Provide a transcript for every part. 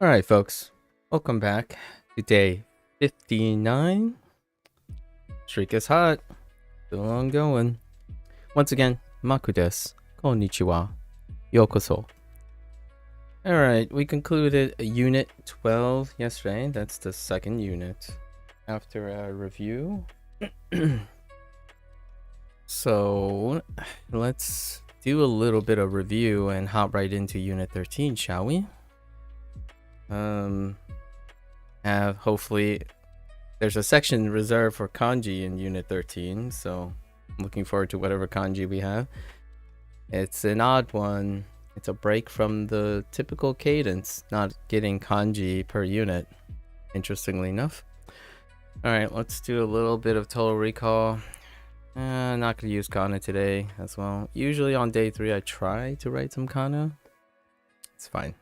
Alright, folks. Welcome back to day 59. Streak is hot. Still on going. Once again, Maku desu. Konnichiwa. Yokoso. Alright, we concluded Unit 12 yesterday. That's the second unit after a review. So, let's do a little bit of review and hop right into Unit 13, shall we? Hopefully there's a section reserved for kanji in Unit 13, so I'm looking forward to whatever kanji we have. It's an odd one. It's a break from the typical cadence, not getting kanji per unit, interestingly enough. Alright, let's do a little bit of total recall. Not gonna use kana today as well. Usually on day 3 I try to write some kana. It's fine.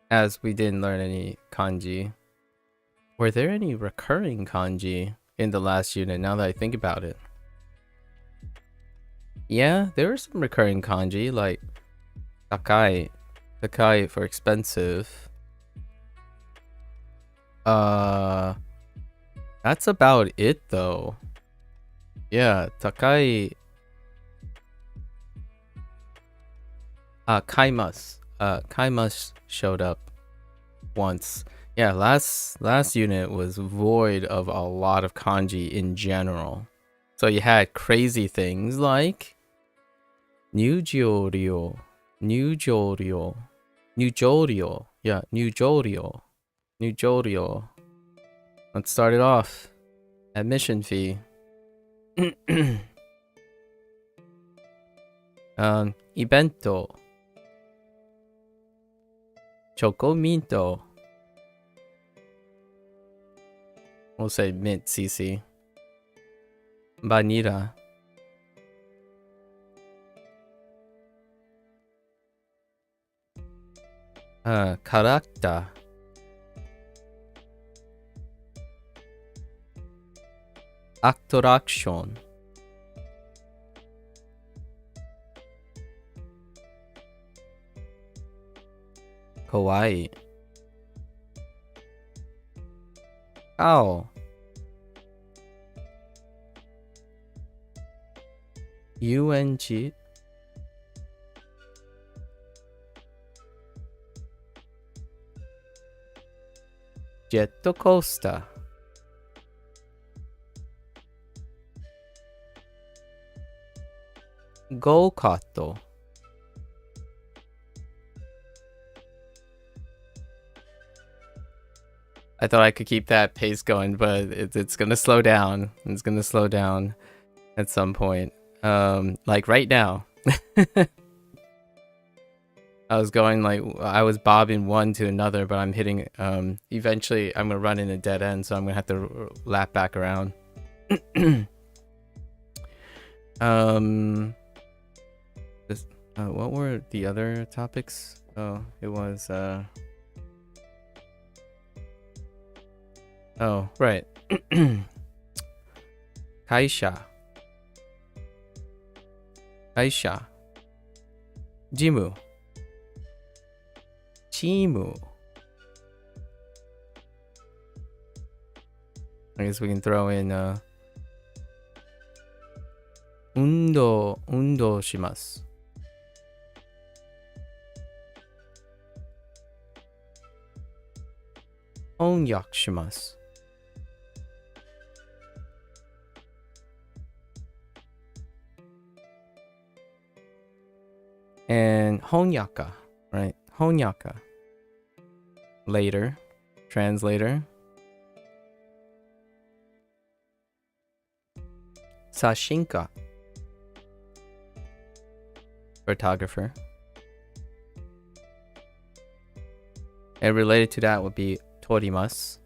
As we didn't learn any kanji. Were there any recurring kanji in the last unit now that I think about it? Yeah, there were some recurring kanji like takai. Takai for expensive. That's about it though. Yeah, takai. Kaimas showed up once. Yeah, last unit was void of a lot of kanji in general. So you had crazy things like Nujoryo. Yeah, Nujoryo. Let's start it off. Admission fee. Ibento. Chocominto. We'll say mint CC. Vanilla. Character. Attraction. Kawaii. Ow. UNG. Jet coaster. Go-kart. I thought I could keep that pace going, but it's gonna slow down. It's gonna slow down at some point. Like right now. I was going like, I was bobbing one to another, but I'm hitting, eventually I'm gonna run in a dead end, so I'm gonna have to lap back around. What were the other topics? Oh, it was, oh, right. Kaisha. Jimu. Chimu. I guess we can throw in, undo shimasu. Onyak shimasu. And honyaka, right? Honyaka. Later. Translator. Sashinka. Photographer. And related to that would be torimasu.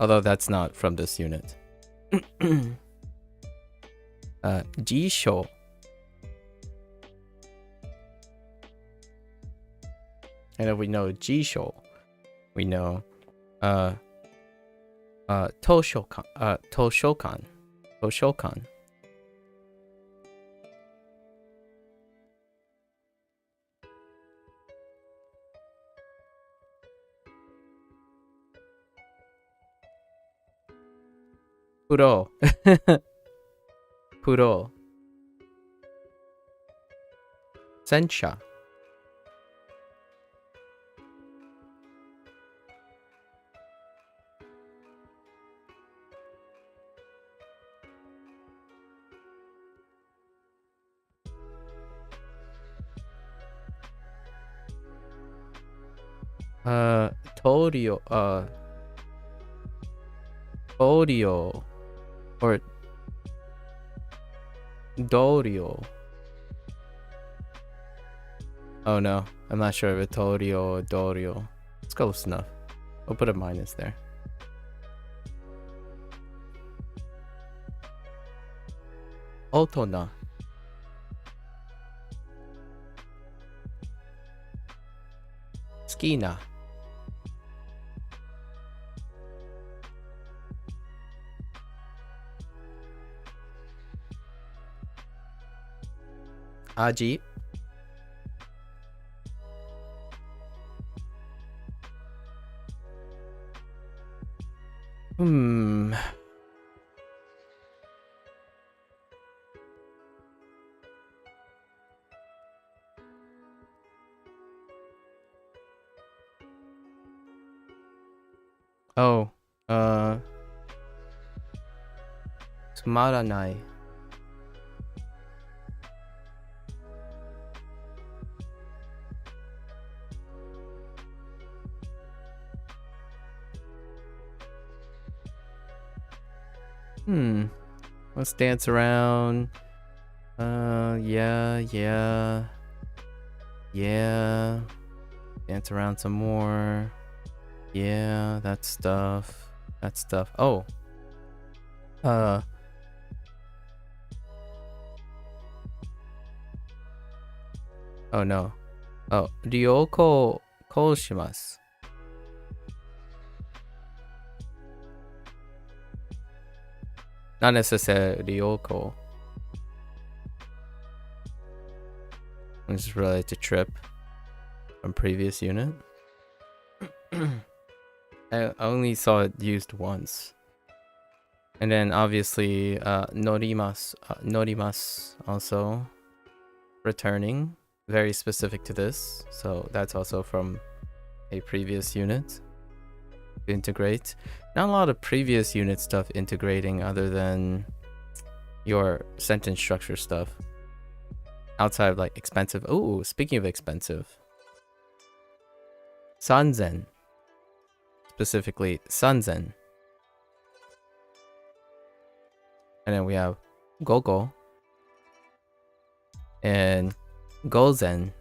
Although that's not from this unit. Jisho. And if we know Jisho, we know Toshokan. Puro. Puro. Sensha. Torio. Torio. Or Dorio. Oh no, I'm not sure if it's Torio or Dorio. It's close enough. I'll put a minus there. Otona. Skina. Aji. Oh, Tsumaranai. Let's dance around. Yeah. Dance around some more. Yeah, that stuff. Oh. Oh no. Oh, Ryoko call shimasu. Not necessarily Ryoko. This is related to trip from previous unit. I only saw it used once. And then obviously norimas also returning, very specific to this. So that's also from a previous unit. Integrate. Not a lot of previous unit stuff integrating other than your sentence structure stuff. Outside of like expensive. Oh, speaking of expensive. Sanzen. Specifically Sanzen. And then we have Gogo and Gozen.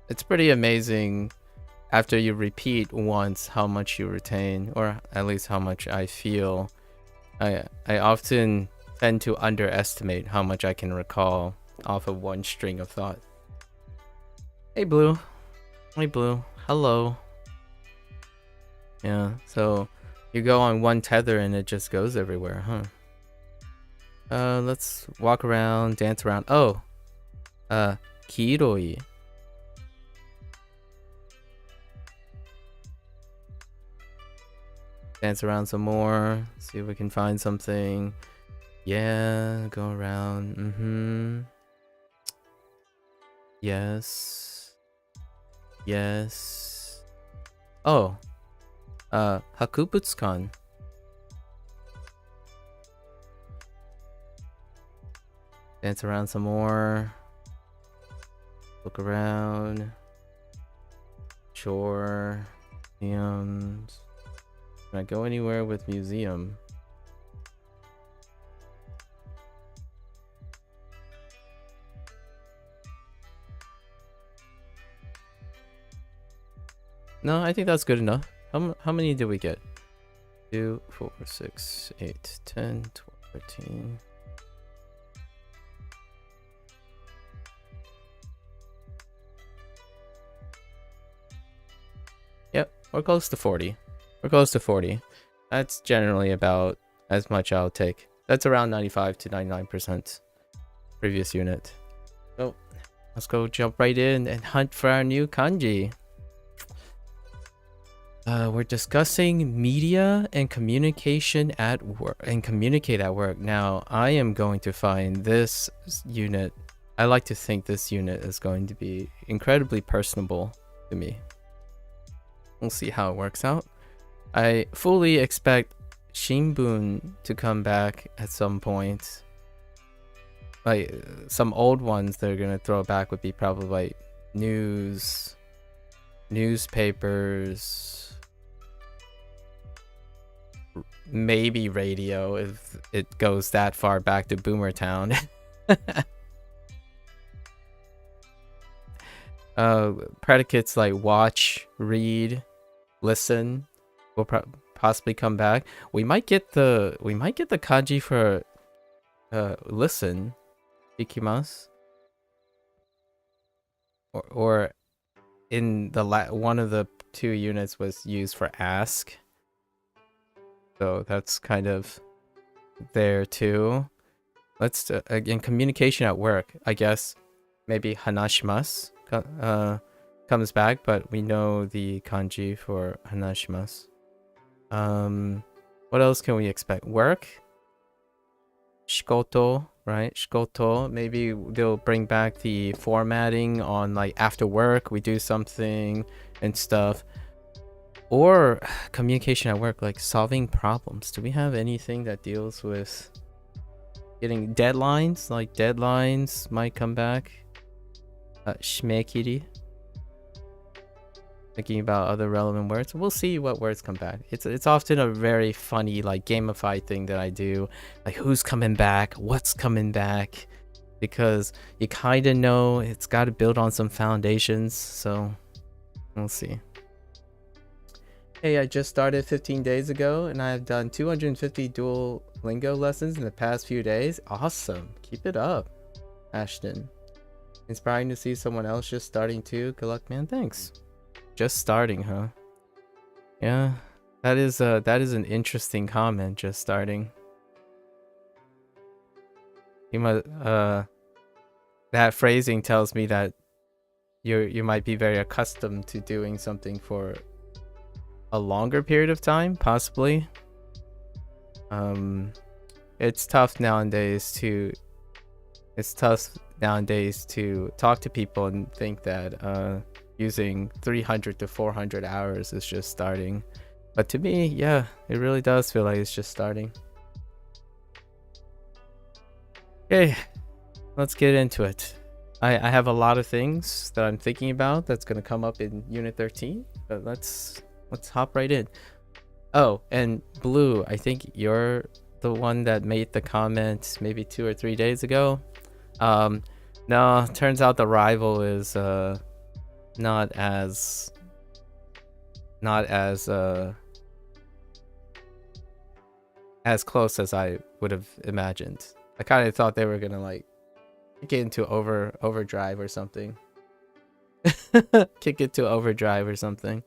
It's pretty amazing after you repeat once how much you retain, or at least how much I feel. I often tend to underestimate how much I can recall off of one string of thought. Hey Blue. Hey Blue. Hello. Yeah, so you go on one tether and it just goes everywhere, huh? Let's walk around, dance around. Oh. Kiroi. Dance around some more. See if we can find something. Yeah, go around. Yes. Oh. Hakubutsukan. Dance around some more. Look around. Sure. Museums. Can I go anywhere with museum? No, I think that's good enough. How many did we get? 2, 4, 6, 8, 10, 12, 13. Yep, we're close to 40. We're close to 40. That's generally about as much I'll take. That's around 95 to 99% previous unit. Oh, let's go jump right in and hunt for our new kanji. We're discussing media and communication at work and communicate at work. Now, I am going to find this unit. I like to think this unit is going to be incredibly personable to me. We'll see how it works out. I fully expect Shinbun to come back at some point. Like some old ones they're gonna throw back would be probably like newspapers, maybe radio if it goes that far back to Boomer Town. Predicates like watch, read, listen will possibly come back. We might get the kanji for listen, ikimasu, or in the one of the two units was used for ask, so that's kind of there too. Let's again, communication at work, I guess maybe hanashimasu comes back, but we know the kanji for hanashimasu. What else can we expect? Work, shikoto, right? Shikoto. Maybe they'll bring back the formatting on like after work we do something and stuff. Or communication at work, like solving problems. Do we have anything that deals with getting deadlines? Like deadlines might come back. Shimekiri. Thinking about other relevant words. We'll see what words come back. It's often a very funny, like, gamified thing that I do. Like, who's coming back? What's coming back? Because you kind of know it's got to build on some foundations. So, we'll see. Hey, I just started 15 days ago, and I have done 250 Duolingo lessons in the past few days. Awesome. Keep it up, Ashton. Inspiring to see someone else just starting too. Good luck, man. Thanks. Just starting, huh? Yeah, that is an interesting comment. Just starting. You must, that phrasing tells me that you might be very accustomed to doing something for a longer period of time, possibly. It's tough nowadays to talk to people and think that using 300 to 400 hours is just starting. But to me, yeah, it really does feel like it's just starting. Okay, let's get into it. I have a lot of things that I'm thinking about that's going to come up in Unit 13, but let's hop right in. Oh, and Blue, I think you're the one that made the comment maybe 2 or 3 days ago. No, turns out the rival is not as close as I would have imagined. I kind of thought they were gonna like get into overdrive or something. Kick it to overdrive or something.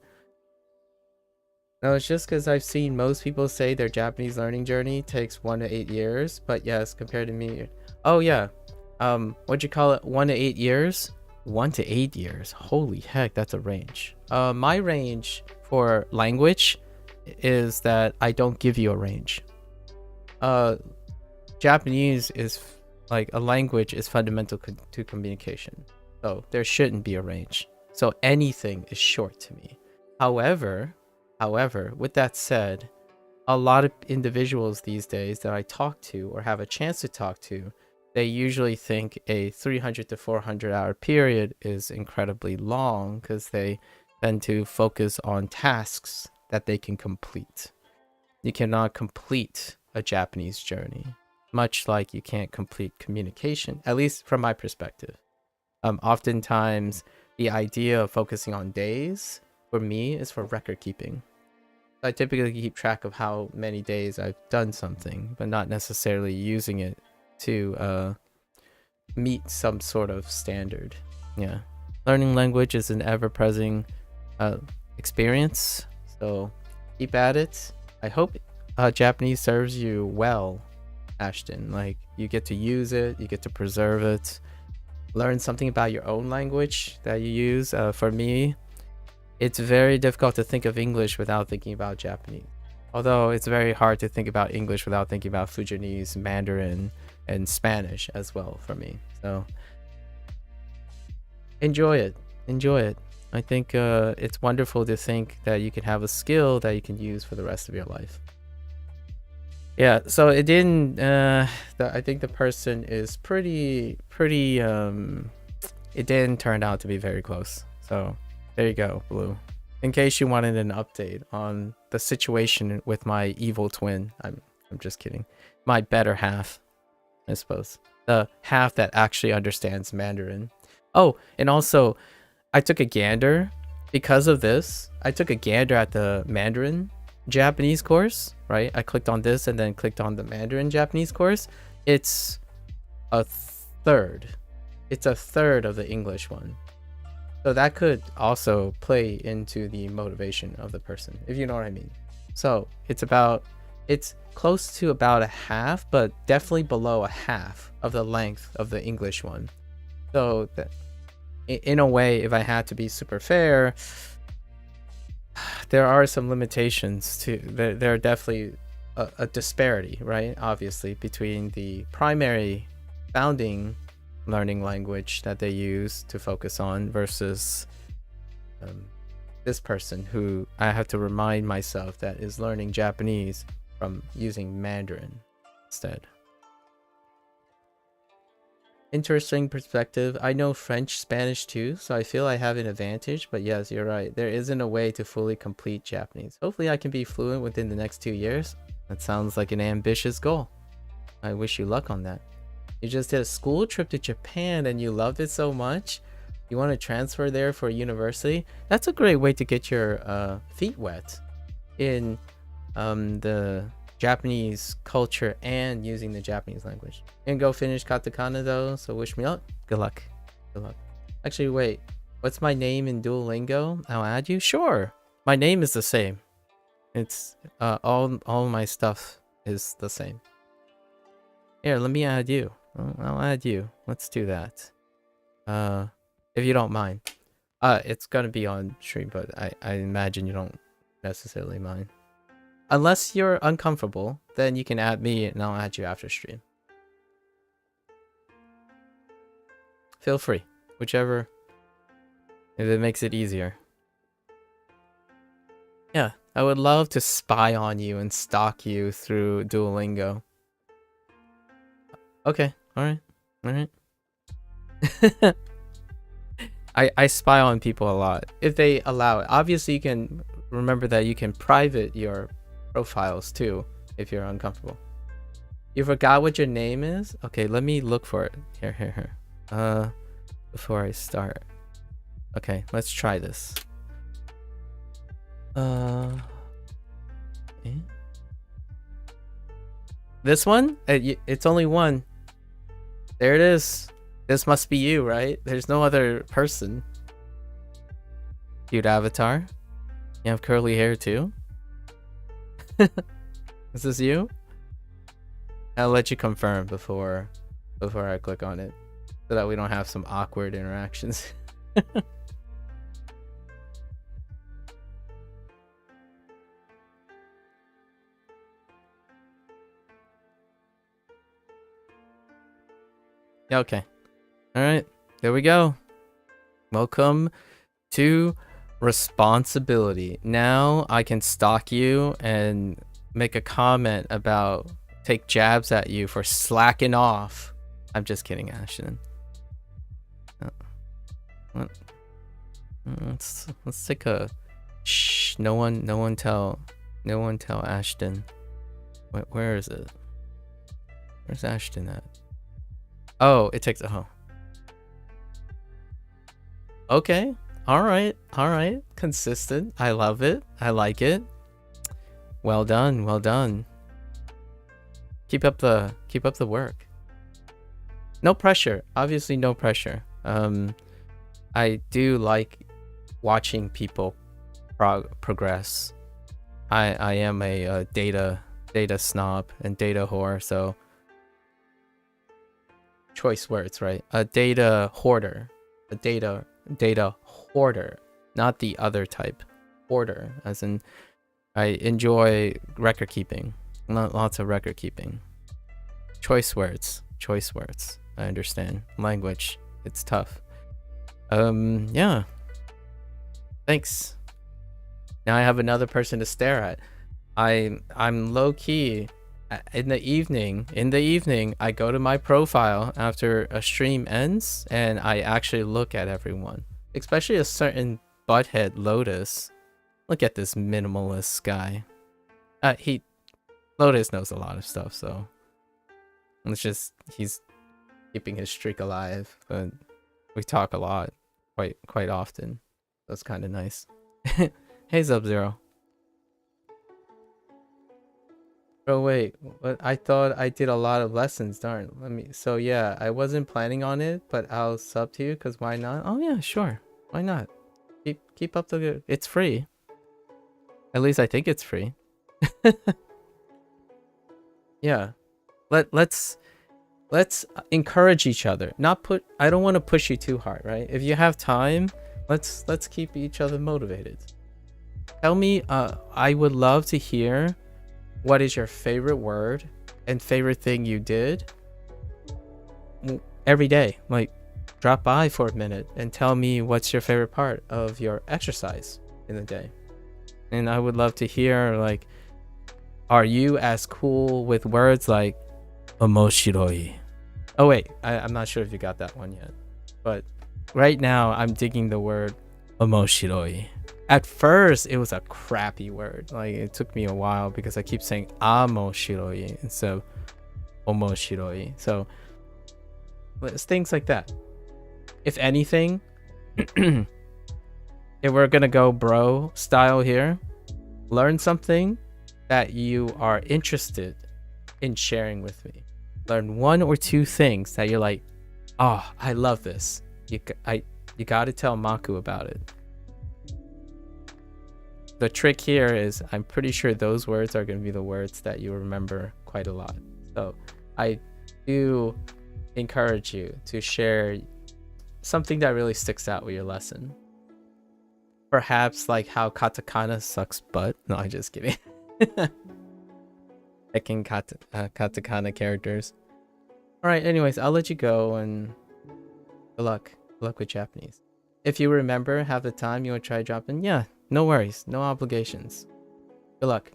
No, it's just because I've seen most people say their Japanese learning journey takes 1 to 8 years, but yes, compared to me. Oh yeah, what'd you call it? 1 to 8 years? 1 to 8 years. Holy heck, that's a range. My range for language is that I don't give you a range. Japanese is like a language is fundamental to communication, so there shouldn't be a range. So anything is short to me. However, with that said, a lot of individuals these days that I talk to or have a chance to talk to, they usually think a 300 to 400 hour period is incredibly long because they tend to focus on tasks that they can complete. You cannot complete a Japanese journey, much like you can't complete communication, at least from my perspective. Oftentimes, the idea of focusing on days, for me, is for record keeping. I typically keep track of how many days I've done something, but not necessarily using it to meet some sort of standard. Yeah, learning language is an ever-present experience, so keep at it. I hope Japanese serves you well, Ashton. Like, you get to use it, you get to preserve it, learn something about your own language that you use. For me, it's very difficult to think of English without thinking about Japanese. Although it's very hard to think about English without thinking about Fujianese, Mandarin, and Spanish as well for me. So enjoy it. Enjoy it. I think it's wonderful to think that you can have a skill that you can use for the rest of your life. Yeah, so it didn't, I think the person is pretty, it didn't turn out to be very close. So there you go, Blue. In case you wanted an update on the situation with my evil twin. I'm just kidding. My better half, I suppose. The half that actually understands Mandarin. Oh, and also, I took a gander. Because of this, I took a gander at the Mandarin Japanese course, right? I clicked on this and then clicked on the Mandarin Japanese course. It's a third. It's a third of the English one. So that could also play into the motivation of the person, if you know what I mean. So it's close to about a half, but definitely below a half of the length of the English one. So that, in a way, if I had to be super fair, there are some limitations to there are definitely a disparity, right? Obviously, between the primary founding learning language that they use to focus on versus this person who I have to remind myself that is learning Japanese from using Mandarin instead. Interesting perspective. I know French, Spanish too, so I feel I have an advantage, but yes, you're right. There isn't a way to fully complete Japanese. Hopefully I can be fluent within the next 2 years. That sounds like an ambitious goal. I wish you luck on that. You just did a school trip to Japan and you loved it so much. You want to transfer there for university? That's a great way to get your feet wet in the Japanese culture and using the Japanese language. And go finish katakana though, so wish me luck. Good luck. Good luck. Actually, wait. What's my name in Duolingo? I'll add you? Sure. My name is the same. It's all my stuff is the same. Here, let me add you. I'll add you. Let's do that. If you don't mind. It's gonna be on stream, but I imagine you don't necessarily mind. Unless you're uncomfortable, then you can add me and I'll add you after stream. Feel free. Whichever. If it makes it easier. Yeah, I would love to spy on you and stalk you through Duolingo. Okay, alright. Alright. I spy on people a lot. If they allow it. Obviously you can remember that you can private your profiles too if you're uncomfortable. You forgot what your name is? Okay, let me look for it. Here. Before I start. Okay, let's try this. This one? It's only one. There it is. This must be you, right? There's no other person. Cute avatar. You have curly hair too? Is this you? I'll let you confirm before I click on it, so that we don't have some awkward interactions. Yeah, okay. Alright, there we go. Welcome to responsibility. Now I can stalk you and make a comment about, take jabs at you for slacking off. I'm just kidding, Ashton. Let's take a shh. No one tell Ashton. Where is it? Where's Ashton at? Oh, it takes a home. Okay. All right. Consistent. I love it. I like it. Well done. Keep up the work. No pressure. Obviously no pressure. I do like watching people progress. I am a data snob and data whore, so choice words, right? A data hoarder. A data hoarder, not the other type. Hoarder, as in I enjoy record keeping. Lots of record keeping. Choice words. I understand. Language. It's tough. Yeah. Thanks. Now I have another person to stare at. I'm low key. In the evening, I go to my profile after a stream ends, and I actually look at everyone, especially a certain butthead Lotus. Look at this minimalist guy. Lotus knows a lot of stuff, so it's just he's keeping his streak alive. But we talk a lot, quite often. That's kind of nice. Hey, Sub-Zero. Oh wait, what? I thought I did a lot of lessons. Darn. So yeah, I wasn't planning on it, but I'll sub to you because why not? Oh yeah, sure. Why not? Keep up the good. It's free. At least I think it's free. Yeah. Let's encourage each other. I don't want to push you too hard, right? If you have time, let's keep each other motivated. Tell me, I would love to hear what is your favorite word and favorite thing you did every day. Like, drop by for a minute and tell me what's your favorite part of your exercise in the day. And I would love to hear, like, are you as cool with words like omoshiroi? Oh wait, I'm not sure if you got that one yet, but right now I'm digging the word omoshiroi. At first, it was a crappy word. Like, it took me a while because I keep saying amoshiroi instead of omoshiroi. So, it's things like that. If anything, if we're gonna go bro style here, learn something that you are interested in sharing with me. Learn 1 or 2 things that you're like, oh, I love this. You got to tell Maku about it. The trick here is I'm pretty sure those words are going to be the words that you remember quite a lot. So I do encourage you to share something that really sticks out with your lesson. Perhaps like how katakana sucks butt. No, I'm just kidding. Picking katakana characters. Alright, anyways, I'll let you go and good luck. Good luck with Japanese. If you remember, have the time, you want to try dropping, yeah, no worries, no obligations. Good luck.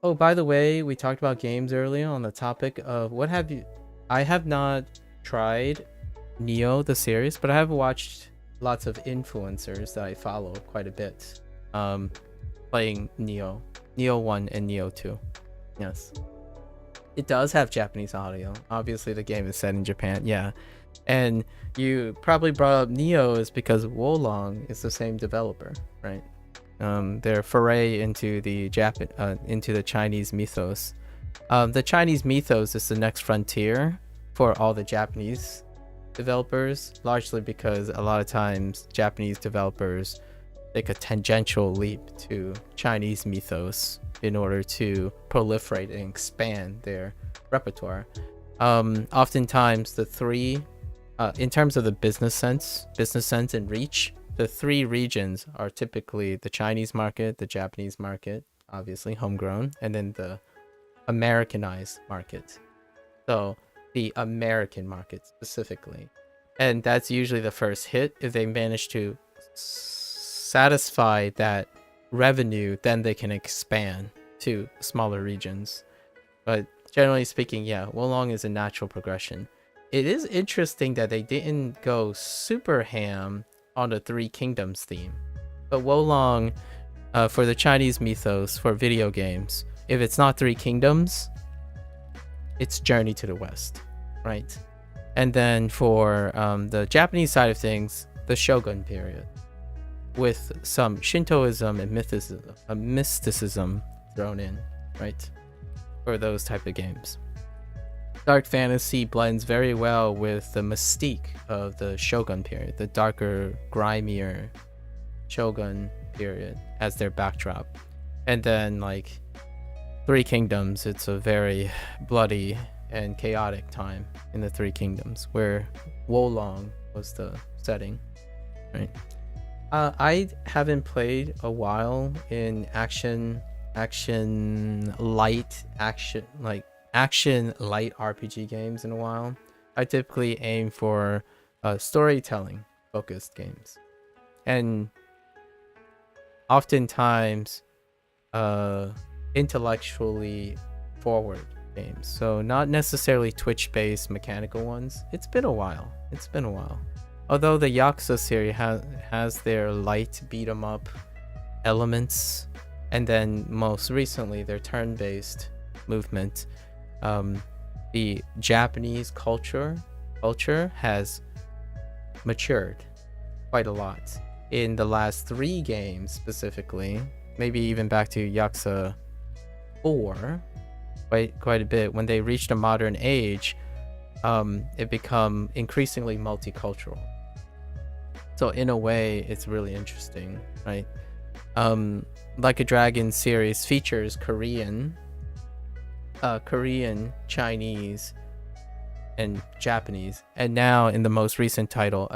Oh, by the way, we talked about games earlier on the topic of what have you... I have not tried Neo, the series, but I have watched lots of influencers that I follow quite a bit. Playing Neo 1 and Neo 2. Yes. It does have Japanese audio. Obviously, the game is set in Japan, yeah. And you probably brought up Neo is because Wolong is the same developer, right? Their foray into the Chinese mythos. The Chinese mythos is the next frontier for all the Japanese developers, largely because a lot of times Japanese developers take a tangential leap to Chinese mythos in order to proliferate and expand their repertoire. Oftentimes the three, in terms of the business sense and reach, the 3 regions are typically the Chinese market, the Japanese market, obviously homegrown, and then the Americanized market. So the American market specifically. And that's usually the first hit. If they manage to satisfy that revenue, then they can expand to smaller regions. But generally speaking, yeah, Wolong is a natural progression. It is interesting that they didn't go super ham on the 3 kingdoms theme. But Wolong, for the Chinese mythos, for video games, if it's not 3 kingdoms, it's Journey to the West, right? And then for the Japanese side of things, the Shogun period, with some Shintoism and mysticism thrown in, right? For those type of games. Dark fantasy blends very well with the mystique of the Shogun period, the darker, grimier Shogun period as their backdrop. And then like 3 Kingdoms, it's a very bloody and chaotic time in the Three Kingdoms, where Wolong was the setting, right? I haven't played a while in action light RPG games in a while. I typically aim for storytelling focused games, and oftentimes intellectually forward games. So not necessarily Twitch based mechanical ones. It's been a while. Although the Yakuza series has their light beat 'em up elements, and then most recently their turn-based movement. The Japanese culture has matured quite a lot in the last 3 games specifically, maybe even back to Yakuza 4, quite a bit. When they reached a modern age, it become increasingly multicultural. So in a way, it's really interesting, right? Like a Dragon series features Korean, Chinese, and Japanese, and now in the most recent title,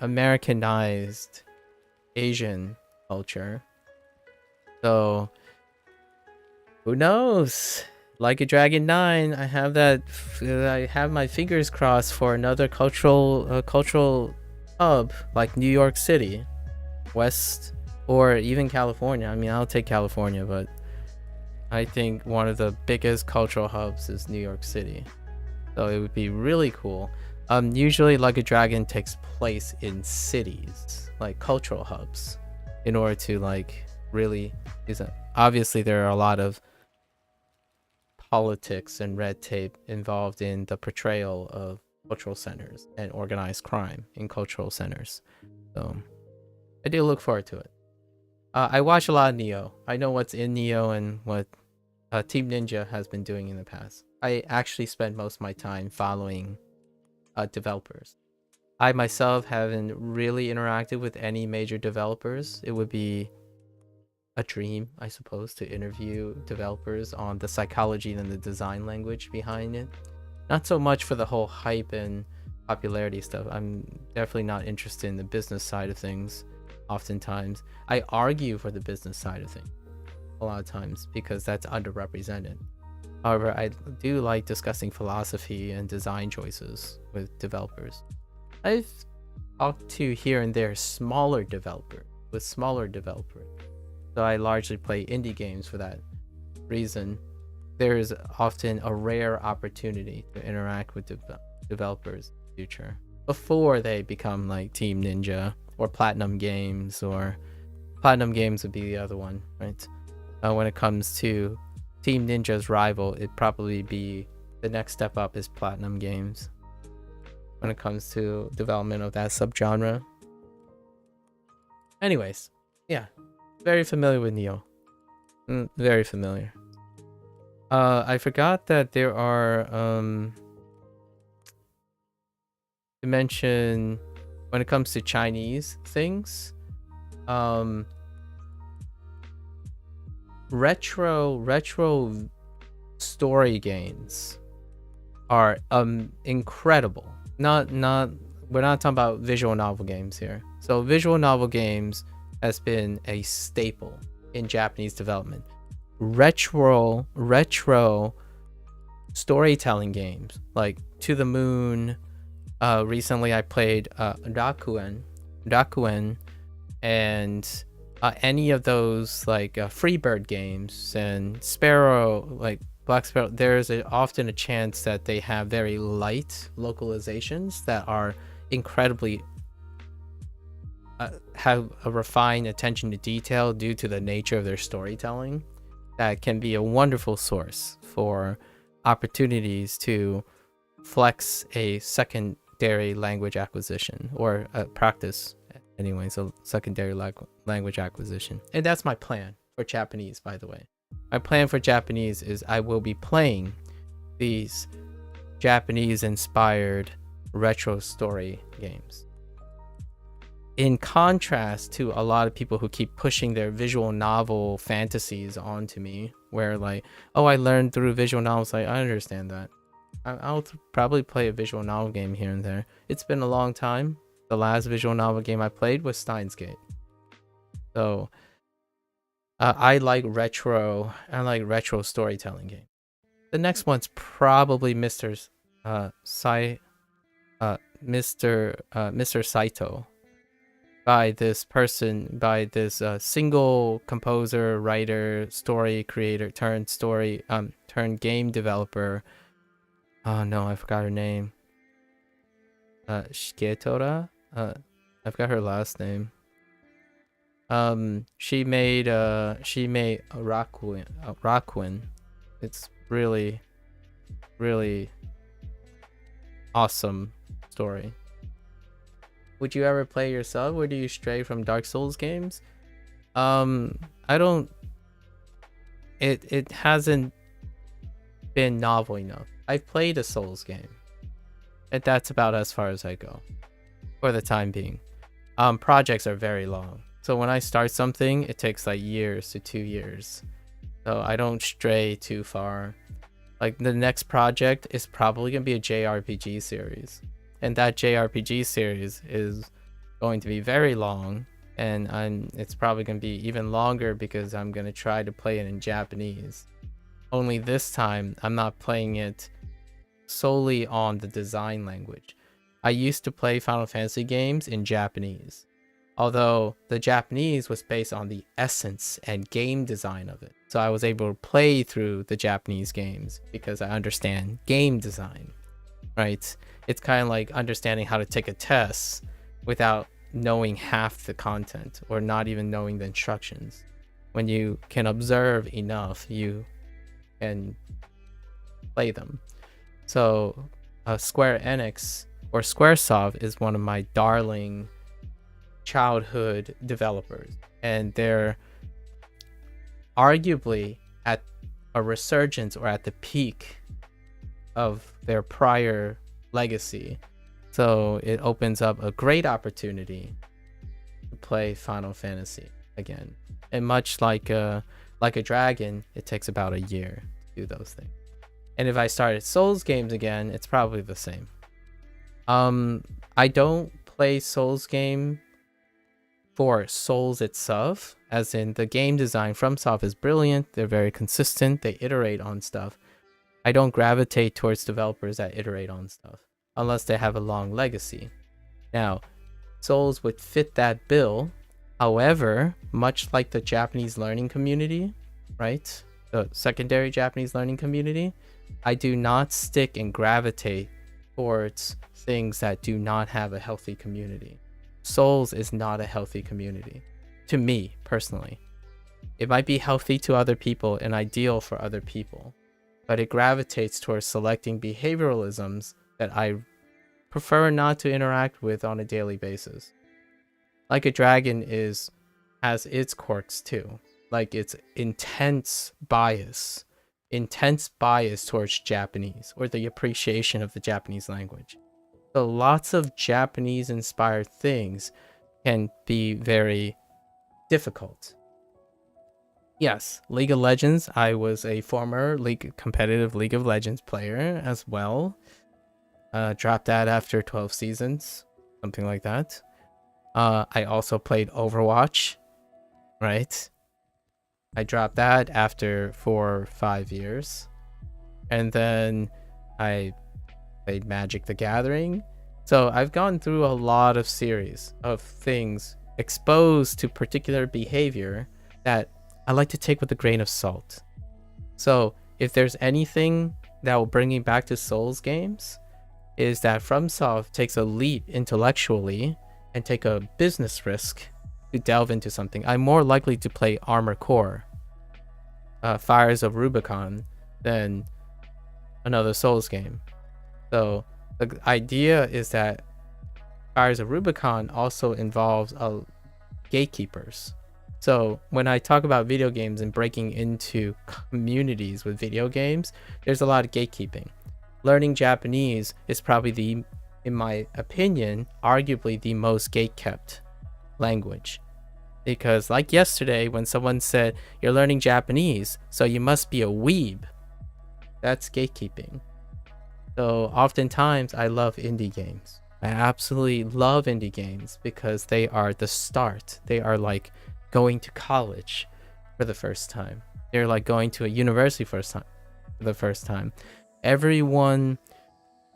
Americanized Asian culture. So who knows? Like a Dragon 9, I have my fingers crossed for another cultural hub like New York City, West, or even California. I mean, I'll take California, but I think one of the biggest cultural hubs is New York City. So it would be really cool. Usually Like a Dragon takes place in cities, like cultural hubs, in order to really use it. Obviously there are a lot of politics and red tape involved in the portrayal of cultural centers and organized crime in cultural centers. So I do look forward to it. I watch a lot of Neo. I know what's in Neo and what Team Ninja has been doing in the past. I actually spend most of my time following developers. I myself haven't really interacted with any major developers. It would be a dream, I suppose, to interview developers on the psychology and the design language behind it. Not so much for the whole hype and popularity stuff. I'm definitely not interested in the business side of things. Oftentimes, I argue for the business side of things a lot of times because that's underrepresented. However, I do like discussing philosophy and design choices with developers. I've talked to here and there smaller developers. So I largely play indie games for that reason. There is often a rare opportunity to interact with developers in the future before they become like Team Ninja or Platinum Games, or Platinum Games would be the other one, right? When it comes to Team Ninja's rival, it'd probably be the next step up is Platinum Games when it comes to development of that subgenre. Anyways, yeah, very familiar with Neo. Very familiar. I forgot that there are to mention when it comes to Chinese things, retro story games are incredible. Not we're not talking about visual novel games here. So visual novel games has been a staple in Japanese development. Retro storytelling games like To the Moon. Recently I played Rakuen, and any of those like Freebird games and Sparrow, like Black Sparrow. There's often a chance that they have very light localizations that are incredibly have a refined attention to detail due to the nature of their storytelling. That can be a wonderful source for opportunities to flex a secondary language acquisition, or practice anyway, so secondary language acquisition. And that's my plan for Japanese, by the way. My plan for Japanese is I will be playing these Japanese inspired retro story games. In contrast to a lot of people who keep pushing their visual novel fantasies onto me, where like, oh, I learned through visual novels. Like, I understand that. I'll probably play a visual novel game here and there. It's been a long time. The last visual novel game I played was Steins Gate. So I like retro storytelling games. The next one's probably Mr. Saito, by this single composer, writer, story creator turned game developer. Oh no, I forgot her name. Shiketora. I forgot her last name. She made Rakuin. It's really, really awesome story. Would you ever play yourself? Where do you stray from Dark Souls games? I don't. It hasn't been novel enough. I've played a Souls game, and that's about as far as I go, for the time being. Projects are very long, so when I start something, it takes like years to 2 years. So I don't stray too far. Like the next project is probably gonna be a JRPG series, and that JRPG series is going to be very long, and it's probably gonna be even longer because I'm gonna try to play it in Japanese. Only this time, I'm not playing it solely on the design language. I used to play Final Fantasy games in Japanese, although the Japanese was based on the essence and game design of it. So I was able to play through the Japanese games because I understand game design, right? It's kind of like understanding how to take a test without knowing half the content or not even knowing the instructions. When you can observe enough, you can play them. So Square Enix or Squaresoft is one of my darling childhood developers, and they're arguably at a resurgence or at the peak of their prior legacy. So it opens up a great opportunity to play Final Fantasy again. And much like a dragon, it takes about a year to do those things. And if I started Souls games again, it's probably the same. I don't play Souls game for Souls itself, as in the game design from FromSoft is brilliant. They're very consistent. They iterate on stuff. I don't gravitate towards developers that iterate on stuff unless they have a long legacy. Now, Souls would fit that bill. However, much like the Japanese learning community, right? The secondary Japanese learning community, I do not stick and gravitate towards things that do not have a healthy community. Souls is not a healthy community to me personally. It might be healthy to other people and ideal for other people, but it gravitates towards selecting behavioralisms that I prefer not to interact with on a daily basis. Like a Dragon has its quirks too, like its intense bias towards Japanese or the appreciation of the Japanese language. So lots of Japanese inspired things can be very difficult. Yes, League of Legends, I was a former competitive League of Legends player as well. Dropped that after 12 seasons, something like that. I also played Overwatch, right? I dropped that after 4 or 5 years. And then I played Magic the Gathering. So I've gone through a lot of series of things exposed to particular behavior that I like to take with a grain of salt. So if there's anything that will bring me back to Souls games, is that FromSoft takes a leap intellectually and take a business risk to delve into something. I'm more likely to play Armored Core, Fires of Rubicon, than another Souls game. So the idea is that Fires of Rubicon also involves gatekeepers. So when I talk about video games and breaking into communities with video games, there's a lot of gatekeeping. Learning Japanese is probably in my opinion, arguably the most gatekept language. Because like yesterday, when someone said, you're learning Japanese, so you must be a weeb. That's gatekeeping. So oftentimes I love indie games. I absolutely love indie games because they are the start. They are like going to college for the first time. They're like going to a university for the first time. Everyone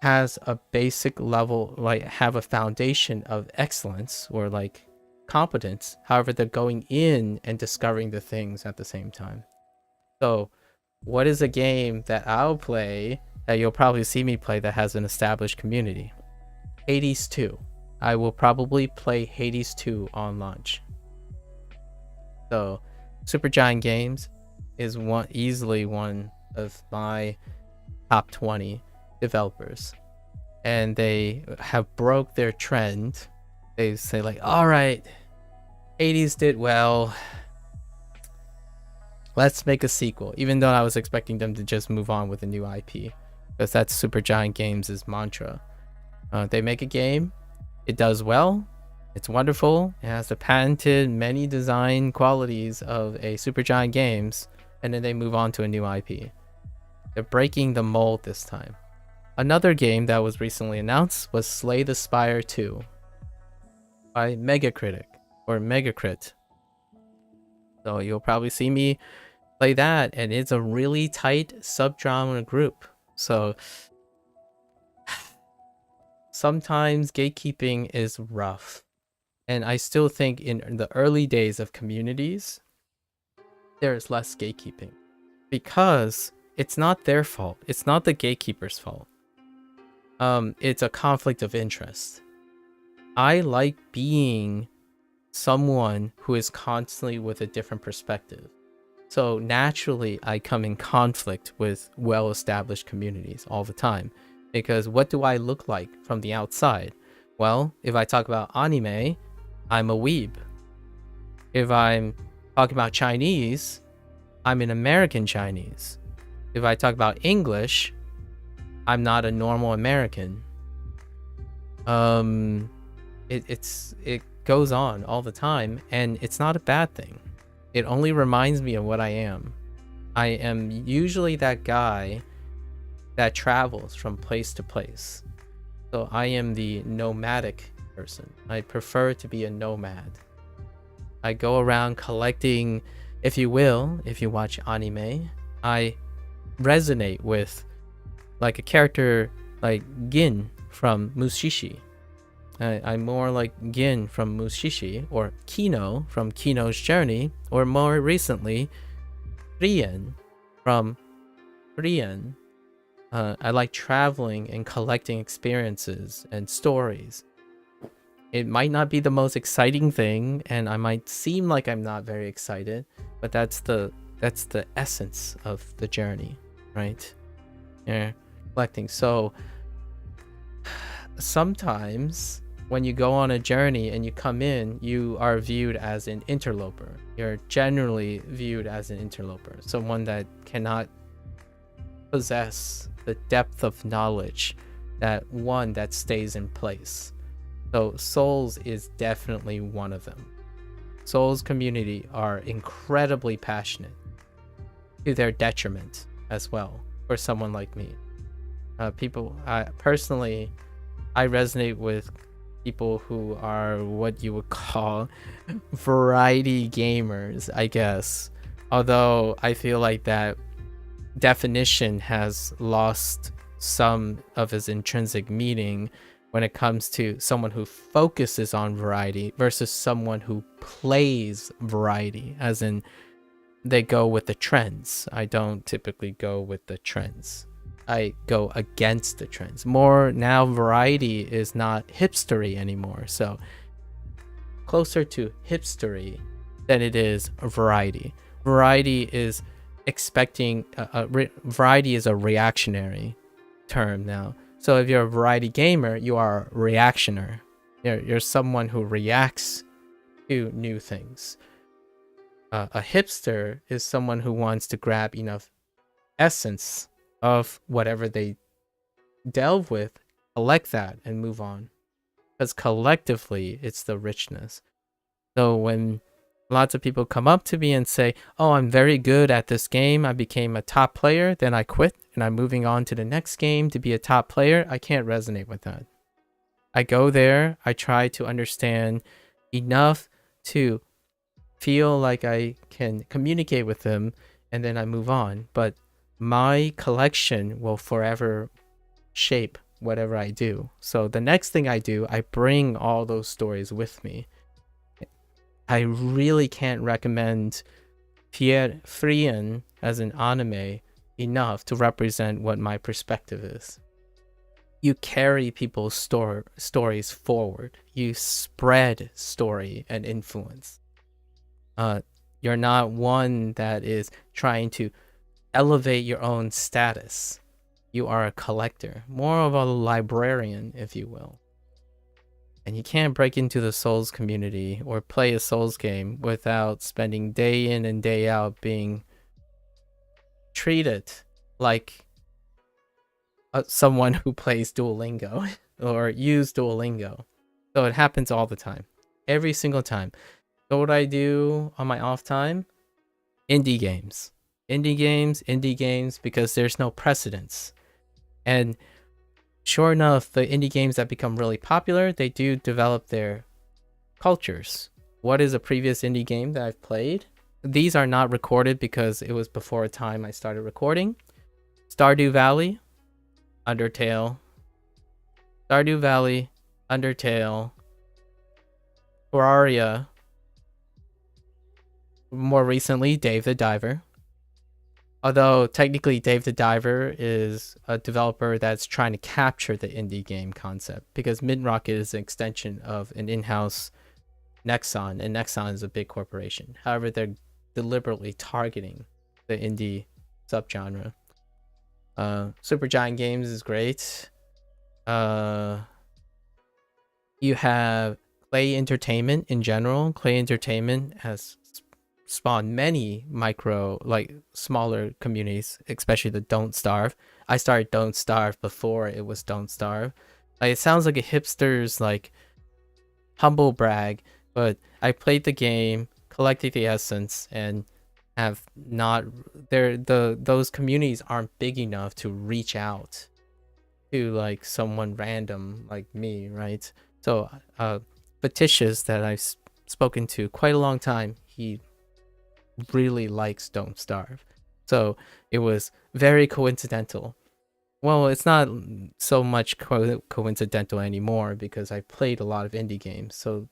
has a basic level, like have a foundation of excellence or like competence. However, they're going in and discovering the things at the same time. So what is a game that I'll play that you'll probably see me play that has an established community? Hades 2. I will probably play Hades 2 on launch. So Supergiant Games is easily one of my top 20 developers, and they have broke their trend. They say like, all right, Hades did well, let's make a sequel, even though I was expecting them to just move on with a new IP, because that's Supergiant Games' mantra. They make a game, it does well, it's wonderful, it has the patented many design qualities of a Supergiant Games, and then they move on to a new IP. They're breaking the mold this time. Another game that was recently announced was Slay the Spire 2 by Megacrit. So you'll probably see me play that, and it's a really tight subgenre group. So sometimes gatekeeping is rough. And I still think in the early days of communities, there's less gatekeeping. Because it's not their fault. It's not the gatekeeper's fault. It's a conflict of interest. I like being someone who is constantly with a different perspective. So naturally, I come in conflict with well-established communities all the time. Because what do I look like from the outside? Well, if I talk about anime, I'm a weeb. If I'm talking about Chinese, I'm an American Chinese. If I talk about English, I'm not a normal American. It goes on all the time, and it's not a bad thing. It only reminds me of what I am. I am usually that guy that travels from place to place. So I am the nomadic person. I prefer to be a nomad. I go around collecting, if you will, if you watch anime, I resonate with like a character like Gin from Mushishi. I'm more like Gin from Mushishi, or Kino from Kino's Journey, or more recently, Rien from Rien. I like traveling and collecting experiences and stories. It might not be the most exciting thing, and I might seem like I'm not very excited, but that's the essence of the journey, right? Yeah, collecting. So sometimes when you go on a journey and you come in, you are viewed as an interloper. You're generally viewed as an interloper, someone that cannot possess the depth of knowledge that stays in place. So Souls is definitely one of them. Souls community are incredibly passionate, to their detriment as well, for someone like me. I resonate with people who are what you would call variety gamers, I guess. Although I feel like that definition has lost some of its intrinsic meaning when it comes to someone who focuses on variety versus someone who plays variety, as in they go with the trends. I don't typically go with the trends. I go against the trends. More now, variety is not hipstery anymore. So closer to hipstery than it is variety. Variety is variety is a reactionary term now. So if you're a variety gamer, you are a reactioner. You're someone who reacts to new things. A hipster is someone who wants to grab enough essence of whatever they delve with, collect that, and move on. Because collectively, it's the richness. So when Lots of people come up to me and say, oh, I'm very good at this game. I became a top player. Then I quit and I'm moving on to the next game to be a top player. I can't resonate with that. I go there. I try to understand enough to feel like I can communicate with them, and then I move on. But my collection will forever shape whatever I do. So the next thing I do, I bring all those stories with me. I really can't recommend Frien as an anime enough to represent what my perspective is. You carry people's stories forward. You spread story and influence. You're not one that is trying to elevate your own status. You are a collector, more of a librarian, if you will. And you can't break into the Souls community or play a Souls game without spending day in and day out being treated like someone who plays Duolingo or use Duolingo. So it happens all the time, every single time. So what I do on my off time? Indie games, because there's no precedence. And sure enough, the indie games that become really popular, they do develop their cultures. What is a previous indie game that I've played? These are not recorded because it was before a time I started recording. Stardew Valley, Undertale, Terraria, more recently, Dave the Diver. Although technically Dave the Diver is a developer that's trying to capture the indie game concept, because Midrocket is an extension of an in-house Nexon, and Nexon is a big corporation. However, they're deliberately targeting the indie subgenre. Supergiant Games is great. You have Clay Entertainment in general. Clay Entertainment has spawned many smaller communities, especially the Don't Starve. I started Don't Starve before it was Don't Starve. It sounds like a hipster's humble brag, but I played the game, collected the essence, and have not those communities aren't big enough to reach out to someone random like me, right? So Fatitious, that I've spoken to quite a long time, he really likes Don't Starve. So it was very coincidental. Well, it's not so much coincidental anymore because I played a lot of indie games. So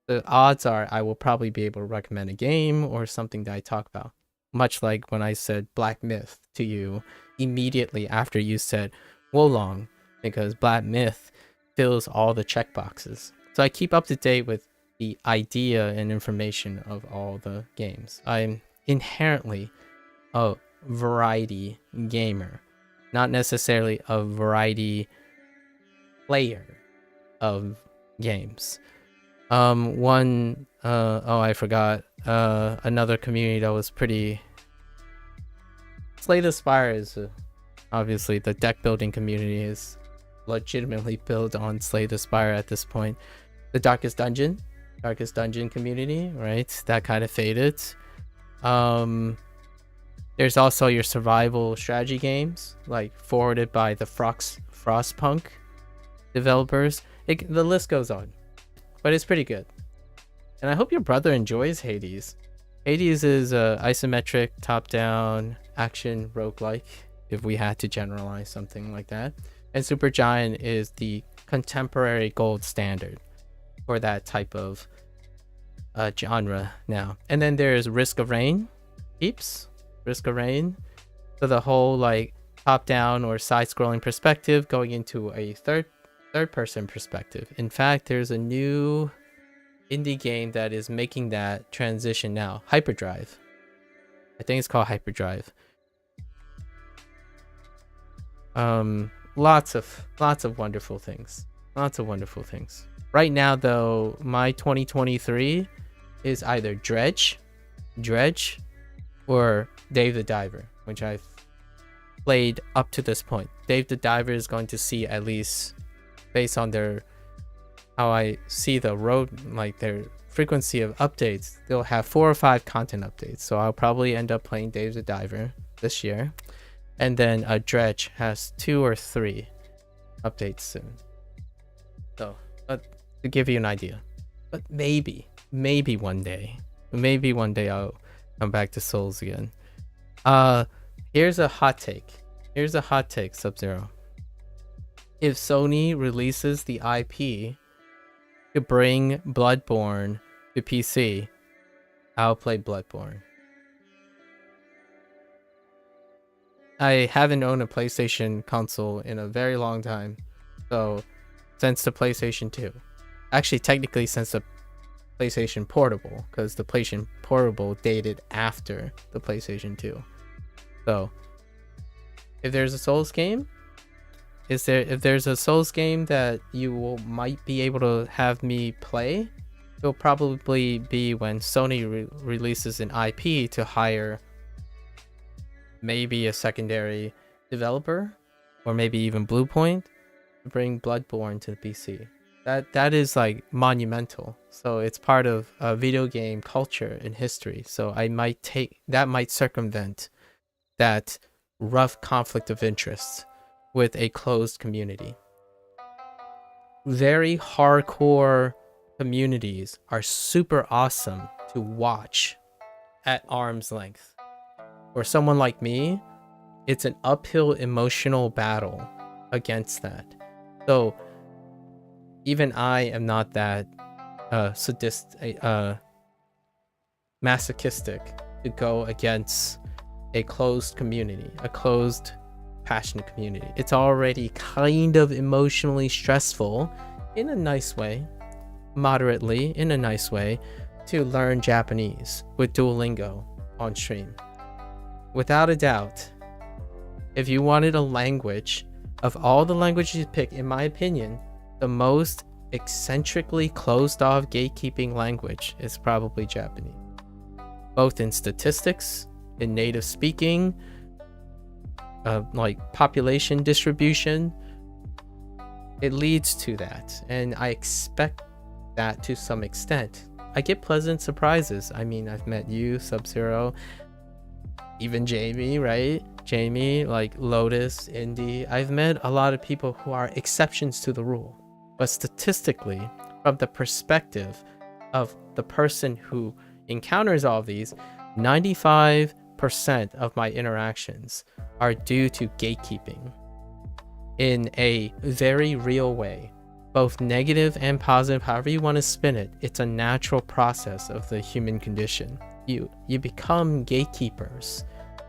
the odds are I will probably be able to recommend a game or something that I talk about. Much like when I said Black Myth to you immediately after you said Wolong, because Black Myth fills all the checkboxes. So I keep up to date with the idea and information of all the games. I'm inherently a variety gamer, not necessarily a variety player of games. I forgot another community that was pretty. Slay the Spire is obviously the deck building community is legitimately built on Slay the Spire at this point. The Darkest Dungeon community, right? That kind of faded. There's also your survival strategy games, forwarded by the Frostpunk developers. The list goes on, but it's pretty good. And I hope your brother enjoys Hades. Hades is a isometric top-down action roguelike, if we had to generalize something like that. And Supergiant is the contemporary gold standard for that type of genre now. And then there's Risk of Rain. Risk of Rain. So the whole top-down or side-scrolling perspective going into a third-person perspective. In fact, there's a new indie game that is making that transition now. Hyperdrive. I think it's called Hyperdrive. Lots of wonderful things. Right now, though, my 2023 is either Dredge, or Dave the Diver, which I've played up to this point. Dave the Diver is going to see, at least based on how I see the road, their frequency of updates, they'll have 4 or 5 content updates. So I'll probably end up playing Dave the Diver this year. And then Dredge has 2 or 3 updates soon. So to give you an idea. But maybe one day I'll come back to Souls again. Here's a hot take. Sub-Zero. If Sony releases the IP to bring Bloodborne to PC, I'll play Bloodborne. I haven't owned a PlayStation console in a very long time. So, since the PlayStation 2. Actually, technically since the PlayStation Portable, because the PlayStation Portable dated after the PlayStation 2. So, if there's a Souls game, if there's a Souls game that might be able to have me play, it'll probably be when Sony releases an IP to hire maybe a secondary developer, or maybe even Bluepoint, to bring Bloodborne to the PC. That is like monumental. So it's part of video game culture and history. So that might circumvent that rough conflict of interest with a closed community. Very hardcore communities are super awesome to watch at arm's length. For someone like me, it's an uphill emotional battle against that. So even I am not that masochistic to go against a closed community, a closed, passionate community. It's already kind of emotionally stressful in a nice way, moderately in a nice way, to learn Japanese with Duolingo on stream. Without a doubt, if you wanted a language, of all the languages you pick, in my opinion, the most eccentrically closed off gatekeeping language is probably Japanese. Both in statistics, in native speaking, like population distribution, it leads to that. And I expect that to some extent. I get pleasant surprises. I mean, I've met you, Sub-Zero, even Jamie, right? Jamie, like Lotus, Indy. I've met a lot of people who are exceptions to the rule. But statistically, from the perspective of the person who encounters all of these, 95% of my interactions are due to gatekeeping in a very real way, both negative and positive. However you want to spin it, it's a natural process of the human condition. You become gatekeepers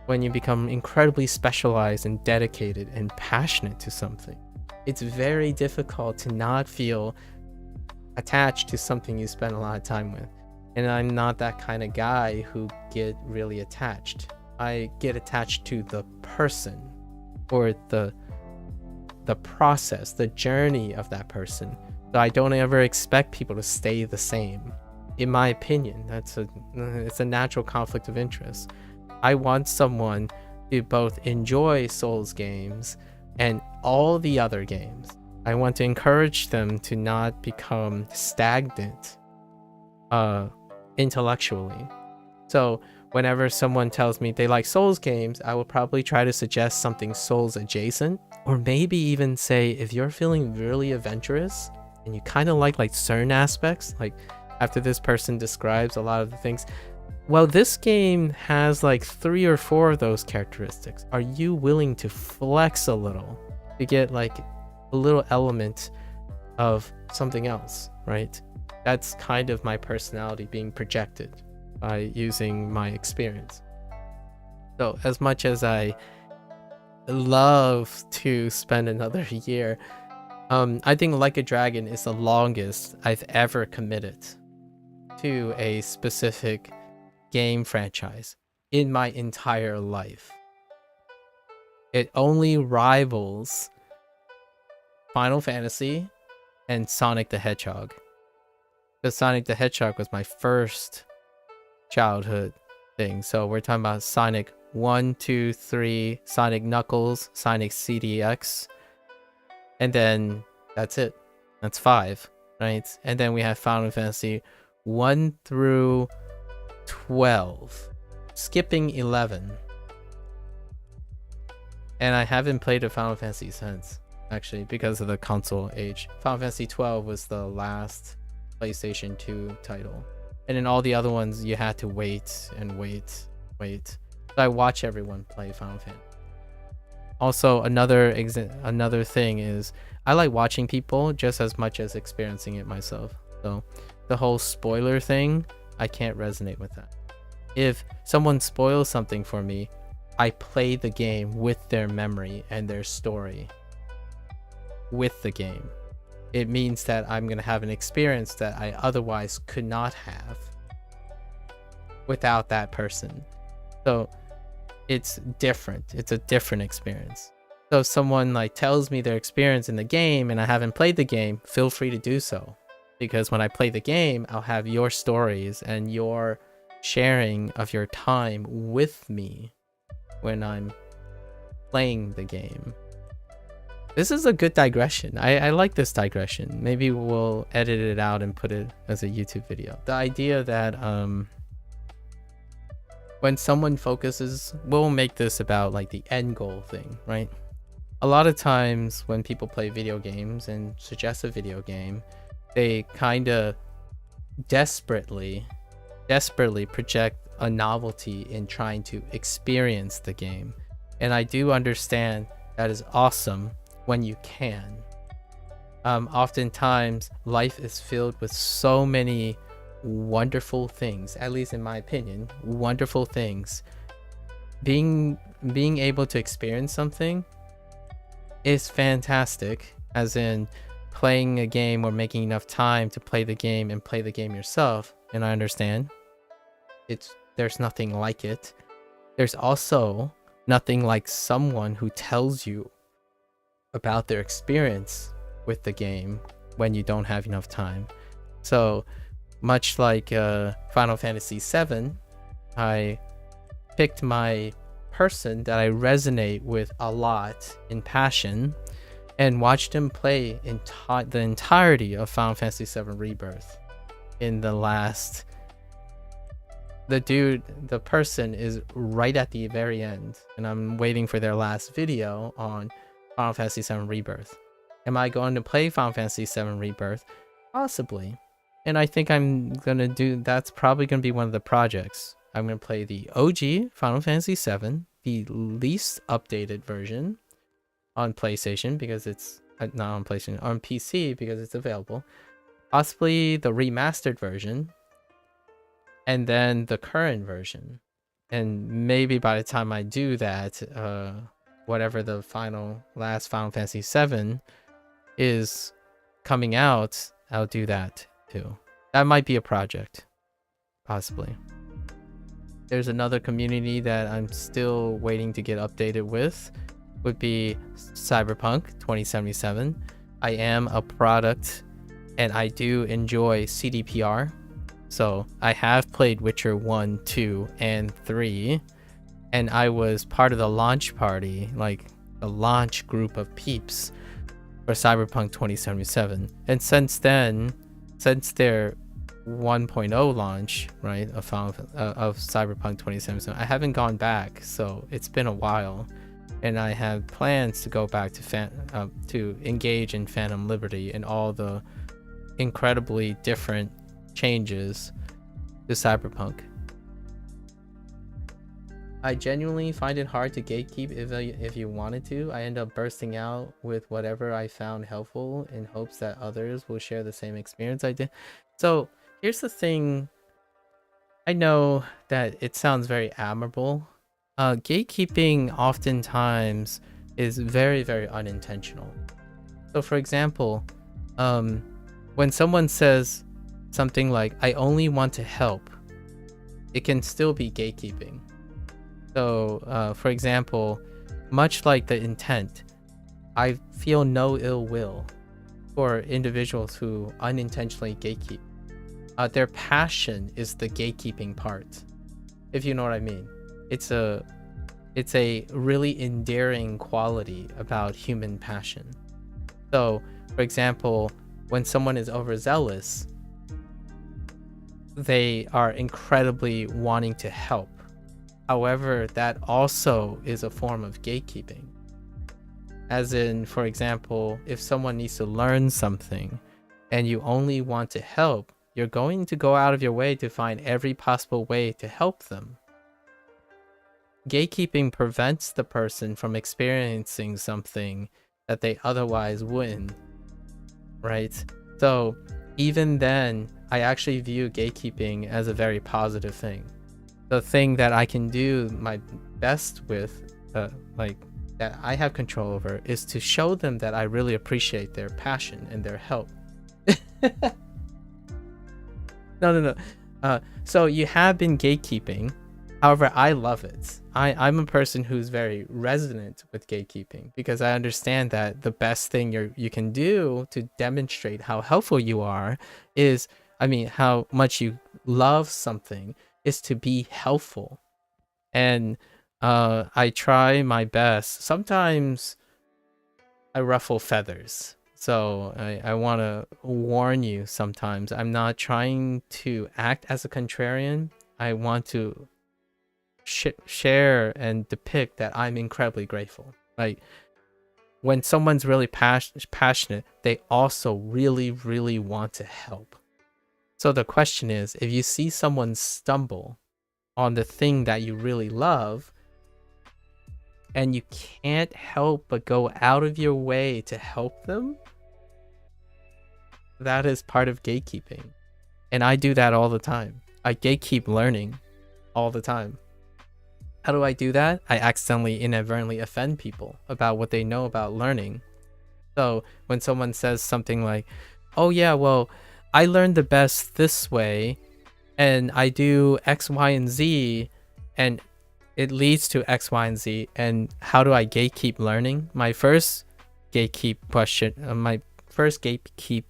when you become incredibly specialized and dedicated and passionate to something. It's very difficult to not feel attached to something you spend a lot of time with. And I'm not that kind of guy who get really attached. I get attached to the person, or the process, the journey of that person. So I don't ever expect people to stay the same. In my opinion, it's a natural conflict of interest. I want someone to both enjoy Souls games and all the other games. I want to encourage them to not become stagnant intellectually. So whenever someone tells me they like Souls games, I will probably try to suggest something Souls adjacent, or maybe even say, if you're feeling really adventurous and you kind of like certain aspects, like after this person describes a lot of the things, well, this game has like 3 or 4 of those characteristics. Are you willing to flex a little to get like a little element of something else, right? That's kind of my personality being projected by using my experience. So as much as I love to spend another year, I think Like a Dragon is the longest I've ever committed to a specific game franchise in my entire life. It only rivals Final Fantasy and Sonic the Hedgehog. Because Sonic the Hedgehog was my first childhood thing. So we're talking about Sonic 1, 2, 3, Sonic Knuckles, Sonic CDX, and then that's it. That's 5, right? And then we have Final Fantasy 1 through 12, skipping 11. And I haven't played a Final Fantasy since, actually, because of the console age. Final Fantasy 12 was the last PlayStation 2 title. And in all the other ones, you had to wait and wait. So I watch everyone play Final Fantasy. Also, another thing is I like watching people just as much as experiencing it myself. So the whole spoiler thing, I can't resonate with that. If someone spoils something for me, I play the game with their memory and their story with the game. It means that I'm going to have an experience that I otherwise could not have without that person. So it's different. It's a different experience. So if someone like tells me their experience in the game and I haven't played the game, feel free to do so. Because when I play the game, I'll have your stories and your sharing of your time with me when I'm playing the game. This is a good digression. I like this digression. Maybe we'll edit it out and put it as a YouTube video. The idea that when someone focuses, we'll make this about like the end goal thing, right? A lot of times when people play video games and suggest a video game, they kind of desperately project a novelty in trying to experience the game. And I do understand that is awesome when you can. Oftentimes life is filled with so many wonderful things, at least in my opinion, wonderful things. Being able to experience something is fantastic, as in playing a game or making enough time to play the game and play the game yourself. And I understand there's nothing like it. There's also nothing like someone who tells you about their experience with the game when you don't have enough time. So much like Final Fantasy VII, I picked my person that I resonate with a lot in passion and watched him play the entirety of Final Fantasy VII Rebirth. The person is right at the very end, and I'm waiting for their last video on Final Fantasy VII Rebirth. Am I going to play Final Fantasy VII Rebirth? Possibly. And I think that's probably going to be one of the projects. I'm going to play the OG Final Fantasy VII, the least updated version on PlayStation, because it's not on PlayStation, on PC because it's available. Possibly the remastered version, and then the current version. And maybe by the time I do that, whatever the last Final Fantasy VII is coming out, I'll do that too. That might be a project, possibly. There's another community that I'm still waiting to get updated with, would be Cyberpunk 2077. I am a product and I do enjoy CDPR. So I have played Witcher 1, 2, and 3, and I was part of the launch party, like the launch group of peeps for Cyberpunk 2077. And since then, since their 1.0 launch, right, of Cyberpunk 2077, I haven't gone back. So it's been a while, and I have plans to go back to engage in Phantom Liberty and all the incredibly different changes to Cyberpunk. I genuinely find it hard to gatekeep if you wanted to. I end up bursting out with whatever I found helpful in hopes that others will share the same experience I did. So here's the thing. I know that it sounds very admirable. Gatekeeping oftentimes is very, very unintentional. So for example, when someone says something like, I only want to help, it can still be gatekeeping. So, for example, much like the intent, I feel no ill will for individuals who unintentionally gatekeep. Their passion is the gatekeeping part, if you know what I mean. It's a really endearing quality about human passion. So, for example, when someone is overzealous, they are incredibly wanting to help. However, that also is a form of gatekeeping. As in, for example, if someone needs to learn something and you only want to help, you're going to go out of your way to find every possible way to help them. Gatekeeping prevents the person from experiencing something that they otherwise wouldn't, right? So even then, I actually view gatekeeping as a very positive thing. The thing that I can do my best with, like that I have control over, is to show them that I really appreciate their passion and their help. No. So you have been gatekeeping. However, I love it. I'm a person who's very resonant with gatekeeping because I understand that the best thing you can do to demonstrate how helpful you are is, how much you love something, is to be helpful. And I try my best. Sometimes I ruffle feathers. So I want to warn you, sometimes I'm not trying to act as a contrarian. I want to share and depict that I'm incredibly grateful. Like, when someone's really passionate, they also really, really want to help. So the question is, if you see someone stumble on the thing that you really love, and you can't help but go out of your way to help them, that is part of gatekeeping. And I do that all the time. I gatekeep learning all the time. How do I do that? I accidentally, inadvertently offend people about what they know about learning. So when someone says something like, oh yeah, well, I learned the best this way, and I do X, Y, and Z, and it leads to X, Y, and Z, and how do I gatekeep learning? My first gatekeep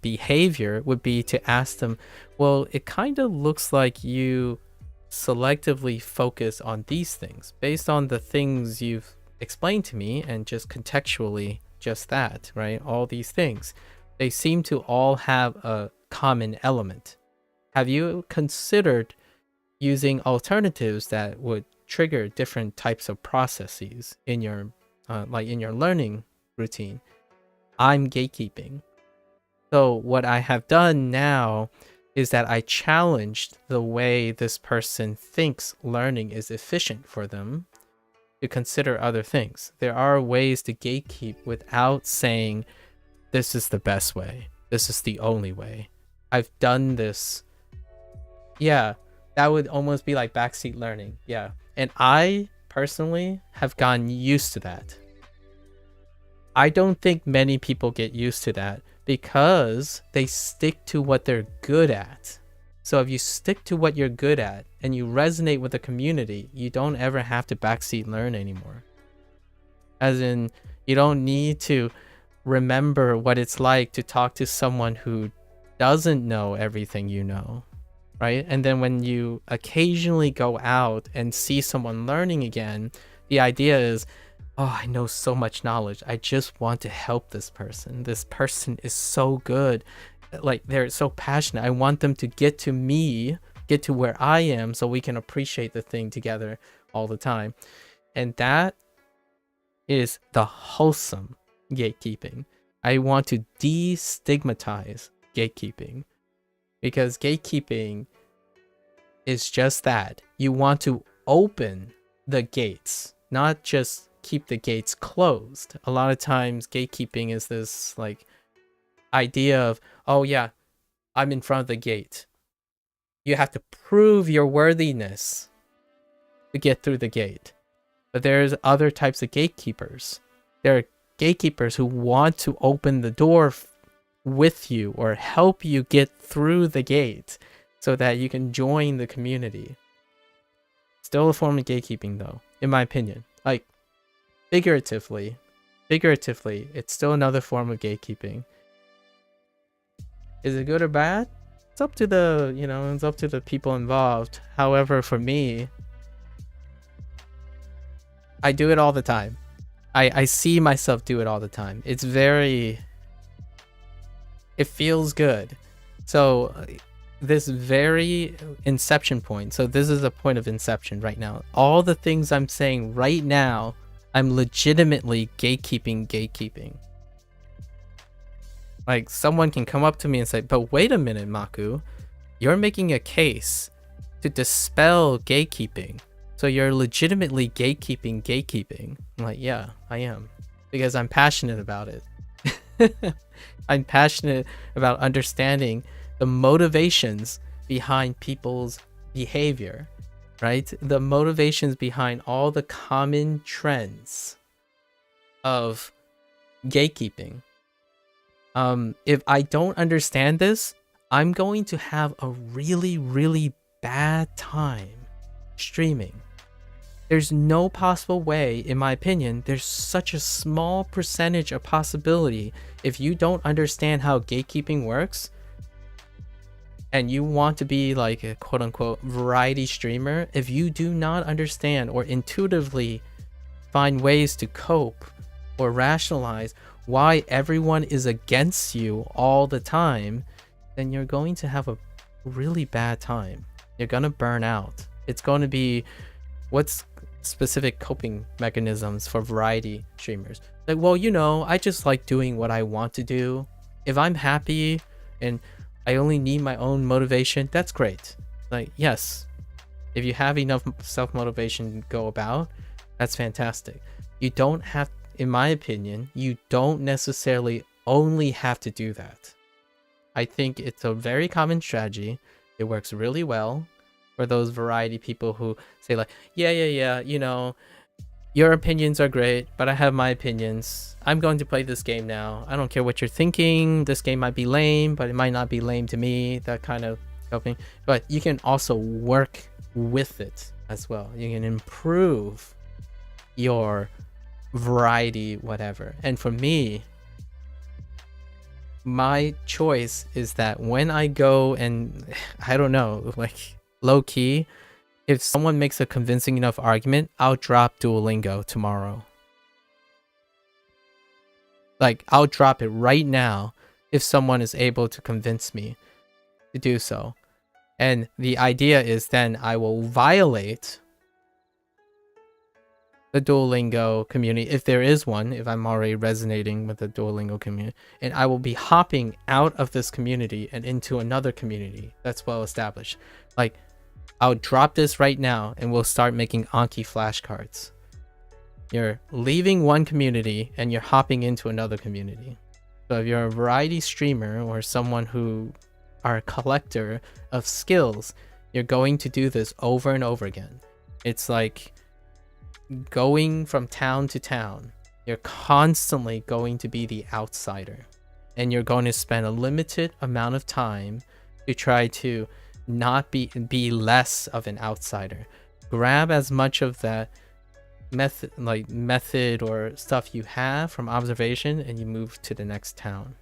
behavior would be to ask them, well, it kind of looks like you selectively focus on these things based on the things you've explained to me, and just contextually just that, right? All these things, they seem to all have a common element. Have you considered using alternatives that would trigger different types of processes in your in your learning routine? I'm gatekeeping. So what I have done now is that I challenged the way this person thinks learning is efficient for them to consider other things. There are ways to gatekeep without saying, this is the best way, this is the only way. I've done this. Yeah, that would almost be like backseat learning. Yeah. And I personally have gotten used to that. I don't think many people get used to that because they stick to what they're good at. So if you stick to what you're good at and you resonate with the community, you don't ever have to backseat learn anymore. As in, you don't need to remember what it's like to talk to someone who doesn't know everything you know, right? And then when you occasionally go out and see someone learning again, the idea is, oh, I know so much knowledge. I just want to help this person. This person is so good. Like, they're so passionate. I want them to get to me, get to where I am, so we can appreciate the thing together all the time. And that is the wholesome gatekeeping. I want to destigmatize gatekeeping, because gatekeeping is just that. You want to open the gates, not just keep the gates closed. A lot of times gatekeeping is this like idea of, oh yeah, I'm in front of the gate. You have to prove your worthiness to get through the gate. But there's other types of gatekeepers. There are gatekeepers who want to open the door with you or help you get through the gate so that you can join the community. Still a form of gatekeeping though, in my opinion. Like, figuratively, it's still another form of gatekeeping. Is it good or bad? It's up to the, it's up to the people involved. However, for me, I do it all the time. I see myself do it all the time. It feels good. So this very inception point. So this is a point of inception right now. All the things I'm saying right now, I'm legitimately gatekeeping. Like, someone can come up to me and say, but wait a minute, Maku, you're making a case to dispel gatekeeping. So you're legitimately gatekeeping. I'm like, yeah, I am. Because I'm passionate about it. I'm passionate about understanding the motivations behind people's behavior, right? The motivations behind all the common trends of gatekeeping. If I don't understand this, I'm going to have a really, really bad time streaming. There's no possible way, in my opinion, there's such a small percentage of possibility if you don't understand how gatekeeping works and you want to be like a quote unquote variety streamer, if you do not understand or intuitively find ways to cope or rationalize why everyone is against you all the time, then you're going to have a really bad time. You're going to burn out. It's going to be what's specific coping mechanisms for variety streamers. Like, well, you know, I just like doing what I want to do. If I'm happy and I only need my own motivation, that's great. Like, yes, if you have enough self-motivation to go about, that's fantastic. You don't have, in my opinion, you don't necessarily only have to do that. I think it's a very common strategy. It works really well for those variety people who say like, yeah, you know, your opinions are great, but I have my opinions. I'm going to play this game now. I don't care what you're thinking. This game might be lame, but it might not be lame to me. That kind of coping. But you can also work with it as well. You can improve your variety, whatever. And for me, my choice is that when I go and, I don't know, like low key, if someone makes a convincing enough argument, I'll drop Duolingo tomorrow. Like, I'll drop it right now if someone is able to convince me to do so. And the idea is then I will violate the Duolingo community, if there is one, if I'm already resonating with the Duolingo community, and I will be hopping out of this community and into another community that's well established. Like, I'll drop this right now and we'll start making Anki flashcards. You're leaving one community and you're hopping into another community. So if you're a variety streamer or someone who are a collector of skills, you're going to do this over and over again. It's like going from town to town. You're constantly going to be the outsider. And you're going to spend a limited amount of time to try to not be less of an outsider. Grab as much of that method or stuff you have from observation and you move to the next town.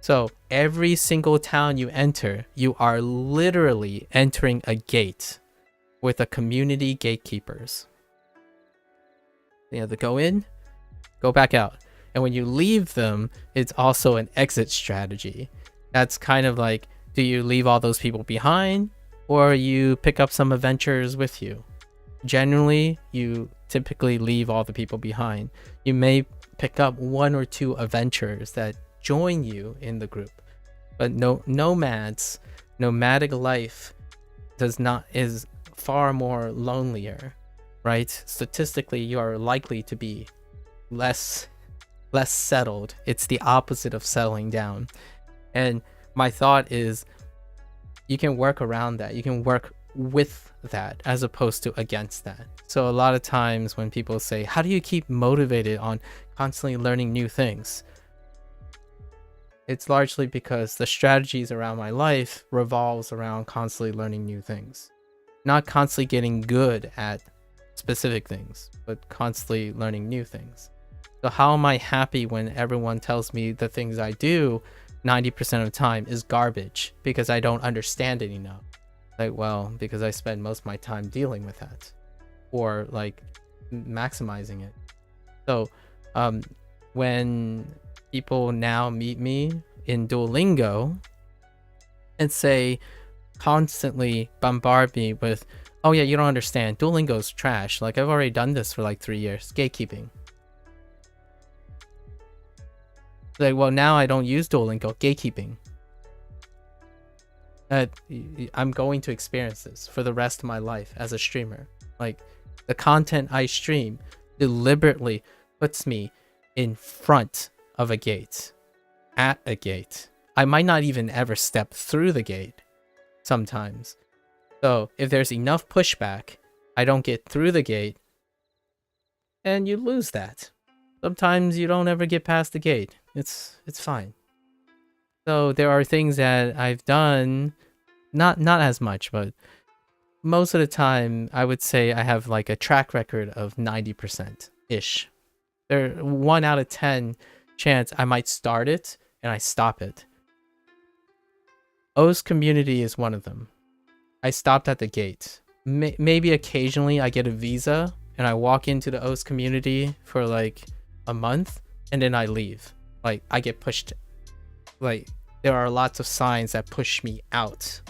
So every single town you enter, you are literally entering a gate with a community gatekeepers. You have to go in, go back out. And when you leave them, it's also an exit strategy. That's kind of like, do you leave all those people behind or you pick up some adventures with you? Generally, you typically leave all the people behind. You may pick up one or two adventures that join you in the group. But nomadic life is far more lonelier, right? Statistically, you are likely to be less settled. It's the opposite of settling down. And my thought is you can work around that. You can work with that as opposed to against that. So a lot of times when people say, how do you keep motivated on constantly learning new things? It's largely because the strategies around my life revolves around constantly learning new things. Not constantly getting good at specific things, but constantly learning new things. So how am I happy when everyone tells me the things I do 90% of the time is garbage because I don't understand it enough? Like, well, because I spend most of my time dealing with that or like maximizing it. So when people now meet me in Duolingo and say, constantly bombard me with, oh yeah, you don't understand, Duolingo's trash. Like, I've already done this for like 3 years, gatekeeping. Like, well, now I don't use Duolingo, gatekeeping. I'm going to experience this for the rest of my life as a streamer. Like, the content I stream deliberately puts me in front of a gate, at a gate. I might not even ever step through the gate sometimes. So if there's enough pushback, I don't get through the gate, and you lose that. Sometimes you don't ever get past the gate. It's fine. So there are things that I've done, not as much, but most of the time I would say I have like a track record of 90%-ish. There 1 out of 10 chance I might start it and I stop it. O's community is one of them. I stopped at the gate. Maybe occasionally I get a visa and I walk into the O's community for like a month and then I leave. Like, I get pushed. Like, there are lots of signs that push me out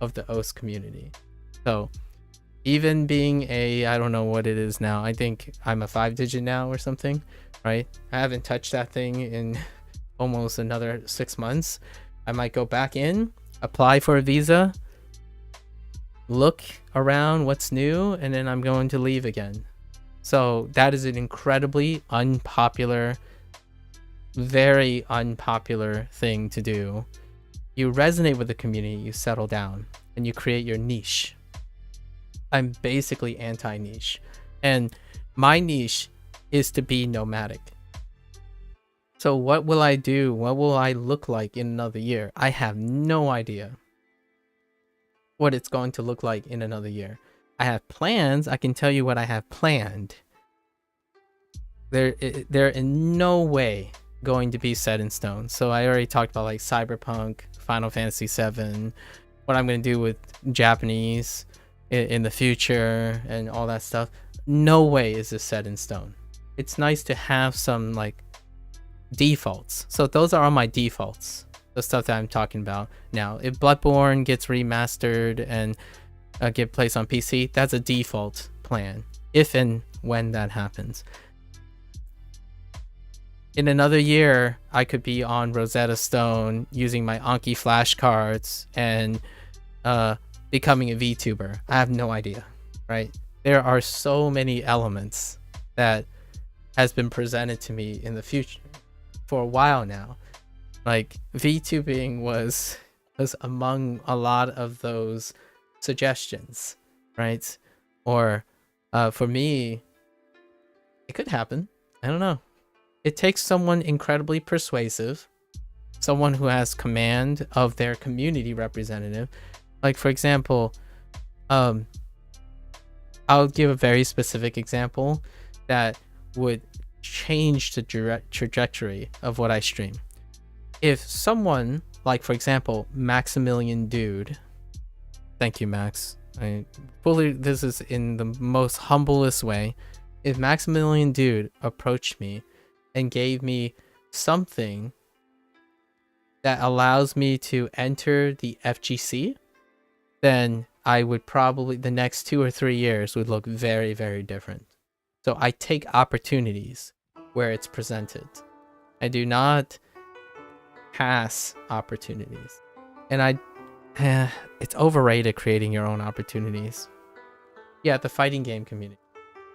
of the O's community. So even being a, I don't know what it is now, I think I'm a 5-digit now or something, right? I haven't touched that thing in almost another 6 months. I might go back in, apply for a visa, look around what's new, and then I'm going to leave again. So that is an incredibly unpopular, very unpopular thing to do. You resonate with the community, you settle down, and you create your niche. I'm basically anti-niche, and my niche is to be nomadic. So what will I do? What will I look like in another year? I have no idea what it's going to look like in another year. I have plans. I can tell you what I have planned. They're in no way going to be set in stone. So I already talked about like Cyberpunk, Final Fantasy VII, what I'm going to do with Japanese in the future and all that stuff. No way is this set in stone. It's nice to have some like defaults. So those are all my defaults, the stuff that I'm talking about now. If Bloodborne gets remastered and get placed on PC, that's a default plan, if and when that happens. In another year, I could be on Rosetta Stone using my Anki flashcards and becoming a VTuber. I have no idea, right? There are so many elements that has been presented to me in the future for a while now. Like, VTubing was among a lot of those suggestions, right? Or for me, it could happen. I don't know. It takes someone incredibly persuasive, someone who has command of their community representative. Like, for example, I'll give a very specific example that would change the trajectory of what I stream. If someone, like, for example, Maximilian Dude, thank you, Max. This is in the most humblest way. If Maximilian Dude approached me and gave me something that allows me to enter the FGC, then I would probably, the next 2 or 3 years would look very, very different. So I take opportunities where it's presented. I do not pass opportunities. And it's overrated creating your own opportunities. Yeah, the fighting game community.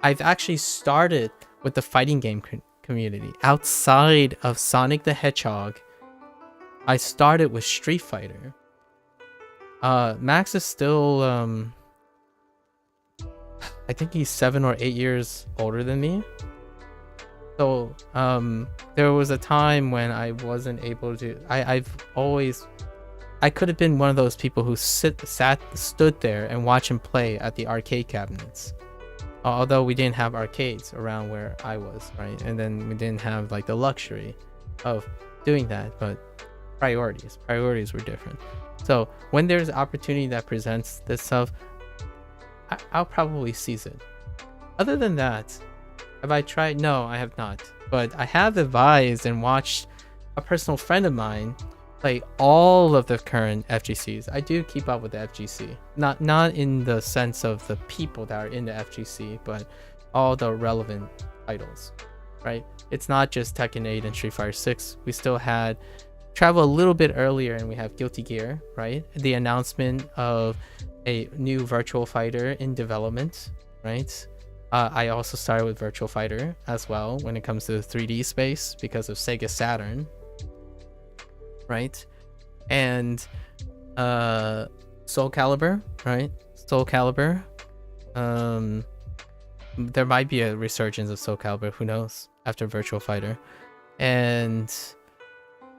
I've actually started with the fighting game community. Outside of Sonic the Hedgehog, I started with Street Fighter. Max is still, I think he's 7 or 8 years older than me. So, there was a time when I wasn't able to, I could have been one of those people who stood there and watch him play at the arcade cabinets. Although we didn't have arcades around where I was, right? And then we didn't have like the luxury of doing that, but priorities were different. So when there's opportunity that presents itself, I'll probably seize it. Other than that, have I tried? No, I have not. But I have advised and watched a personal friend of mine like all of the current FGCs. I do keep up with the FGC, not in the sense of the people that are in the FGC, but all the relevant titles, right? It's not just Tekken 8 and Street Fighter 6. We still had travel a little bit earlier, and we have Guilty Gear, right? The announcement of a new Virtual Fighter in development, right? I also started with Virtual Fighter as well when it comes to the 3D space because of Sega Saturn, right? And Soul Calibur, right? Soul Calibur. There might be a resurgence of Soul Calibur, who knows, after Virtual Fighter. And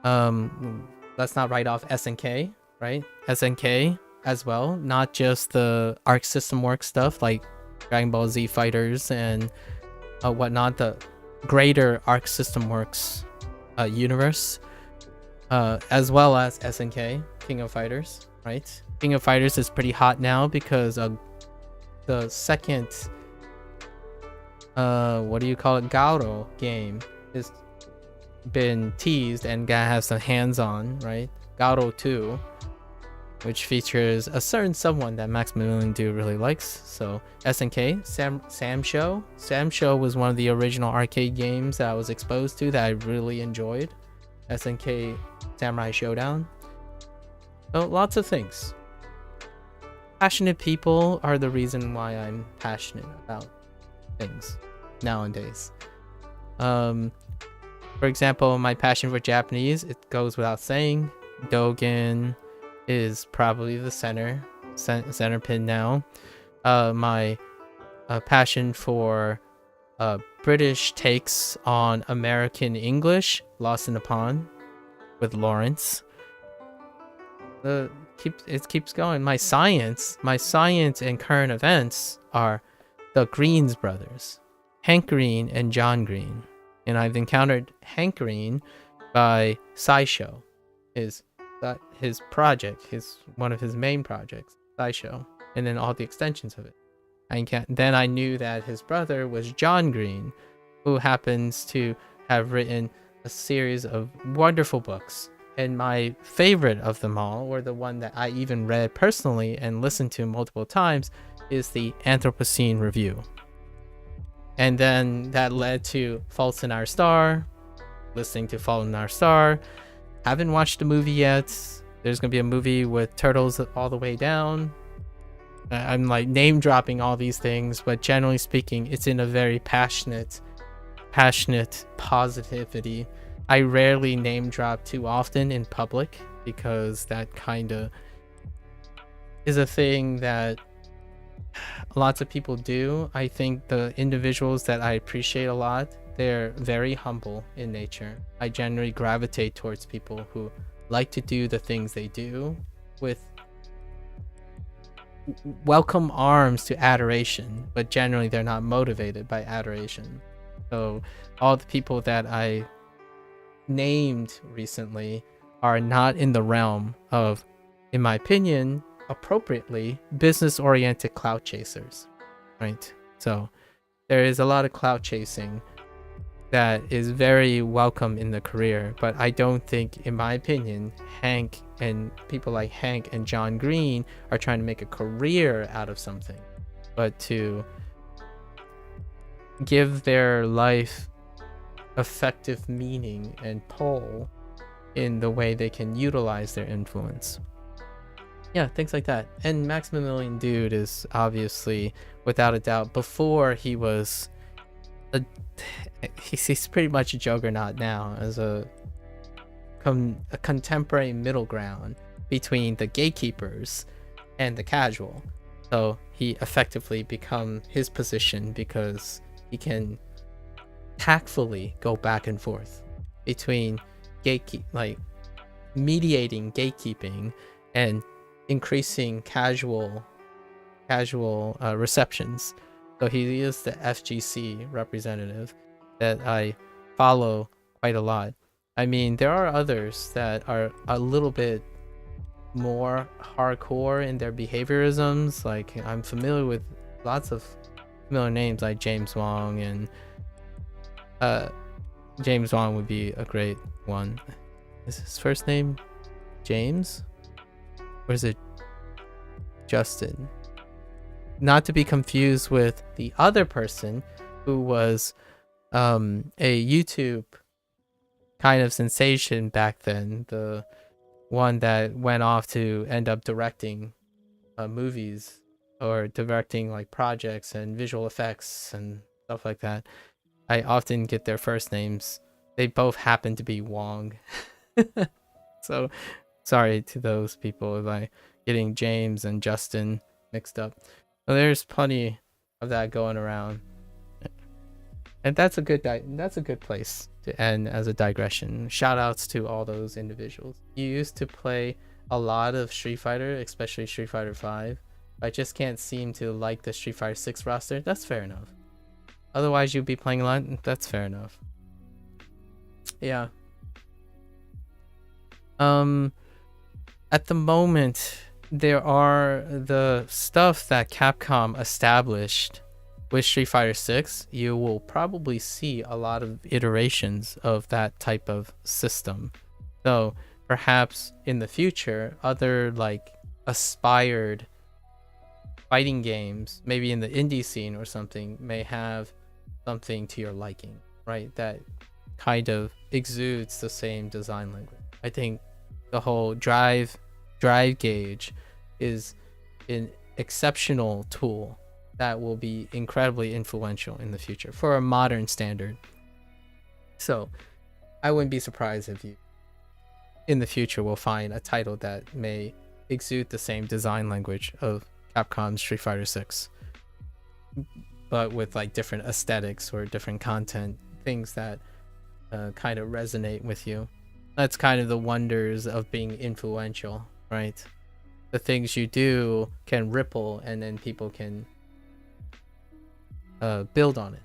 let's not write off SNK, right? SNK as well, not just the Arc System Works stuff like Dragon Ball Z Fighters and whatnot, the greater Arc System Works universe, as well as SNK, King of Fighters, right? King of Fighters is pretty hot now because the second, what do you call it, Gaoro game is been teased and gonna have some hands-on, right? Gaoro 2, which features a certain someone that Maximilian Dude really likes. So SNK, Sam Show was one of the original arcade games that I was exposed to that I really enjoyed. SNK Samurai Showdown. So lots of things. Passionate people are the reason why I'm passionate about things nowadays. For example, my passion for Japanese, it goes without saying. Dogen is probably the center pin now. My passion for British takes on American English, Lost in the Pond with Lawrence. It keeps going. My science and current events are the Greens brothers, Hank Green and John Green. And I've encountered Hank Green by SciShow, his project, one of his main projects, SciShow, and then all the extensions of it. Then I knew that his brother was John Green, who happens to have written a series of wonderful books. And my favorite of them all, or the one that I even read personally and listened to multiple times, is the Anthropocene Review. And then that led to Fault in Our Star, listening to Fault in Our Star. Haven't watched the movie yet. There's going to be a movie with turtles all the way down. I'm like name dropping all these things, but generally speaking, it's in a very passionate positivity. I rarely name drop too often in public because that kind of is a thing that lots of people do. I think the individuals that I appreciate a lot, they're very humble in nature. I generally gravitate towards people who like to do the things they do with welcome arms to adoration, but generally they're not motivated by adoration. So all the people that I named recently are not in the realm of, in my opinion, appropriately business-oriented clout chasers, right? So there is a lot of clout chasing that is very welcome in the career, but I don't think, in my opinion, Hank and people like Hank and John Green are trying to make a career out of something, but to give their life effective meaning and pull in the way they can utilize their influence. Yeah, things like that. And Maximilian Dude is obviously, without a doubt, before he was he's pretty much a juggernaut now as a contemporary middle ground between the gatekeepers and the casual. So he effectively become his position because he can tactfully go back and forth between mediating gatekeeping and increasing casual receptions. So he is the FGC representative that I follow quite a lot. I mean, there are others that are a little bit more hardcore in their behaviorisms. Like, I'm familiar with lots of familiar names like James Wong, and James Wong would be a great one. Is his first name James? Or is it Justin? Not to be confused with the other person who was a YouTube kind of sensation back then, the one that went off to end up directing movies or directing like projects and visual effects and stuff like that. I often get their first names. They both happen to be Wong. So sorry to those people by getting James and Justin mixed up. Well, there's plenty of that going around. And that's a good place to end as a digression. Shout outs to all those individuals. You used to play a lot of Street Fighter, especially Street Fighter 5. I just can't seem to like the Street Fighter 6 roster. That's fair enough. Otherwise, you'd be playing a lot. That's fair enough. Yeah. At the moment, there are the stuff that Capcom established with Street Fighter 6. You will probably see a lot of iterations of that type of system. So perhaps in the future, other like aspired fighting games, maybe in the indie scene or something, may have something to your liking, right? That kind of exudes the same design language. I think the whole drive gauge is an exceptional tool that will be incredibly influential in the future for a modern standard. So I wouldn't be surprised if you in the future will find a title that may exude the same design language of Capcom's Street Fighter 6, but with like different aesthetics or different content, things that kind of resonate with you. That's kind of the wonders of being influential, right? The things you do can ripple and then people can build on it.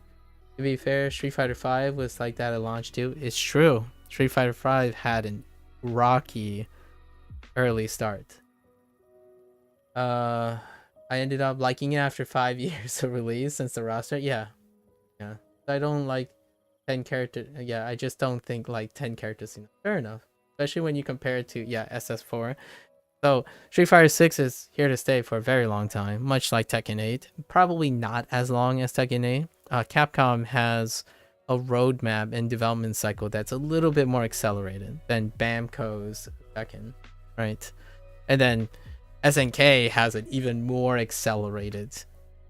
To be fair, Street Fighter 5 was like that at launch too. It's true. Street Fighter 5 had a rocky early start. I ended up liking it after 5 years of release since the roster. Yeah. I don't like 10 characters. Yeah, I just don't think like 10 characters enough. Fair enough. Especially when you compare it to SS4. So Street Fighter 6 is here to stay for a very long time, much like Tekken 8. Probably not as long as Tekken 8. Capcom has a roadmap and development cycle that's a little bit more accelerated than Bamco's Tekken, right? And then SNK has an even more accelerated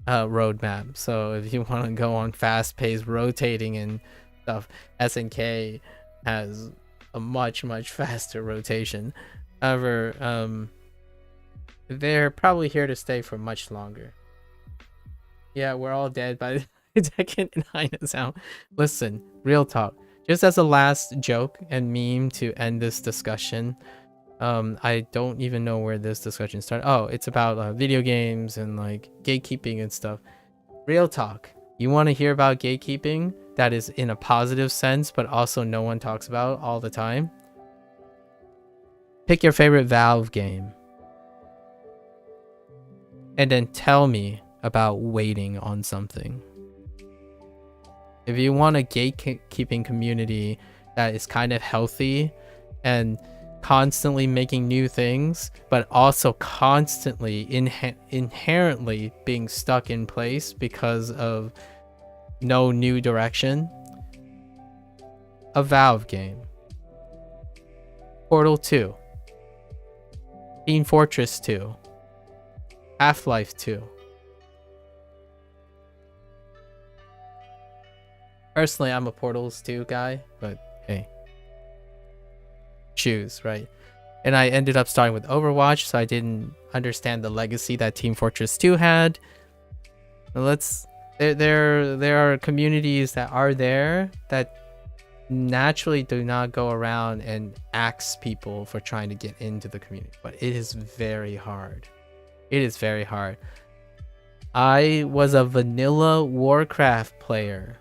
roadmap. So if you want to go on fast-paced rotating and stuff, SNK has a much faster rotation. However, they're probably here to stay for much longer. Yeah, we're all dead by the Tekken 9 is out. Listen, real talk. Just as a last joke and meme to end this discussion, I don't even know where this discussion started. Oh, it's about video games and like gatekeeping and stuff. Real talk. You want to hear about gatekeeping that is in a positive sense, but also no one talks about all the time? Pick your favorite Valve game. And then tell me about waiting on something. If you want a gatekeeping community that is kind of healthy and constantly making new things, but also constantly inherently being stuck in place because of no new direction, a Valve game. Portal 2. Team Fortress 2. Half-Life 2. Personally, I'm a Portals 2 guy, but hey. Choose, right? And I ended up starting with Overwatch, so I didn't understand the legacy that Team Fortress 2 had. There are communities that are there that naturally do not go around and axe people for trying to get into the community, but it is very hard. It is very hard. I was a vanilla Warcraft player.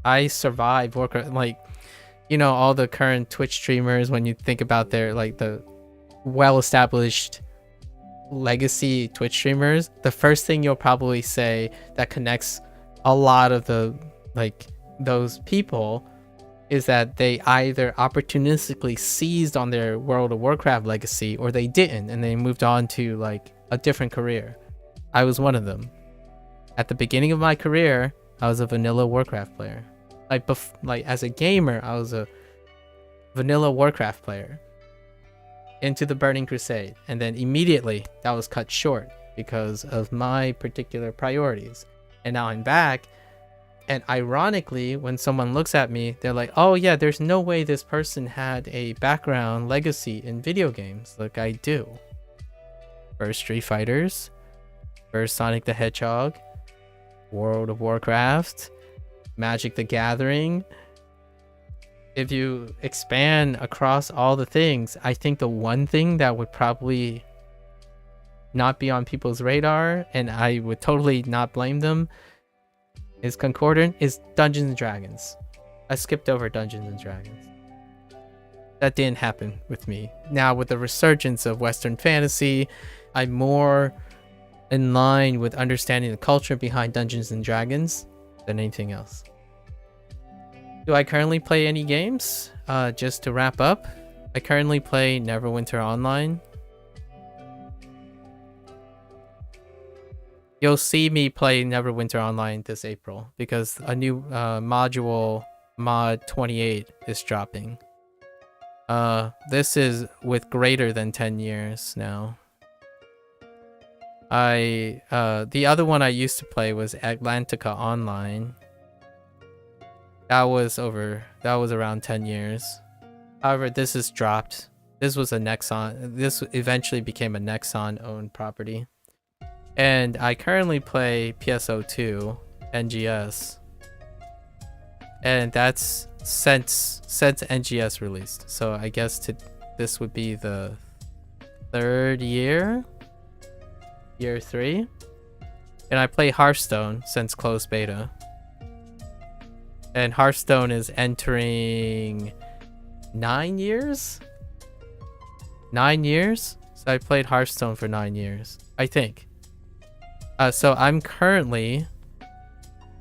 I survived Warcraft. Like, you know, all the current Twitch streamers, when you think about their like the well-established legacy Twitch streamers, the first thing you'll probably say that connects a lot of the like those people is that they either opportunistically seized on their World of Warcraft legacy or they didn't, and they moved on to like a different career. I was one of them. At the beginning of my career, I was a vanilla Warcraft player. Like as a gamer, I was a vanilla Warcraft player into the Burning Crusade, and then immediately that was cut short because of my particular priorities. And now I'm back, and ironically, when someone looks at me, they're like, oh yeah, there's no way this person had a background legacy in video games. Like, I do. First Street Fighters, first Sonic the Hedgehog, World of Warcraft, Magic the Gathering. If you expand across all the things, I think the one thing that would probably not be on people's radar, and I would totally not blame them, is concordant, is Dungeons and Dragons. I skipped over Dungeons and Dragons. That didn't happen with me. Now, with the resurgence of Western fantasy, I'm more in line with understanding the culture behind Dungeons and Dragons than anything else. Do I currently play any games? Just to wrap up, I currently play Neverwinter Online. You'll see me play Neverwinter Online this April because a new module, mod 28, is dropping. This is with greater than 10 years now. The other one I used to play was Atlantica Online. That was around 10 years. However, this is dropped. This was a Nexon. This eventually became a Nexon owned property. And I currently play PSO2 NGS. And that's since NGS released. So I guess this would be the third year 3. And I play Hearthstone since closed beta. And Hearthstone is entering 9 years? 9 years? So I played Hearthstone for 9 years, I think. So I'm currently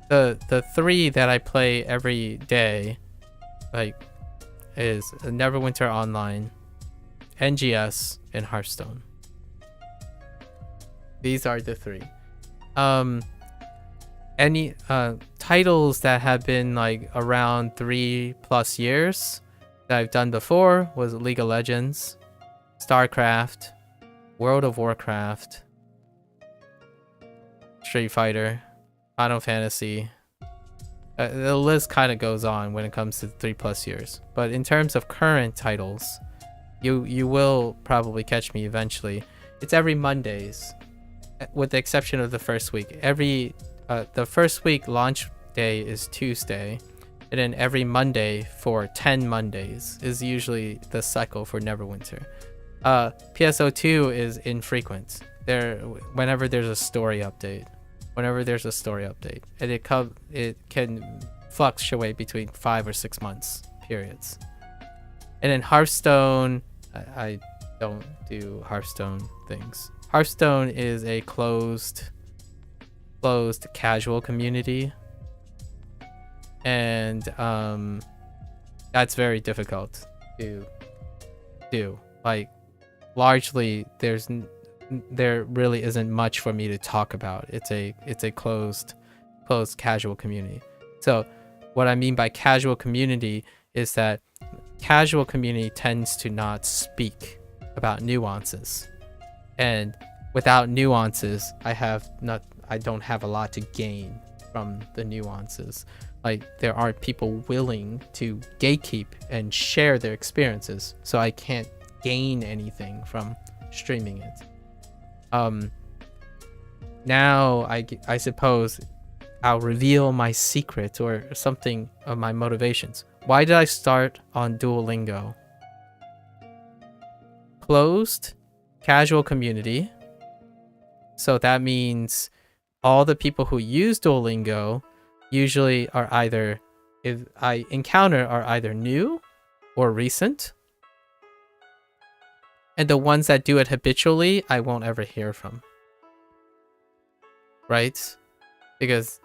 the 3 that I play every day, like, is Neverwinter Online, NGS, and Hearthstone. These are the 3. Any titles that have been like around 3+ years that I've done before was League of Legends, StarCraft, World of Warcraft, Street Fighter, Final Fantasy. The list kind of goes on when it comes to 3+ years. But in terms of current titles, you will probably catch me eventually. It's every Mondays, with the exception of the first week. The first week launch day is Tuesday, and then every Monday for 10 Mondays is usually the cycle for Neverwinter. PSO2 is infrequent. Whenever there's a story update, and it can fluctuate between 5 or 6 months periods. And then Hearthstone, I don't do Hearthstone things. Hearthstone is a closed casual community, and that's very difficult to do. Like, largely there really isn't much for me to talk about. It's a closed casual community. So what I mean by casual community is that casual community tends to not speak about nuances, and without nuances, I don't have a lot to gain from the nuances. Like, there aren't people willing to gatekeep and share their experiences, so I can't gain anything from streaming it. Now I suppose I'll reveal my secret or something of my motivations. Why did I start on Duolingo? Closed casual community. So that means all the people who use Duolingo usually are either, if I encounter, are either new or recent. And the ones that do it habitually, I won't ever hear from. Right? Because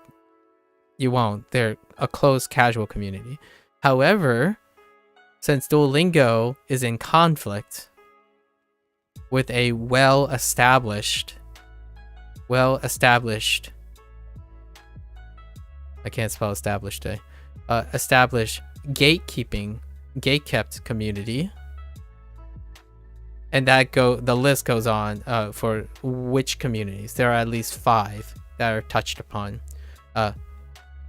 you won't. They're a closed casual community. However, since Duolingo is in conflict with a well-established, I can't spell established today, established gatekept community, and the list goes on for which communities. There are at least 5 that are touched upon.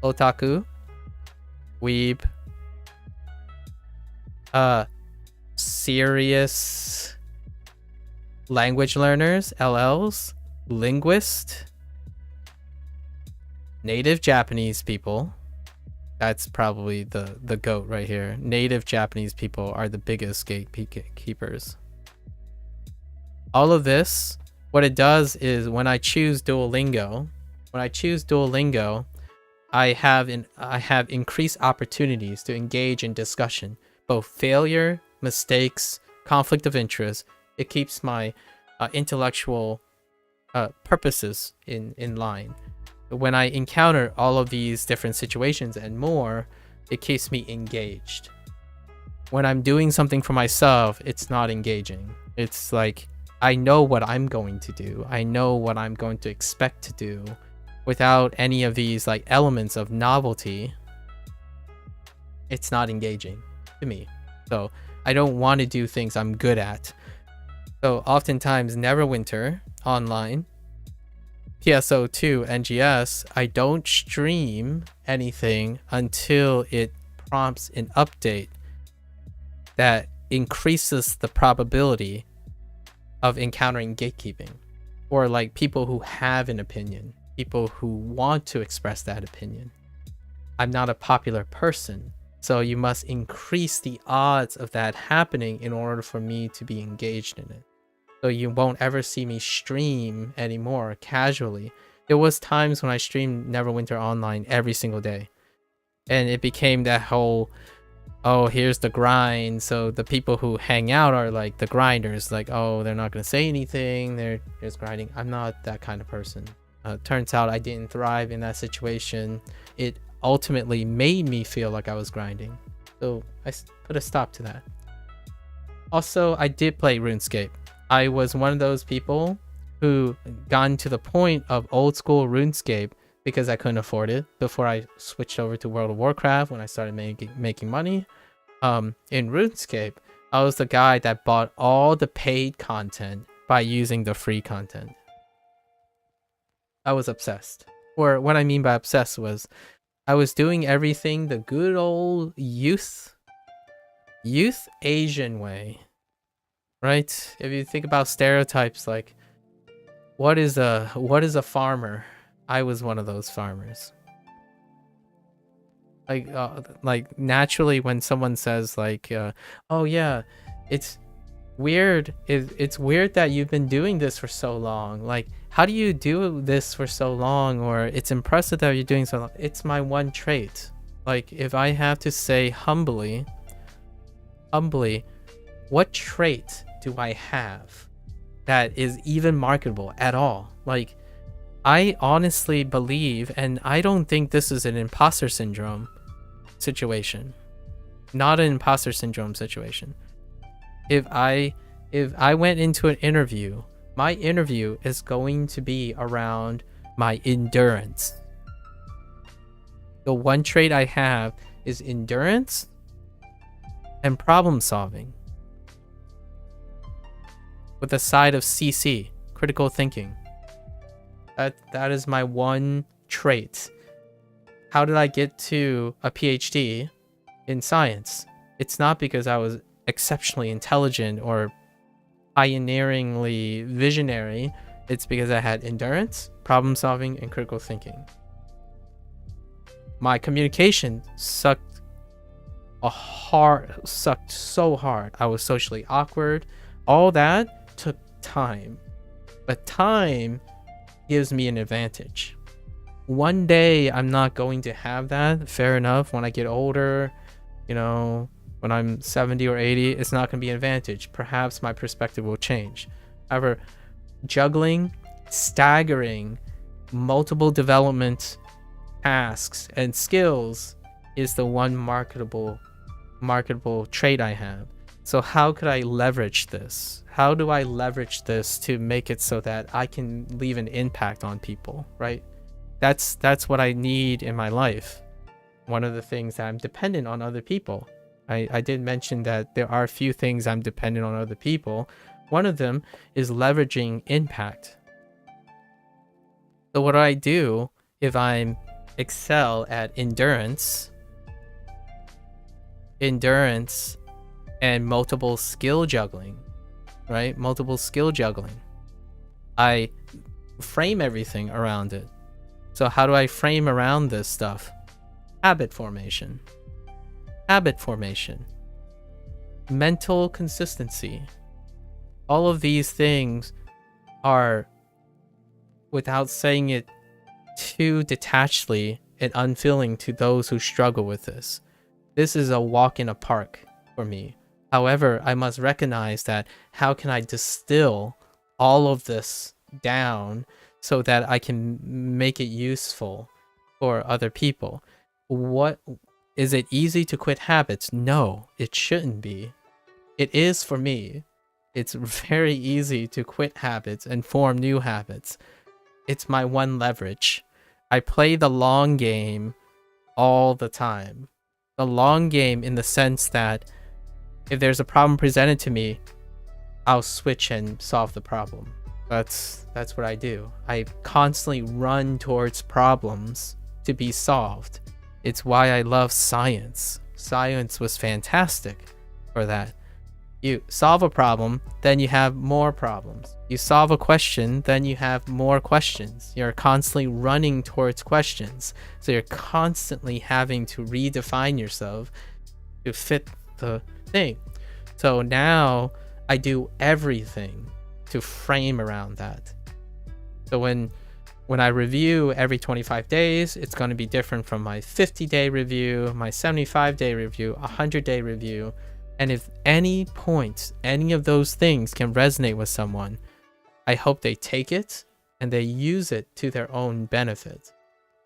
Otaku, weeb, serious language learners, LLs, linguist, native Japanese people. That's probably the GOAT right here. Native Japanese people are the biggest gatekeepers. All of this, what it does is when I choose Duolingo, I have increased opportunities to engage in discussion, both failure, mistakes, conflict of interest. It keeps my intellectual purposes in line. When I encounter all of these different situations and more, it keeps me engaged. When I'm doing something for myself, it's not engaging. It's like, I know what I'm going to do. I know what I'm going to expect to do. Without any of these like elements of novelty, it's not engaging to me. So I don't want to do things I'm good at. So oftentimes Neverwinter online, PSO2, NGS, I don't stream anything until it prompts an update that increases the probability of encountering gatekeeping, or like people who have an opinion, people who want to express that opinion. I'm not a popular person, so you must increase the odds of that happening in order for me to be engaged in it. So you won't ever see me stream anymore casually. There was times when I streamed Neverwinter online every single day, and it became that whole, oh, here's the grind. So the people who hang out are like the grinders, like, oh, they're not gonna say anything, they're just grinding. I'm not that kind of person. Turns out I didn't thrive in that situation. It ultimately made me feel like I was grinding, so I put a stop to that. Also, I did play RuneScape. I was one of those people who got to the point of old school RuneScape because I couldn't afford it before I switched over to World of Warcraft when I started making money. In RuneScape, I was the guy that bought all the paid content by using the free content. I was obsessed. Or what I mean by obsessed was I was doing everything the good old youth Asian way. Right? If you think about stereotypes, like what is a farmer? I was one of those farmers. Like naturally when someone says like, oh yeah, it's weird. It's weird that you've been doing this for so long. Like, how do you do this for so long? Or it's impressive that you're doing so long. It's my one trait. Like, if I have to say humbly, what trait do I have that is even marketable at all? Like, I honestly believe, and I don't think this is an imposter syndrome situation. Not an imposter syndrome situation. If I went into an interview, my interview is going to be around my endurance. The one trait I have is endurance and problem solving, with a side of CC, critical thinking. That is my one trait. How did I get to a PhD in science? It's not because I was exceptionally intelligent or pioneeringly visionary. It's because I had endurance, problem solving, and critical thinking. My communication sucked so hard. I was socially awkward. All that took time. But time gives me an advantage. One day I'm not going to have that. Fair enough. When I get older, when I'm 70 or 80, it's not going to be an advantage. Perhaps my perspective will change. However, staggering multiple development tasks and skills is the one marketable trait I have. So how could I leverage this? How do I leverage this to make it so that I can leave an impact on people, right? That's what I need in my life. One of the things that I'm dependent on other people. I did mention that there are a few things I'm dependent on other people. One of them is leveraging impact. So what do I do if I excel at endurance and multiple skill juggling, right? Multiple skill juggling. I frame everything around it. So how do I frame around this stuff? Habit formation, mental consistency. All of these things are, without saying it too detachedly and unfeeling to those who struggle with this, this is a walk in a park for me. However, I must recognize that how can I distill all of this down so that I can make it useful for other people? What is it easy to quit habits? No, it shouldn't be. It is for me. It's very easy to quit habits and form new habits. It's my one leverage. I play the long game all the time. The long game in the sense that if there's a problem presented to me, I'll switch and solve the problem. That's what I do. I constantly run towards problems to be solved. It's why I love science. Science was fantastic for that. You solve a problem, then you have more problems. You solve a question, then you have more questions. You're constantly running towards questions. So you're constantly having to redefine yourself to fit the thing. So now I do everything to frame around that. So when I review every 25 days, it's going to be different from my 50-day review, my 75-day review, 100-day review. And if any point, any of those things can resonate with someone, I hope they take it and they use it to their own benefit,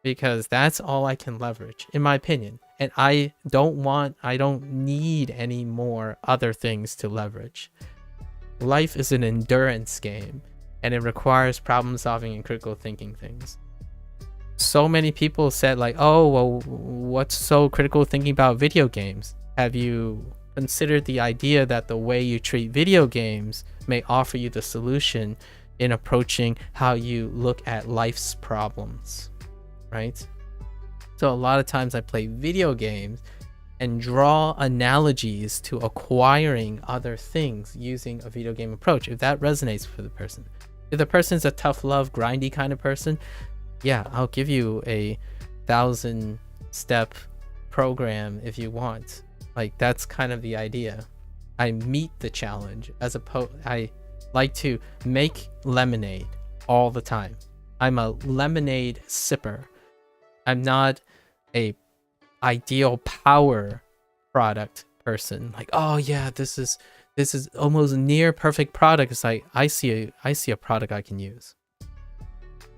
because that's all I can leverage, in my opinion. And I don't need any more other things to leverage. Life is an endurance game, and it requires problem solving and critical thinking things. So many people said like, oh, well, what's so critical thinking about video games? Have you considered the idea that the way you treat video games may offer you the solution in approaching how you look at life's problems, right? So a lot of times I play video games and draw analogies to acquiring other things using a video game approach, if that resonates for the person. If the person's a tough love, grindy kind of person, yeah, I'll give you a 1,000-step program if you want. Like, that's kind of the idea. I meet the challenge as opposed. I like to make lemonade all the time. I'm a lemonade sipper. I'm not a ideal power product person. Like, oh yeah, this is almost near perfect product. It's like I see a product I can use.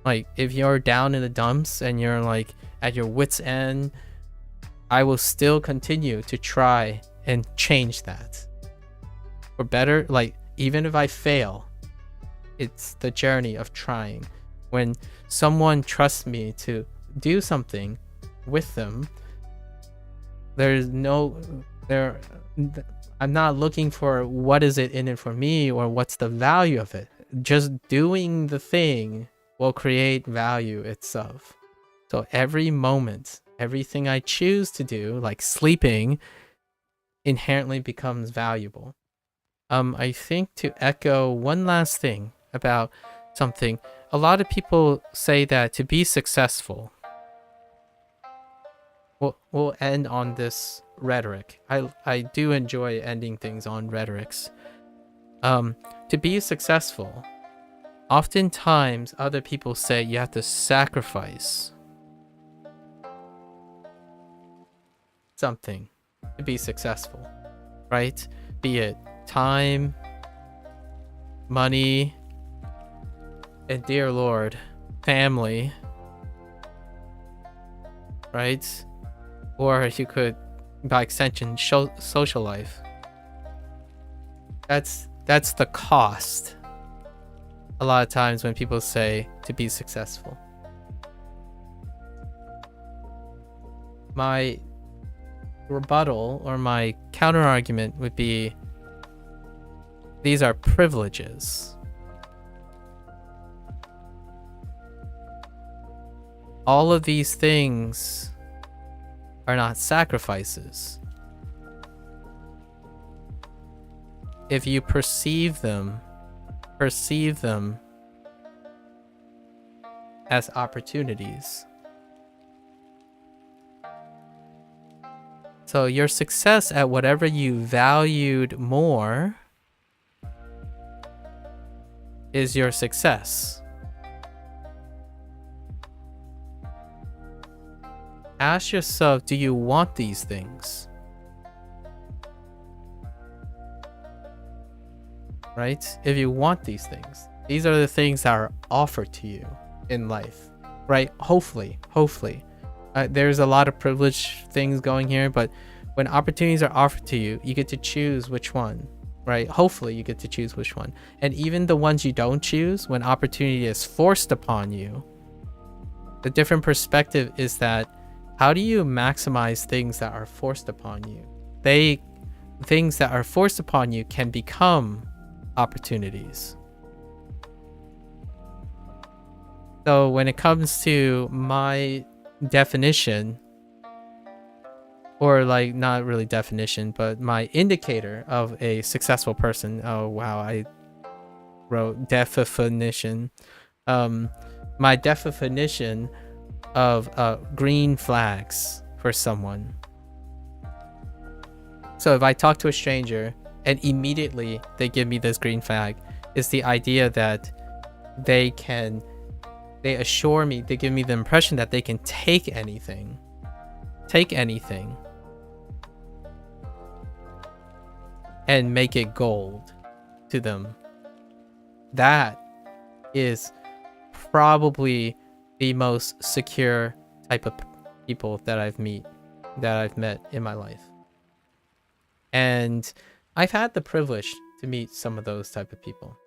Like, if you're down in the dumps and you're like at your wit's end, I will still continue to try and change that for better. Like, even if I fail, it's the journey of trying. When someone trusts me to do something with them, I'm not looking for what is it in it for me or what's the value of it. Just doing the thing will create value itself. So every moment, everything I choose to do, like sleeping, inherently becomes valuable. I think to echo one last thing about something, a lot of people say that to be successful, we'll end on this rhetoric. I do enjoy ending things on rhetorics. To be successful, oftentimes other people say you have to sacrifice something to be successful, right? Be it time, money, and dear Lord, family, right? or you could, by extension, social life. That's the cost. A lot of times when people say to be successful. My rebuttal or my counter argument would be, these are privileges. All of these things are not sacrifices. If you perceive them as opportunities. So your success at whatever you valued more is your success. Ask yourself, do you want these things? Right? If you want these things, these are the things that are offered to you in life, right? Hopefully. There's a lot of privileged things going here, but when opportunities are offered to you, you get to choose which one, right? Hopefully you get to choose which one. And even the ones you don't choose, when opportunity is forced upon you, the different perspective is that, how do you maximize things that are forced upon you? Things that are forced upon you can become opportunities. So when it comes to my definition, or like not really definition, but my indicator of a successful person. Oh wow, I wrote definition. My definition of green flags for someone. So if I talk to a stranger and immediately they give me this green flag, is the idea that they assure me, they give me the impression that they can take anything and make it gold to them. That is probably the most secure type of people that I've met in my life. And I've had the privilege to meet some of those type of people,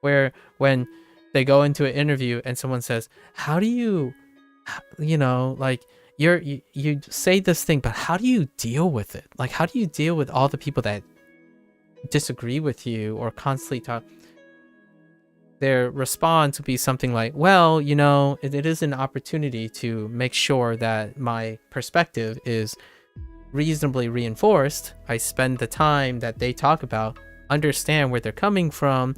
where when they go into an interview and someone says, how do you like, you say this thing, but how do you deal with it? Like, how do you deal with all the people that disagree with you or constantly talk? Their response would be something like, well, it is an opportunity to make sure that my perspective is reasonably reinforced. I spend the time that they talk about, understand where they're coming from,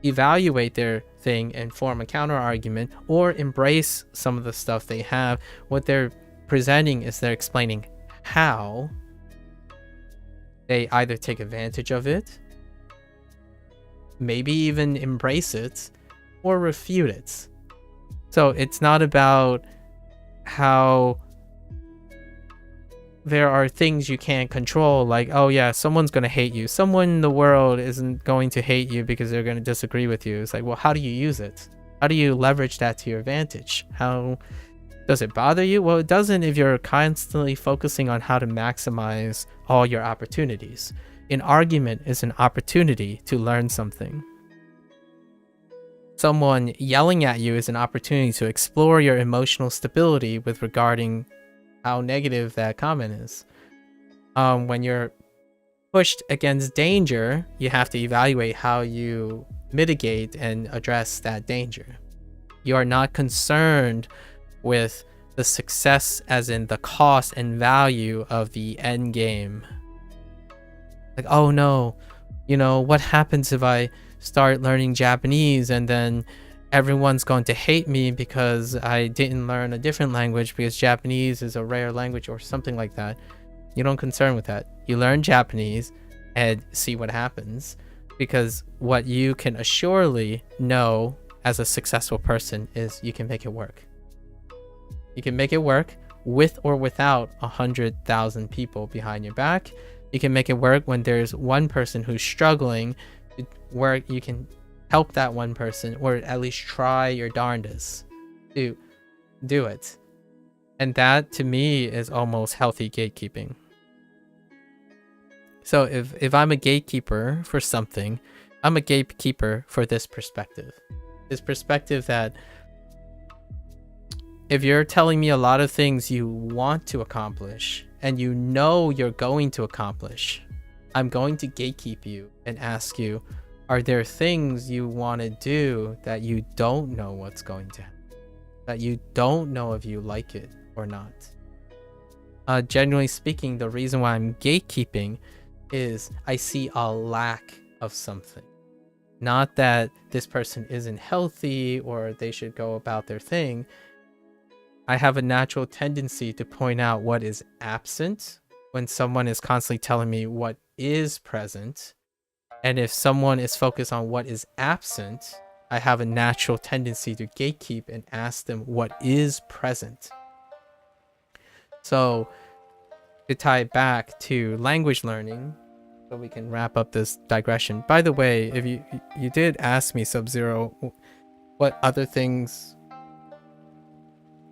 evaluate their thing and form a counter argument, or embrace some of the stuff they have. What they're presenting is they're explaining how they either take advantage of it, maybe even embrace it, or refute it. So it's not about how there are things you can't control, like, oh yeah, someone's going to hate you. Someone in the world isn't going to hate you because they're going to disagree with you. It's like, well, how do you use it? How do you leverage that to your advantage? How does it bother you? Well, it doesn't if you're constantly focusing on how to maximize all your opportunities. An argument is an opportunity to learn something. Someone yelling at you is an opportunity to explore your emotional stability with regarding how negative that comment is. When you're pushed against danger, you have to evaluate how you mitigate and address that danger. You are not concerned with the success as in the cost and value of the end game. Like, oh no, what happens if I start learning Japanese and then everyone's going to hate me because I didn't learn a different language because Japanese is a rare language or something like that. You don't concern with that. You learn Japanese and see what happens, because what you can assuredly know as a successful person is you can make it work. You can make it work with or without 100,000 people behind your back. You can make it work when there's one person who's struggling, where you can help that one person, or at least try your darndest to do it. And that to me is almost healthy gatekeeping. So if I'm a gatekeeper for something, I'm a gatekeeper for this perspective. This perspective that if you're telling me a lot of things you want to accomplish and you know you're going to accomplish, I'm going to gatekeep you and ask you, are there things you want to do that you don't know what's going to happen? That you don't know if you like it or not? Generally speaking, the reason why I'm gatekeeping is I see a lack of something. Not that this person isn't healthy or they should go about their thing. I have a natural tendency to point out what is absent when someone is constantly telling me what is present. And if someone is focused on what is absent, I have a natural tendency to gatekeep and ask them what is present. So to tie it back to language learning, so we can wrap up this digression. By the way, if you did ask me, Sub-Zero, what other things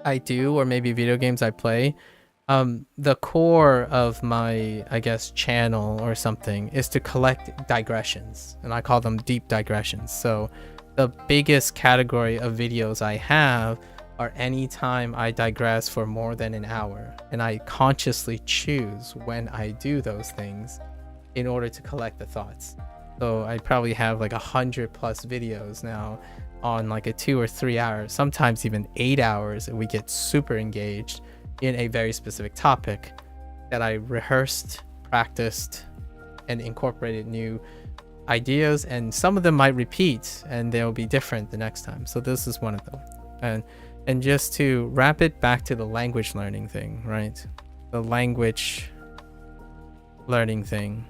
I do, or maybe video games I play, the core of my, I guess, channel or something is to collect digressions, and I call them deep digressions. So the biggest category of videos I have are anytime I digress for more than an hour, and I consciously choose when I do those things in order to collect the thoughts. So I probably have like 100+ videos now on like a 2 or 3 hours, sometimes even 8 hours, and we get super engaged in a very specific topic that I rehearsed, practiced, and incorporated new ideas, and some of them might repeat and they'll be different the next time. So this is one of them. And just to wrap it back to the language learning thing, right? The language learning thing.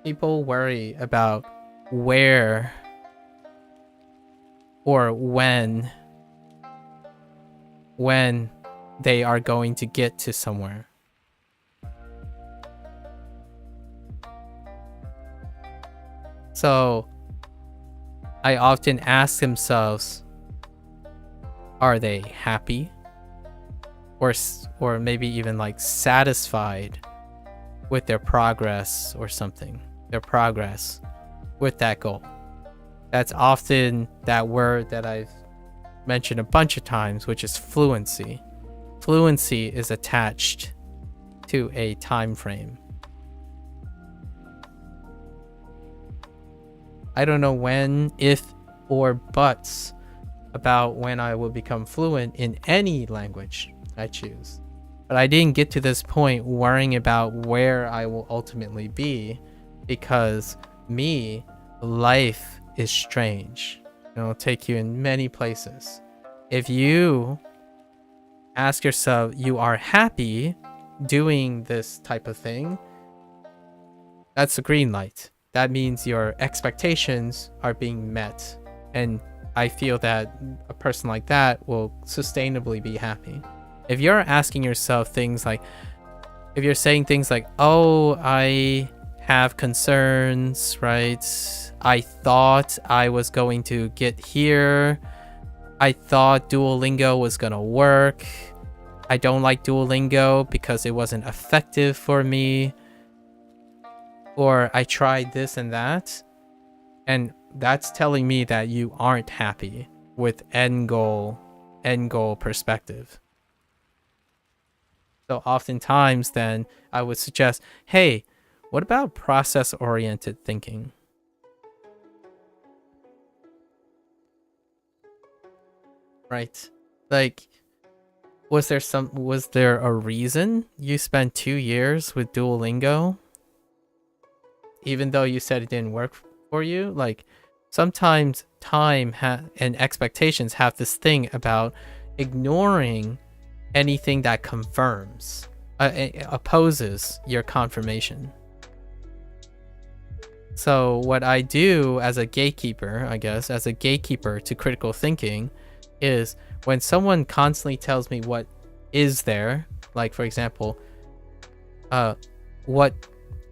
People worry about where or when they are going to get to somewhere. So I often ask themselves, are they happy or maybe even like satisfied with their progress or something, their progress with that goal? That's often that word that I've mentioned a bunch of times, which is fluency. Fluency is attached to a time frame. I don't know when, if, or buts about when I will become fluent in any language I choose. But I didn't get to this point worrying about where I will ultimately be, because life is strange. It'll take you in many places. If you ask yourself, you are happy doing this type of thing, that's a green light. That means your expectations are being met. And I feel that a person like that will sustainably be happy. If you're asking yourself things like, if you're saying things like, oh, I have concerns, right? I thought I was going to get here. I thought Duolingo was going to work. I don't like Duolingo because it wasn't effective for me. Or I tried this and that. And that's telling me that you aren't happy with end goal perspective. So oftentimes then I would suggest, hey, what about process-oriented thinking? Right? Like, was there a reason you spent 2 years with Duolingo? Even though you said it didn't work for you? Like, sometimes time and expectations have this thing about ignoring anything that confirms, opposes your confirmation. So what I do as a gatekeeper, I guess, as a gatekeeper to critical thinking, is when someone constantly tells me what is there, like for example,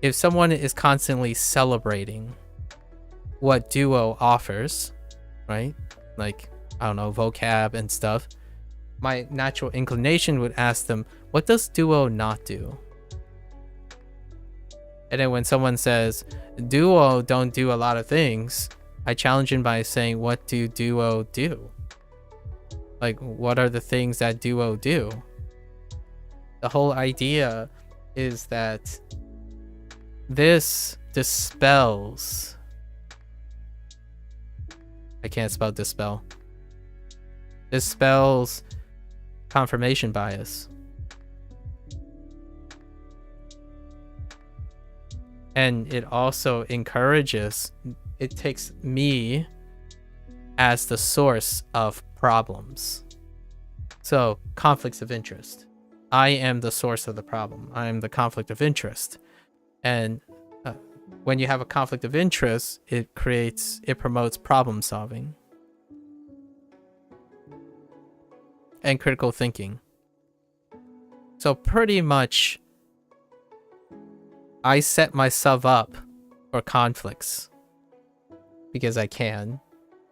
if someone is constantly celebrating what Duo offers, right? Like I don't know, vocab and stuff, my natural inclination would ask them, what does Duo not do? And then when someone says, Duo don't do a lot of things, I challenge them by saying, what do Duo do? Like, what are the things that Duo do? The whole idea is that this dispels... I can't spell dispel. Dispels confirmation bias. And it also encourages, it takes me as the source of problems. So, conflicts of interest. I am the source of the problem. I am the conflict of interest. And when you have a conflict of interest, it promotes problem solving and critical thinking. So pretty much, I set myself up for conflicts because I can.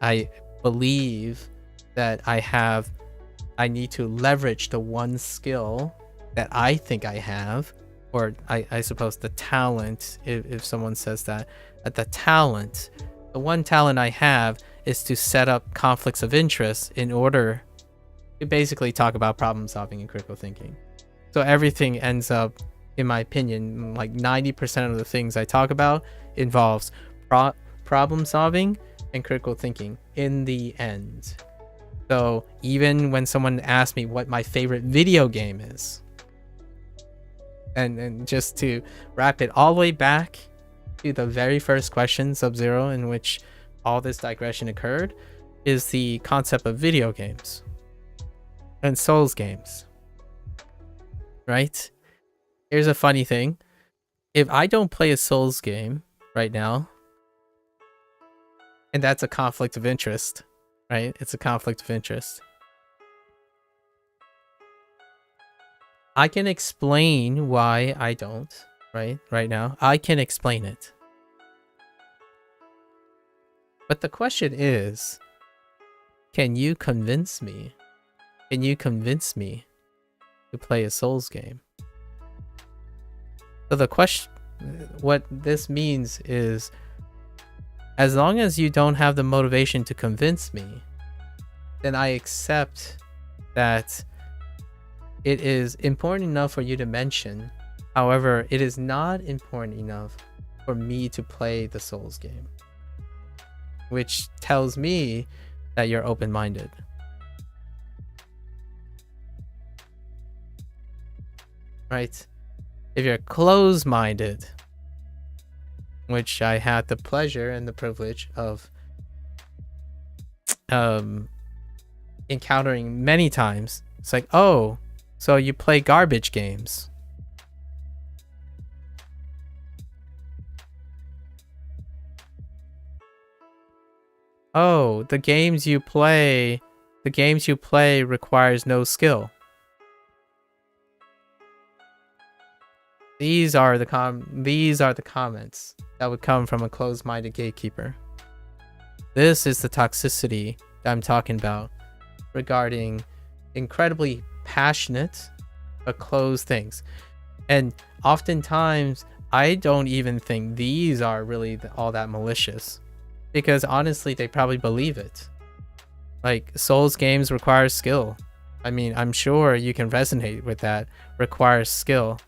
I believe that I need to leverage the one skill that I think I have, or I suppose the talent, if someone says that, the one talent I have is to set up conflicts of interest in order to basically talk about problem solving and critical thinking. So everything ends up, in my opinion, like 90% of the things I talk about involves problem solving and critical thinking in the end. So even when someone asks me what my favorite video game is, and just to wrap it all the way back to the very first question, Sub-Zero, in which all this digression occurred, is the concept of video games and Souls games, right? Here's a funny thing. If I don't play a Souls game right now, and that's a conflict of interest, right? It's a conflict of interest. I can explain why I don't, right now. I can explain it. But the question is, can you convince me? Can you convince me to play a Souls game? So the question, what this means is, as long as you don't have the motivation to convince me, then I accept that it is important enough for you to mention. However, it is not important enough for me to play the Souls game, which tells me that you're open-minded. Right? If you're closed-minded, which I had the pleasure and the privilege of encountering many times, it's like, oh, so you play garbage games. Oh, the games you play requires no skill. These are the comments that would come from a closed-minded gatekeeper. This is the toxicity that I'm talking about regarding incredibly passionate but closed things. And oftentimes, I don't even think these are really all that malicious, because honestly, they probably believe it. Like, Souls games require skill. I mean, I'm sure you can resonate with that. Requires skill.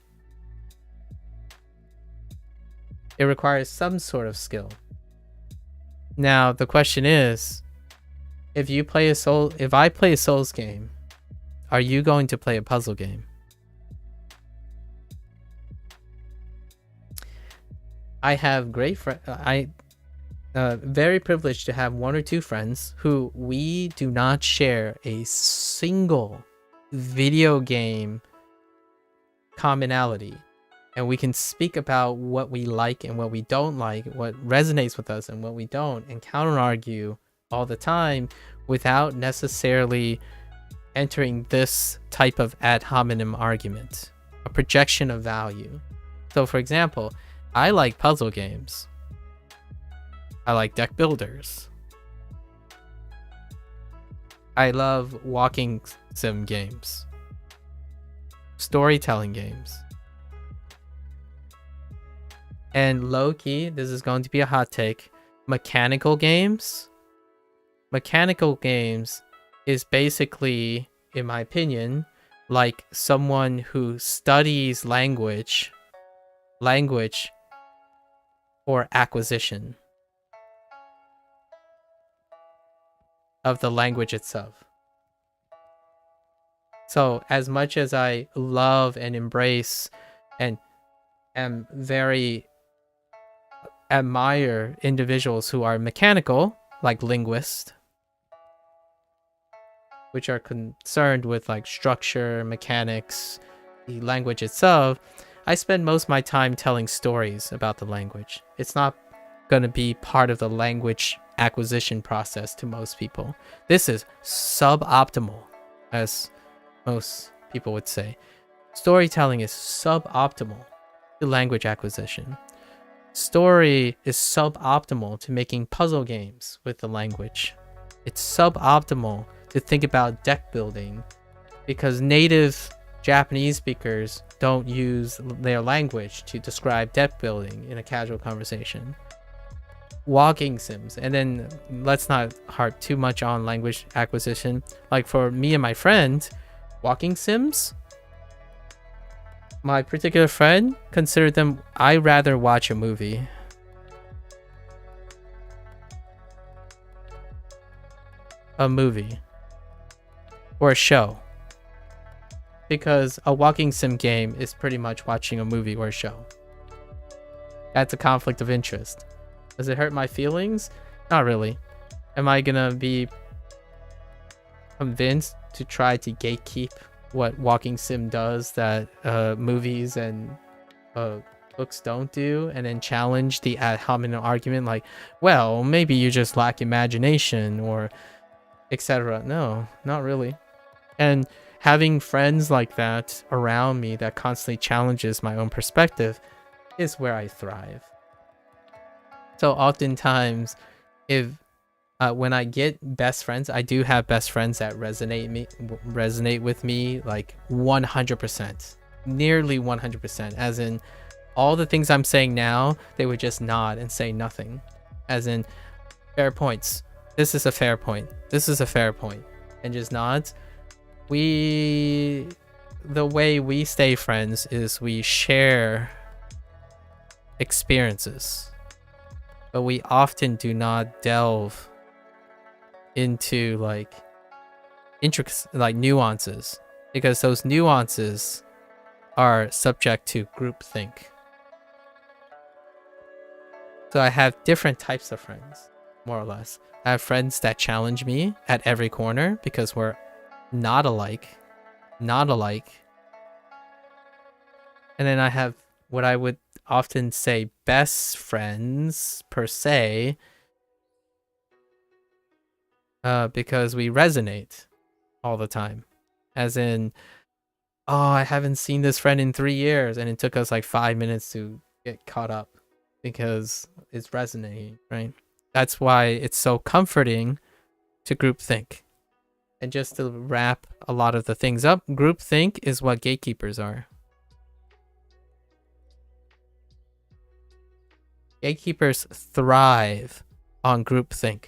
It requires some sort of skill. Now, the question is, if I play a Souls game, are you going to play a puzzle game? I have great friends. Very privileged to have one or two friends who we do not share a single video game commonality. And we can speak about what we like and what we don't like, what resonates with us and what we don't, and counter-argue all the time without necessarily entering this type of ad hominem argument, a projection of value. So, for example, I like puzzle games. I like deck builders. I love walking sim games, storytelling games, and low-key, this is going to be a hot take, mechanical games. Mechanical games is basically, in my opinion, like someone who studies language for acquisition of the language itself. So as much as I love and embrace and am very admire individuals who are mechanical, like linguists, which are concerned with like structure, mechanics, the language itself, I spend most of my time telling stories about the language. It's not going to be part of the language acquisition process to most people. This is suboptimal, as most people would say. Storytelling is suboptimal to language acquisition. Story is suboptimal to making puzzle games with the language. It's suboptimal to think about deck building because native Japanese speakers don't use their language to describe deck building in a casual conversation. Walking sims, and then let's not harp too much on language acquisition. Like for me and my friend, walking sims, my particular friend considered them, I rather watch a movie. Or a show. Because a walking sim game is pretty much watching a movie or a show. That's a conflict of interest. Does it hurt my feelings? Not really. Am I gonna be convinced to try to gatekeep what walking sim does that movies and books don't do, and then challenge the ad hominem argument like, well, maybe you just lack imagination or etc.? No, not really. And having friends like that around me that constantly challenges my own perspective is where I thrive. So oftentimes, if when I get best friends, I do have best friends that resonate with me like 100%, nearly 100%. As in, all the things I'm saying now, they would just nod and say nothing. As in, fair points. This is a fair point. This is a fair point, and just nods. The way we stay friends is we share experiences, but we often do not delve into like intricacies, like nuances, because those nuances are subject to groupthink. So I have different types of friends, more or less. I have friends that challenge me at every corner because we're not alike. And then I have what I would often say best friends per se, because we resonate all the time. As in, oh, I haven't seen this friend in 3 years, and it took us like 5 minutes to get caught up because it's resonating, right? That's why it's so comforting to groupthink. And just to wrap a lot of the things up, groupthink is what gatekeepers are. Gatekeepers thrive on groupthink.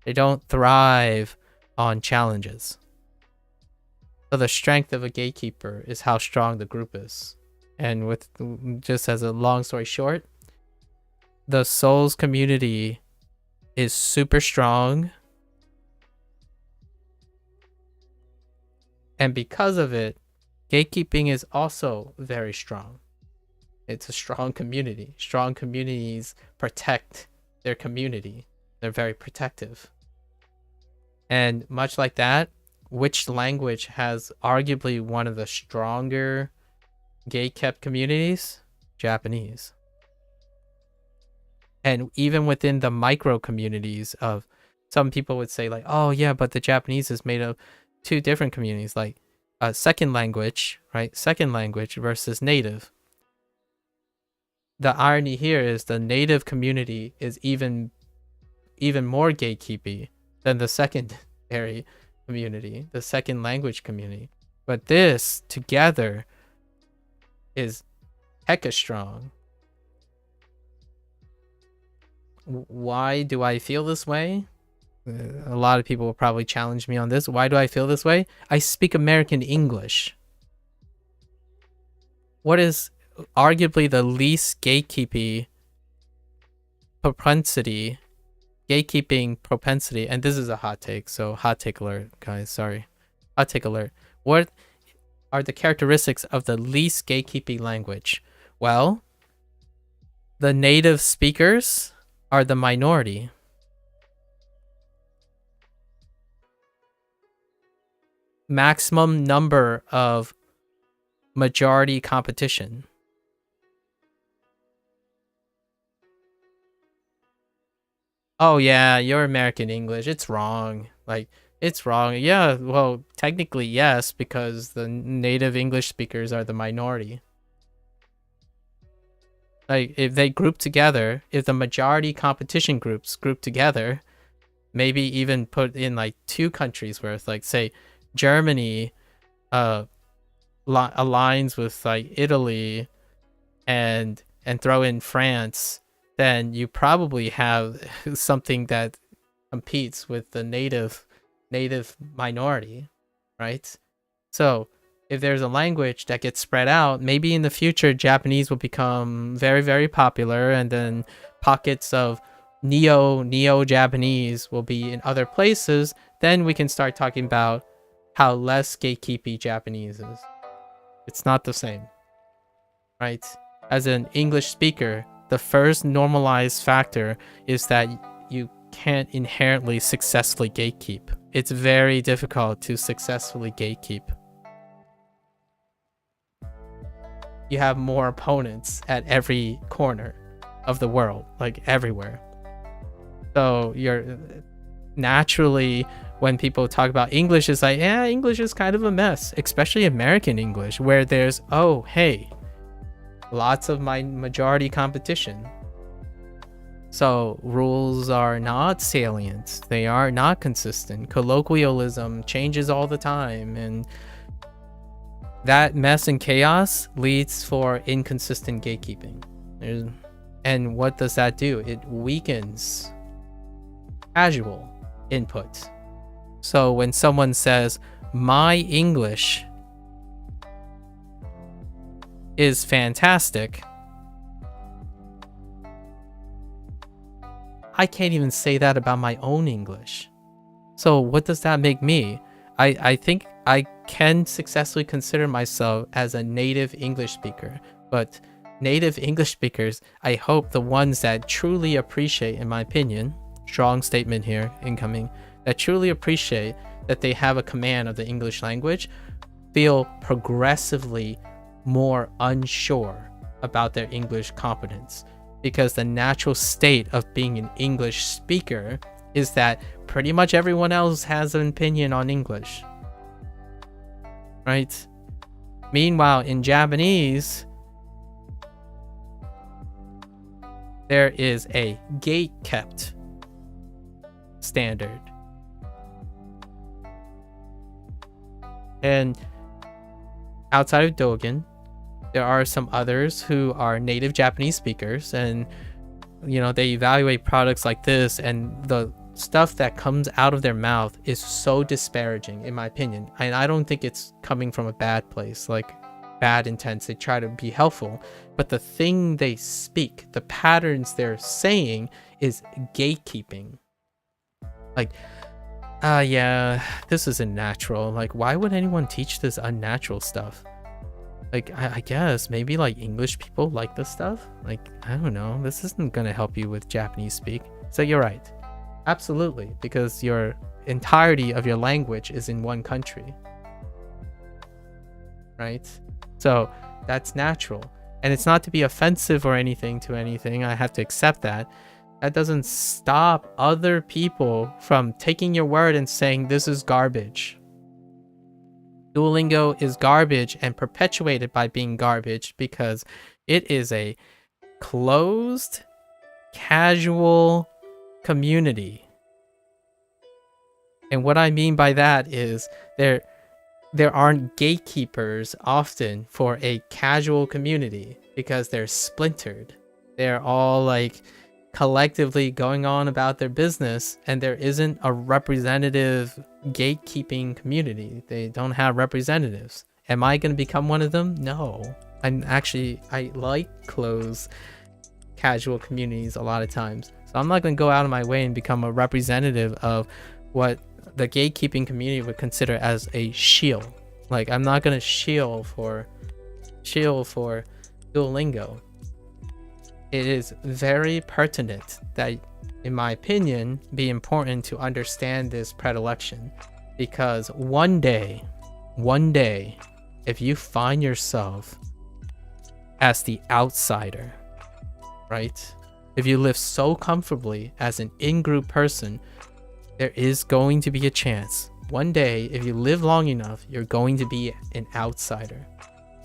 They don't thrive on challenges. So the strength of a gatekeeper is how strong the group is. And with just as a long story short, the Souls community is super strong. And because of it, gatekeeping is also very strong. It's a strong community. Strong communities protect their community. They're very protective. And much like that, which language has arguably one of the stronger gate-kept communities? Japanese. And even within the micro communities of, some people would say like, oh yeah, but the Japanese is made of 2 different communities, like second language, right? Second language versus native. The irony here is the native community is even more gatekeepy than the second community, the second language community. But this together is hecka strong. Why do I feel this way? A lot of people will probably challenge me on this. Why do I feel this way? I speak American English. What is arguably the least gatekeeping propensity, and this is a hot take, so hot take alert, guys, sorry. Hot take alert. What are the characteristics of the least gatekeeping language? Well, the native speakers are the minority. Maximum number of majority competition. Oh yeah, you're American English. It's wrong. Like, it's wrong. Yeah, well, technically yes, because the native English speakers are the minority. Like, if they group together, if the majority competition groups group together, maybe even put in like 2 countries worth, like say Germany aligns with like Italy and throw in France, then you probably have something that competes with the native minority, right? So if there's a language that gets spread out, maybe in the future Japanese will become very, very popular, and then pockets of neo Japanese will be in other places. Then we can start talking about how less gatekeepy Japanese is. It's not the same, right? As an English speaker, the first normalized factor is that you can't inherently successfully gatekeep. It's very difficult to successfully gatekeep. You have more opponents at every corner of the world, like everywhere. So you're naturally, when people talk about English, it's like, yeah, English is kind of a mess, especially American English, where there's, oh, hey, lots of my majority competition. So rules are not salient. They are not consistent. Colloquialism changes all the time, and that mess and chaos leads for inconsistent gatekeeping. And what does that do? It weakens casual input. So when someone says, my English is fantastic, I can't even say that about my own English. So what does that make me? I think I can successfully consider myself as a native English speaker, but native English speakers, I hope the ones that truly appreciate, in my opinion, strong statement here, incoming, that truly appreciate that they have a command of the English language, feel progressively more unsure about their English competence, because the natural state of being an English speaker is that pretty much everyone else has an opinion on English, right? Meanwhile, in Japanese, there is a gate-kept standard. And outside of Dogen, there are some others who are native Japanese speakers, and they evaluate products like this, and the stuff that comes out of their mouth is so disparaging, in my opinion. And I don't think it's coming from a bad place, like bad intents. They try to be helpful, but the thing they speak, the patterns they're saying, is gatekeeping. Like, yeah, this isn't natural. Like, why would anyone teach this unnatural stuff? Like, I guess maybe like English people like this stuff. Like, I don't know. This isn't gonna help you with Japanese speak. So you're right. Absolutely. Because your entirety of your language is in one country. Right? So that's natural. And it's not to be offensive or anything to anything. I have to accept that. That doesn't stop other people from taking your word and saying this is garbage. Duolingo is garbage and perpetuated by being garbage because it is a closed, casual community. And what I mean by that is there aren't gatekeepers often for a casual community because they're splintered. They're all like collectively going on about their business, and there isn't a representative gatekeeping community. They don't have representatives. Am I going to become one of them? No. I like closed casual communities a lot of times. So I'm not going to go out of my way and become a representative of what the gatekeeping community would consider as a shield. Like, I'm not going to shield for Duolingo. It is very pertinent that, in my opinion, be important to understand this predilection, because one day, if you find yourself as the outsider, right? If you live so comfortably as an in-group person, there is going to be a chance. One day, if you live long enough, you're going to be an outsider.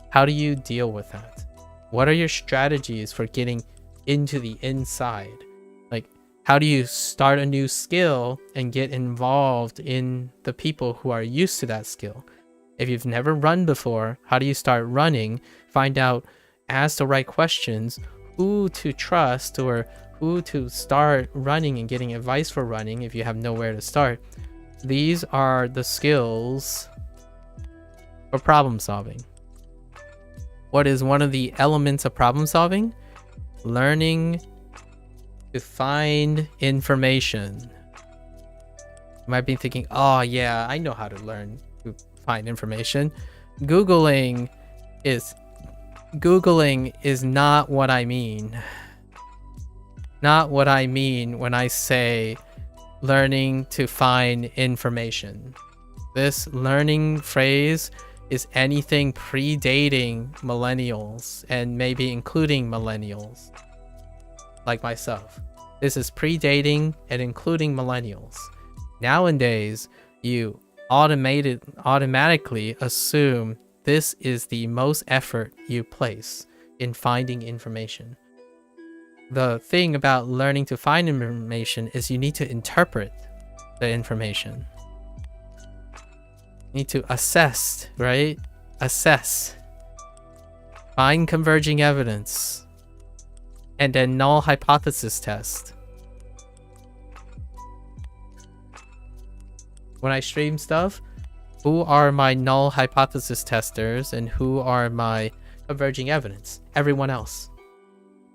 How do you deal with that? What are your strategies for getting into the inside? Like, how do you start a new skill and get involved in the people who are used to that skill? If you've never run before, how do you start running? Find out, ask the right questions, who to trust or who to start running and getting advice for running if you have nowhere to start. These are the skills for problem solving. What is one of the elements of problem solving? Learning to find information. You might be thinking, oh yeah, I know how to learn to find information. Googling is not what I mean. Not what I mean when I say learning to find information. This learning phrase is anything predating millennials, and maybe including millennials like myself. This is predating and including millennials. Nowadays, you automatically assume this is the most effort you place in finding information. The thing about learning to find information is you need to interpret the information. You need to assess, right? Assess. Find converging evidence. And then null hypothesis test. When I stream stuff, who are my null hypothesis testers and who are my converging evidence? Everyone else.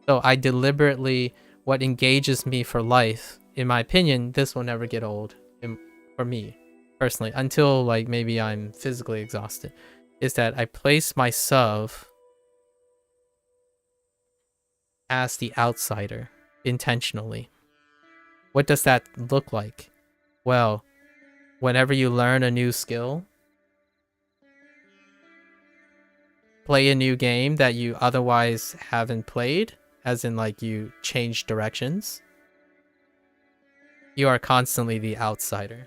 So I deliberately, what engages me for life, in my opinion, this will never get old for me personally, until like maybe I'm physically exhausted, is that I place myself as the outsider intentionally. What does that look like? Well, whenever you learn a new skill, play a new game that you otherwise haven't played, as in like you change directions, you are constantly the outsider.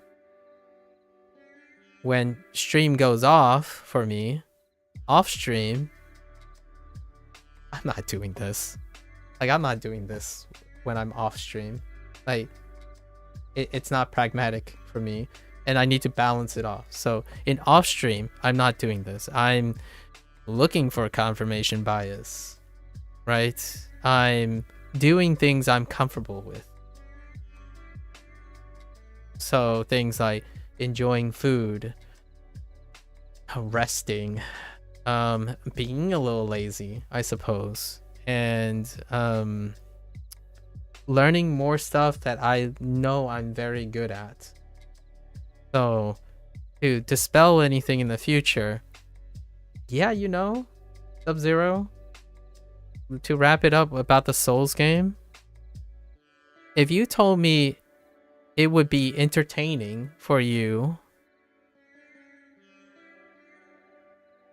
When stream goes off for me, off stream, I'm not doing this. Like, I'm not doing this when I'm off stream. Like, it's not pragmatic for me, and I need to balance it off. So in off stream, I'm not doing this. I'm looking for confirmation bias, right? I'm doing things I'm comfortable with. So things like enjoying food, resting, being a little lazy, I suppose, and learning more stuff that I know I'm very good at. So to dispel anything in the future, yeah, you know, Sub-Zero, to wrap it up about the Souls game, if you told me it would be entertaining for you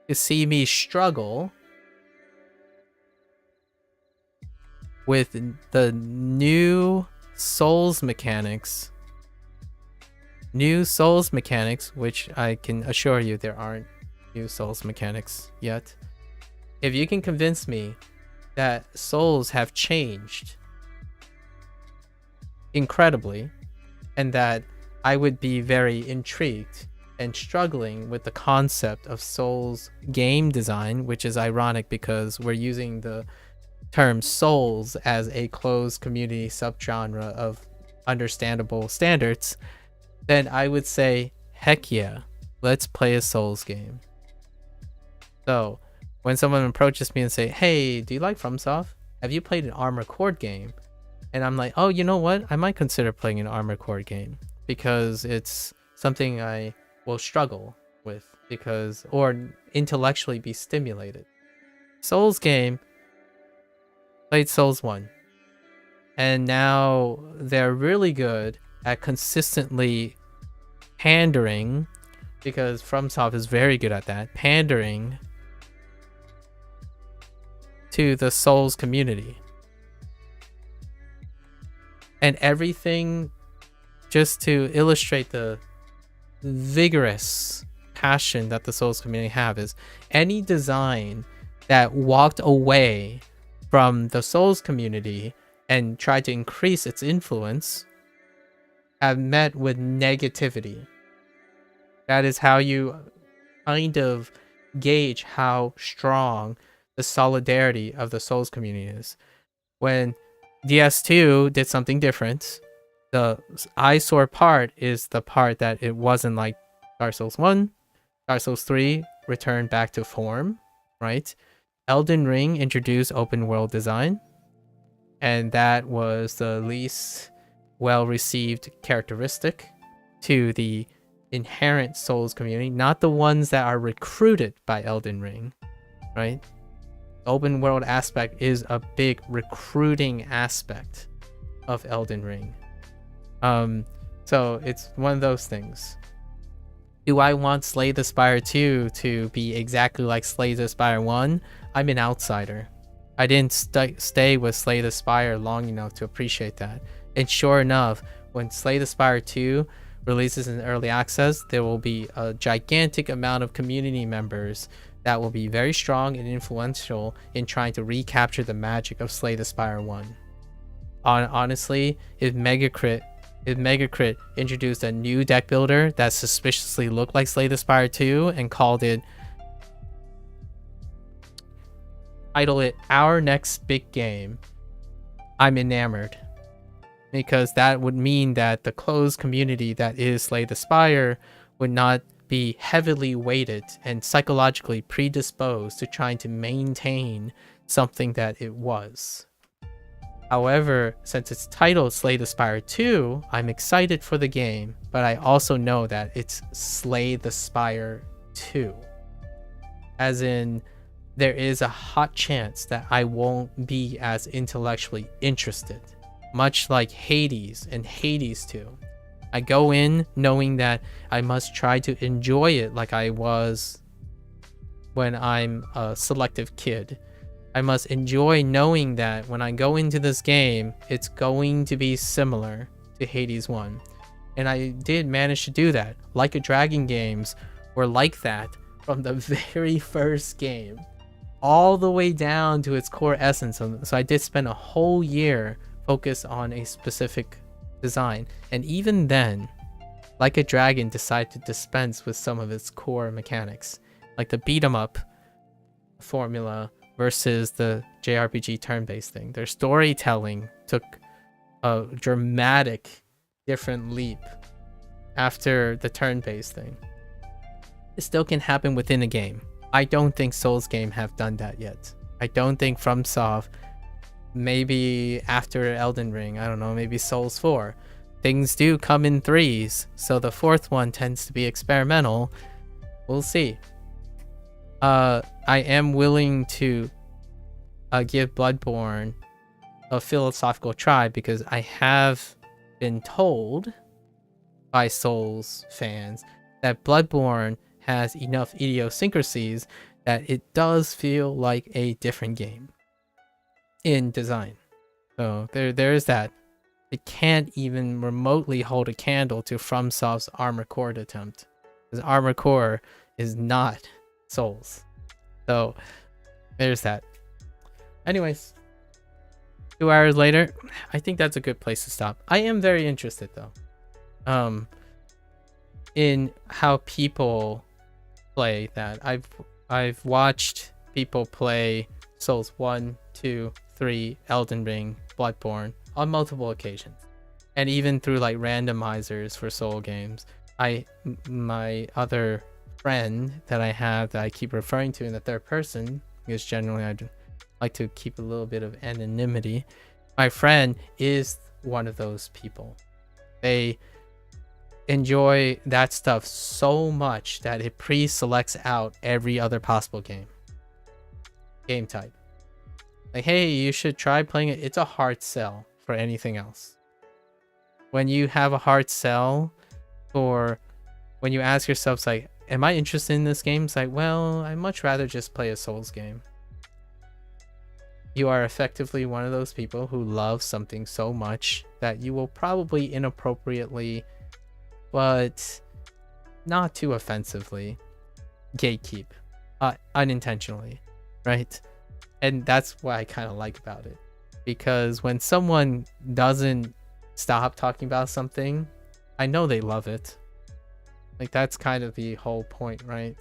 to see me struggle with the new Souls mechanics, which I can assure you there aren't new Souls mechanics yet. If you can convince me that Souls have changed incredibly, and that I would be very intrigued and struggling with the concept of Souls game design, which is ironic because we're using the term Souls as a closed community subgenre of understandable standards. Then I would say, heck yeah, let's play a Souls game. So when someone approaches me and say, hey, do you like FromSoft? Have you played an Armored Core game? And I'm like, oh, you know what? I might consider playing an Armored Core game because it's something I will struggle with or intellectually be stimulated. Souls game, played Souls 1. And now they're really good at consistently pandering, because FromSoft is very good at that, pandering to the Souls community. And everything, just to illustrate the vigorous passion that the Souls community have, is any design that walked away from the Souls community and tried to increase its influence have met with negativity. That is how you kind of gauge how strong the solidarity of the Souls community is. When DS2 did something different, the eyesore part is the part that it wasn't like Dark Souls 1. Dark Souls 3 returned back to form, right? Elden Ring introduced open world design, and that was the least well-received characteristic to the inherent Souls community, not the ones that are recruited by Elden Ring, right? Open world aspect is a big recruiting aspect of Elden Ring. So it's one of those things. Do I want Slay the Spire 2 to be exactly like Slay the Spire 1? I'm an outsider. I didn't stay with Slay the Spire long enough to appreciate that. And sure enough, when Slay the Spire 2 releases in early access, there will be a gigantic amount of community members that will be very strong and influential in trying to recapture the magic of Slay the Spire 1. Honestly, if Megacrit introduced a new deck builder that suspiciously looked like Slay the Spire 2 and title it Our Next Big Game, I'm enamored. Because that would mean that the closed community that is Slay the Spire would not be heavily weighted and psychologically predisposed to trying to maintain something that it was. However, since it's titled Slay the Spire 2, I'm excited for the game, but I also know that it's Slay the Spire 2. As in, there is a hot chance that I won't be as intellectually interested, much like Hades and Hades 2. I go in knowing that I must try to enjoy it like I was when I'm a selective kid. I must enjoy knowing that when I go into this game, it's going to be similar to Hades 1. And I did manage to do that. Like a Dragon games were like that from the very first game, all the way down to its core essence. So I did spend a whole year focused on a specific design. And even then, Like a Dragon decided to dispense with some of its core mechanics, like the beat 'em up formula versus the JRPG turn-based thing. Their storytelling took a dramatic different leap after the turn-based thing. It still can happen within a game. I don't think Souls game have done that yet. I don't think FromSoft, maybe after Elden Ring, I don't know, maybe Souls 4. Things do come in threes, so the fourth one tends to be experimental. We'll see. I am willing to give Bloodborne a philosophical try because I have been told by Souls fans that Bloodborne has enough idiosyncrasies that it does feel like a different game in design. So there is that. It can't even remotely hold a candle to FromSoft's Armored Core attempt, because Armored Core is not Souls. So there's that. Anyways, 2 hours later, I think that's a good place to stop. I am very interested though. in how people play that. I've watched people play Souls 1, 2, 3, Elden Ring, Bloodborne on multiple occasions. And even through like randomizers for soul games. My other friend that I have that I keep referring to in the third person, because generally I'd like to keep a little bit of anonymity. My friend is one of those people. They enjoy that stuff so much that it pre-selects out every other possible game type. Like, hey, you should try playing it. It's a hard sell for anything else. When you have a hard sell, or when you ask yourself, it's like, am I interested in this game? It's like, well, I'd much rather just play a Souls game. You are effectively one of those people who love something so much that you will probably inappropriately, but not too offensively, gatekeep, unintentionally, right? And that's what I kind of like about it. Because when someone doesn't stop talking about something, I know they love it. Like, that's kind of the whole point, right?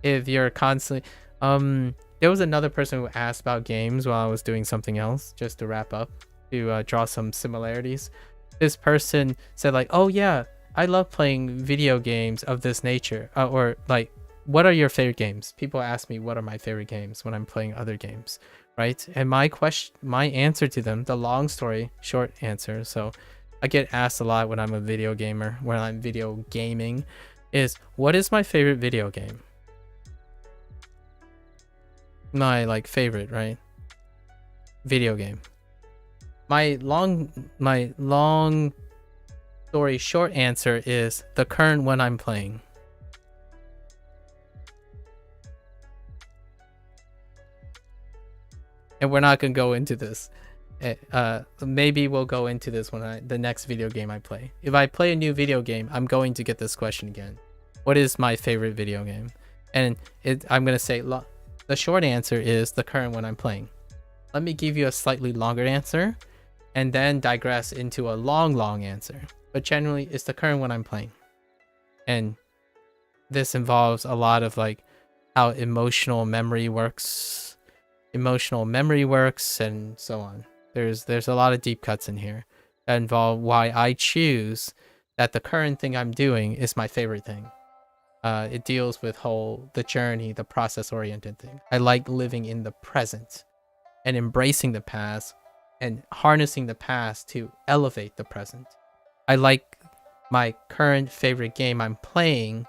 If you're constantly there was another person who asked about games while I was doing something else, just to wrap up, to draw some similarities. This person said like, oh yeah, I love playing video games of this nature, or like, what are your favorite games? People ask me what are my favorite games when I'm playing other games, right? And my answer to them, the long story short answer, so I get asked a lot when I'm a video gamer, when I'm video gaming, is what is my favorite video game? My like favorite, right? Video game. My long story short answer is the current one I'm playing. And we're not gonna go into this. Maybe we'll go into this when the next video game I play. If I play a new video game, I'm going to get this question again. What is my favorite video game? And I'm gonna say the short answer is the current one I'm playing. Let me give you a slightly longer answer, and then digress into a long answer. But generally, it's the current one I'm playing. And this involves a lot of like how emotional memory works, and so on. There's a lot of deep cuts in here that involve why I choose that the current thing I'm doing is my favorite thing. It deals with the journey, the process-oriented thing. I like living in the present and embracing the past and harnessing the past to elevate the present. I like my current favorite game I'm playing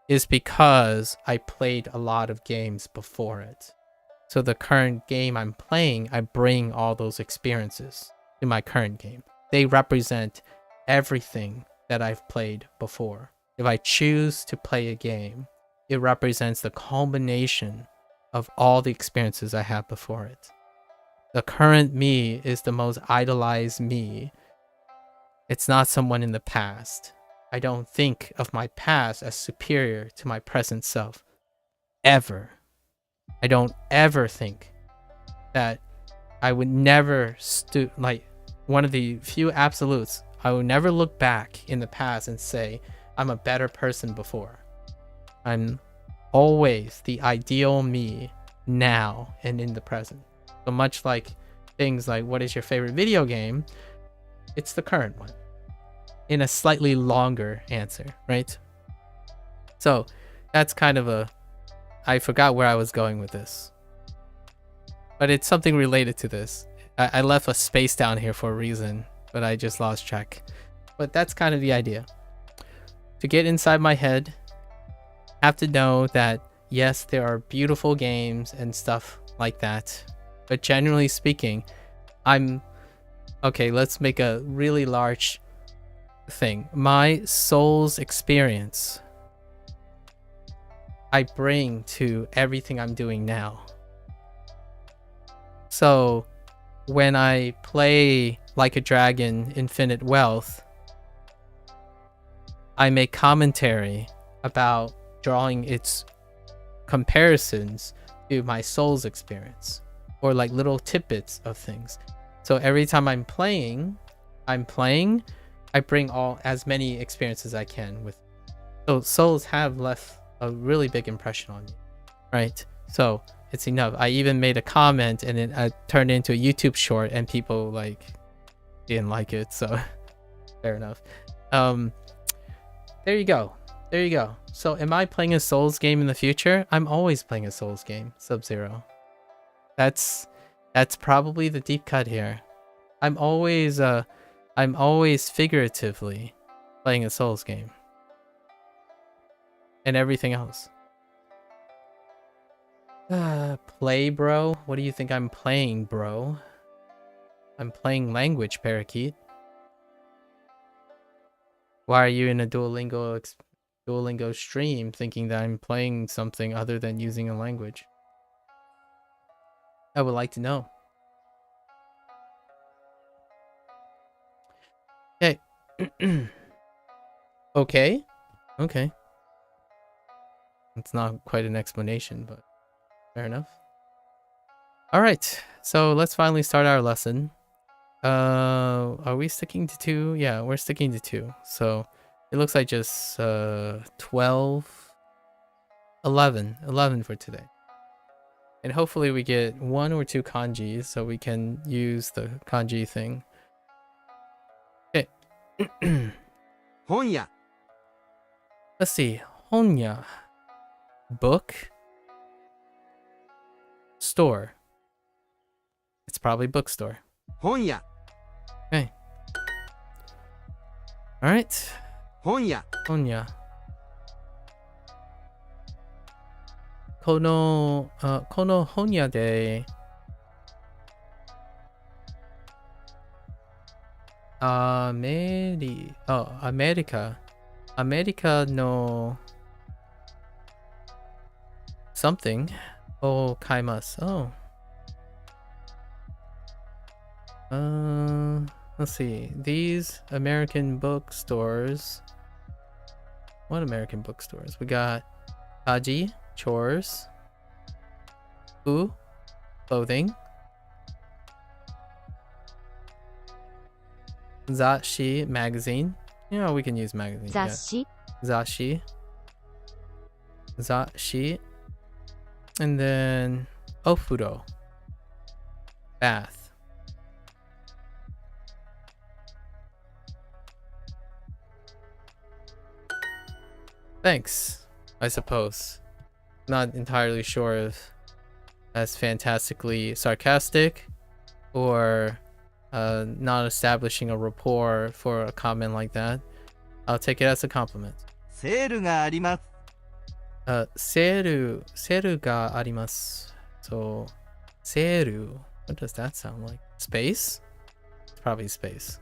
is because I played a lot of games before it. So the current game I'm playing, I bring all those experiences to my current game. They represent everything that I've played before. If I choose to play a game, it represents the culmination of all the experiences I had before it. The current me is the most idolized me. It's not someone in the past. I don't think of my past as superior to my present self. Ever. I don't ever think that I would never like one of the few absolutes. I would never look back in the past and say, I'm a better person before. I'm always the ideal me now and in the present. So much like things like what is your favorite video game, it's the current one in a slightly longer answer, right? So that's kind of I forgot where I was going with this, but it's something related to this. I left a space down here for a reason, but I just lost track. But that's kind of the idea. To get inside my head, have to know that yes, there are beautiful games and stuff like that, but generally speaking, okay, let's make a really large thing. My soul's experience I bring to everything I'm doing now. So when I play Like a Dragon Infinite Wealth, I make commentary about drawing its comparisons to my soul's experience, or like little tidbits of things. So every time I'm playing, I I bring as many experiences as I can with. So souls have left a really big impression on me, right? So it's enough. I even made a comment and it turned into a YouTube short, and people like didn't like it. So fair enough. There you go. There you go. So am I playing a Souls game in the future? I'm always playing a Souls game, Sub-Zero. That's probably the deep cut here. I'm always figuratively playing a Souls game. And everything else. Play, bro? What do you think I'm playing, bro? I'm playing language, parakeet. Why are you in a Duolingo stream thinking that I'm playing something other than using a language? I would like to know. Okay. Okay. Okay. It's not quite an explanation, but fair enough. All right. So let's finally start our lesson. Are we sticking to 2? Yeah, we're sticking to 2. So it looks like just 12, 11 for today. And hopefully we get 1 or 2 kanjis so we can use the kanji thing. Okay. Honya. Let's see. Honya. Book. Store. It's probably bookstore. Honya. Okay. All right. Honya. Honya. この本屋でアメリカの something を買います。Oh. Let's see. These American bookstores. What American bookstores? We got Kaji, chores. U, clothing. Zashi, magazine. You know, we can use magazine. Zashi. Yeah. Zashi. And then Ofuro. Bath. Thanks, I suppose. Not entirely sure if that's fantastically sarcastic or not establishing a rapport for a comment like that. I'll take it as a compliment. セールがあります。セールがあります。So, セール. What does that sound like? Space? It's probably space.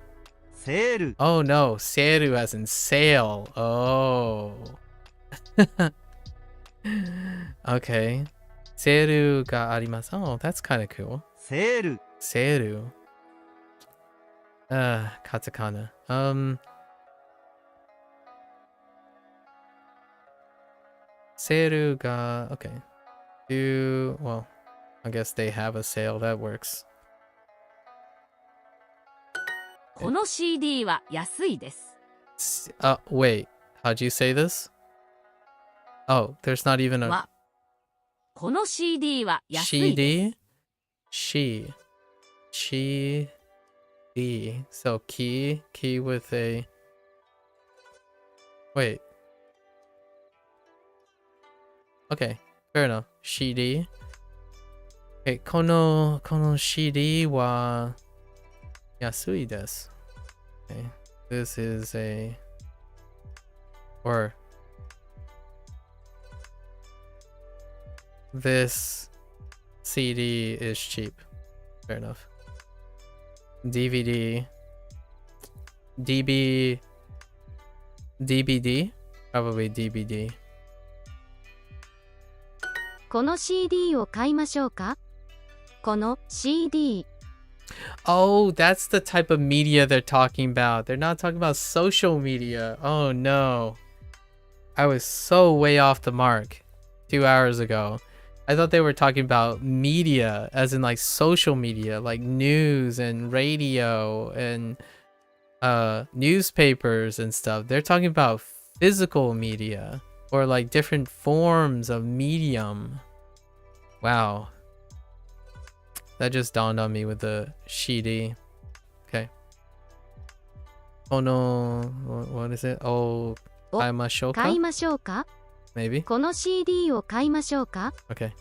セール。 Oh no, セール as in sale. Oh. Okay. セールがあります。Oh, that's kind of cool. セール。セール。Katakana. Seru ga okay. Well, I guess they have a sale that works. この CD は安いです。Wait. How'd you say this? Oh, there's not even a はこの CD は安いです。 CD? She. D. So key with a. Wait. Okay, fair enough. CD. Okay, この CD は安いです。Okay, this is a. Or. This CD is cheap. Fair enough. DVD. DVD? Probably DVD. この CD を買いましょうか？この CD。 Oh, that's the type of media they're talking about. They're not talking about social media. Oh no. I was so way off the mark 2 hours ago. I thought they were talking about media, as in like social media, like news and radio and newspapers and stuff. They're talking about physical media or like different forms of medium. Wow. That just dawned on me with the CD. Okay. Oh no, what is it? Oh, 買いましょうか? 買いましょうか? Maybe. この CD を買いましょうか? Okay.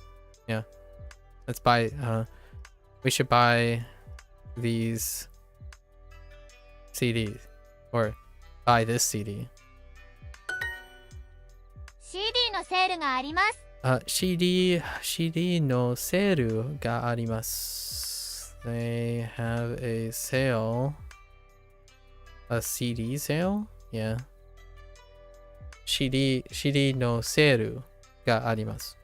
Yeah. Let's buy, we should buy these CDs. Or buy this CD. CD のセールがあります。CD のセールがあります. They have a sale. A CD sale? Yeah. CD のセールがあります。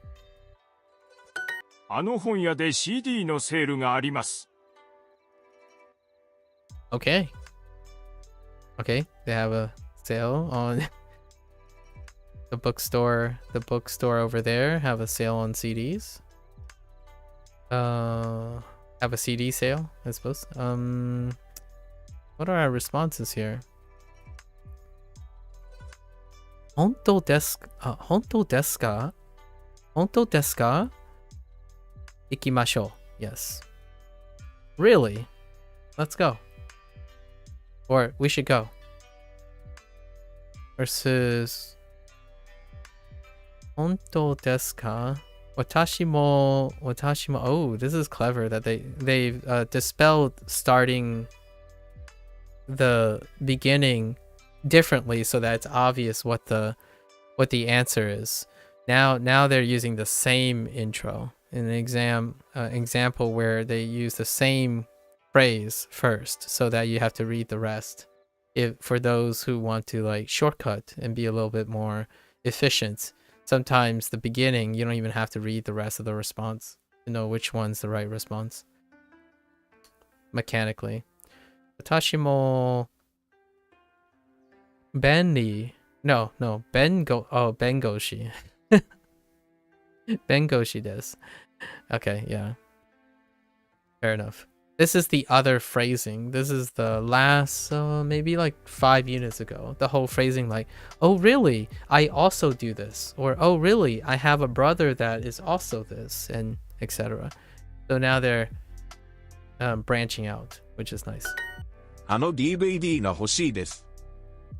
あの本屋で CD のセールがあります。Okay. Okay, they have a sale on the bookstore. The bookstore over there have a sale on CDs. Have a CD sale, I suppose. What are our responses here? 本当ですか? 本当ですか? 本当ですか? 行きましょう. Yes. Really? Let's go. Or we should go. Versus 本当ですか? 私も oh, this is clever that they've dispelled starting the beginning differently so that it's obvious what the answer is. Now they're using the same intro in an example where they use the same phrase first so that you have to read the rest. For those who want to like shortcut and be a little bit more efficient, sometimes the beginning you don't even have to read the rest of the response to know which one's the right response mechanically. 私も便利 no 弁護士 弁護士です okay, yeah, fair enough. This is the other phrasing. This is the last maybe like 5 units ago. The whole phrasing like, oh really, I also do this, or oh really, I have a brother that is also this, and etc. So now they're branching out, which is nice. あの DVD が欲しいです。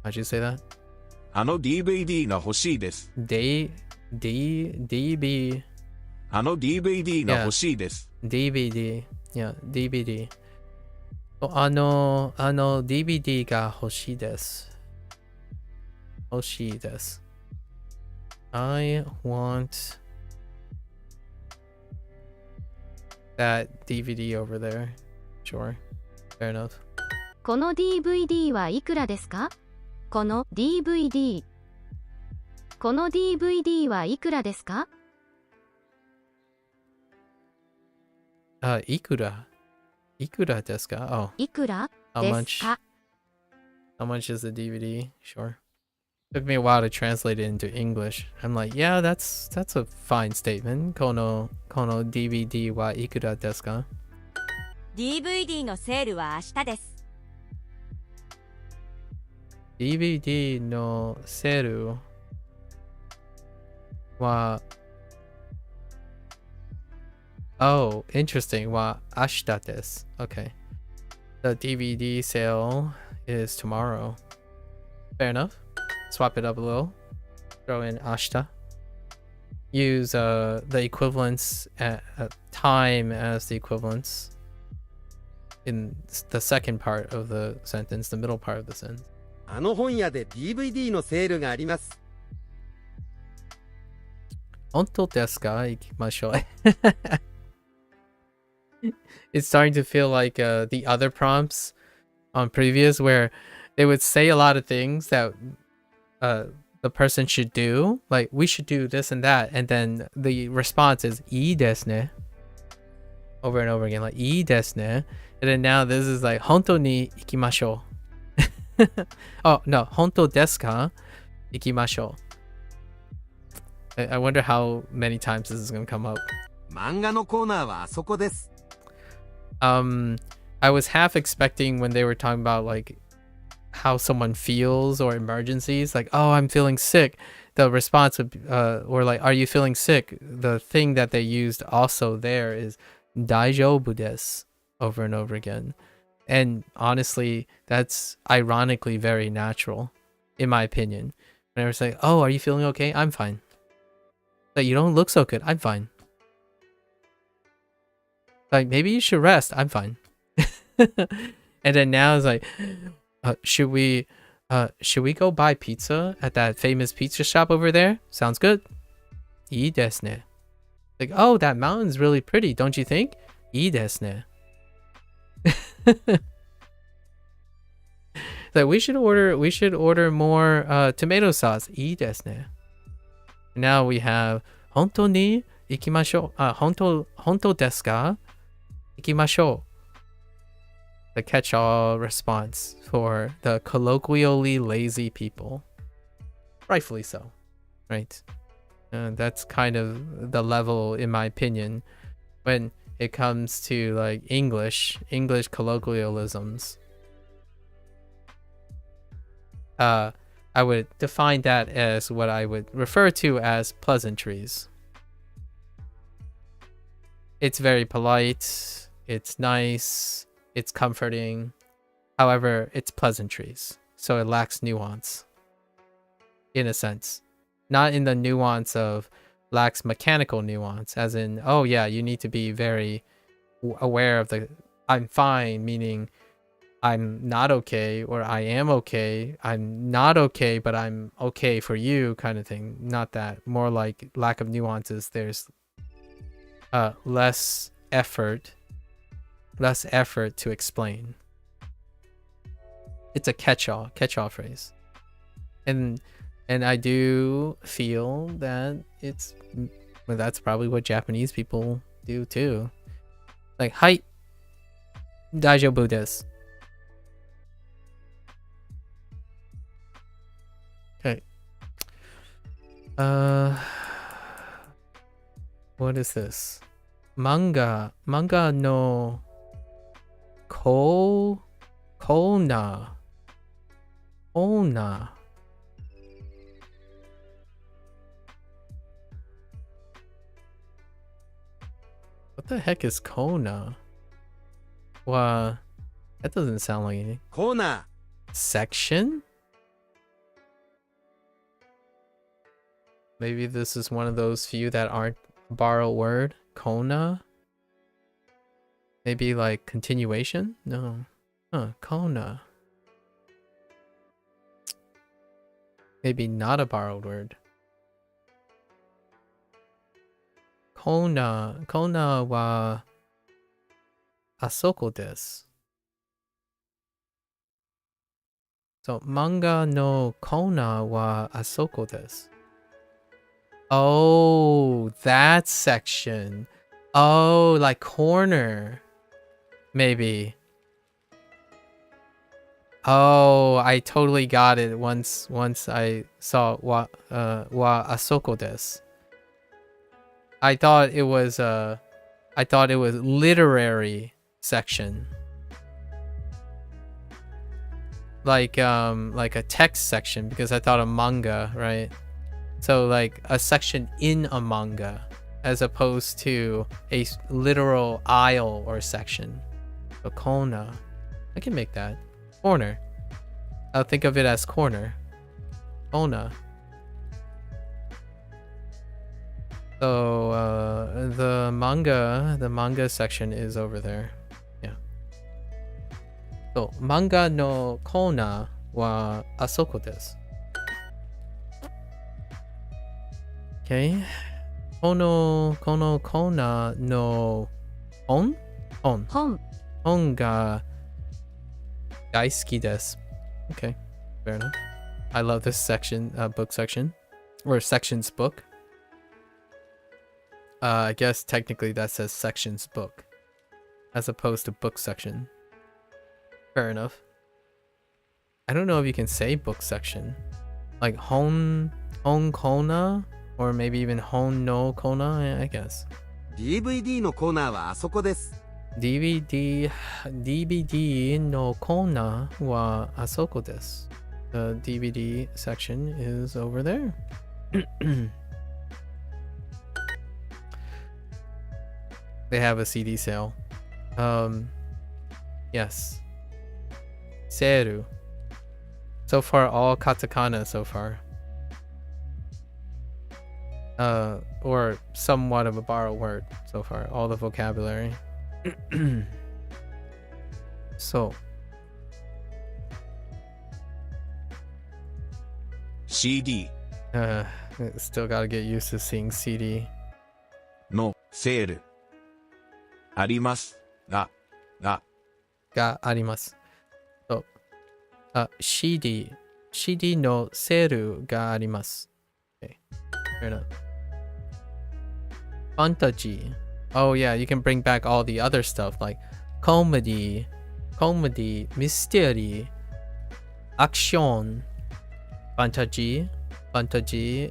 How'd you say that? あの DVD が欲しいです。 DB あの DVD が欲しいです。 DVD. Yeah, DVD. あの DVD が欲しいです。欲しいです。I want that DVD over there. Sure. Fair enough. この DVD はいくらですか? この DVD はいくらですか? いくらですか? Oh. いくら How です much? か? How much is the DVD? Sure. Took me a while to translate it into English. I'm like, yeah, that's a fine statement. この DVD はいくらですか? DVD のセールは明日です。DVD のセールは Oh, interesting. は明日です。Okay. The DVD sale is tomorrow. Fair enough. Swap it up a little. Throw in 明日. Use the equivalence at time as the equivalence in the second part of the sentence, the middle part of the sentence. あの本屋で DVD のセールがあります。本当ですか? 行きましょう。It's starting to feel like the other prompts on previous where they would say a lot of things that the person should do, like we should do this and that, and then the response is いいですね over and over again, like いいですね, and then now this is like 本当に行きましょう. Oh no, 本当ですか? 行きましょう. I wonder how many times this is going to come up. 漫画のコーナーはあそこです。I was half expecting when they were talking about like how someone feels or emergencies, like, oh, I'm feeling sick, the response would be, or like, are you feeling sick? The thing that they used also there is daijoubu desu over and over again. And honestly, that's ironically very natural, in my opinion. Whenever it's like, oh, are you feeling okay? I'm fine. Like, you don't look so good. I'm fine. Like, maybe you should rest. I'm fine. And then now it's like, should we go buy pizza at that famous pizza shop over there? Sounds good. Ii desu ne. Like, oh, that mountain's really pretty, don't you think? Ii desu ne. Like, we should order more tomato sauce. Ii desu ne. Now we have honto ni ikimashou. Honto desu ka? Ikimashou. The catch-all response for the colloquially lazy people. Rightfully so, right? That's kind of the level, in my opinion, when it comes to like English colloquialisms. I would define that as what I would refer to as pleasantries. It's very polite, it's nice, it's comforting. However, it's pleasantries, so it lacks nuance, in a sense. Not in the nuance of lacks mechanical nuance, as in, oh yeah, you need to be very aware of the I'm fine, meaning I'm not okay, or I am okay, I'm not okay, but I'm okay for you kind of thing. Not that. More like lack of nuances. There's less effort to explain. It's a catch-all phrase. And I do feel that that's probably what Japanese people do too. Like, hai, daijoubu desu. Okay. What is this? Manga no Kona. What the heck is Kona? Wow, that doesn't sound like anything. コーナ Section? Maybe this is one of those few that aren't a borrowed word. Kona? Maybe like continuation? No. Kona. Maybe not a borrowed word. Kona wa asoko desu. So manga no kona wa asoko desu. Oh, that section. Oh, like corner. Maybe. Oh, I totally got it once I saw wa asoko desu. I thought it was literary section. Like a text section, because I thought a manga, right? So like a section in a manga as opposed to a literal aisle or section. So kona. I can make that. Corner. I'll think of it as corner. Kona. So the manga section is over there. Yeah. So manga no kona wa asoko desu. Okay. Kono kona no hon? Hon. 本 Hon ga daisuki desu. Okay. Fair enough. I love this section, book section. Or sections book. I guess technically that says sections book. As opposed to book section. Fair enough. I don't know if you can say book section. Like hon kona? Or maybe even hon no kona, I guess. ー DVD のコーナーはあそこです DVD のコーナーはあそこです。The DVD section is over there. They have a CD sale. Yes. Seru. So far, all katakana so far. Or somewhat of a borrowed word so far. All the vocabulary. So. CD Still gotta get used to seeing CD. のセールありますががあります。そう。CD のセールがあります。Okay. Fair enough. Fantasy. Oh yeah, you can bring back all the other stuff like comedy, mystery, action, fantasy,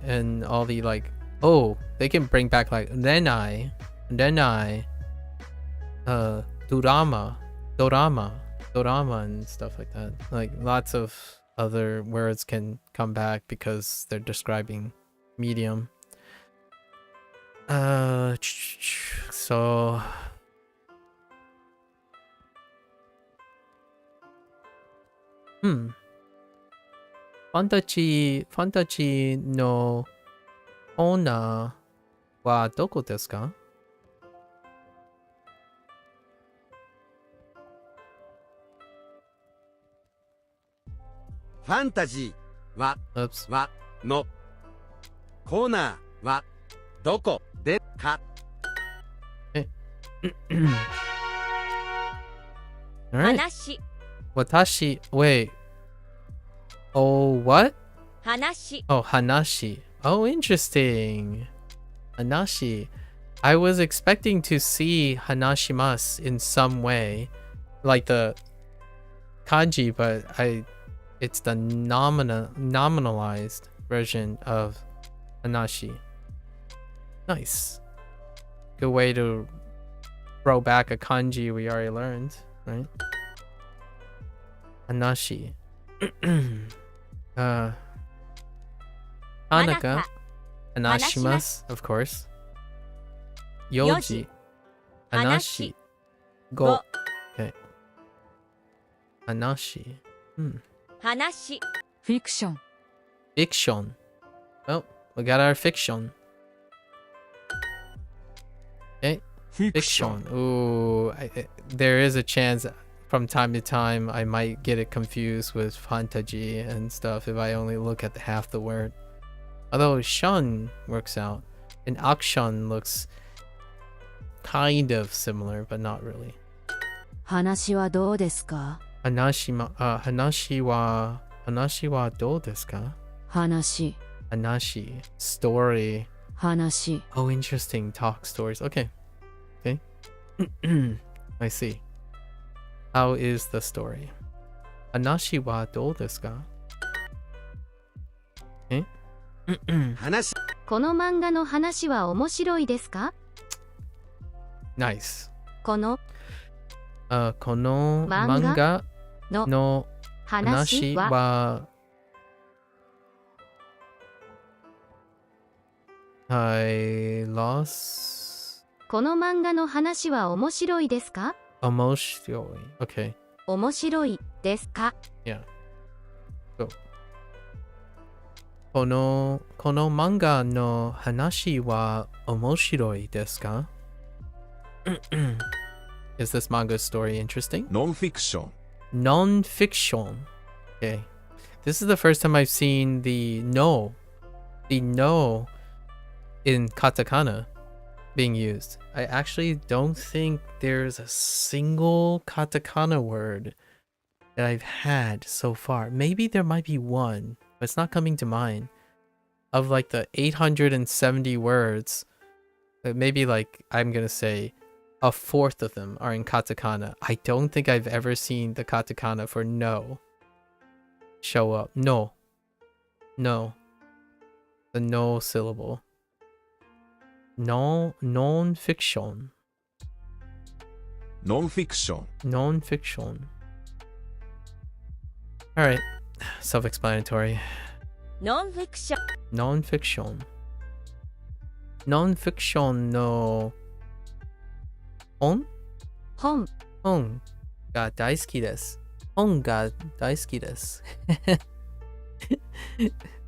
and all the like. Oh, they can bring back like renai, dorama, and stuff like that. Like lots of other words can come back because they're describing medium. So Fantasy no owner はどこですか？ファンタジーは Oops. のコーナーはどこでか？ Alright. 話 Watashi. Wait. Oh, what? 話 Oh, hanashi. Oh, interesting. Hanashi. I was expecting to see hanashimasu in some way. Like the kanji, but it's the nominalized version of hanashi. Nice. Good way to throw back a kanji we already learned, right? Hanashi. Hanaka. Hanashimasu, of course. Yoji. Hanashi. Go. Okay. Hanashi. 話 fiction, Fiction. Oh, we got our fiction. Okay. フィクション Fiction. Ooh, there is a chance from time to time I might get it confused with fantasy and stuff if I only look at half the word. Although shun works out, and action looks kind of similar, but not really. 話はどうですか？話はどうですか？話 Story. 話 Oh, interesting. Talk stories. Okay. I see. How is the story? 話はどうですか？話この漫画の話は面白いですか？ Nice. このこの漫画の話話ははI lost この漫画の話は面白いですか？ emotionally. Okay. 面白いですか？ Yeah. So. この漫画の話は面白いですか？ Is this manga story interesting? ノンフィクション Non-fiction. Okay. This is the first time I've seen the no in katakana being used. I actually don't think there's a single katakana word that I've had so far. Maybe there might be one, but it's not coming to mind. Of like the 870 words, maybe like I'm gonna say a fourth of them are in katakana. I don't think I've ever seen the katakana for no show up. No. The no syllable. No, non-fiction. ノンフィクション。 Non-fiction. Alright. Self-explanatory. ノンフィクション Non-fiction. Non-fiction no 本本が大好きです。本が大好きです。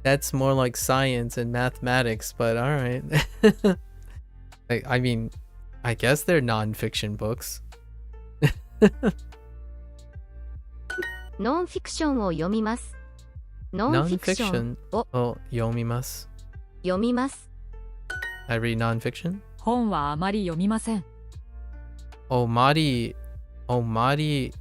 That's more like science and mathematics, but alright. I mean, I guess they're non-fiction books. ノンフィクションを読みます。ノンフィクション Non-fiction をを読みます。読みます。 I read non-fiction. 本はあまり読みません。おまり、話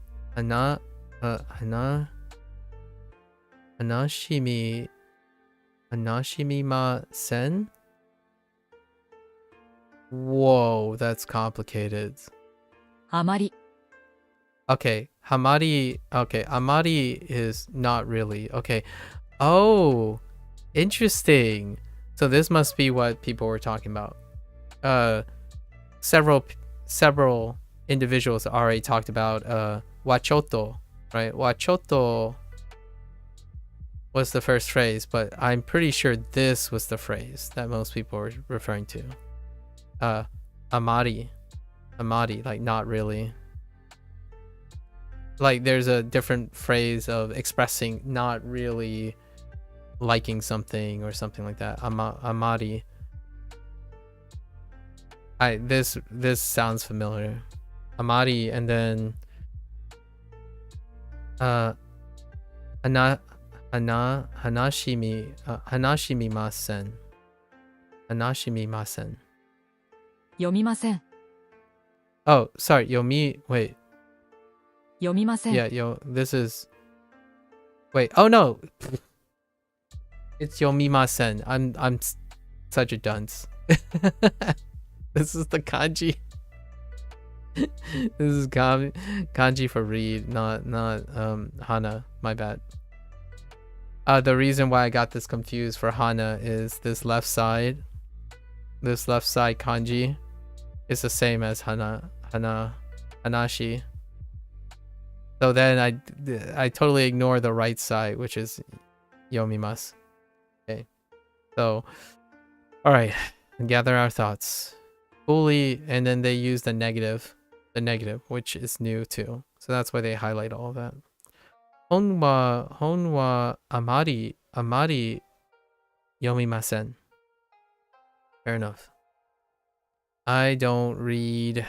みません? Whoa, that's complicated. あまり Okay, hamari. Okay, amari is not really. Okay. Oh, interesting. So this must be what people were talking about. Several individuals already talked about wachoto, right? Wachoto was the first phrase, but I'm pretty sure this was the phrase that most people were referring to. Amari, like not really. Like there's a different phrase of expressing not really liking something or something like that. Amari. This sounds familiar. Amari, and then hanashimimasen. Hanashimimasen. 読みません。 Oh, sorry. Wait. 読みません。 Yeah, this is. Wait. Oh no. It's yomimasen. I'm such a dunce. This is the kanji. This is kanji for read, not hana. My bad. The reason why I got this confused for hana is this left side. This left side kanji is the same as hanashi. So then I totally ignore the right side, which is yomimasu. Okay. So, all right, gather our thoughts. Fully, and then they use the negative, which is new too. So that's why they highlight all of that. Hon wa amari yomimasen. Fair enough. I don't really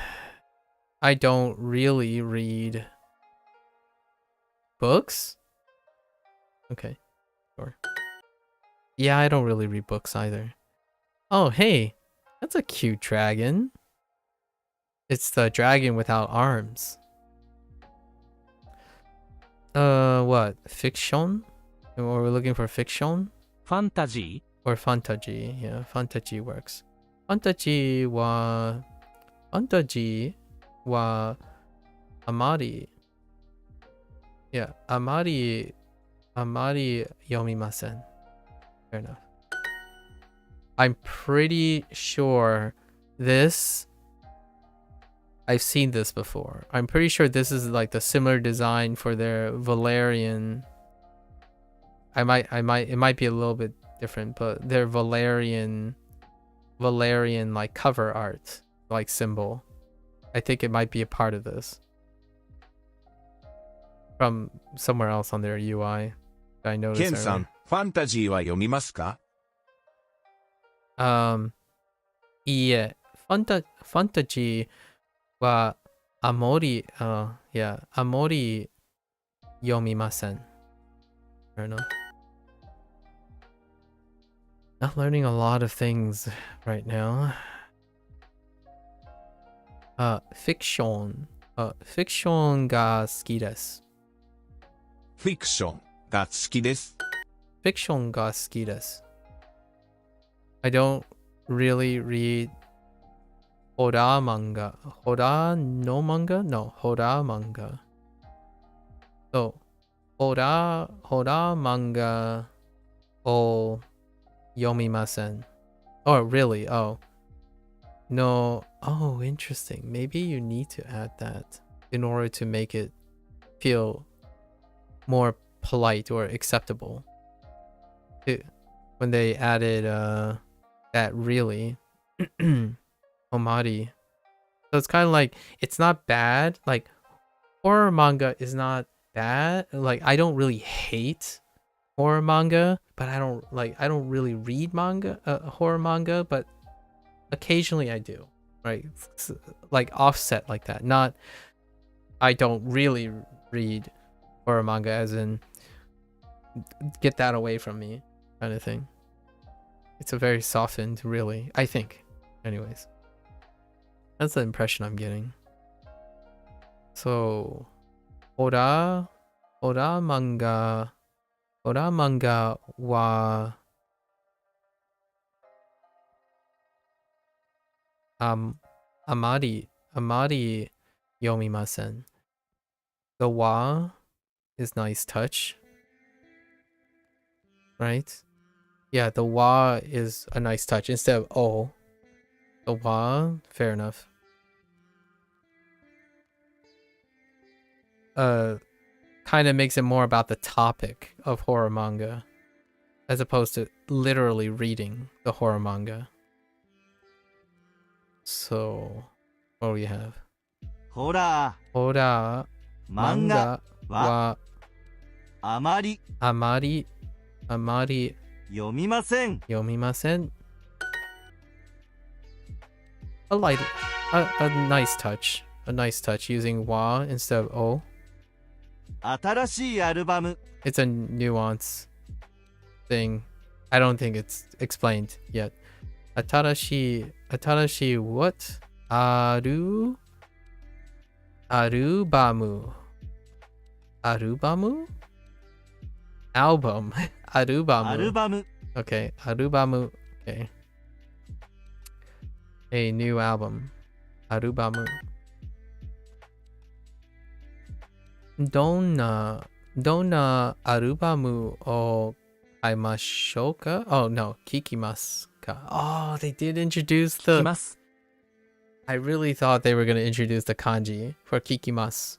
read books? Okay, sure. Yeah, I don't really read books either. Oh, hey, that's a cute dragon. It's the dragon without arms. What? Fiction? Or we're looking for fiction? ファンタジ Or fantasy? Yeah, fantasy works. Fantasy wa amari. Yeah, amari yomimasen. Fair enough. I'm pretty sure this. I've seen this before. I'm pretty sure this is like the similar design for their Valerian. It might be a little bit different, but their Valerian like cover art, like symbol. I think it might be a part of this. From somewhere else on their UI that I ケ noticed ンさ earlier. ん、ファンタジーは読みますか？いいえ、ファンタジーはあまり、あまり読みません。Fair enough. Not learning a lot of things right now. Fiction. Fiction が好きです。フィクションが好きです。 Fiction が好きです。I don't really read horror manga. Horror no manga? No, horror manga. So, horror manga o yomimasen. Oh, really? Oh. No. Oh, interesting. Maybe you need to add that in order to make it feel more polite or acceptable. When they added that really Omari. So it's kind of like, it's not bad. Like, horror manga is not bad. Like, I don't really hate horror manga, but I don't really read manga, horror manga, but occasionally I do, right? Like offset like that. Not, I don't really read horror manga as in get that away from me kind of thing. It's a very softened, really, I think. Anyways, that's the impression I'm getting. So, horror manga wa amari yomimasen. The wa is nice touch, right? Yeah, the wa is a nice touch instead of o. The wa, fair enough. Kind of makes it more about the topic of horror manga as opposed to literally reading the horror manga. So, what do we have? ほら、 Horror 漫画 wa あまり amari 読みません。 yomimasen. A nice touch. A nice touch using wa instead of o. 新しいアルバム It's a nuance thing. I don't think it's explained yet. Atarashi what? Arubamu. Album? Arubamu. アルバム Okay, arubamu. Okay. A new album. Arubamu. Donna arubamu o kaimashou ka? Oh no, kikimasu ka. Oh, they did introduce the... I really thought they were going to introduce the kanji for kikimasu.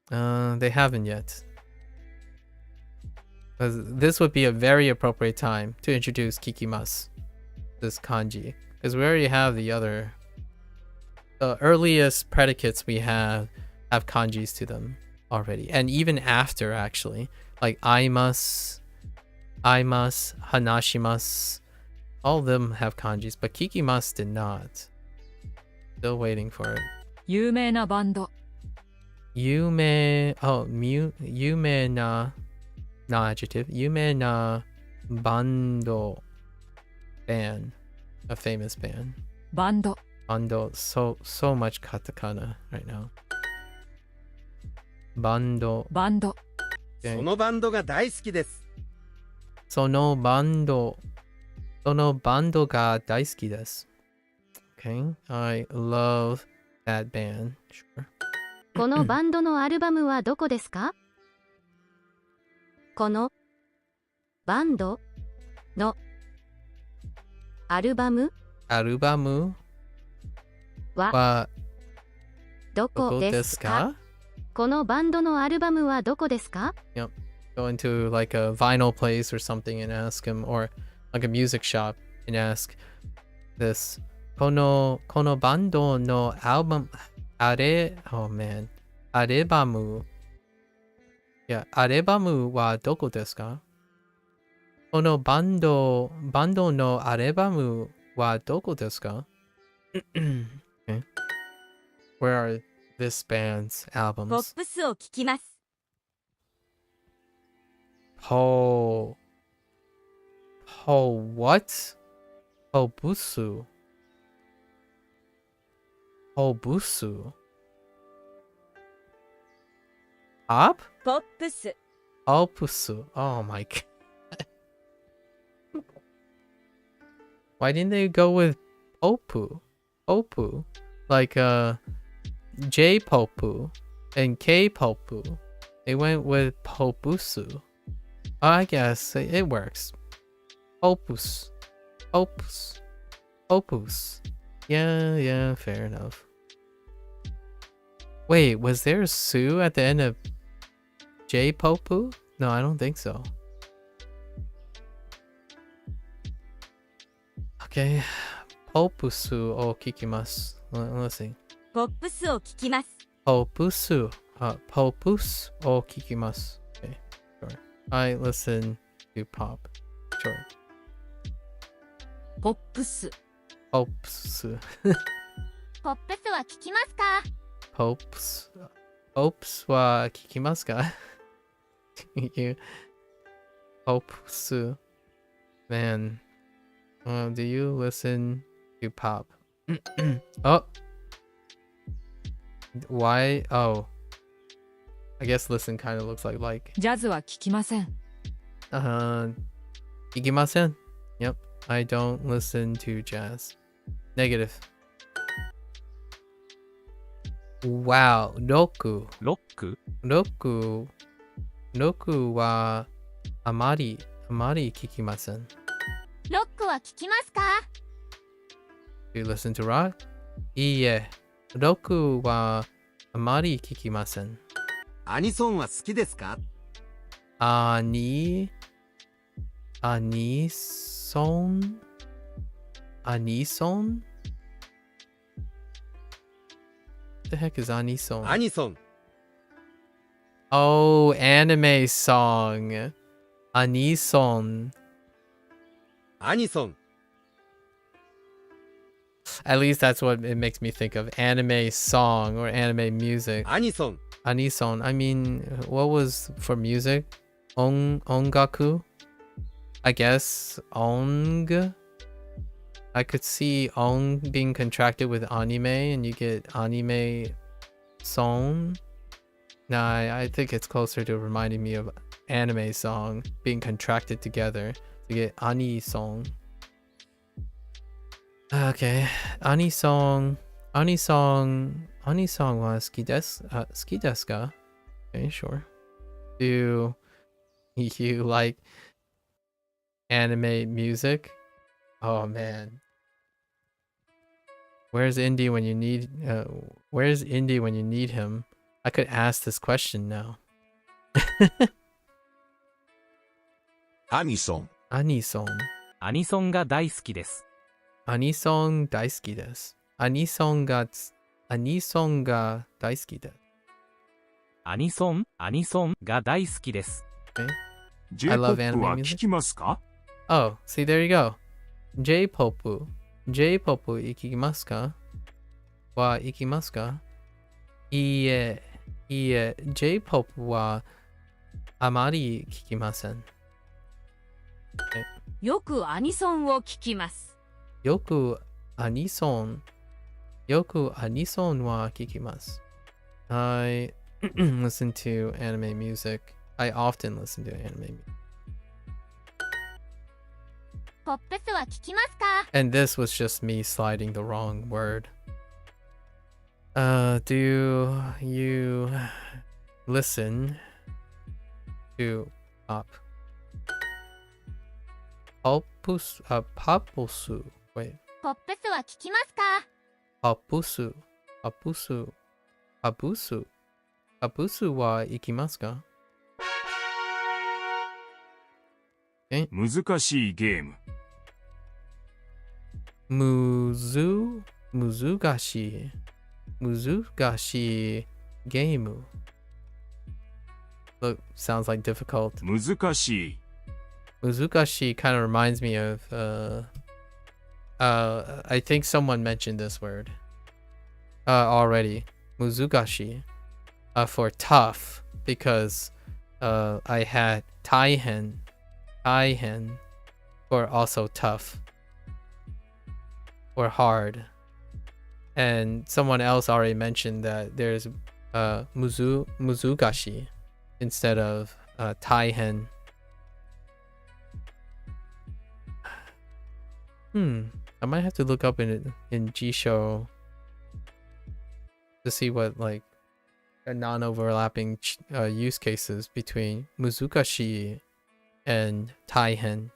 They haven't yet. This would be a very appropriate time to introduce kikimasu, this kanji, because we already have the earliest predicates we have kanjis to them already, and even after, actually, like aimasu, hanashimasu, all of them have kanjis, but kikimasu did not. Still waiting for it. 有名なバンド Yume na adjective. Yume na bando, band, a famous band. バンド Bando, so much katakana right now. Bando. バンド Okay. そのバンドが大好きです。 Sono bando ga daisuki desu. Okay, I love that band. Sure. このバンドのアルバムはどこですか？このバンドのアルバム Arubamu は wa どこ doko で desu すか？ ka? このバンドのアルバムはどこですか？ Yep. Go into like a vinyl place or something and ask him, or like a music shop and ask this. Kono bando no album oh man. Arebamu. Yeah, arebamu wa doko desu ka? Kono bando no arebamu wa doko desu ka? Okay. Where are this band's ポッ albums? プスを聴きます What? Hobusu. Pop? ポップス Opusu. Oh my god. Why didn't they go with Opu? Like J-Popu and K-Popu. They went with Popusu. I guess it works. Opus. Opus. Yeah, fair enough. Wait, was there a su at the end of J Popu? No, I don't think so. Okay. Popusu o kikimasu. Let's see. ポップスを聞きます。 Popusu. Popus o kikimasu. Okay, sure. I listen to pop. Sure. ポップス Popsu. ポップスは聞きますか？ Popes wa kikimasu ka? You Popsu. Man. Do you listen to pop? Oh. Why? Oh. I guess listen kind of looks like. ジャズは聞きません。 Ikimasen? Yep. I don't listen to jazz. Negative. Wow. Roku. ロック Roku wa amari kikimasen. ロックは聞きますか？ Do you listen to rock? Iie. Roku wa amari kikimasen. アニソンは好きですか？ Anison? Anison? What the heck is Anison? アニソン Oh, anime song. Anison. アニソン At least that's what it makes me think of. Anime song or anime music. アニソン Anison. I mean, what was for music? Ongaku? I guess ong. I could see ong being contracted with anime and you get anime song. Nah, I think it's closer to reminding me of anime song being contracted together to get ani song. Okay, ani song wa suki desu ka? Okay, sure. Do you like anime music? Oh man. Where's Indy when you need him? I could ask this question now. アニソン。 Anison. アニソンが大好きです。 Anison daisuki desu. Anison ga daisuki desu. アニソンが大好きです。 love anime J-POP は music. 聞きますか？ Oh, see, there you go. J-Popu. J-Popu ikimasu ka? Wa ikimasu ka? Iie, J-Pop wa amari kikimasen. よくアニソンを聞きます。 Yoku anison wa kikimasu. I listen to anime music. I often listen to anime music. ポップスは聞きますか？ And this was just me sliding the wrong word. Do you listen to pop? Papusu. Wait. ポップスは聞きますか？ Papusu wa ikimasu ka? 難しいゲーム。Muzugashi game. Look, sounds like difficult. 難しい。 Muzugashi kind of reminds me of I think someone mentioned this word already. Muzugashi for tough because I had taihen for also tough or hard. And someone else already mentioned that there's muzugashi instead of taihen. I might have to look up in Jisho to see what like a non-overlapping use cases between muzukashi and taihen.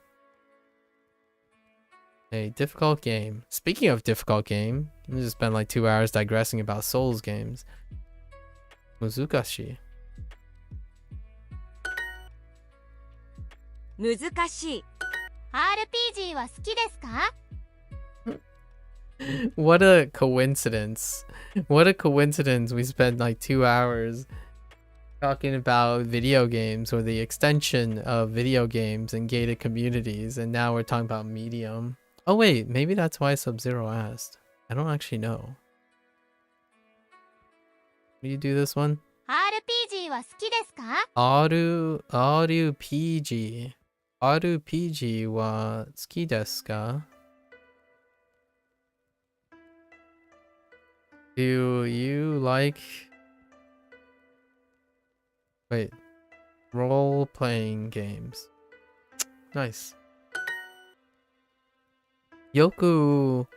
A difficult game. Speaking of difficult game, we just spent like 2 hours digressing about Souls games. Muzukashi. 難しい。RPG は好きですか？ What a coincidence. What a coincidence we spent like 2 hours talking about video games or the extension of video games and gated communities, and now we're talking about Medium. Oh wait, maybe that's why Sub-Zero asked. I don't actually know. Do you do this one? RPG は好きですか？ RPG. RPG は好きですか? Do you like... Wait. Role-playing games. Nice. Yoku...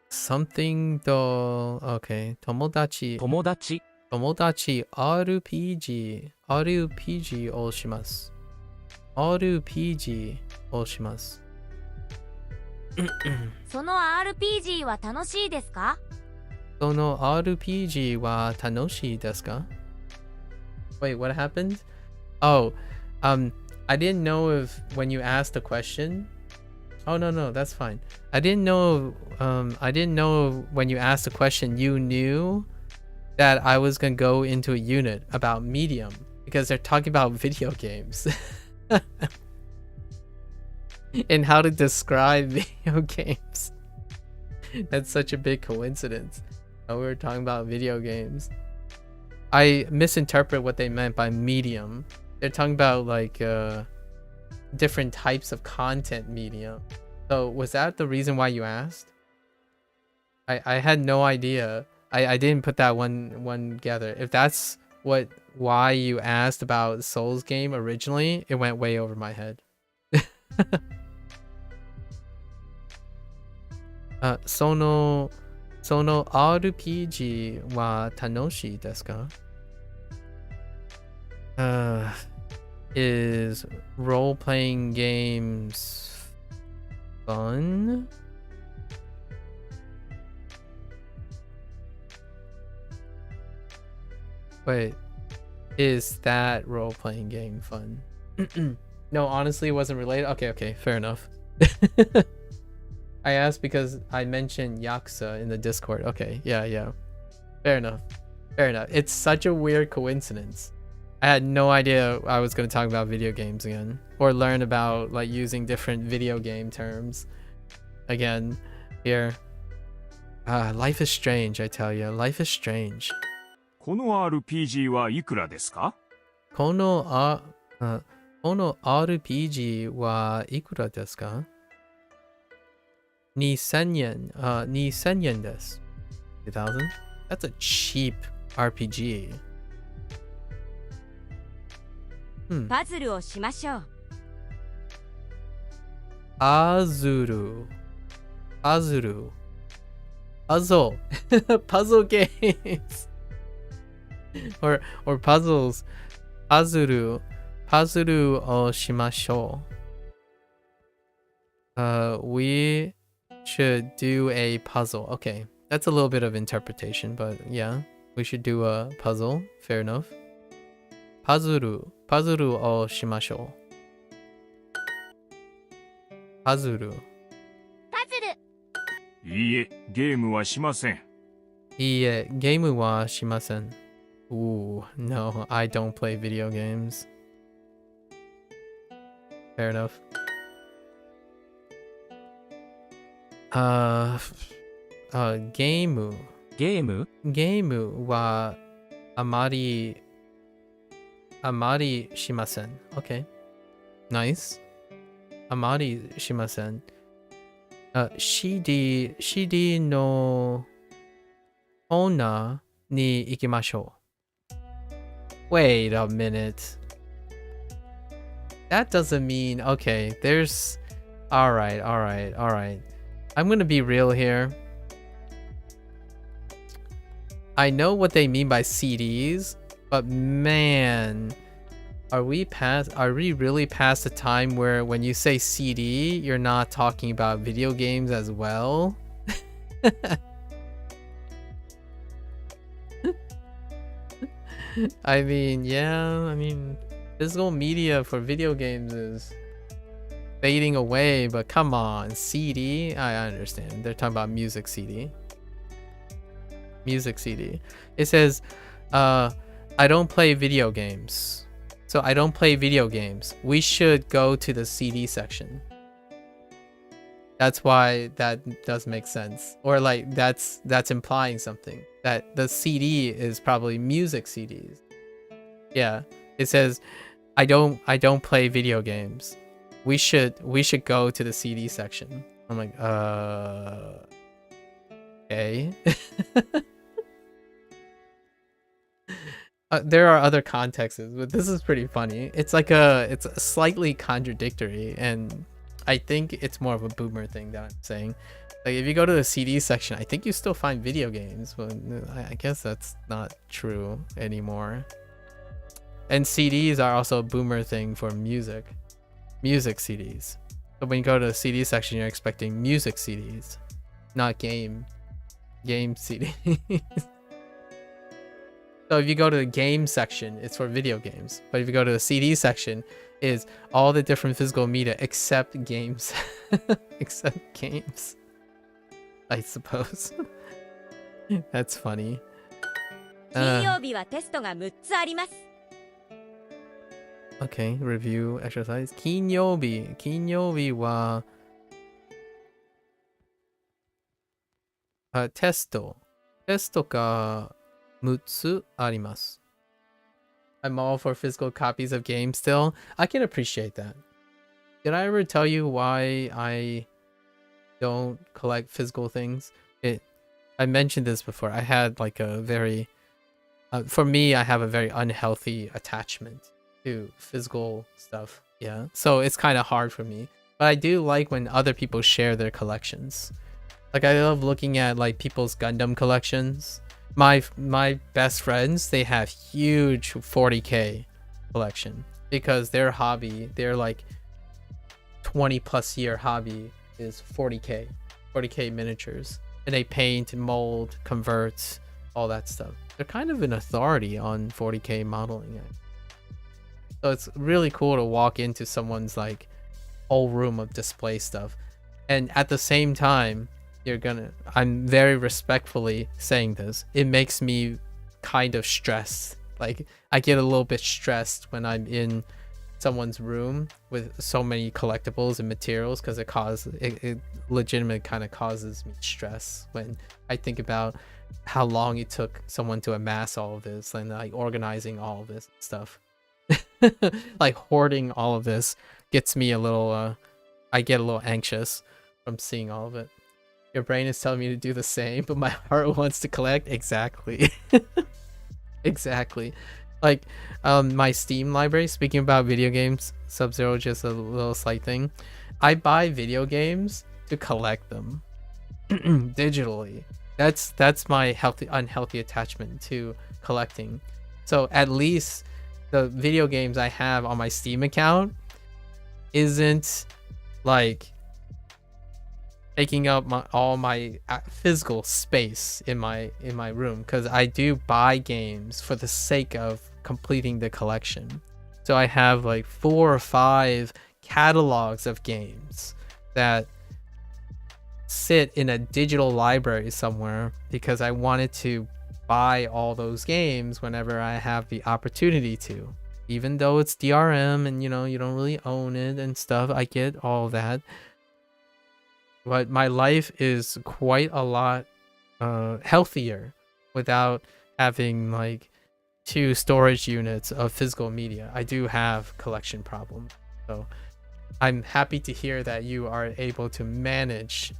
Something to... Okay. Tomodachi. 友達 Tomodachi RPG. RPG をします。RPG をします。その RPG は楽しいですか？その RPG は楽しいですか? Wait, what happened? Oh, I didn't know if when you asked the question. Oh no, that's fine. I didn't know when you asked the question you knew that I was gonna go into a unit about Medium because they're talking about video games. And how to describe video games. That's such a big coincidence. We were talking about video games. I misinterpret what they meant by medium. They're talking about like different types of content medium. So was that the reason why you asked? I had no idea. I didn't put that one together. If that's why you asked about Souls game originally, it went way over my head. その RPG は楽しいですか? Is role-playing games fun? Wait, is that role-playing game fun? No, honestly, it wasn't related. Okay, fair enough. I asked because I mentioned Yakuza in the Discord. Okay, yeah. Fair enough. It's such a weird coincidence. I had no idea I was going to talk about video games again. Or learn about like using different video game terms. Again, here. Life is strange, I tell you. Life is strange. この RPG はいくらですか？この RPG はいくらですか? 2000円。2000円です。2000? That's a cheap RPG. パズルをしましょう。パズル。Puzzle. Puzzle games. or puzzles. パズルをしましょう。We should do a puzzle. Okay, that's a little bit of interpretation, but yeah, we should do a puzzle. Fair enough. パズルをしましょう。パズル。いいえ、ゲームはしません。いいえ、ゲームはしません。Ooh, no, I don't play video games. Fair enough. ゲームはあまりしません。Okay. Nice. あまりしません。CD のコーナーに行きましょう。Wait a minute. That doesn't mean... Okay, there's... Alright. I'm gonna be real here. I know what they mean by CDs, but man... Are we really past the time where when you say CD, you're not talking about video games as well? I mean, yeah, I mean, physical media for video games is fading away, but come on, CD? I understand. They're talking about music CD. Music CD. It says, I don't play video games. So I don't play video games. We should go to the CD section. That's why that does make sense. Or like that's implying something. That the CD is probably music CDs. Yeah. It says I don't play video games. We should go to the CD section. I'm like, okay. There are other contexts, but this is pretty funny. It's like it's slightly contradictory, and I think it's more of a boomer thing that I'm saying. Like if you go to the CD section, I think you still find video games, but I guess that's not true anymore. And CDs are also a boomer thing for music CDs. So when you go to the CD section, you're expecting music CDs, not game CDs. So if you go to the game section, it's for video games. But if you go to the CD section, is all the different physical media except games. Except games. I suppose. That's funny. 金曜日はテストが6つあります。 Okay, review exercise. 金曜日はテストが6つあります。I'm all for physical copies of games still. I can appreciate that. Did I ever tell you why I don't collect physical things? I mentioned this before. I had like a very for me, I have a very unhealthy attachment to physical stuff. Yeah. So it's kind of hard for me. But I do like when other people share their collections. Like I love looking at like people's Gundam collections. My best friends, they have huge 40k collection because their hobby, their like 20+ year hobby is 40k miniatures, and they paint, mold, convert, all that stuff. They're kind of an authority on 40k modeling. So it's really cool to walk into someone's like whole room of display stuff, and at the same time, I'm very respectfully saying this, it makes me kind of stressed. Like I get a little bit stressed when I'm in someone's room with so many collectibles and materials, because it legitimately kind of causes me stress when I think about how long it took someone to amass all of this and like organizing all of this stuff. Like hoarding all of this gets me a little I get a little anxious from seeing all of it. Your brain is telling me to do the same, but my heart wants to collect. Exactly. Exactly. Like my Steam library, speaking about video games, Sub-Zero, just a little slight thing. I buy video games to collect them digitally. That's my unhealthy attachment to collecting. So at least the video games I have on my Steam account isn't like taking up all my physical space in my room, because I do buy games for the sake of completing the collection. So I have like 4 or 5 catalogs of games that sit in a digital library somewhere because I wanted to buy all those games whenever I have the opportunity to, even though it's DRM and you don't really own it and stuff. I get all that. But my life is quite a lot healthier without having like 2 storage units of physical media. I do have collection problems, so I'm happy to hear that you are able to manage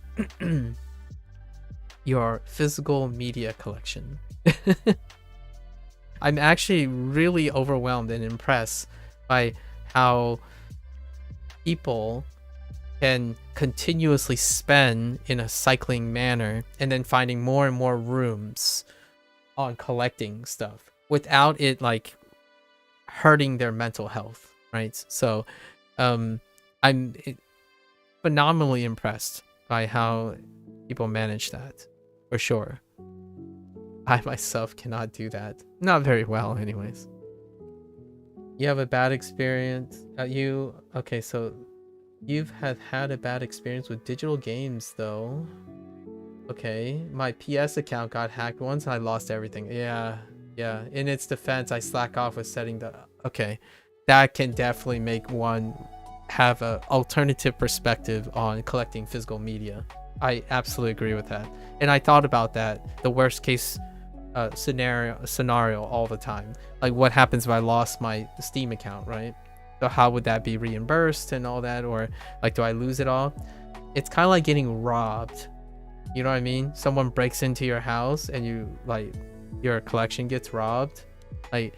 your physical media collection. I'm actually really overwhelmed and impressed by how people can continuously spend in a cycling manner and then finding more and more rooms on collecting stuff without it like hurting their mental health, right? So I'm phenomenally impressed by how people manage that, for sure. I myself cannot do that. Not very well, anyways. You have a bad experience. Okay, so you've had a bad experience with digital games, though. Okay, my PS account got hacked once and I lost everything. Yeah. In its defense, I slack off with setting the... Okay, that can definitely make one have an alternative perspective on collecting physical media. I absolutely agree with that. And I thought about that, the worst case scenario all the time. Like, what happens if I lost my Steam account, right? So how would that be reimbursed and all that? Or like, do I lose it all? It's kind of like getting robbed. You know what I mean? Someone breaks into your house and your collection gets robbed. Like,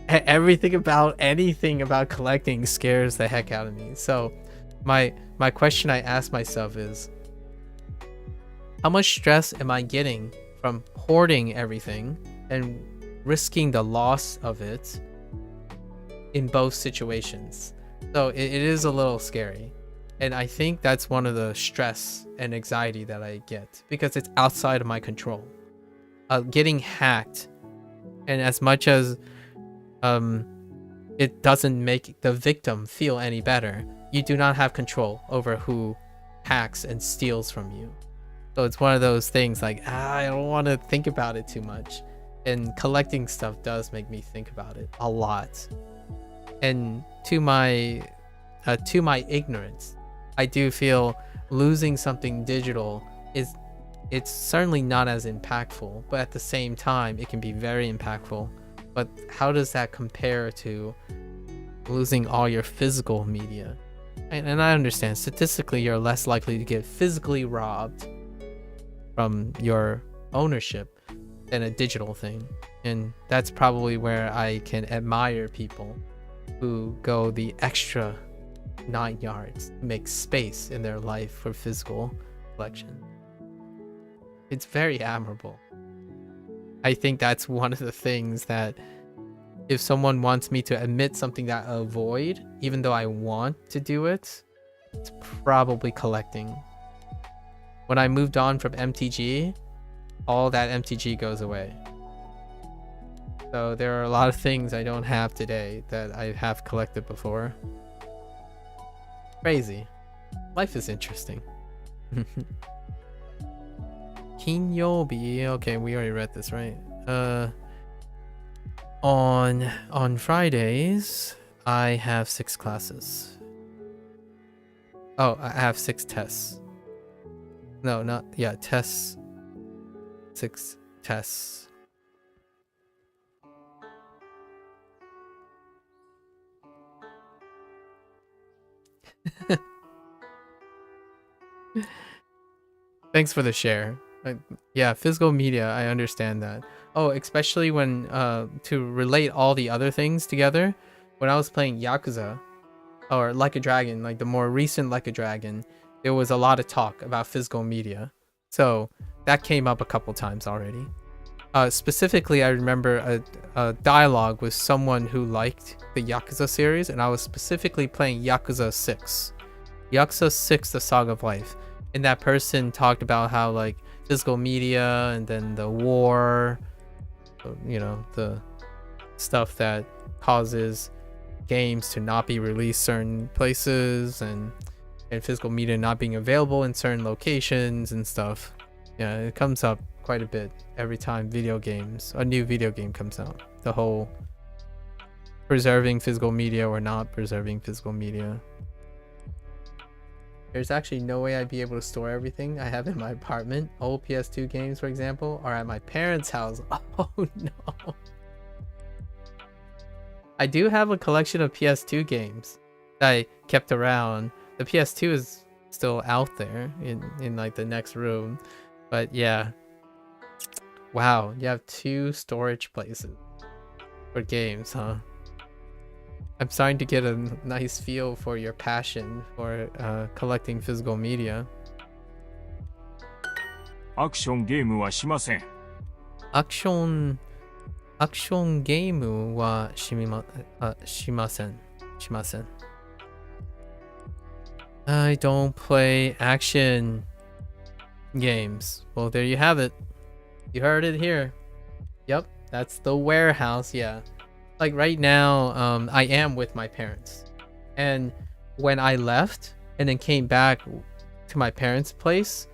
anything about collecting scares the heck out of me. So my question I ask myself is, how much stress am I getting from hoarding everything and risking the loss of it in both situations? So it is a little scary. And I think that's one of the stress and anxiety that I get, because it's outside of my control. Getting hacked, and as much as it doesn't make the victim feel any better, you do not have control over who hacks and steals from you. So it's one of those things like, I don't want to think about it too much. And collecting stuff does make me think about it a lot. And to my ignorance, I do feel losing something digital it's certainly not as impactful, but at the same time, it can be very impactful. But how does that compare to losing all your physical media? And I understand, statistically, you're less likely to get physically robbed from your ownership than a digital thing. And that's probably where I can admire people who go the extra 9 yards to make space in their life for physical collection. It's very admirable. I think that's one of the things that, if someone wants me to admit something that I avoid, even though I want to do it, it's probably collecting. When I moved on from MTG, all that MTG goes away. So there are a lot of things I don't have today that I have collected before. Crazy. Life is interesting. Kinyobi. Okay, we already read this, right? On Fridays, I have 6 classes. Oh, I have 6 tests. No, not... Yeah, tests. 6 tests. Thanks for the share. Yeah, physical media, I understand that. Oh, especially when to relate all the other things together. When I was playing Yakuza, or Like a Dragon, like the more recent Like a Dragon, there was a lot of talk about physical media. So that came up a couple times already. Specifically, I remember a dialogue with someone who liked the Yakuza series, and I was specifically playing Yakuza 6. Yakuza 6, The Saga of Life. And that person talked about how, like, physical media and then the war, you know, the stuff that causes games to not be released certain places, and physical media not being available in certain locations and stuff. Yeah, it comes up quite a bit every time a new video game comes out. The whole preserving physical media or not preserving physical media. There's actually no way I'd be able to store everything I have in my apartment. Old PS2 games, for example, are at my parents' house. Oh no. I do have a collection of PS2 games that I kept around. The PS2 is still out there in like the next room. But yeah. Wow, you have 2 storage places for games, huh? I'm starting to get a nice feel for your passion for collecting physical media. アクションゲームはしません。アクションアクションゲームはしません。しません。I don't play action games. Well, there you have it. You heard it here. Yep, that's the warehouse. Yeah. Like right now, I am with my parents. And when I left and then came back to my parents' place,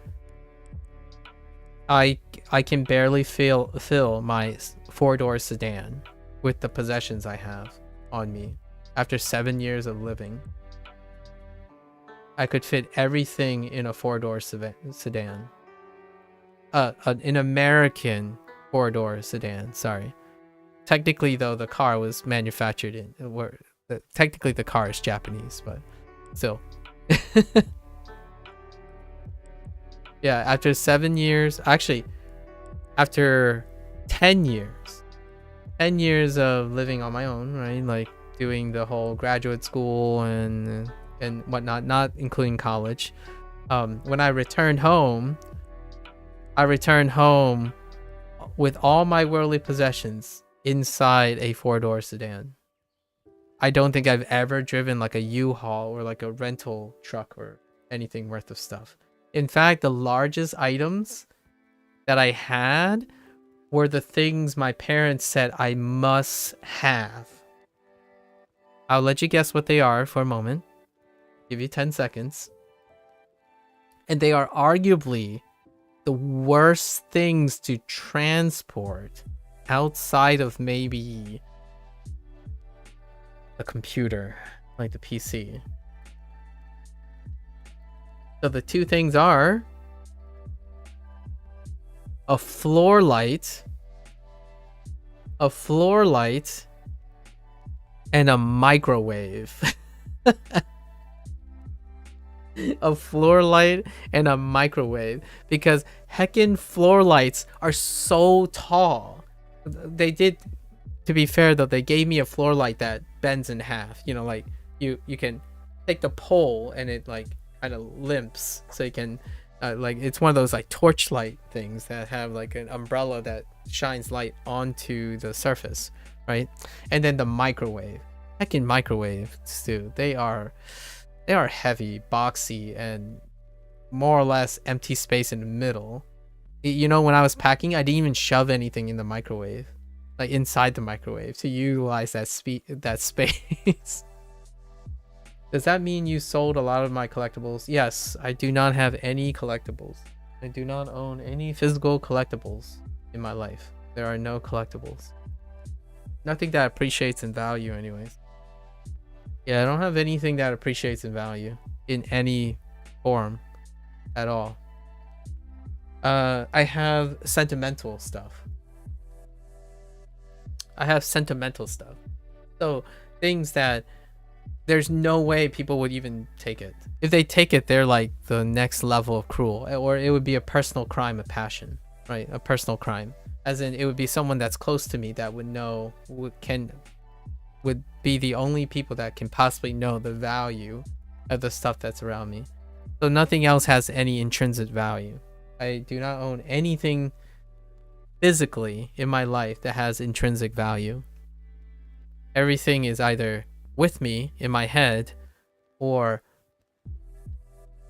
I can barely fill my 4-door sedan with the possessions I have on me after 7 years of living. I could fit everything in a 4-door sedan. An American 4-door sedan, sorry. Technically, though, the car was manufactured in... technically, the car is Japanese, but still. Yeah, after 7 years... Actually, after 10 years. 10 years of living on my own, right? Like, doing the whole graduate school and whatnot, not including college. When I returned home with all my worldly possessions inside a 4-door sedan. I don't think I've ever driven like a U-Haul or like a rental truck or anything worth of stuff. In fact, the largest items that I had were the things my parents said I must have. I'll let you guess what they are for a moment. Give you 10 seconds. And they are arguably the worst things to transport outside of maybe a computer, like the PC. So the two things are a floor light, and a microwave. A floor light and a microwave, because heckin' floor lights are so tall. They did, to be fair though, they gave me a floor light that bends in half. You know, like you can take the pole and it like kind of limps, so you can like, it's one of those like torchlight things that have like an umbrella that shines light onto the surface, right? And then the microwave, heckin' microwaves too. They are heavy, boxy, and more or less empty space in the middle. You know, when I was packing, I didn't even shove anything in the microwave, like inside the microwave, to utilize that space. Does that mean you sold a lot of my collectibles? Yes, I do not have any collectibles. I do not own any physical collectibles in my life. There are no collectibles. Nothing that appreciates in value anyways. Yeah, I don't have anything that appreciates in value in any form at all. I have sentimental stuff. So things that there's no way people would even take it. If they take it, they're like the next level of cruel, or it would be a personal crime of passion, right? A personal crime, as in it would be someone that's close to me that would know, would be the only people that can possibly know the value of the stuff that's around me. So nothing else has any intrinsic value. I do not own anything physically in my life that has intrinsic value. Everything is either with me in my head or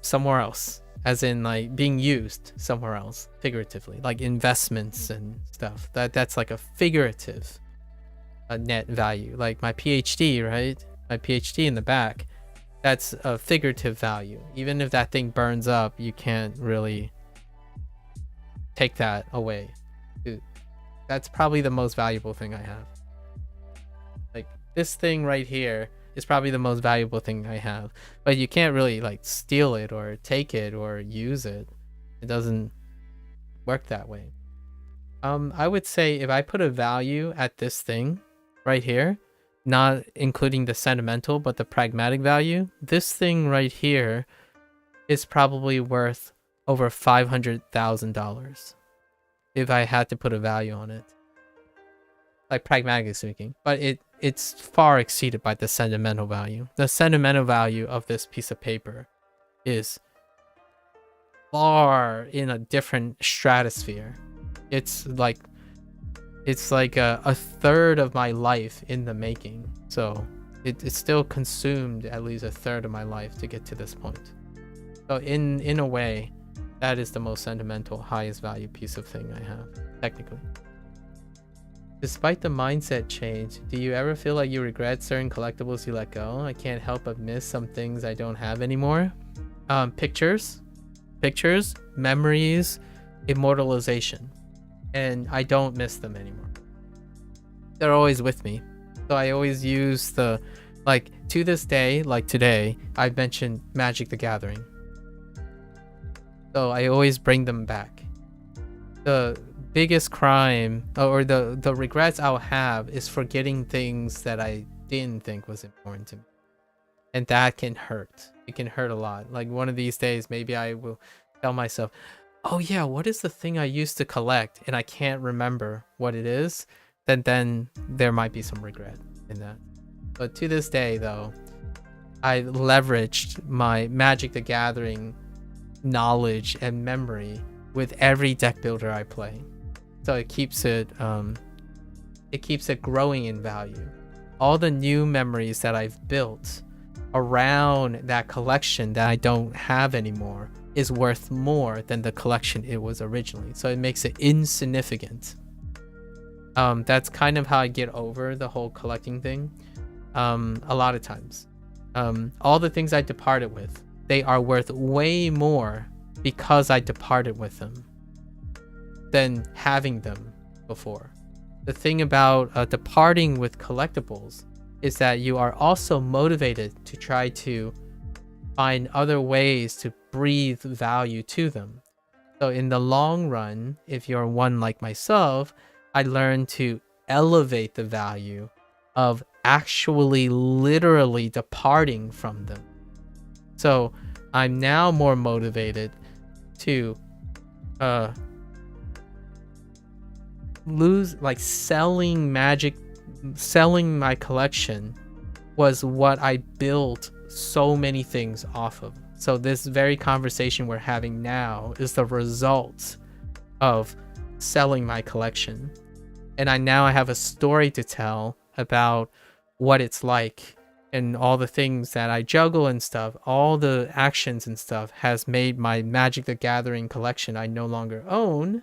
somewhere else, as in like being used somewhere else, figuratively, like investments and stuff. That's like a figurative net value. Like my PhD, right? My PhD in the back, that's a figurative value. Even if that thing burns up, you can't really take that away. Dude, that's probably the most valuable thing I have. Like this thing right here is probably the most valuable thing I have, but you can't really like steal it or take it or use it. It doesn't work that way. I would say if I put a value at this thing right here, not including the sentimental but the pragmatic value, this thing right here is probably worth over $500,000 if I had to put a value on it, like pragmatically speaking. But it's far exceeded by the sentimental value. The sentimental value of this piece of paper is far in a different stratosphere. It's like it's like a third of my life in the making. So it still consumed at least a third of my life to get to this point. So in a way, that is the most sentimental, highest value piece of thing I have, technically. Despite the mindset change, do you ever feel like you regret certain collectibles you let go? I can't help but miss some things I don't have anymore. Pictures, memories, immortalization. And I don't miss them anymore. They're always with me. So I always use the, like, to this day, like today, I mentioned Magic the Gathering. So I always bring them back. The biggest crime, or the regrets I'll have, is forgetting things that I didn't think was important to me. And that can hurt. It can hurt a lot. Like one of these days, maybe I will tell myself, oh yeah, what is the thing I used to collect? And I can't remember what it is. Then there might be some regret in that. But to this day, though, I leveraged my Magic the Gathering knowledge and memory with every deck builder I play. So it keeps it growing in value. All the new memories that I've built around that collection that I don't have anymore is worth more than the collection it was originally. So it makes it insignificant. That's kind of how I get over the whole collecting thing. A lot of times, all the things I departed with, they are worth way more because I departed with them than having them before. The thing about departing with collectibles is that you are also motivated to try to find other ways to breathe value to them. So in the long run, if you're one like myself, I learned to elevate the value of actually literally departing from them. So I'm now more motivated to selling my collection was what I built so many things off of. So this very conversation we're having now is the result of selling my collection. And I have a story to tell about what it's like and all the things that I juggle and stuff. All the actions and stuff has made my Magic the Gathering collection I no longer own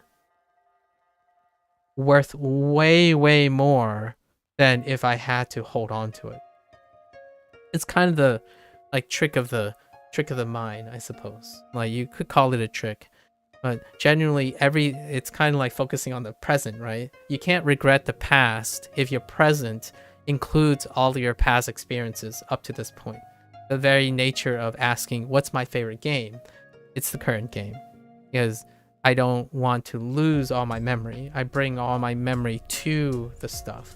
worth way, way more than if I had to hold on to it. It's kind of the trick of the mind, I suppose. Like you could call it a trick. But generally, it's kind of like focusing on the present, right? You can't regret the past if your present includes all of your past experiences up to this point. The very nature of asking, what's my favorite game? It's the current game. Because I don't want to lose all my memory. I bring all my memory to the stuff.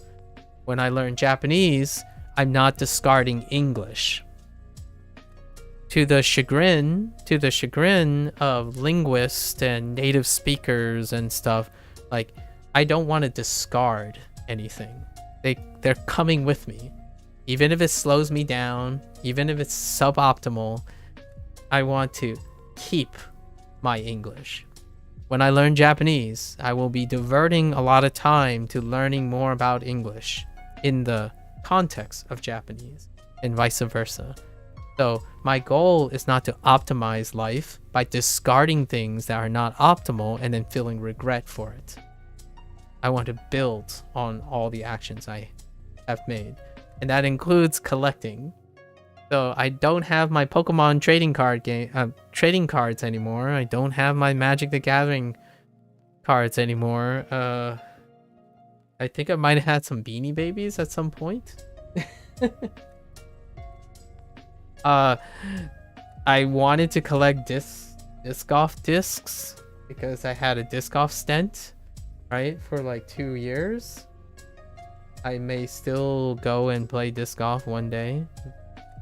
When I learn Japanese, I'm not discarding English. To the chagrin of linguists and native speakers and stuff, like I don't want to discard anything. They're coming with me. Even if it slows me down, even if it's suboptimal, I want to keep my English. When I learn Japanese, I will be diverting a lot of time to learning more about English in the context of Japanese and vice versa. So my goal is not to optimize life by discarding things that are not optimal and then feeling regret for it. I want to build on all the actions I have made, and that includes collecting. So I don't have my Pokemon trading cards anymore. I don't have my Magic the Gathering cards anymore. I think I might have had some Beanie Babies at some point. I wanted to collect disc golf discs because I had a disc golf stent, right, for like 2 years. I may still go and play disc golf one day.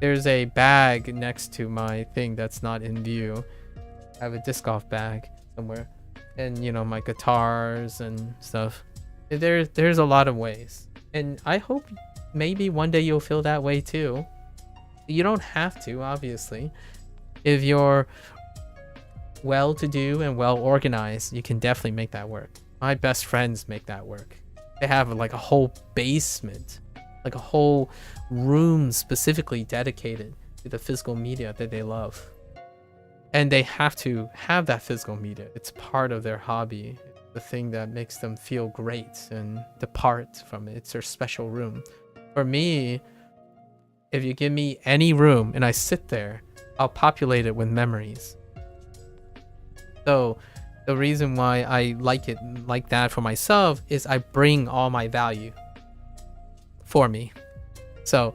There's a bag next to my thing that's not in view. I have a disc golf bag somewhere, and you know, my guitars and stuff. There's a lot of ways, and I hope maybe one day you'll feel that way too. You don't have to, obviously. If you're well-to-do and well-organized, you can definitely make that work. My best friends make that work. They have like a whole basement, like a whole room specifically dedicated to the physical media that they love. And they have to have that physical media. It's part of their hobby, the thing that makes them feel great and depart from it. It's their special room. For me, if you give me any room and I sit there, I'll populate it with memories. So the reason why I like it like that for myself is I bring all my value for me. So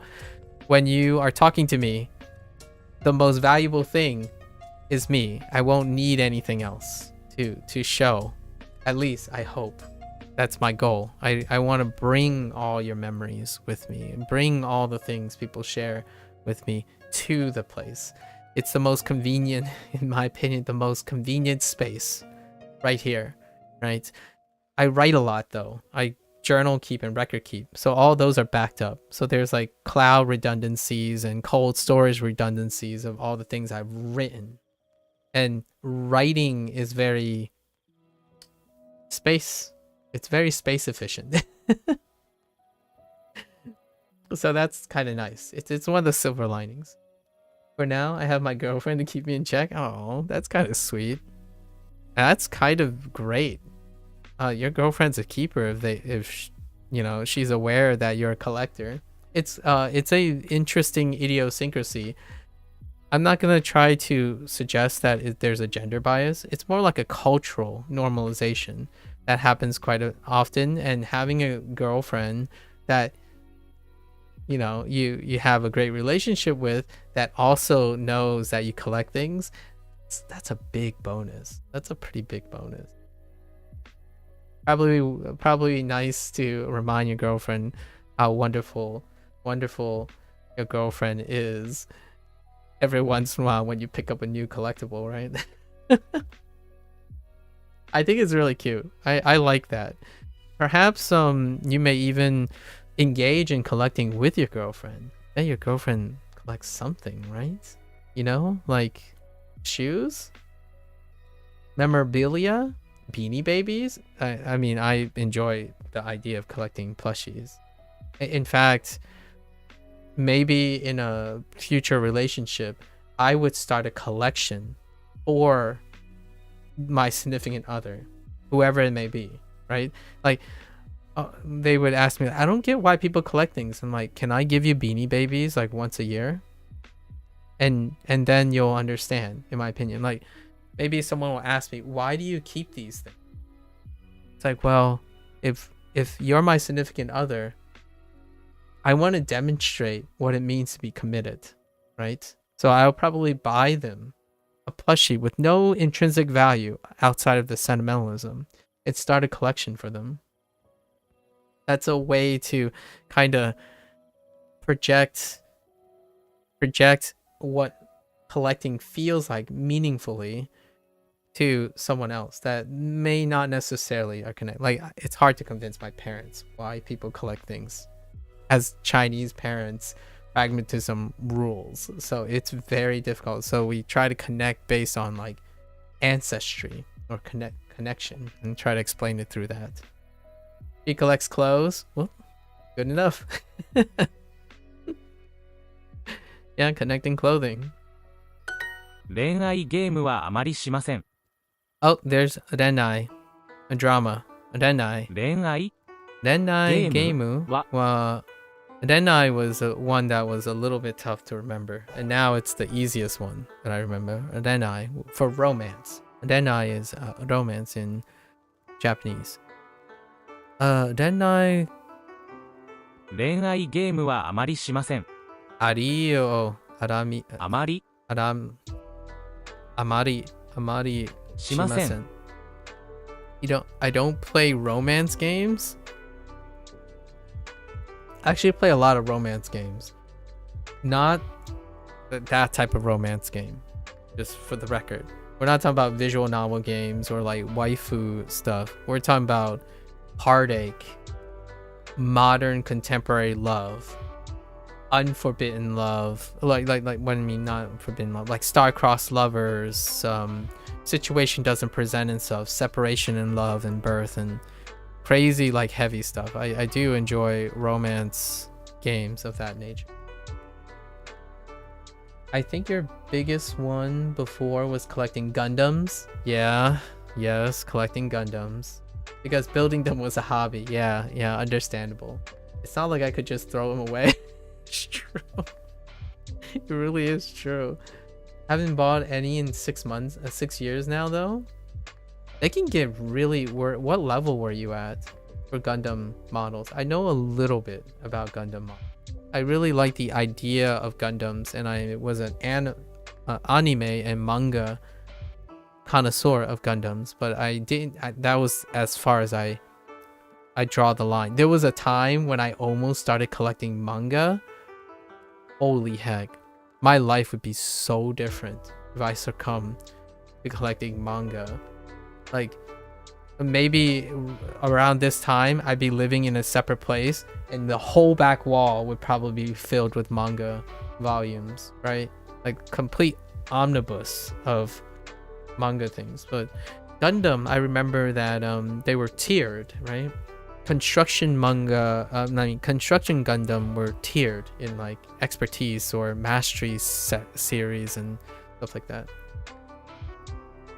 when you are talking to me, the most valuable thing is me. I won't need anything else to show. At least I hope. That's my goal. I want to bring all your memories with me and bring all the things people share with me to the place. It's the most convenient, in my opinion, the most convenient space right here, right? I write a lot though. I journal keep and record keep. So all those are backed up. So there's like cloud redundancies and cold storage redundancies of all the things I've written. And writing is very it's very space efficient. So that's kind of nice. It's one of the silver linings. For now, I have my girlfriend to keep me in check. Oh, that's kind of sweet. That's kind of great. Your girlfriend's a keeper if you know, she's aware that you're a collector. It's a interesting idiosyncrasy. I'm not gonna try to suggest that there's a gender bias. It's more like a cultural normalization that happens quite often. And having a girlfriend that you know you have a great relationship with that also knows that you collect things, that's a big bonus. That's a pretty big bonus. Probably nice to remind your girlfriend how wonderful your girlfriend is every once in a while when you pick up a new collectible, right? I think it's really cute. I like that. Perhaps you may even engage in collecting with your girlfriend. Then your girlfriend collects something, right? You know, like shoes, memorabilia, Beanie Babies. I mean, I enjoy the idea of collecting plushies. In fact, maybe in a future relationship, I would start a collection for my significant other, whoever it may be, right? Like, they would ask me, I don't get why people collect things. I'm like, can I give you Beanie Babies like once a year? And then you'll understand, in my opinion. Like, maybe someone will ask me, why do you keep these things? It's like, well, if you're my significant other, I want to demonstrate what it means to be committed, right? So I'll probably buy them a plushie with no intrinsic value outside of the sentimentalism. It start a collection for them. That's a way to kind of project what collecting feels like meaningfully to someone else that may not necessarily are connected. Like, it's hard to convince my parents why people collect things. As Chinese parents, pragmatism rules, so it's very difficult. So we try to connect based on like ancestry or connection and try to explain it through that. He collects clothes. Well, good enough. Yeah, connecting clothing. 恋愛ゲームはあまりしません。 Oh, there's Renai, a drama. Renai 恋愛 game. Well, Renai was one that was a little bit tough to remember, and now it's the easiest one that I remember. Renai for romance. Renai is romance in Japanese. Renai 恋愛ゲームはあまりしません。 Ario Arami あまり Amari しません。 I don't play romance games. I actually play a lot of romance games. Not that type of romance game. Just for the record. We're not talking about visual novel games or like waifu stuff. We're talking about heartache, modern contemporary love, unforbidden love. Like what I mean, not forbidden love. Like star-crossed lovers, situation doesn't present itself, separation in love and birth, and crazy like heavy stuff. I do enjoy romance games of that nature. I think your biggest one before was collecting Gundams. Yeah, yes, collecting Gundams. Because building them was a hobby. Yeah, understandable. It's not like I could just throw them away. It's true. It really is true. Haven't bought any in 6 months, 6 years now though. They can get really, what level were you at for Gundam models? I know a little bit about Gundam models. I really like the idea of Gundams, and I was an anime and manga connoisseur of Gundams, but that was as far as I draw the line. There was a time when I almost started collecting manga. Holy heck, my life would be so different if I succumbed to collecting manga. Like, maybe around this time I'd be living in a separate place and the whole back wall would probably be filled with manga volumes, right? Like complete omnibus of manga things. But Gundam, I remember that they were tiered, right? Construction Gundam were tiered in like expertise or mastery series and stuff like that.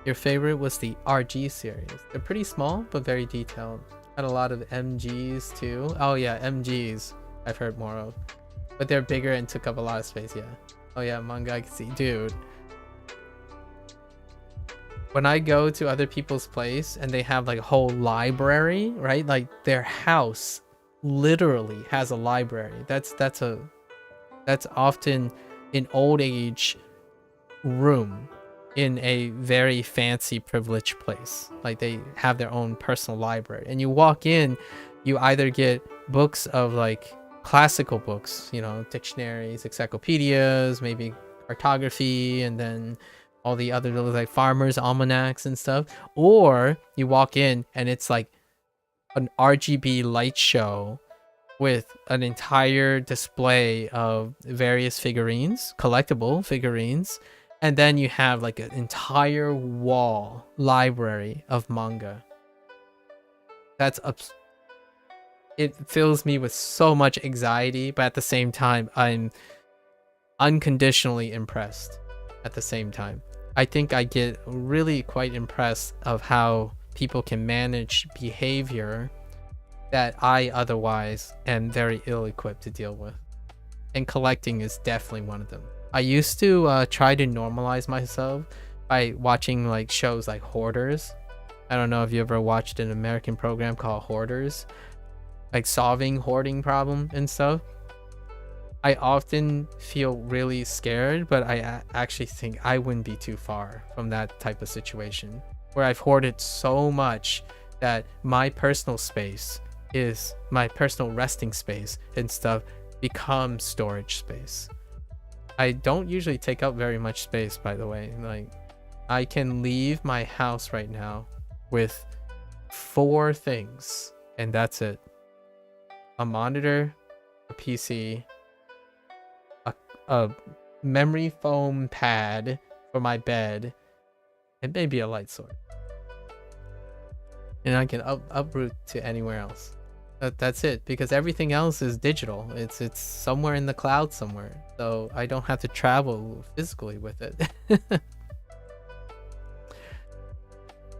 Your favorite was the RG series. They're pretty small, but very detailed. Had a lot of MGs too. Oh yeah, MGs I've heard more of. But they're bigger and took up a lot of space, yeah. Oh yeah, manga I can see. Dude. When I go to other people's place and they have like a whole library, right? Like their house literally has a library. That's often an old age room in a very fancy privileged place. Like they have their own personal library, and you walk in, you either get books of like classical books, you know, dictionaries, encyclopedias, maybe cartography, and then all the other like farmers almanacs and stuff, or you walk in and it's like an RGB light show with an entire display of various figurines, collectible figurines. And then you have like an entire wall library of manga. It fills me with so much anxiety, but at the same time, I'm unconditionally impressed at the same time. I think I get really quite impressed of how people can manage behavior that I otherwise am very ill-equipped to deal with. And collecting is definitely one of them. I used to try to normalize myself by watching like shows like Hoarders. I don't know if you ever watched an American program called Hoarders, like solving hoarding problem and stuff. I often feel really scared, but I actually think I wouldn't be too far from that type of situation where I've hoarded so much that my personal space is my personal resting space and stuff becomes storage space. I don't usually take up very much space, by the way. Like, I can leave my house right now with 4 things, and that's it. A monitor, a PC, a memory foam pad for my bed, and maybe a light sword. And I can uproot to anywhere else. That's it, because everything else is digital. It's somewhere in the cloud somewhere, so I don't have to travel physically with it.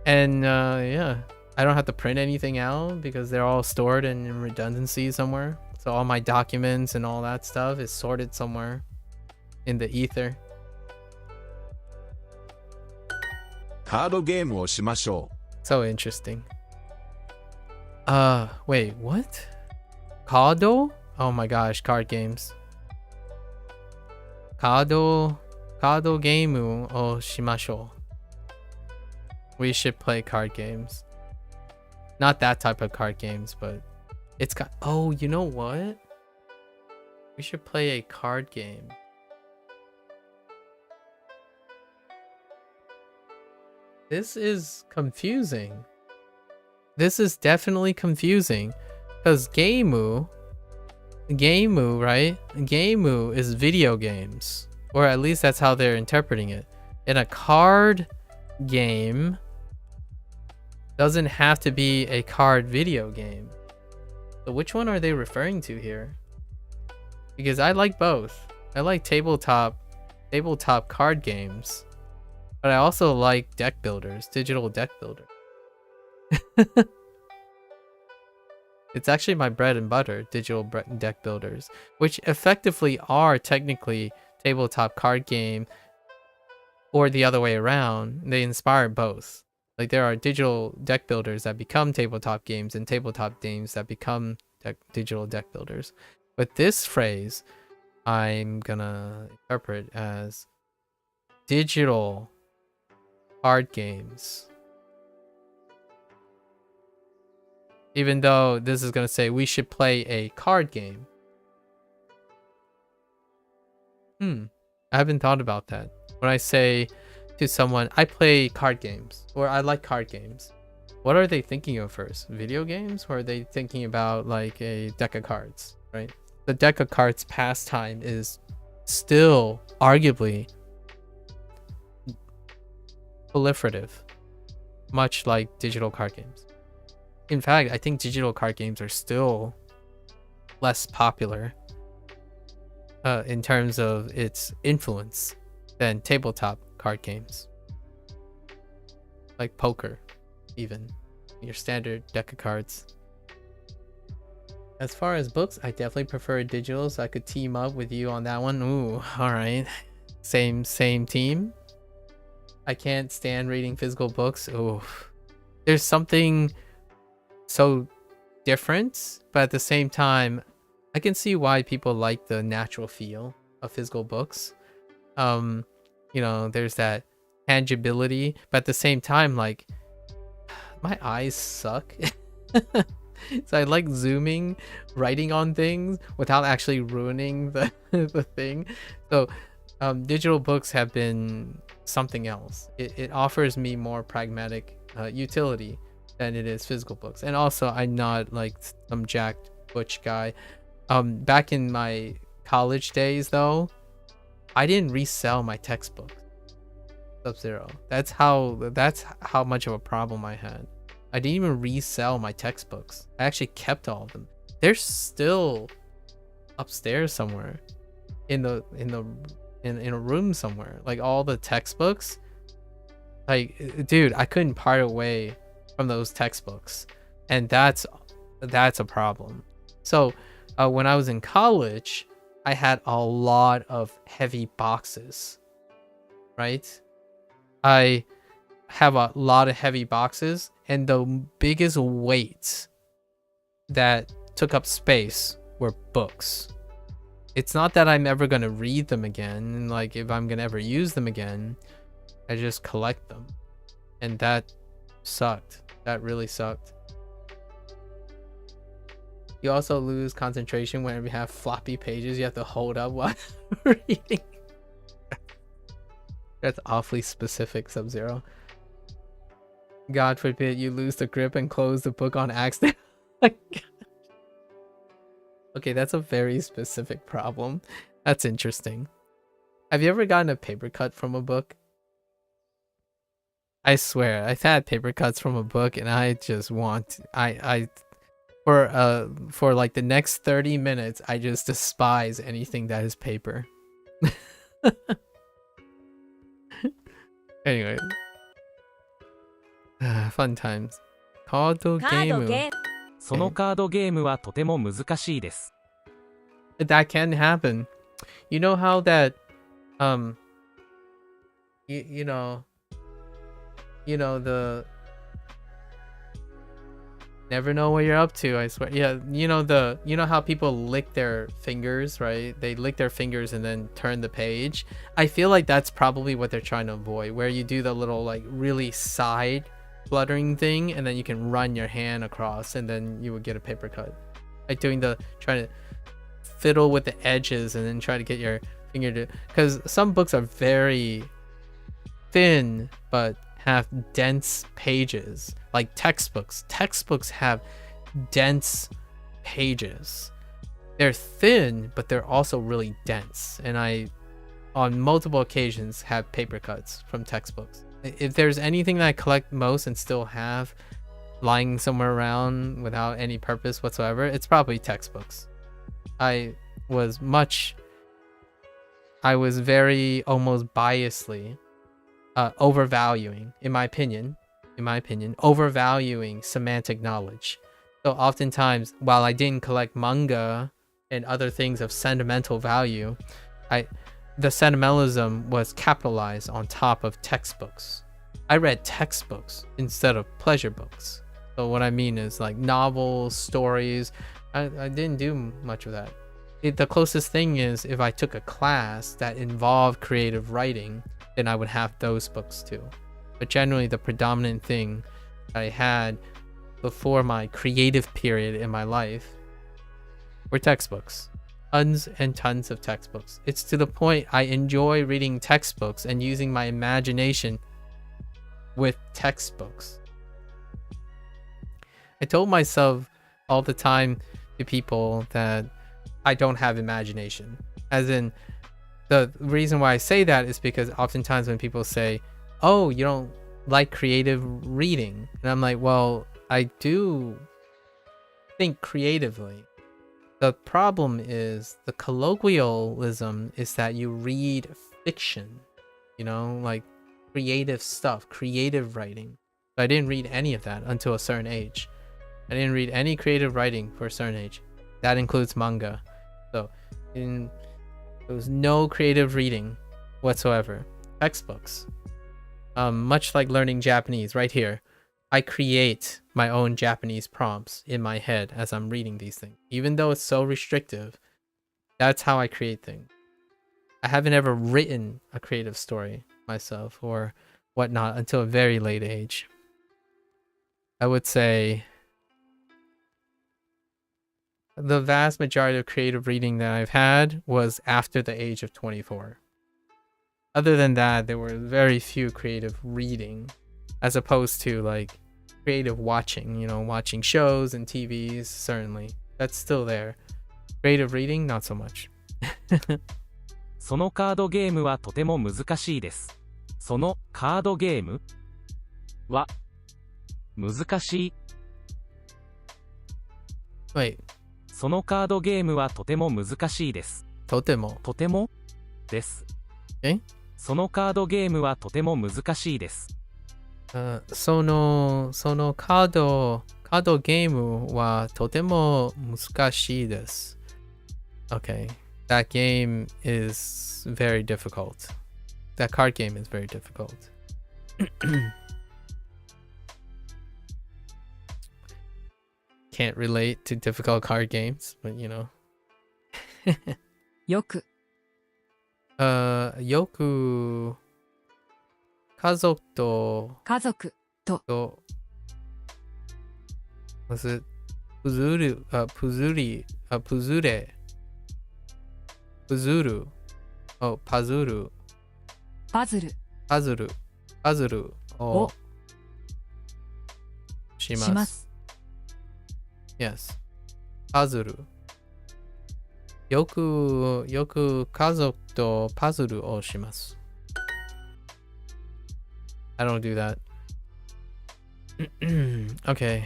And yeah, I don't have to print anything out because they're all stored in redundancy somewhere. So all my documents and all that stuff is sorted somewhere in the ether. カードゲームをしましょう。 So interesting. Wait, what? Kado? Oh my gosh, card games. Kado game o shimashou. We should play card games. Not that type of card games, but it's got. Oh, you know what? We should play a card game. This is confusing. This is definitely confusing because Gameu, right? Gameu is video games, or at least that's how they're interpreting it. In a card game, Doesn't have to be a card video game. So which one are they referring to here? Because I like both. I like tabletop card games, but I also like deck builders, digital deck builders. It's actually my bread and butter, digital deck builders, which effectively are technically tabletop card game, or the other way around. They inspire both. Like there are digital deck builders that become tabletop games and tabletop games that become digital deck builders. But this phrase I'm gonna interpret as digital card games. Even though this is gonna say we should play a card game. I haven't thought about that. When I say to someone, I play card games, or I like card games, what are they thinking of first? Video games? Or are they thinking about like a deck of cards, right? The deck of cards pastime is still arguably proliferative, much like digital card games. In fact, I think digital card games are still less popular in terms of its influence than tabletop card games. Like poker, even. Your standard deck of cards. As far as books, I definitely prefer digital, so I could team up with you on that one. Ooh, alright. Same team. I can't stand reading physical books. Ooh. There's something so different, but at the same time, I can see why people like the natural feel of physical books. You know, there's that tangibility, but at the same time, like, my eyes suck. So I like zooming, writing on things without actually ruining the the thing. So digital books have been something else. It offers me more pragmatic utility than it is physical books. And also, I'm not like some jacked butch guy. Back in my college days, though, I didn't resell my textbooks. Sub-Zero. That's how much of a problem I had. I didn't even resell my textbooks. I actually kept all of them. They're still upstairs somewhere, in a room somewhere. Like all the textbooks. Like, dude, I couldn't part away from those textbooks, and that's a problem. So when I was in college, I had a lot of heavy boxes, right? I have a lot of heavy boxes, and the biggest weights that took up space were books. It's not that I'm ever gonna read them again, and like if I'm gonna ever use them again, I just collect them, and that sucked. That really sucked. You also lose concentration whenever you have floppy pages you have to hold up while reading. That's awfully specific, Sub-Zero. God forbid you lose the grip and close the book on accident. Okay, that's a very specific problem. That's interesting. Have you ever gotten a paper cut from a book? I swear, I've had paper cuts from a book, and I just want for like the next 30 minutes, I just despise anything that is paper. Anyway, fun times. カードゲーム。そのカードゲームはとても難しいです。That can happen. You know how that you know the never know what you're up to, I swear. Yeah, you know how people lick their fingers, right? They lick their fingers and then turn the page. I feel like that's probably what they're trying to avoid, where you do the little like really side fluttering thing and then you can run your hand across and then you would get a paper cut. Like trying to fiddle with the edges and then try to get your finger to, because some books are very thin but have dense pages, like textbooks. Textbooks have dense pages. They're thin, but they're also really dense. And I, on multiple occasions, have paper cuts from textbooks. If there's anything that I collect most and still have, lying somewhere around without any purpose whatsoever, it's probably textbooks. I was very almost biasly overvaluing, in my opinion, overvaluing semantic knowledge. So oftentimes, while I didn't collect manga and other things of sentimental value, the sentimentalism was capitalized on top of textbooks. I read textbooks instead of pleasure books. So what I mean is like novels, stories. I didn't do much of that. The closest thing is if I took a class that involved creative writing, then I would have those books too. But generally the predominant thing I had before my creative period in my life were textbooks. Tons and tons of textbooks. It's to the point I enjoy reading textbooks and using my imagination with textbooks. I told myself all the time to people that I don't have imagination. As in, the reason why I say that is because oftentimes when people say, oh, you don't like creative reading, and I'm like, well, I do think creatively. The problem is the colloquialism is that you read fiction, like creative stuff, creative writing. So I didn't read any of that until a certain age. I didn't read any creative writing for a certain age. That includes manga. So there was no creative reading whatsoever. Textbooks. Much like learning Japanese right here. I create my own Japanese prompts in my head as I'm reading these things. Even though it's so restrictive, that's how I create things. I haven't ever written a creative story myself or whatnot until a very late age. I would say the vast majority of creative reading that I've had was after the age of 24. Other than that, there were very few creative reading, as opposed to like creative watching, watching shows and TVs, certainly. That's still there. Creative reading, not so much. そのカードゲームはとても難しいです。そのカードゲームは難しい。Wait. そのカードゲームはとても難しいです。とてもです。え？そのカードゲームはとても難しいです。そのカードゲームはとても難しいです。Okay. That game is very difficult. That card game is very difficult. Can't relate to difficult card games, butよくよく家族と was it プズルoh パズルをします。Yes. パズル。よく家族とパズルをします。I don't do that. Okay.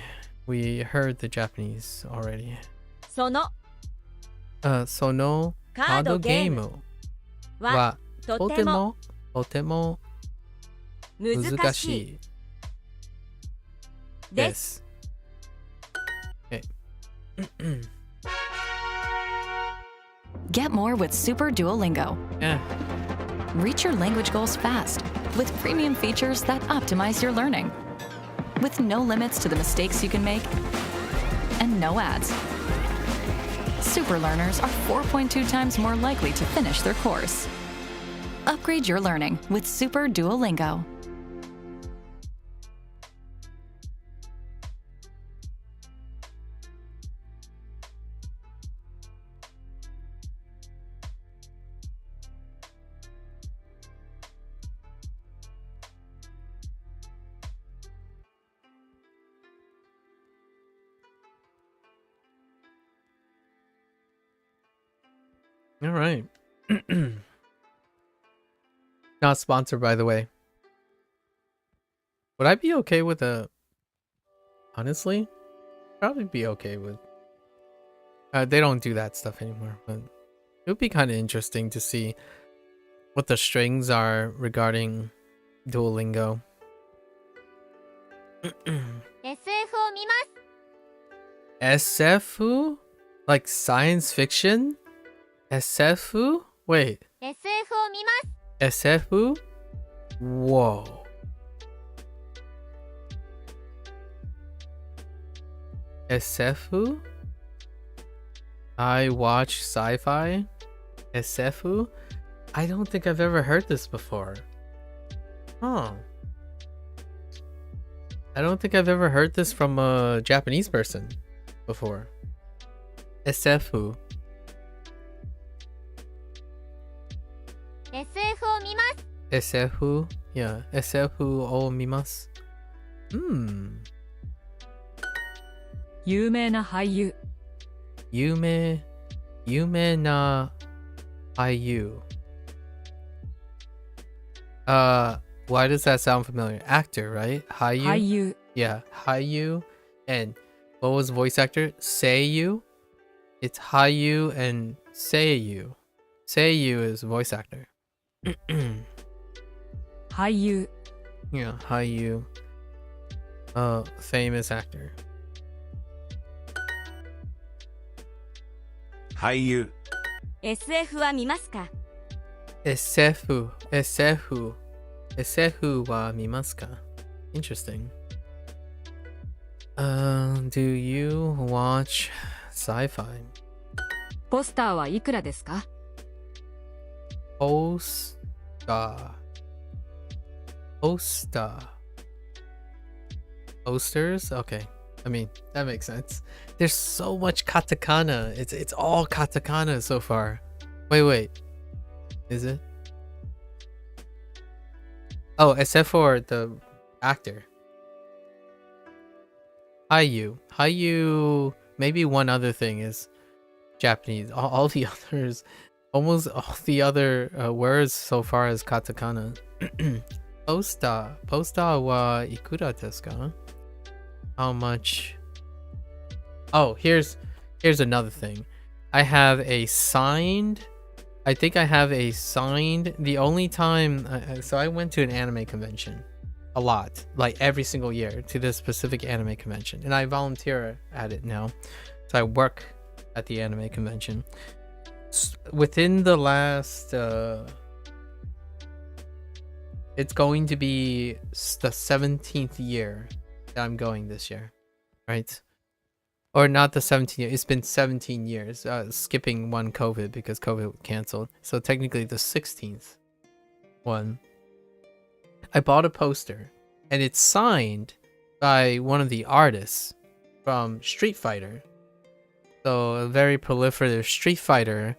We heard the Japanese already. そのカードゲームはとても難しいです。Get more with Super Duolingo. Yeah. Reach your language goals fast with premium features that optimize your learning. With no limits to the mistakes you can make and no ads. Super learners are 4.2 times more likely to finish their course. Upgrade your learning with Super Duolingo. All right. Not sponsored, by the way. Would I be okay with a Honestly, probably be okay with. They don't do that stuff anymore, but it would be kind of interesting to see what the strings are regarding Duolingo. SF? Like science fiction? SF? Wait. SF? Whoa. SF? I watch sci-fi? SF? I don't think I've ever heard this before. Huh. I don't think I've ever heard this from a Japanese person before. SF? SF? Yeah, SFを見ます。有名な俳優。有名な俳優。Why does that sound familiar? Actor, right? 俳優。俳優。Yeah, 俳優. And what was voice actor? Seiyu? It's 俳優 and Seiyu. Seiyu is voice actor. 俳優。Yeah, 俳優. Famous actor. 俳優。SF は見ますか？ SF は見ますか? Interesting. Do you watch sci-fi? ポスターはいくらですか？ Posters? Okay. I mean, that makes sense. There's so much katakana. It's all katakana so far. Wait. Is it? Oh, except for the actor. Hayu. Maybe one other thing is Japanese. All the others, almost all the other words so far is katakana. Posta wa ikura desu ka? How much? Oh, here's another thing. I have a signed. I think I have a signed. The only time, so I went to an anime convention a lot, like every single year to this specific anime convention, and I volunteer at it now. So I work at the anime convention. Within the last, it's going to be the 17th year that I'm going this year, right? Or not the 17th year. It's been 17 years, skipping one COVID because COVID canceled. So technically the 16th one. I bought a poster and it's signed by one of the artists from Street Fighter. So a very prolific Street Fighter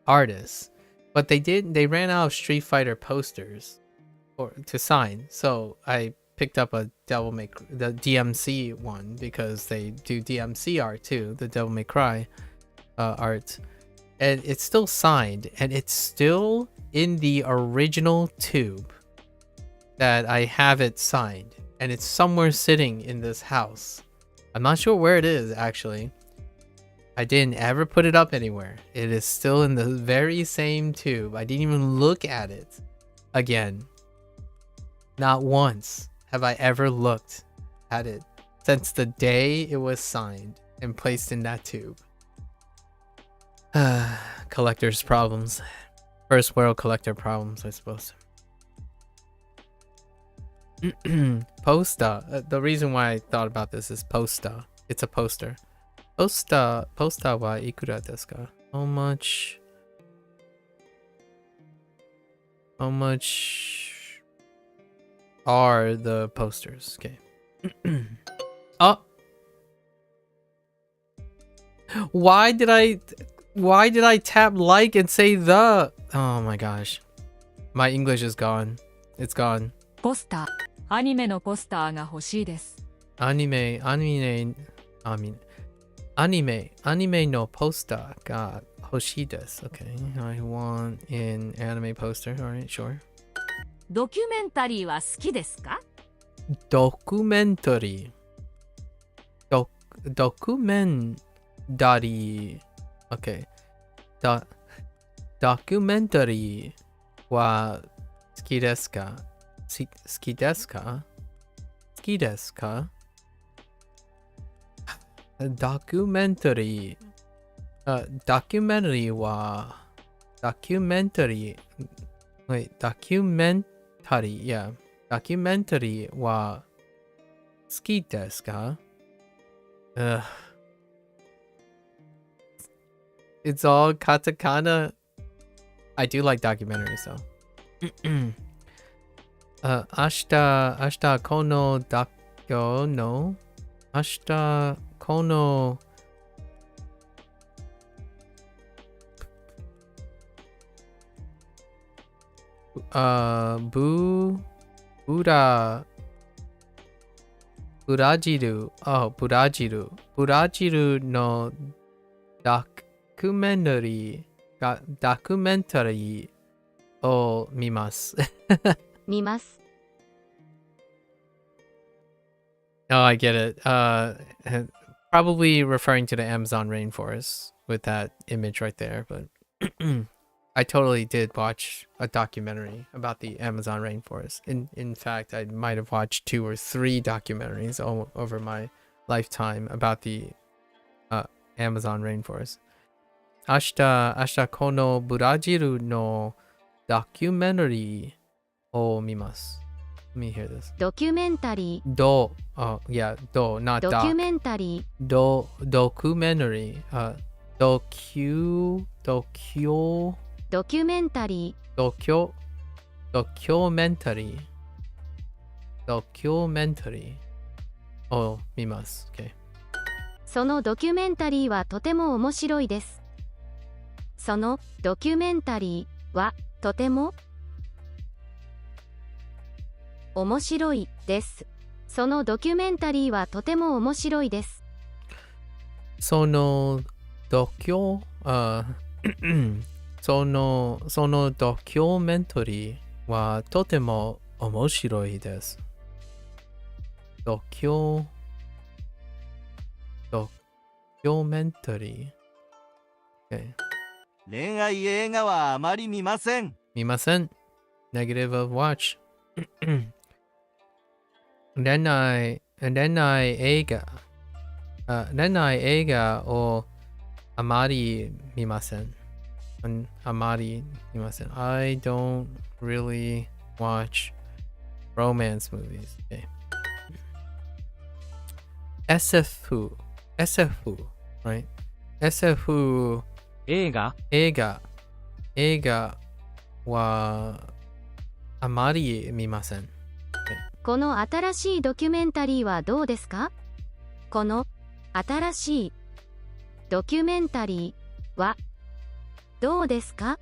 artist. But they ran out of Street Fighter posters to sign. So I picked up the DMC one because they do DMC art too, the Devil May Cry art, and it's still signed and it's still in the original tube that I have it signed, and it's somewhere sitting in this house. I'm not sure where it is actually. I didn't ever put it up anywhere. It is still in the very same tube. I didn't even look at it again. Not once have I ever looked at it since the day it was signed and placed in that tube. Collector's problems. First world collector problems, I suppose. Posta. The reason why I thought about this is posta. It's a poster. Posta wa ikura desu ka? How much are the posters? Okay. Oh, why did I tap like and say the? Oh my gosh, my English is gone. It's gone. ポスター。アニメのポスターが欲しいです。アニメのポスターが欲しいです。Okay, I want an anime poster. Alright, sure. ドキュメンタリーは好きですか？ドキュメンタリー。documentary. Okay. Documentary は好きですか？好きですか？好きですか？ documentary documentary は documentary wait documentary yeah documentary は好きですか? It's all katakana. I do like documentaries though. 明日この明日このブラジルのドキュメンタリーを見ます。見ます。Oh, I get it. Probably referring to the Amazon rainforest with that image right there, but I totally did watch a documentary about the Amazon rainforest. In fact, I might have watched 2 or 3 documentaries over my lifetime about the Amazon rainforest. 明日このブラジルのドキュメンタリーを見ます。Let me hear this. ドキュメンタリー。Oh, yeah, not ドキュ doc. メンタリー。documentary. ドキュメンタリーを見ます。Okay. そのドキュメンタリーはとても面白いです。そのドキュメンタリーはとても面白いです。そのドキュメンタリーはとても面白いです。そのドキュメンタリーはとても面白いです。ドキュメンタリー。Okay. 恋愛映画はあまり見ません。見ません。Negative of watch. 恋愛映画をあまり見ません。あまり見ません。I don't really watch romance movies. Okay. SF, right? SF 映画はあまり見ません。この新しいドキュメンタリーはどうですか？この新しいドキュメンタリーはどうですか？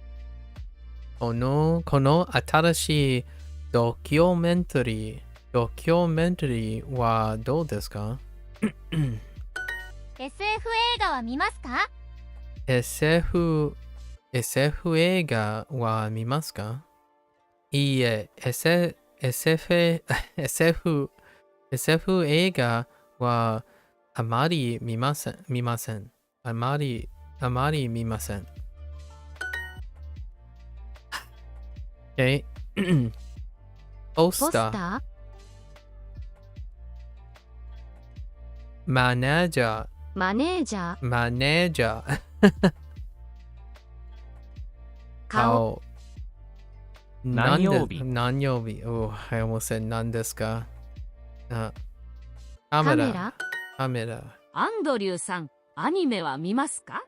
この新しいドキュメンタリーはどうですか？ SF 映画は見ますか？ SF 映画は見ますか？いいえ、SF 映画はあまり見ません。あまり見ません。Okay. ポスターマネージャー顔何曜日 Oh, I almost said 何ですか？カメラアンドリューさん、アニメは見ますか？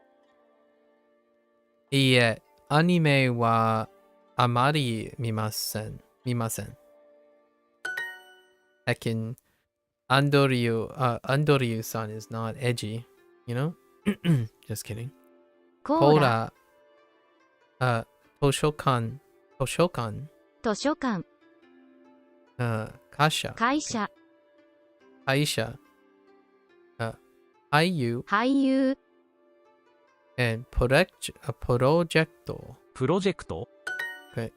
いいえ、アニメはあまり見ません。Andoryu-san is not edgy, you know? Just kidding. コーラ図書館会社俳優 and プロジェクトOkay.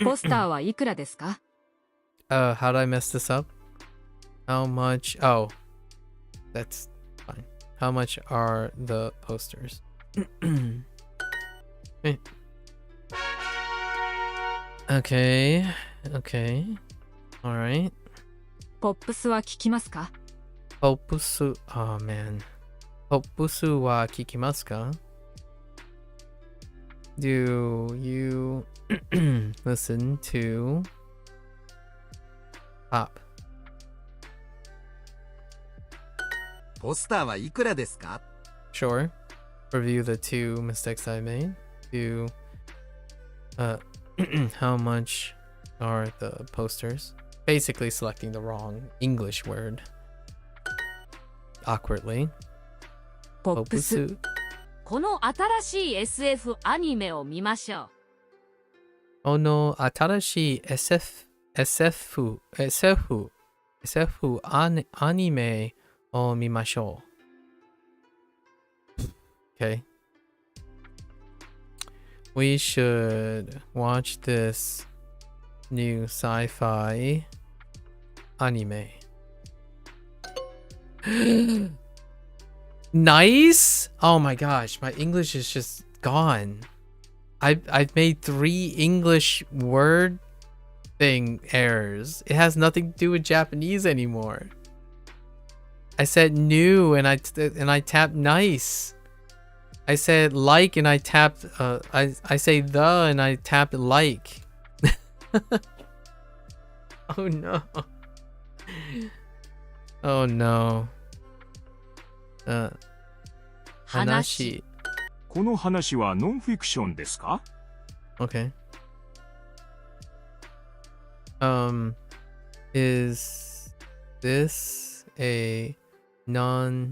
ポスターはいくらですか？ How did I mess this up? How much? Oh, that's How much are the posters? Okay. Okay. All right. ポップスは聞きますか？ Poppusu. Oh man. Poppusu wa kikimasu ka? Do you listen to pop? ポスターはいくらですか？ Sure. Review the 2 mistakes I made. Do how much are the posters? Basically selecting the wrong English word. Awkwardly. ポップス。 Poppusu. この新しい SF アニメを見ましょう。 Ono atarashi SF anime o mimashou. Okay. We should watch this new sci-fi anime. Nice! Oh my gosh, my English is just gone. I've made 3 English word thing errors. It has nothing to do with Japanese anymore. I said new and I tapped nice. I said like and I tapped I say the and I tapped like. Oh no. Oh no. 話。この話はノンフィクションですか？ Okay. Is this a non-fiction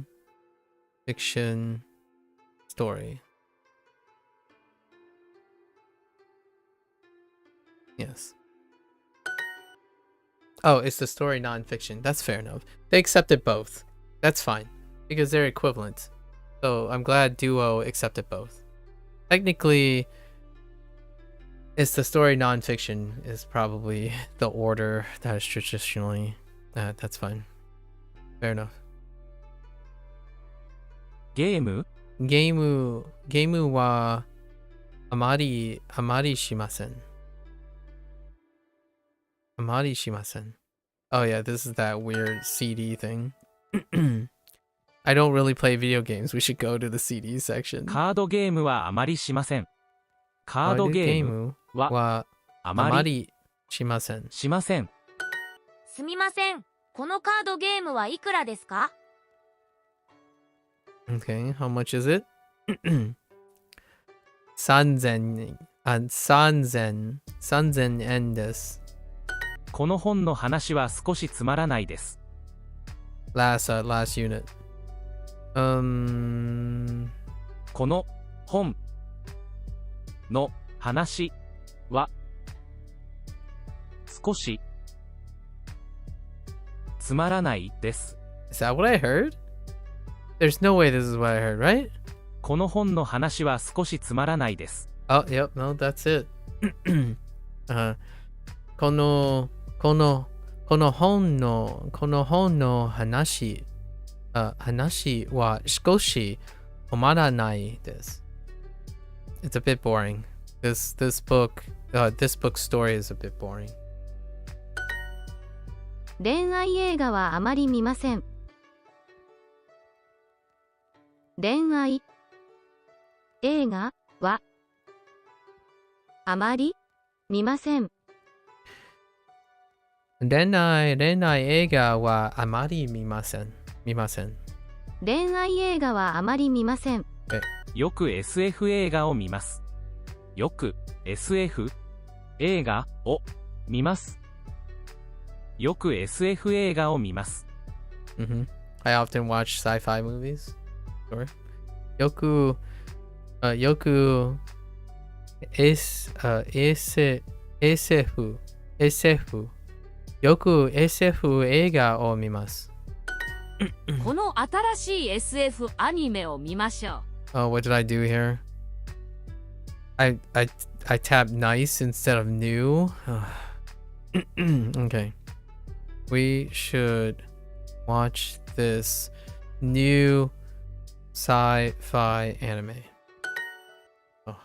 story? Yes. Oh, it's the story non-fiction. That's fair enough. They accepted both. That's fine. Because they're equivalent. So I'm glad Duo accepted both. Technically, it's the story non-fiction is probably the order that is traditionally. That's fine. Fair enough. ゲーム Game wa amari shimasen. Amari shimasen. Oh yeah, this is that weird CD thing. I don't really play video games. We should go to the CD section. カードゲームはあまりしません。カードゲームはあまりしません。しません。すみません。このカードゲームはいくらですか？ Okay, how much is it? 3000円です。この本の話は少しつまらないです。Last unit. この本の話は少しつまらないです。Is that what I heard? There's no way this is what I heard, right? この本の話は少しつまらないです。Oh, yep, no, that's it. この本の話は少しつまらないです。It's a bit boring. This book's story is a bit boring. 恋愛映画はあまり見ません。恋愛映画はあまり見ません。恋愛映画はあまり見ません。恋愛映画はあまり見ません。よく SF 映画を見ます。よく SF 映画を見ます。よく SF 映画を見ます。I often watch sci-fi movies. Sure. よく SF よく SF 映画を見ます。この新しい SF アニメを見ましょう。Oh, what did I do here? I tapped nice instead of new. Okay. We should watch this new sci-fi anime. Oh.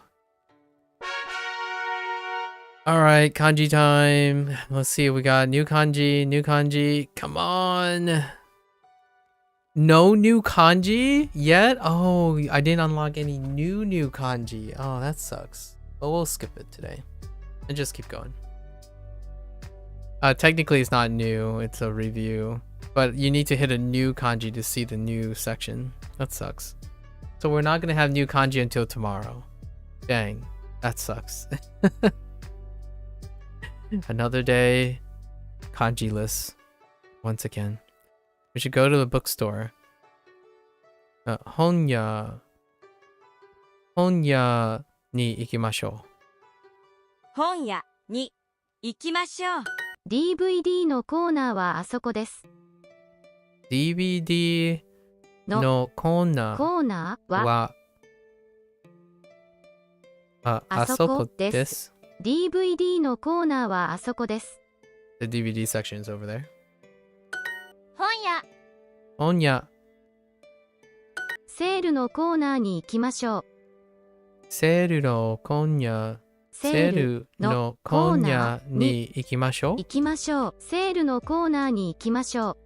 All right, kanji time. Let's see. We got new kanji, new kanji. Come on. No new kanji yet? Oh, I didn't unlock any new kanji. Oh, that sucks. But we'll skip it today and just keep going. Technically, it's not new. It's a review. But you need to hit a new kanji to see the new section. That sucks. So we're not going to have new kanji until tomorrow. Dang. That sucks. Another day. Kanji-less. Once again. We should go to the bookstore. Honya ni ikimashou. 本屋に行きましょう。 DVD のコーナーはあそこです。 DVD のコーナーはあそこです。 DVD のコーナーはあそこです。 The DVD section is over there. 本屋。セールのコーナーに行きましょう。セールのコーナーに行きましょう。行きましょう。セールのコーナーに行きましょう。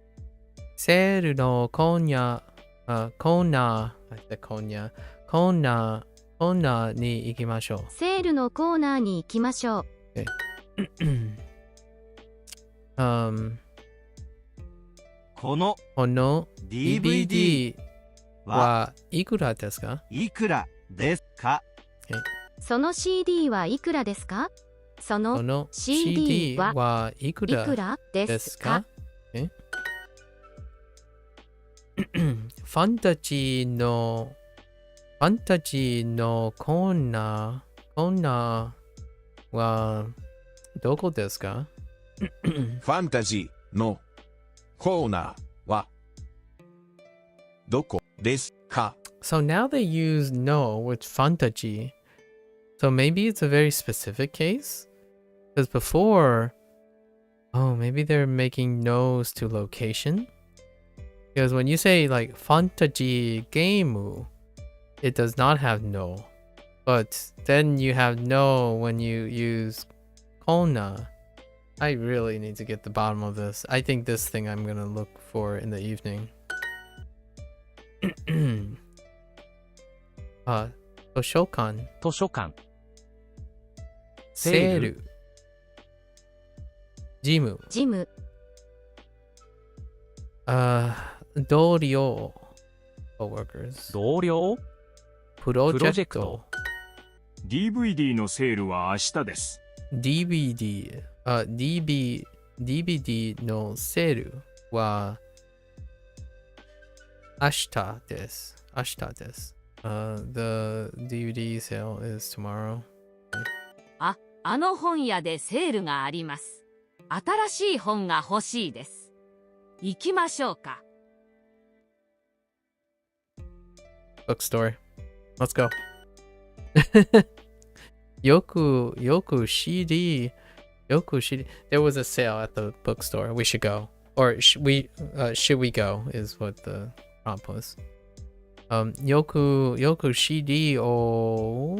セールのコーナーに行きましょう。セールのコーナーに行きましょう。この DVD はいくらですか？いくらですか？その CD はいくらですか？その CD はいくらですか？ファンタジーのコーナーはどこですか？ファンタジーのコーナーはどこですか？ So now they use no with fantasy. So maybe it's a very specific case? Because before, oh, maybe they're making no's to location? Because when you say like fantasy game, it does not have no. But then you have no when you use kona. I really need to get the bottom of this. I think this thing I'm gonna look for in the evening. 図書館セールジム同僚 coworkers プロジェクト DVD のセールは明日です。DVDのセールは明日です。The DVD sale is tomorrow. あの本屋でセールがあります。新しい本が欲しいです。行きましょうか。Bookstore. Let's go. よく CD. There was a sale at the bookstore. We should go. Or should we go is what the prompt was. よく CD を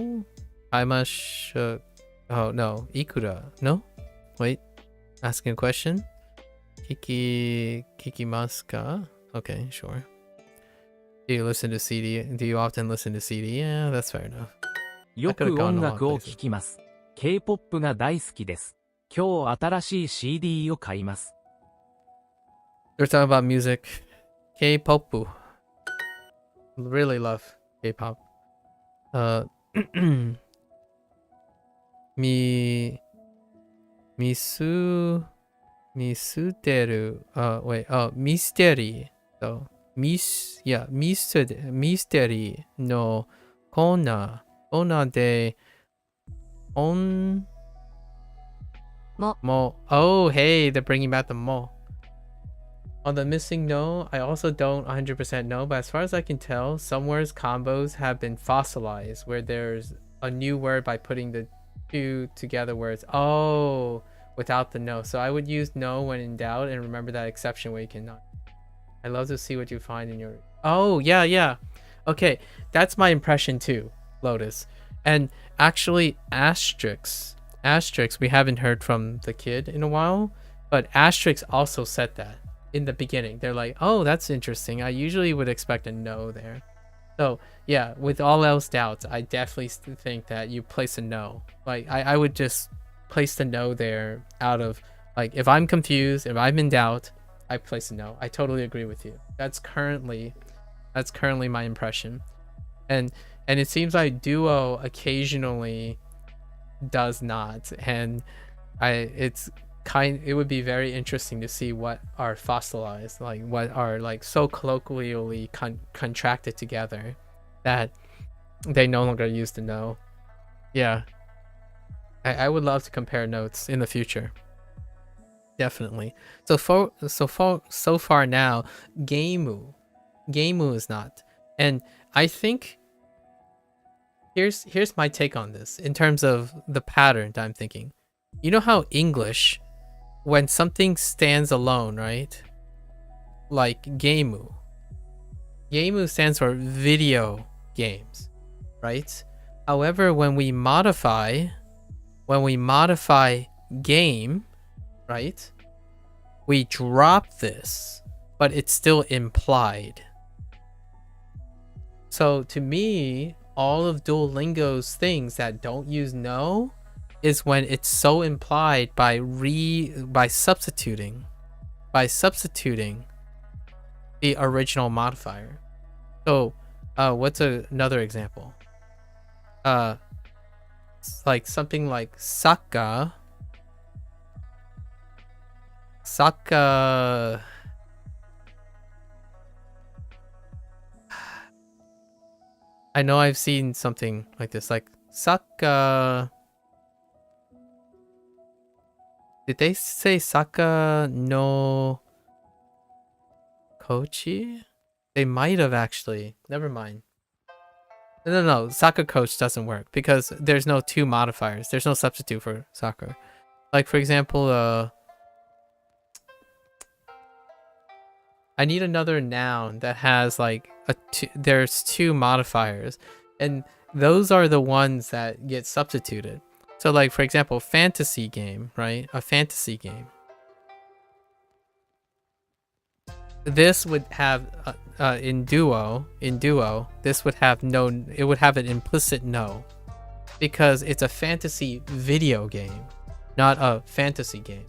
買いましょう。Oh, no. いくら No? Wait. Asking a question? 聞きますか? Okay, sure. Do you listen to CD? Do you often listen to CD? Yeah, that's fair enough. よく音楽を聴きます。K-POP が大好きです。今日新しい CD を買います。They're talking about music. K-POP. Really love K-pop. ミステル ミステリー so, ミステリーのコーナーでOh, hey, they're bringing back the mo. On the missing no, I also don't 100% know, but as far as I can tell, some words combos have been fossilized, where there's a new word by putting the two together words. Oh, without the no. So I would use no when in doubt and remember that exception where you cannot. I love to see what you find in your... Oh, yeah. Okay, that's my impression too, Lotus. And actually, Asterix, we haven't heard from the kid in a while, but Asterix also said that in the beginning. They're like, oh, that's interesting. I usually would expect a no there. So yeah, with all else doubts, I definitely think that you place a no. Like I would just place the no there out of, like, if I'm confused, if I'm in doubt, I place a no. I totally agree with you. That's currently my impression. And it seems like Duo occasionally does not, and it would be very interesting to see what are fossilized, like what are like so colloquially contracted together that they no longer use the no. Yeah, I would love to compare notes in the future. Definitely. So far now, Gameu is not, and I think here's my take on this in terms of the pattern that I'm thinking. You know how English, when something stands alone, right? Like Gameu stands for video games, right? However, when we modify game, right? We drop this, but it's still implied. So to me, all of Duolingo's things that don't use no is when it's so implied by substituting the original modifier. So what's another example? Like something like Saka. I know I've seen something like this, like Saka. Did they say Saka no Kochi? They might have actually. Never mind. No. Saka coach doesn't work because there's no two modifiers. There's no substitute for soccer. Like for example, I need another noun that has like there's two modifiers, and those are the ones that get substituted. So like for example, fantasy game, right? A fantasy game. This would have in Duo, this would have no, it would have an implicit no, because it's a fantasy video game, not a fantasy game.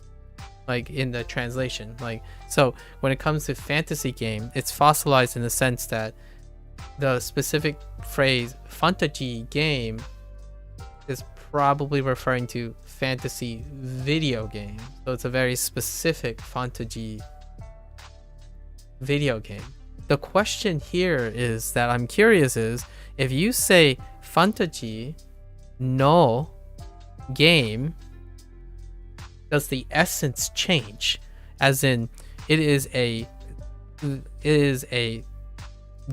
Like in the translation, like, so when it comes to fantasy game, it's fossilized in the sense that the specific phrase fantasy game is probably referring to fantasy video game. So it's a very specific fantasy video game. The question here is that I'm curious is, if you say fantasy no game, does the essence change? As in, it is a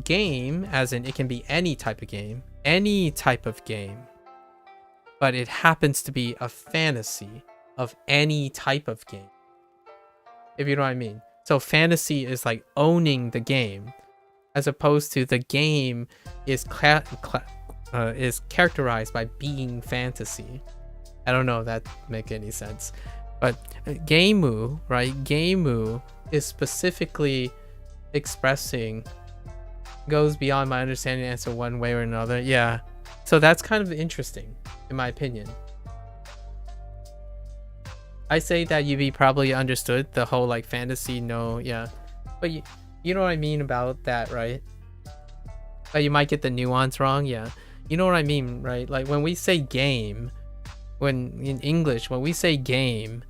game, as in it can be any type of game, but it happens to be a fantasy of any type of game, if you know what I mean. So fantasy is like owning the game, as opposed to the game is characterized by being fantasy. I don't know if that make any sense. But Gameu, right? Gameu is specifically expressing, goes beyond my understanding answer one way or another. Yeah. So that's kind of interesting, in my opinion. I say that you probably understood the whole like fantasy no, yeah. But you know what I mean about that, right? But you might get the nuance wrong, yeah. You know what I mean, right? Like when we say game, when in English, when we say game,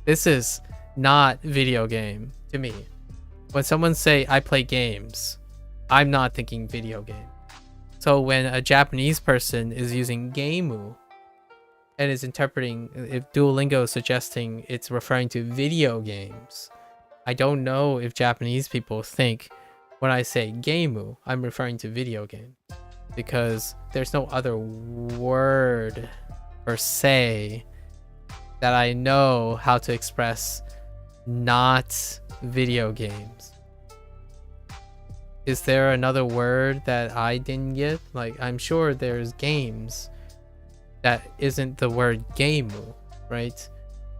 this is not video game to me. When someone say I play games, I'm not thinking video game. So when a Japanese person is using Gameu and is interpreting, if Duolingo is suggesting it's referring to video games, I don't know if Japanese people think when I say Gameu, I'm referring to video game, because there's no other word per se that I know how to express not video games. Is there another word that I didn't get? Like, I'm sure there's games that isn't the word gameu, right?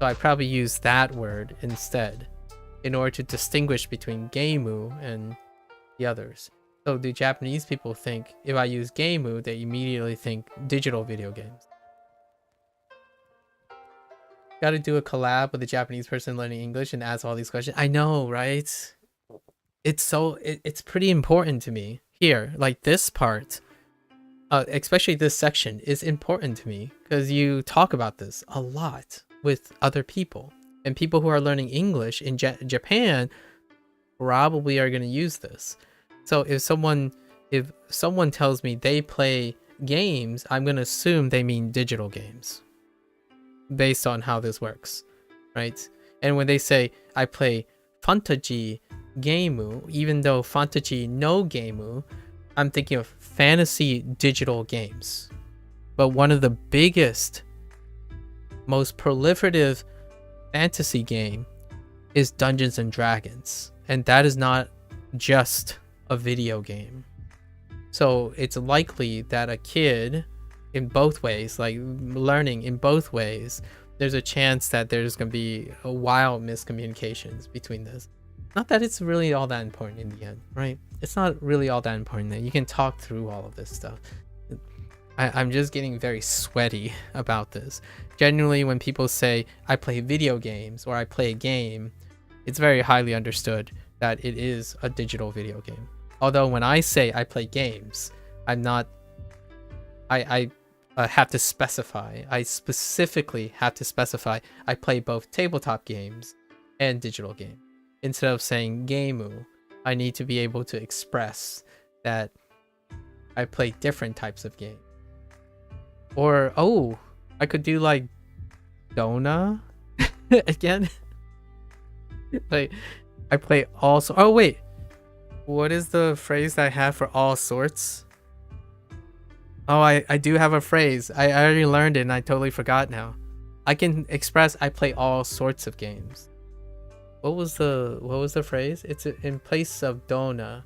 So I probably use that word instead in order to distinguish between gameu and the others. So do Japanese people think if I use gameu, they immediately think digital video games? Got to do a collab with a Japanese person learning English and ask all these questions. I know, right? It's pretty important to me here. Like this part, especially this section, is important to me because you talk about this a lot with other people, and people who are learning English in Japan probably are going to use this. So if someone tells me they play games, I'm going to assume they mean digital games based on how this works, right? And when they say I play fantasy gameu, even though fantasy no gameu, I'm thinking of fantasy digital games. But one of the biggest, most proliferative fantasy game is Dungeons and Dragons, and that is not just a video game. So it's likely that a kid, in both ways, like learning in both ways, there's a chance that there's going to be a wild miscommunications between this. Not that it's really all that important in the end, right? It's not really all that important that you can talk through all of this stuff. I'm just getting very sweaty about this. Generally, when people say I play video games or I play a game, it's very highly understood that it is a digital video game. Although when I say I play games, I'm not, I have to specify, I specifically have to specify I play both tabletop games and digital games. Instead of saying gameu, I need to be able to express that I play different types of games. Or, oh, I could do like Dona again. Like, I play all sorts. Oh, wait. What is the phrase that I have for all sorts? Oh, I do have a phrase. I already learned it and I totally forgot now. I can express I play all sorts of games. What was the phrase? It's in place of Dona.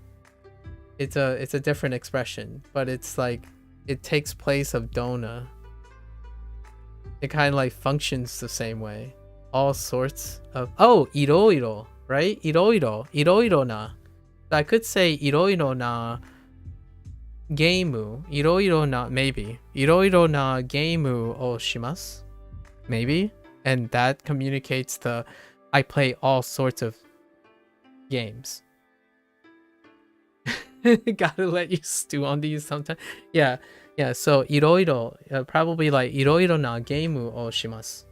It's a different expression, but it's like it takes place of Dona. It kind of like functions the same way. All sorts of iroiro, right? Iroiro na. So I could say iroiro na gameu. Iroiro na, maybe. Iroiro na gameu o shimasu. Maybe. And that communicates the I play all sorts of games. Gotta let you stew on these sometimes. Yeah. So iroiro, probably like iroiro na gameu o shimasu.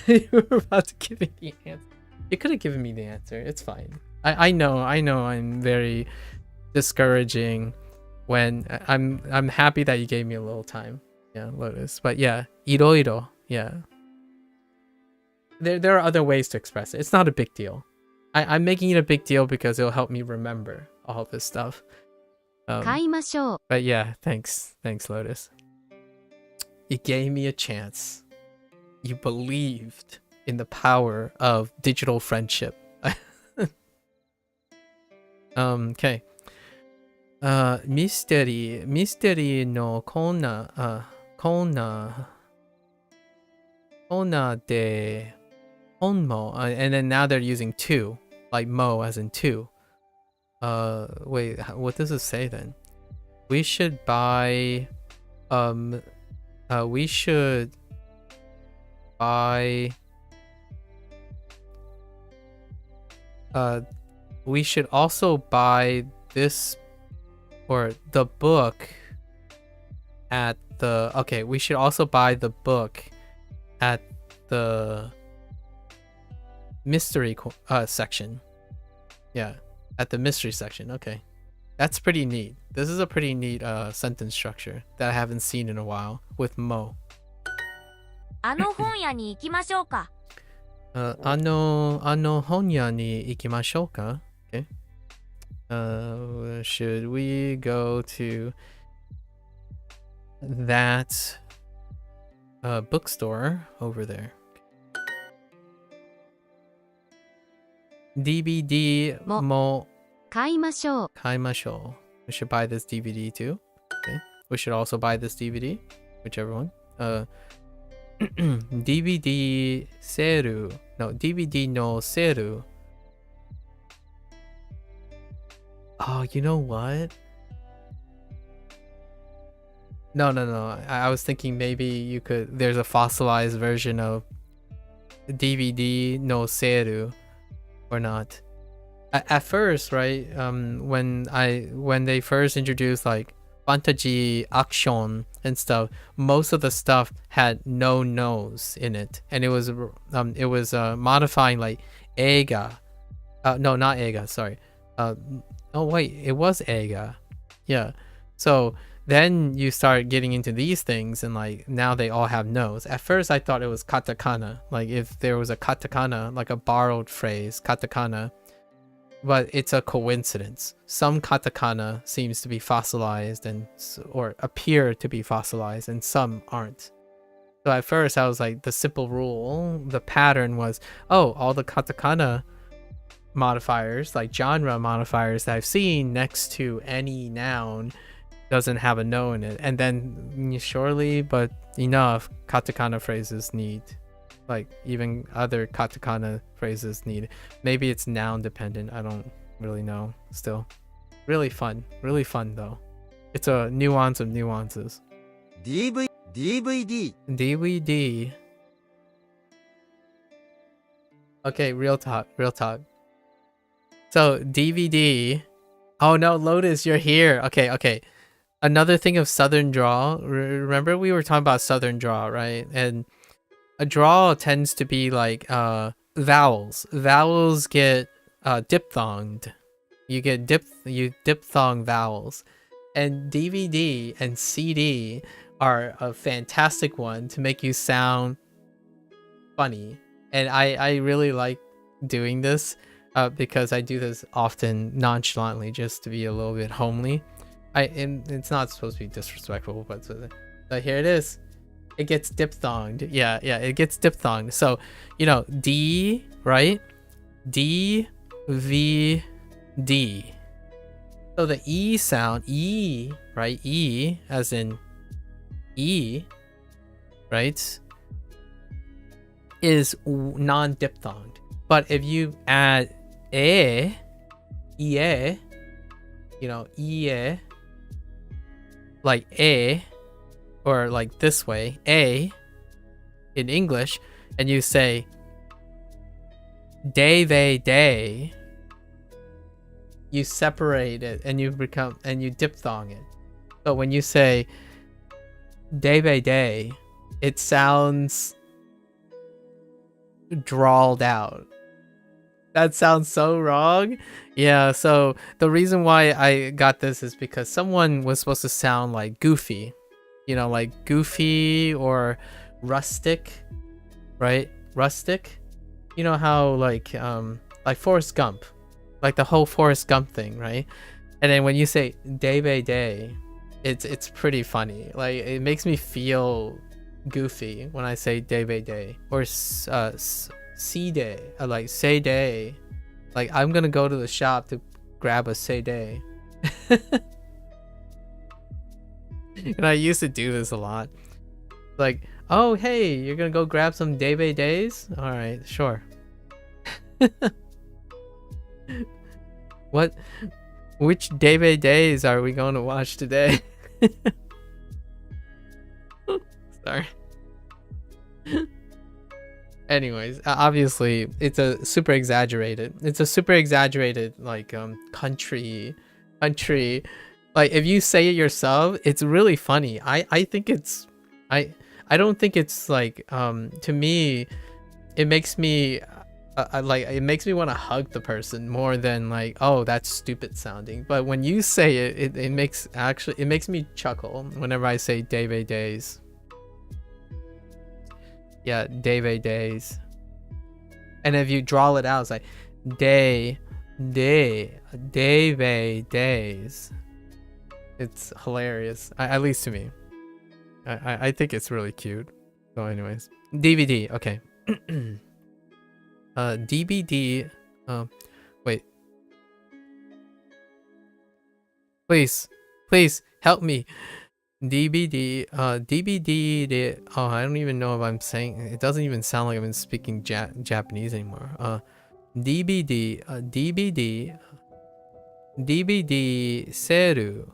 You were about to give me the answer. You could have given me the answer. It's fine. I know. I'm very discouraging when I'm happy that you gave me a little time. Yeah, Lotus. But yeah, iroiro. Yeah. There are other ways to express it. It's not a big deal. I'm making it a big deal because it'll help me remember all this stuff. But yeah, thanks, Lotus. You gave me a chance. You believed in the power of digital friendship. Okay. Mystery no kona de honmo, and then now they're using two, like mo as in two. Wait, what does it say then? We should buy we should also buy this, or the book at the, okay, we should also buy the book at the mystery section. Yeah, at the mystery section. Okay, that's pretty neat. This is a pretty neat sentence structure that I haven't seen in a while with Mo. あの本屋に行きましょうか。あの本屋に行きましょうか? Okay. Should we go to that bookstore over there? DVD も買いましょう。 Kaimashou. We should buy this DVD too. Okay. We should also buy this DVD. Whichever one. DVD sale. No, DVD no sale. Oh, you know what? No. I was thinking maybe you could. There's a fossilized version of DVD no sale, or not. At first, right? When they first introduced like fantasy action and stuff, most of the stuff had no no's in it, and it was modifying like eiga. No, not eiga. Sorry. Oh wait, it was eiga. Yeah. So then you start getting into these things, and like now they all have no's. At first, I thought it was katakana. Like if there was a katakana, like a borrowed phrase, katakana. But it's a coincidence. Some katakana seems to be fossilized or appear to be fossilized, and some aren't. So at first I was like, the simple rule, the pattern was, oh, all the katakana modifiers, like genre modifiers that I've seen next to any noun doesn't have a no in it. And then surely, but enough, katakana phrases need, like even other katakana phrases need. Maybe it's noun dependent. I don't really know. Still, really fun though. It's a nuance of nuances. DVD. Okay, real talk. So DVD. Oh no, Lotus, you're here. Okay. Another thing of Southern drawl. Remember we were talking about Southern drawl, right? And a drawl tends to be like vowels. Vowels get diphthonged. You diphthong vowels. And DVD and CD are a fantastic one to make you sound funny. And I really like doing this because I do this often nonchalantly just to be a little bit homely. And it's not supposed to be disrespectful, but here it is. It gets diphthonged. Yeah, it gets diphthonged. So, D, right? D, V, D. So the E sound, E, right? E, as in E, right? Is non-diphthonged. But if you add E, EA, EA, like A, or like this way, A, in English, and you say day, you separate it and you diphthong it. So when you say day, it sounds drawled out. That sounds so wrong. Yeah, so the reason why I got this is because someone was supposed to sound like goofy. Like goofy or rustic, right? Rustic. You know how like Forrest Gump, like the whole Forrest Gump thing, right? And then when you say day, it's pretty funny. Like it makes me feel goofy when I say day, or see day, like say day. Like I'm gonna go to the shop to grab a say day. And I used to do this a lot. Like, oh hey, you're gonna go grab some days? All right, sure. Which days are we going to watch today? Sorry. Anyways, obviously it's a super exaggerated like country. Like if you say it yourself, it's really funny. I think it's I don't think it's like to me it makes me it makes me want to hug the person more than like, oh, that's stupid sounding. But when you say it, it makes me chuckle whenever I say days. Yeah, days. And if you draw it out, it's like days. It's hilarious, at least to me. I think it's really cute. So anyways, DVD. Okay. DVD. Wait. Please, please help me. DVD, DVD. Oh, I don't even know if I'm saying. It doesn't even sound like I'm speaking Japanese anymore. DVD, DVD, DVD セール。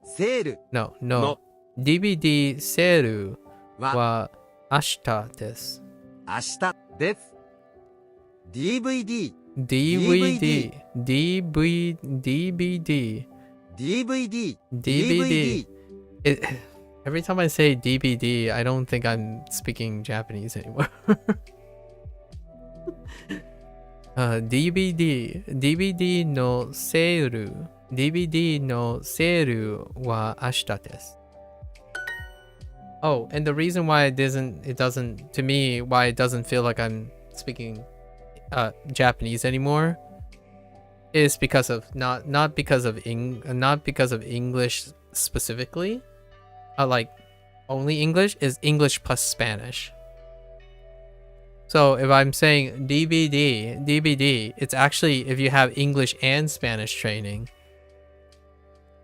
セール No, no. DVD セールは明日です。明日です。DVD DVD, DVD, DVD, DVD DVD. Every time I say DVD, I don't think I'm speaking Japanese anymore. DVD, DVD のセール、DVD のセールは明日です。Oh, and the reason why it doesn't, to me, why it doesn't feel like I'm speaking Japanese anymore is because of not because of English specifically, like only English, is English plus Spanish. So if I'm saying DVD, it's actually, if you have English and Spanish training,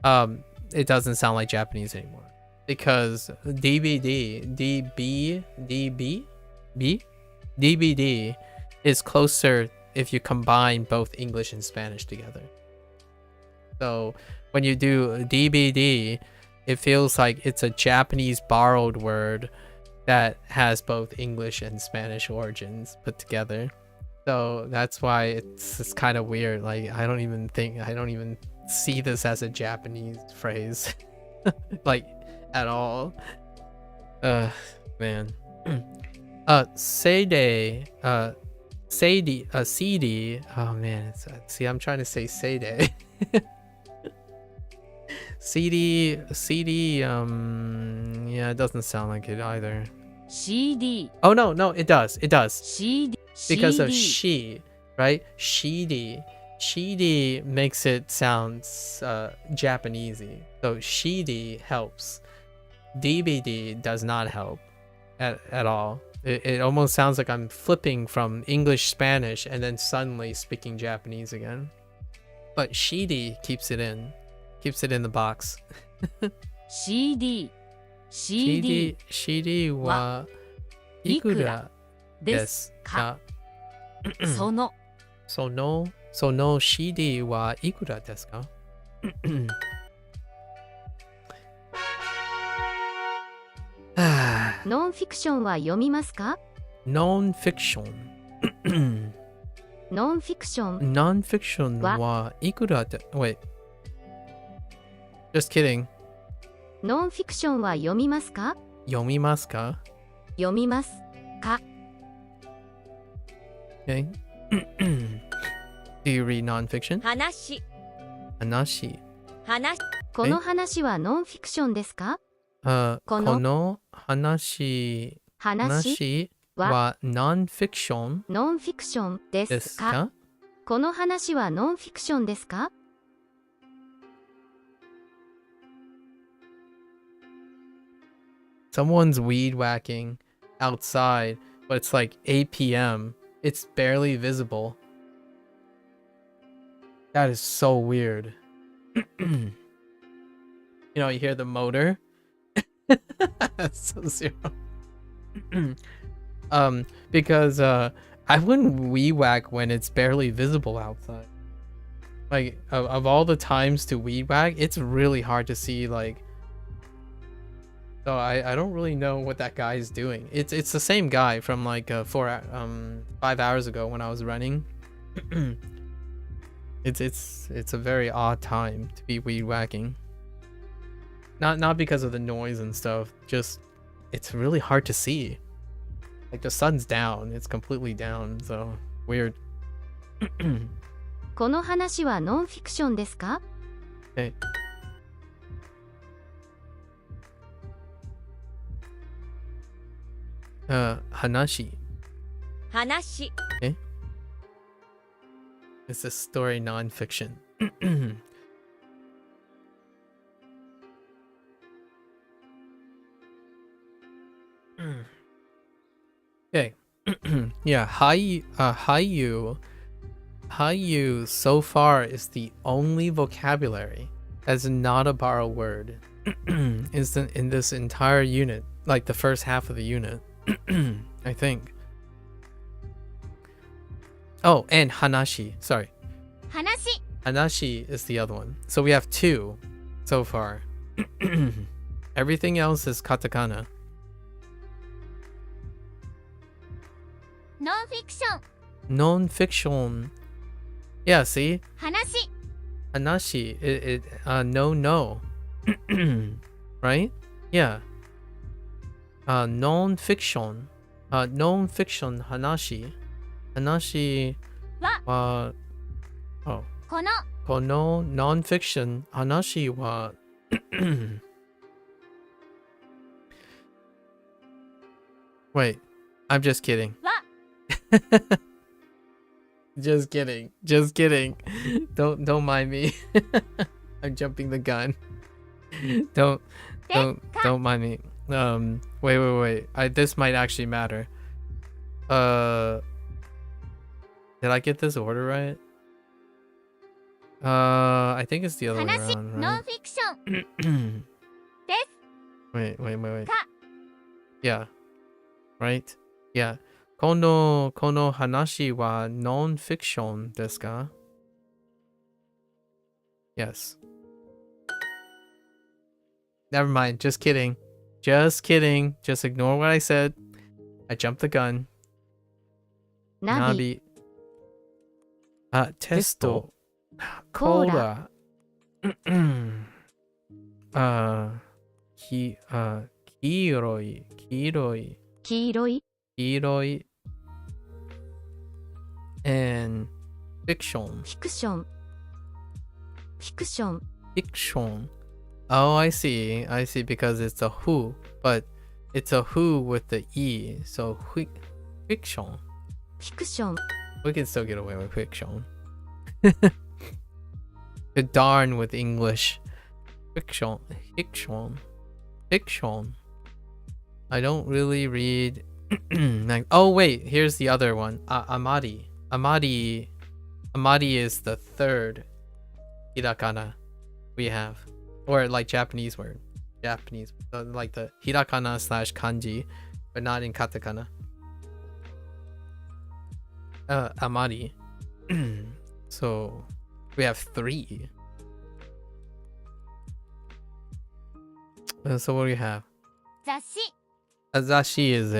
it doesn't sound like Japanese anymore. Because DVD is closer if you combine both English and Spanish together. So when you do DVD, it feels like it's a Japanese borrowed word that has both English and Spanish origins put together. So that's why it's kind of weird. Like I don't even see this as a Japanese phrase. Like at all. Man. CD, CD. Oh man, see, I'm trying to say CD. CD, yeah, it doesn't sound like it either. CD. Oh no, it does. CD. Because of she, right? Shidi makes it sound Japanesey. So shidi helps. DVD does not help at all. It almost sounds like I'm flipping from English Spanish and then suddenly speaking Japanese again. But shidi keeps it in the box. CD はいくらですか？その CD はいくらですか？ノンフィクションは読みますか？ノンフィクション。ノンフィクション。ノンフィクションはいくらで Wait. Just kidding. ノンフィクションは読みますか？読みますか？読みますか？ Okay. Do you read nonfiction? 話。この話はノンフィクションですか？この話はノンフィクションですか？この話はノンフィクションですか？ Someone's weed whacking outside, but it's like 8 p.m. It's barely visible. That is so weird. You know, you hear the motor. That's so zero. Because I wouldn't weed whack when it's barely visible outside. Like of all the times to weed whack, it's really hard to see. Like, so I don't really know what that guy is doing. It's the same guy from like 5 hours ago when I was running. It's a very odd time to be weed whacking. Not because of the noise and stuff, just it's really hard to see. Like the sun's down, it's completely down, so weird. この話はノンフィクションですか？ Okay. Hanashi. Okay. It's a story non-fiction. Okay. Yeah, Haiyu so far is the only vocabulary That's not a borrowed word. Is in this entire unit, like the first half of the unit, I think. Oh, and hanashi. Sorry. 話 Hanashi is the other one. So we have 2 so far. Everything else is katakana. ノンフィクション Non-fiction. Yeah, see? 話 Hanashi. No. Right? Yeah. Non-fiction. Non-fiction hanashi. Hanashi wa... Oh. この Kono non-fiction hanashi wa... Wait. I'm just kidding. は Just kidding. Just kidding. Don't mind me. I'm jumping the gun. Don't mind me. Wait. This might actually matter. Did I get this order right? I think it's the other way 話 around, ノン right? フィクションです Wait. か Yeah. Right? Yeah. Kono hanashi wa non-fiction desu ka? Yes. Never mind. Just kidding. Just kidding. Just ignore what I said. I jumped the gun. ナビ Nabi. Testo. Cola. Cola. Kiroi. 黄色い Kiroi. And fiction. フィクションフィクション Fiction. Oh, I see. Because it's a who, but it's a who with the e. So fiction. フィクション We can still get away with fiction. Good darn with English. Fiction. I don't really read. Like, oh wait, here's the other one. Amari is the third hirakana we have, or like Japanese word. Like the hirakana / kanji, but not in katakana. Amari. So we have 3. So what do we have? 雑誌 Azashi is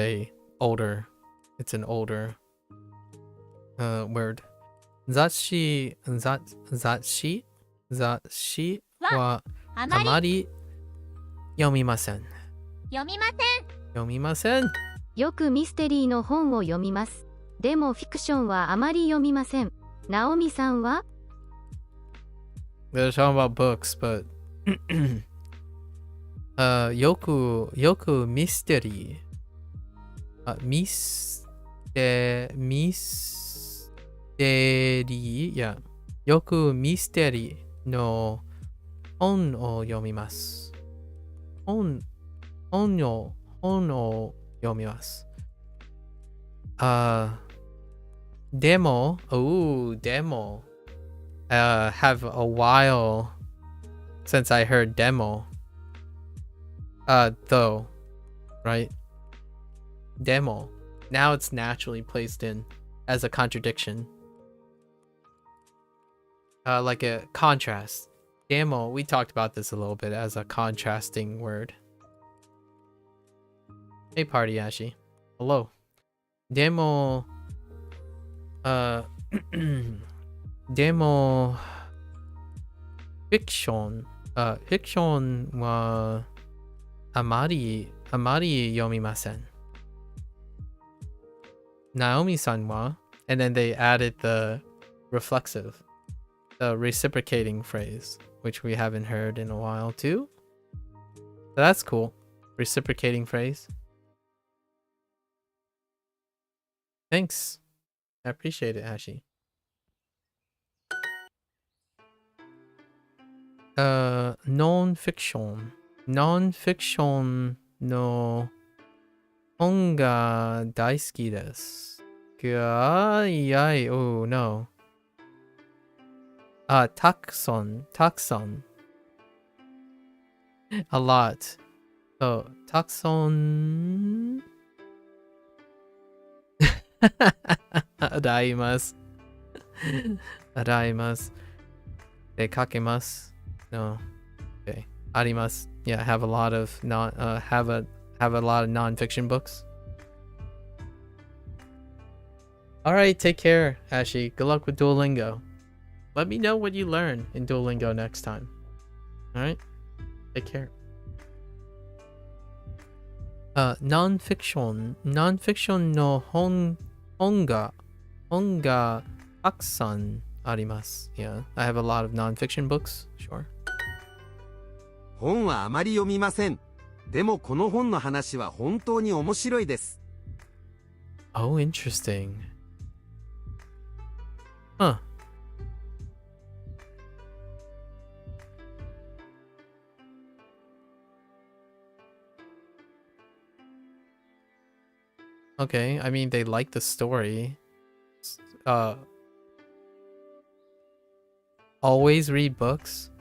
it's an older word. Zashi wa あまり amari yomimasen. 読みません Yomimasen. よくミステリーの本を読みますでもフィクションはあまり読みませんナオミさんは They're talking about books, but yoku mystery. Mystery. Yeah. Yoku mystery no hon o yomimasu. Hon o yomimasu. Demo. Have a while since I heard demo. Though, right? Demo. Now it's naturally placed in as a contradiction. Like a contrast. Demo, we talked about this a little bit as a contrasting word. Hey, Party Ashi. Hello. Demo. Demo. Fiction. Fiction wa amari yomimasen. Naomi-san wa, and then they added the reflexive, the reciprocating phrase, which we haven't heard in a while too. So that's cool. Reciprocating phrase. Thanks. I appreciate it, Ashi. Non-fiction. Non-fiction no本が大好きです。Oh no. Taxon. A lot. So, takson. Araimasu. Araimasu. Dekakemasu. No. Okay. Arimasu. Yeah, I have a lot of non-fiction books. All right, take care, Ashi. Good luck with Duolingo. Let me know what you learn in Duolingo next time. All right, take care. Non-fiction no honga takusan arimasu. Yeah, I have a lot of non-fiction books. Sure. 本はあまり読みません。でもこの本の話は本当に面白いです。Oh, interesting. Huh. Okay, I mean, they like the story. Always read books?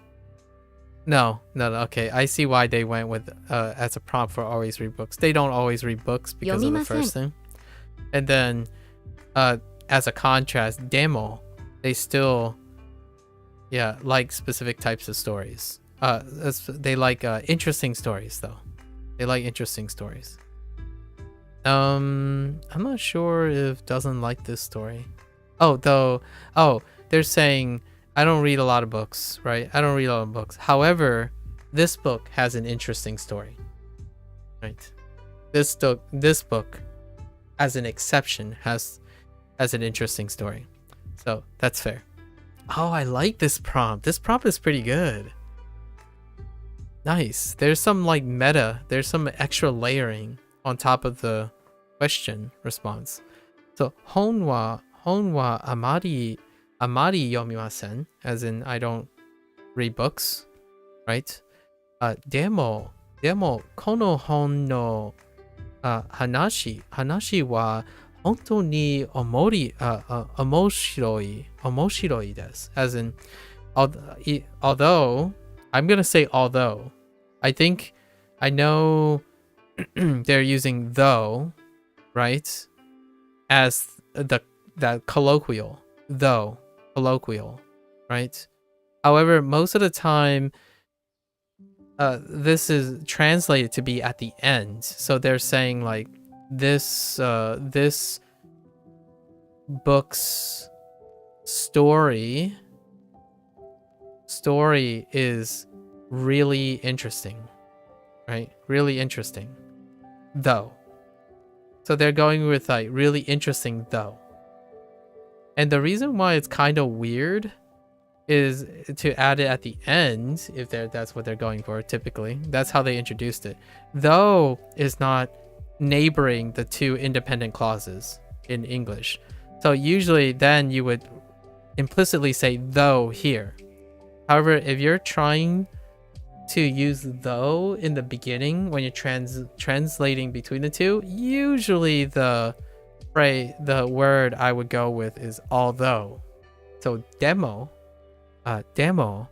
No, okay. I see why they went with as a prompt for always read books. They don't always read books because of the first thing. And then as a contrast, demo, they still like specific types of stories. They like interesting stories though. They like interesting stories. I'm not sure if doesn't like this story. They're saying I don't read a lot of books, right? I don't read a lot of books. However, this book has an interesting story, right? This book, as an exception, has an interesting story. So that's fair. Oh, I like this prompt. This prompt is pretty good. Nice. There's some like meta. There's some extra layering on top of the question response. So hon wa amari yomimasen, as in I don't read books, right? Demo kono hon no hanashi wa hontou ni omoshiroi desu. As in, although I'm gonna say although, I know they're using though, right, as that colloquial, right? However, most of the time this is translated to be at the end. So they're saying like this book's story is really interesting, right? Really interesting, though. So they're going with like really interesting, though. And the reason why it's kind of weird is to add it at the end, if that's what they're going for. Typically, that's how they introduced it. Though is not neighboring the two independent clauses in English. So usually then you would implicitly say though here. However, if you're trying to use though in the beginning when you're translating between the two, usually the word I would go with is although. So demo kono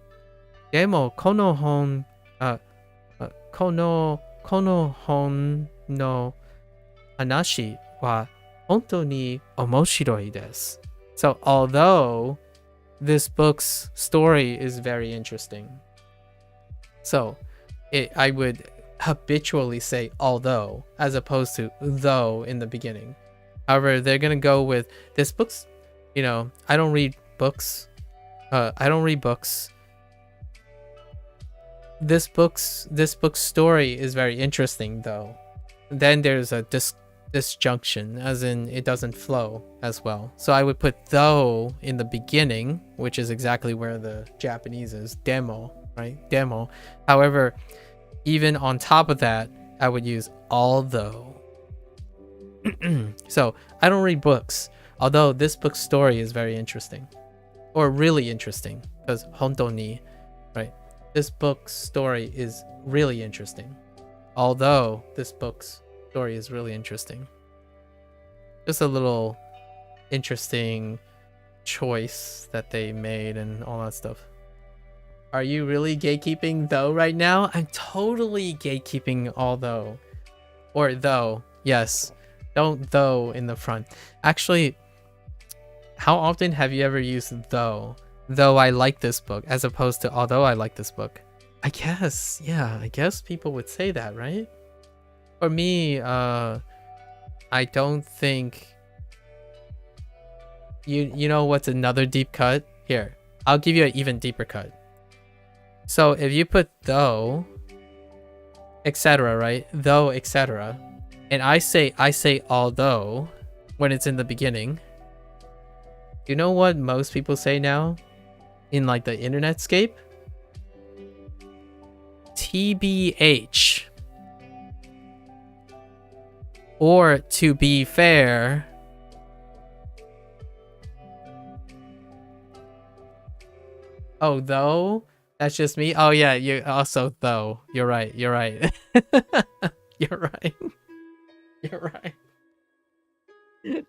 hon no hanashi wa hontou ni omoshiroi desu. So although this book's story is very interesting. So I would habitually say although as opposed to though in the beginning. However, they're gonna go with this book's, I don't read books. This book's story is very interesting though. Then there's a disjunction, as in it doesn't flow as well. So I would put though in the beginning, which is exactly where the Japanese is, demo, right? Demo. However, even on top of that, I would use although. So I don't read books, although this book's story is very interesting, or really interesting, because hontou ni, right? This book's story is really interesting, although this book's story is really interesting. Just a little interesting choice that they made and all that stuff. Are you really gatekeeping though right now? I'm totally gatekeeping although. Or though. Yes. Don't though in the front. Actually, how often have you ever used though? Though I like this book, as opposed to although I like this book. I guess, yeah, I guess people would say that, right? For me, I don't think... You know what's another deep cut? Here, I'll give you an even deeper cut. So if you put though, etc., right? Though, etc., and I say although when it's in the beginning. You know what most people say now in like the internetscape? TBH. Or to be fair. Oh, though? That's just me? Oh yeah, you also though. You're right. You're right. You're right. You're right.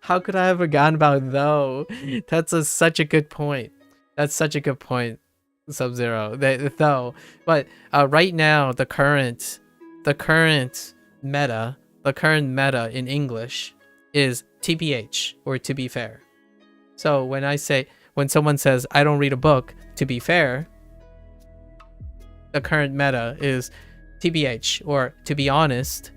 How could I have forgotten about though? That's such a good point. That's such a good point, Sub-Zero. Though, but right now the current meta in English is TBH, or to be fair. So when someone says I don't read a book, to be fair, the current meta is TBH, or to be honest,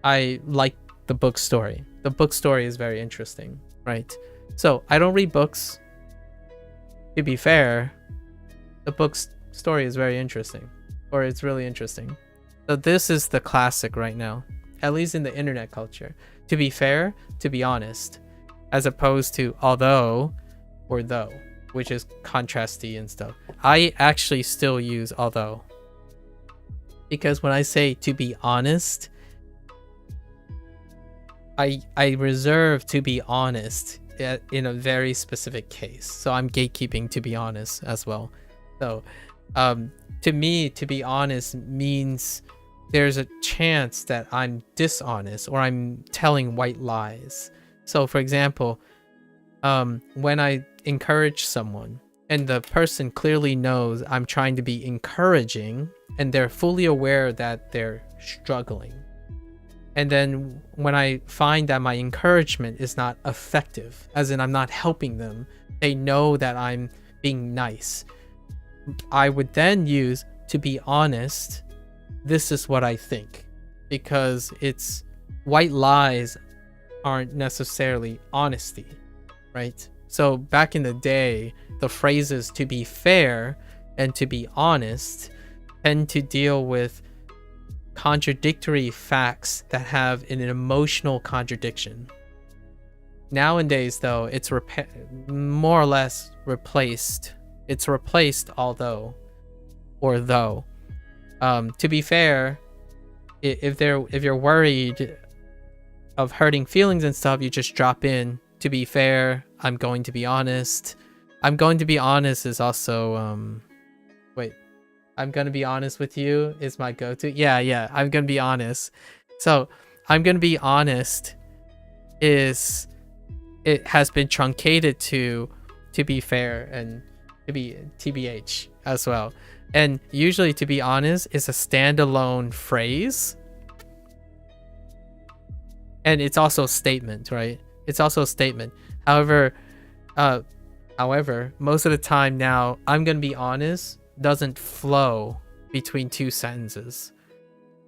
I like the book story. The book story is very interesting, right? So I don't read books. To be fair, the book's story is very interesting, or it's really interesting. So this is the classic right now, at least in the internet culture. To be fair, to be honest, as opposed to although or though, which is contrasty and stuff. I actually still use although, because when I say to be honest, I reserve to be honest in a very specific case. So I'm gatekeeping to be honest as well. So to me, to be honest means there's a chance that I'm dishonest or I'm telling white lies. So for example, when I encourage someone and the person clearly knows I'm trying to be encouraging and they're fully aware that they're struggling. And then when I find that my encouragement is not effective, as in I'm not helping them, they know that I'm being nice. I would then use to be honest. This is what I think, because it's white lies aren't necessarily honesty, right? So back in the day, the phrases to be fair and to be honest tend to deal with contradictory facts that have an emotional contradiction. Nowadays, though, it's more or less replaced. It's replaced although or though. To be fair, if you're worried of hurting feelings and stuff, you just drop in to be fair. I'm going to be honest. I'm going to be honest is also wait. I'm gonna be honest with you is my go-to. Yeah, I'm gonna be honest. So I'm gonna be honest is, it has been truncated to be fair and to be TBH as well. And usually to be honest is a standalone phrase. And it's also a statement, right? It's also a statement. However, most of the time now, I'm gonna be honest doesn't flow between two sentences.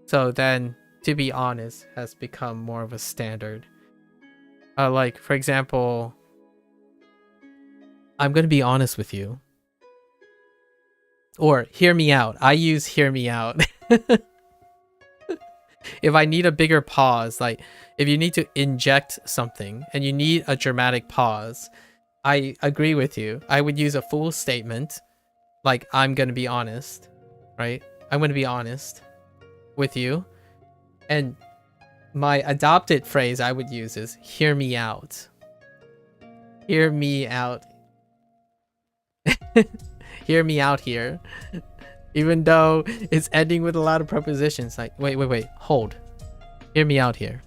So then to be honest has become more of a standard. Like for example, I'm gonna be honest with you, or hear me out. I use hear me out. If I need a bigger pause, like if you need to inject something and you need a dramatic pause, I agree with you. I would use a full statement. Like, I'm gonna be honest, right? I'm gonna be honest with you. And my adopted phrase I would use is hear me out. Hear me out. Hear me out here. Even though it's ending with a lot of prepositions. Like, wait, hold. Hear me out here.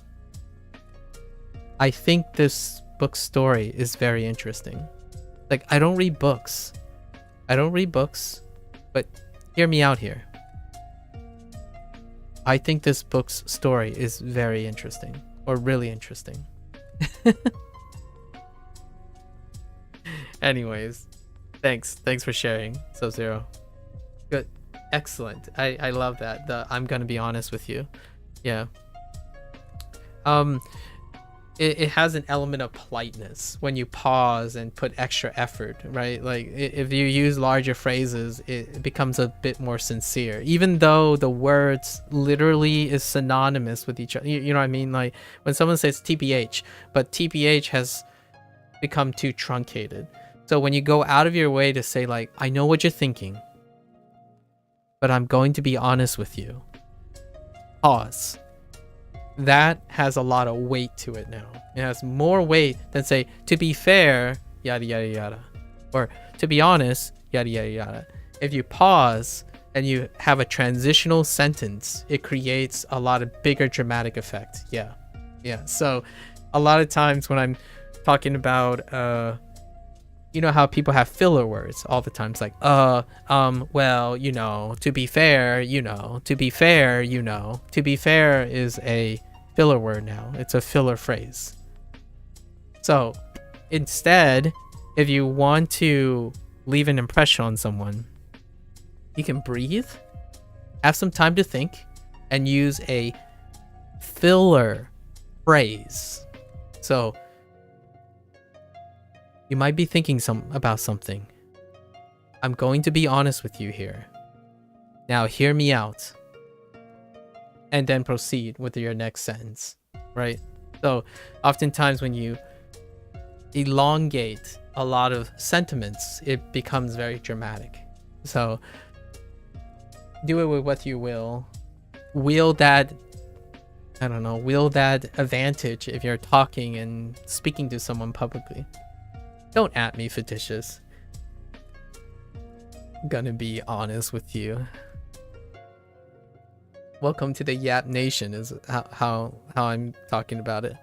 I think this book story is very interesting. Like, I don't read books. But hear me out here. I think this book's story is very interesting, or really interesting. Anyways, thanks for sharing, Sub-Zero. Good, excellent. I love that. I'm gonna be honest with you. Yeah. It has an element of politeness when you pause and put extra effort, right? Like if you use larger phrases, it becomes a bit more sincere, even though the words literally is synonymous with each other. You know what I mean? Like when someone says TBH, but TBH has become too truncated. So when you go out of your way to say like, I know what you're thinking, but I'm going to be honest with you. Pause. That has a lot of weight to it now. It has more weight than say, to be fair, yada yada yada, or to be honest, yada yada yada. If you pause and you have a transitional sentence, it creates a lot of bigger dramatic effect. Yeah. So a lot of times when I'm talking about you know how people have filler words all the time. It's like, well, you know, to be fair, you know, to be fair, you know. To be fair is a filler word now. It's a filler phrase. So instead, if you want to leave an impression on someone, you can breathe, have some time to think, and use a filler phrase. So you might be thinking about something. I'm going to be honest with you here. Now hear me out. And then proceed with your next sentence, right? So oftentimes when you elongate a lot of sentiments, it becomes very dramatic. So do it with what you will. Wield that, I don't know, wield that advantage if you're talking and speaking to someone publicly. Don't at me, fictitious. I'm gonna be honest with you. Welcome to the Yap Nation is how I'm talking about it.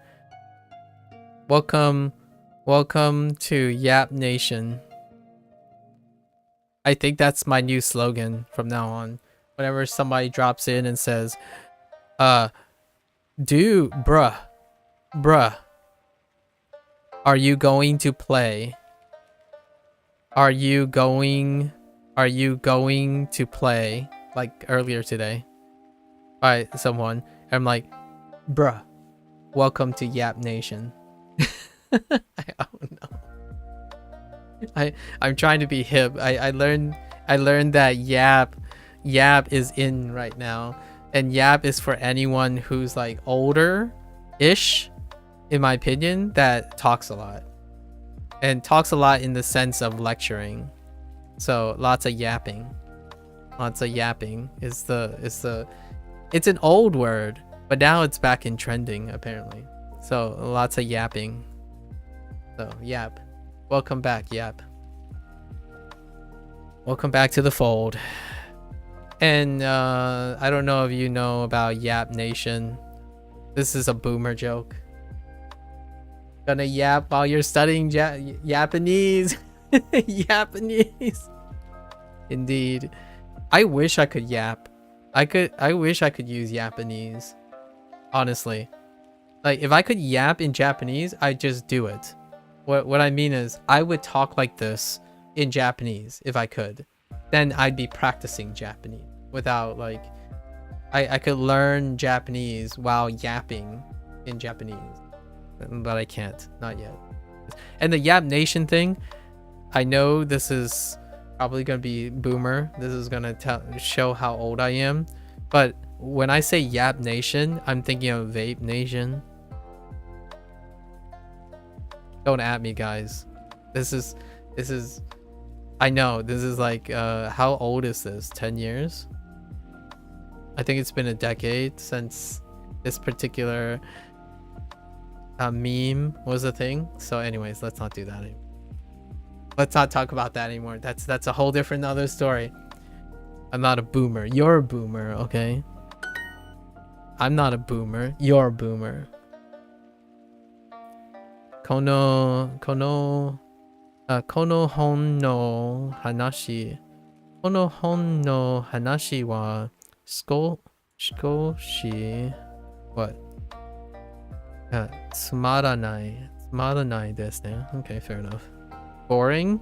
Welcome to Yap Nation. I think that's my new slogan from now on. Whenever somebody drops in and says, dude, bruh, are you going to play? Are you going to play? Like earlier today by someone. I'm like, bruh, welcome to Yap Nation. I don't know. I'm trying to be hip. I learned that Yap is in right now. And Yap is for anyone who's like older-ish, in my opinion, that talks a lot. And talks a lot in the sense of lecturing. So lots of yapping. Lots of yapping is it's an old word, but now it's back in trending apparently. So lots of yapping. So Yap. Welcome back, Yap. Welcome back to the fold. And I don't know if you know about Yap Nation. This is a boomer joke. Gonna yap while you're studying Japanese. Japanese. Indeed. I wish I could yap. I wish I could use Japanese. Honestly. Like if I could yap in Japanese, I'd just do it. What I mean is I would talk like this in Japanese if I could. Then I'd be practicing Japanese without like I could learn Japanese while yapping in Japanese. But I can't, not yet. And the Yap Nation thing, I know this is probably gonna be boomer. This is gonna show how old I am. But when I say Yap Nation, I'm thinking of Vape Nation. Don't at me, guys. This is. I know this is like how old is this? 10 years? I think it's been a decade since this particular meme was a thing. So anyways, let's not do that anymore. Let's not talk about that anymore. That's a whole different other story. I'm not a boomer. You're a boomer, okay? I'm not a boomer. You're a boomer. Kono hon no hanashi この本の話は少し what? つまらないですね。Okay, fair enough. Boring?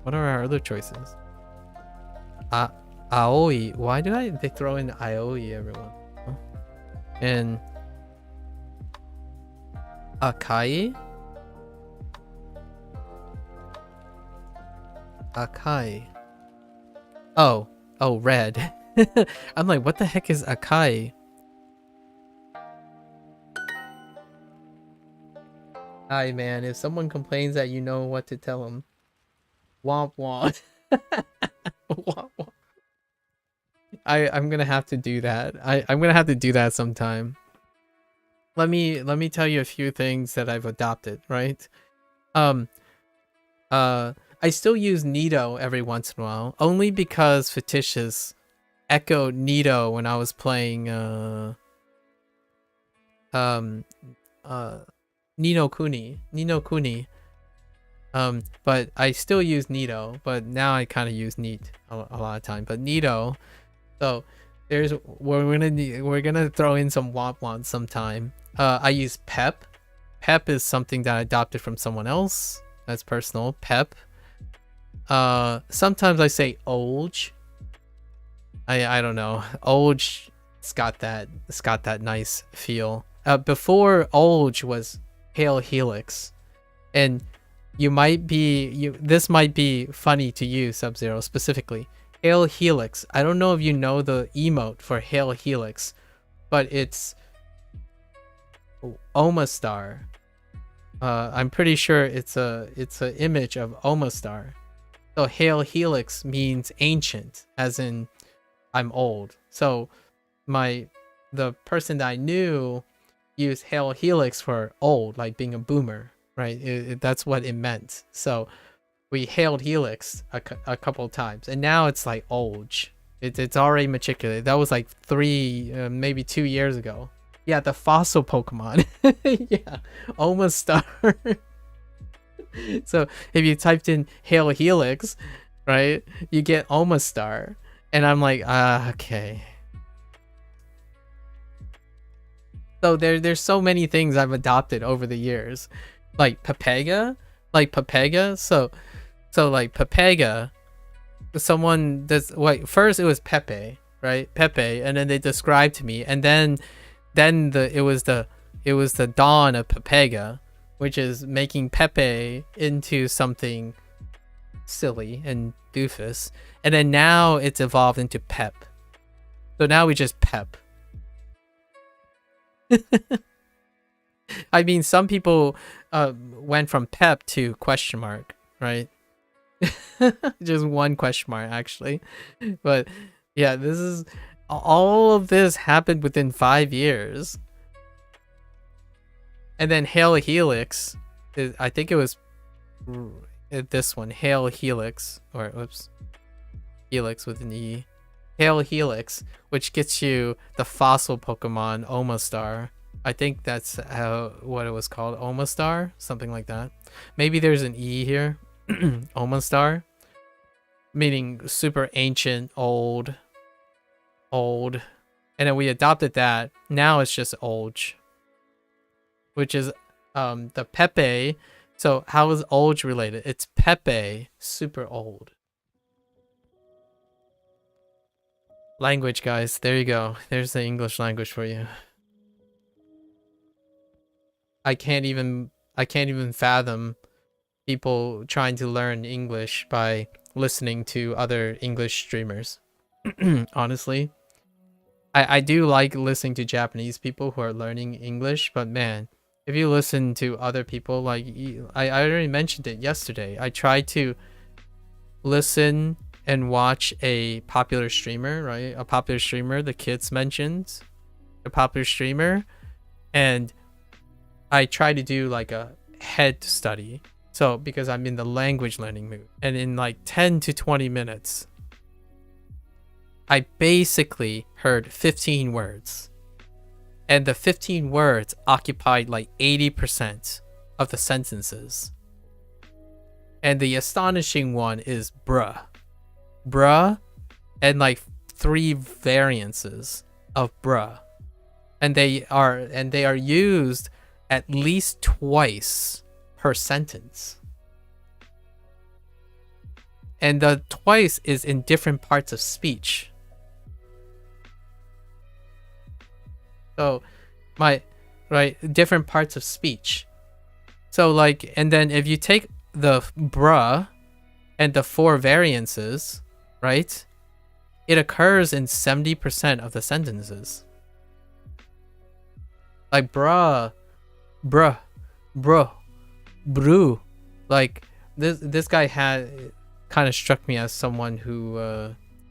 What are our other choices? Aoi. Why do they throw in Aoi everyone? Huh? And Akai? Akai. Oh, red. I'm like, what the heck is Akai? Hi, man. If someone complains that you know what to tell them. Womp womp. Womp womp. I'm gonna have to do that. I'm gonna have to do that sometime. Let me tell you a few things that I've adopted, right? I still use Nito every once in a while, only because Fictitious echoed Nito when I was playing Nino Kuni. But I still use Nito, but now I kind of use Neat a lot of time. But Nito, so we're gonna throw in some womp womp sometime. I use Pep. Pep is something that I adopted from someone else. That's personal. Pep. Sometimes I say Olge. I don't know. Olge, it's got that nice feel. Before Olge was Hail Helix, and this might be funny to you, Sub-Zero, specifically. Hail Helix. I don't know if you know the emote for Hail Helix, but it's Omastar. I'm pretty sure it's a image of Omastar. So Hail Helix means ancient, as in I'm old. So the person that I knew used Hail Helix for old, like being a boomer, right? That's what it meant. So we hailed Helix a couple of times, and now it's like Olge. It's already matriculated. That was like 3, maybe 2 years ago. Yeah, the fossil Pokemon. Yeah, Omastar. So if you typed in Hail Helix, right, you get Omastar. And I'm like, okay. So there's so many things I've adopted over the years. Like Pepega. So like Pepega, someone does, wait, first it was Pepe, right? Pepe, and then they described to me, and then it was the dawn of Pepega, which is making Pepe into something silly and doofus, and then now it's evolved into Pep. So now we just Pep. I mean, some people went from Pep to question mark, right? Just one question mark, actually. But yeah, all of this happened within 5 years. And then Hail Helix, I think it was this one, Hail Helix, or whoops, Helix with an E. Hail Helix, which gets you the fossil Pokemon Omastar. I think that's what it was called, Omastar, something like that. Maybe there's an E here. Omastar, meaning super ancient, old. And then we adopted that. Now it's just Olge, which is the Pepe. So how is Olge related? It's Pepe, super old. Language, guys. There you go. There's the English language for you. I can't even fathom people trying to learn English by listening to other English streamers. Honestly, I do like listening to Japanese people who are learning English, but man, if you listen to other people, like I already mentioned it yesterday, I tried to listen and watch a popular streamer, right? A popular streamer, the kids mentioned, a popular streamer, and I try to do like a head study. So because I'm in the language learning mood, and in like 10 to 20 minutes, I basically heard 15 words. And the 15 words occupied like 80% of the sentences. And the astonishing one is bruh. bruh, and like 3 variances of bruh. And they are used at least twice per sentence. And the twice is in different parts of speech. So different parts of speech. So like, and then if you take the bruh and the 4 variances, right? It occurs in 70% of the sentences. Like bruh, bro, brew. Like this guy kind of struck me as someone who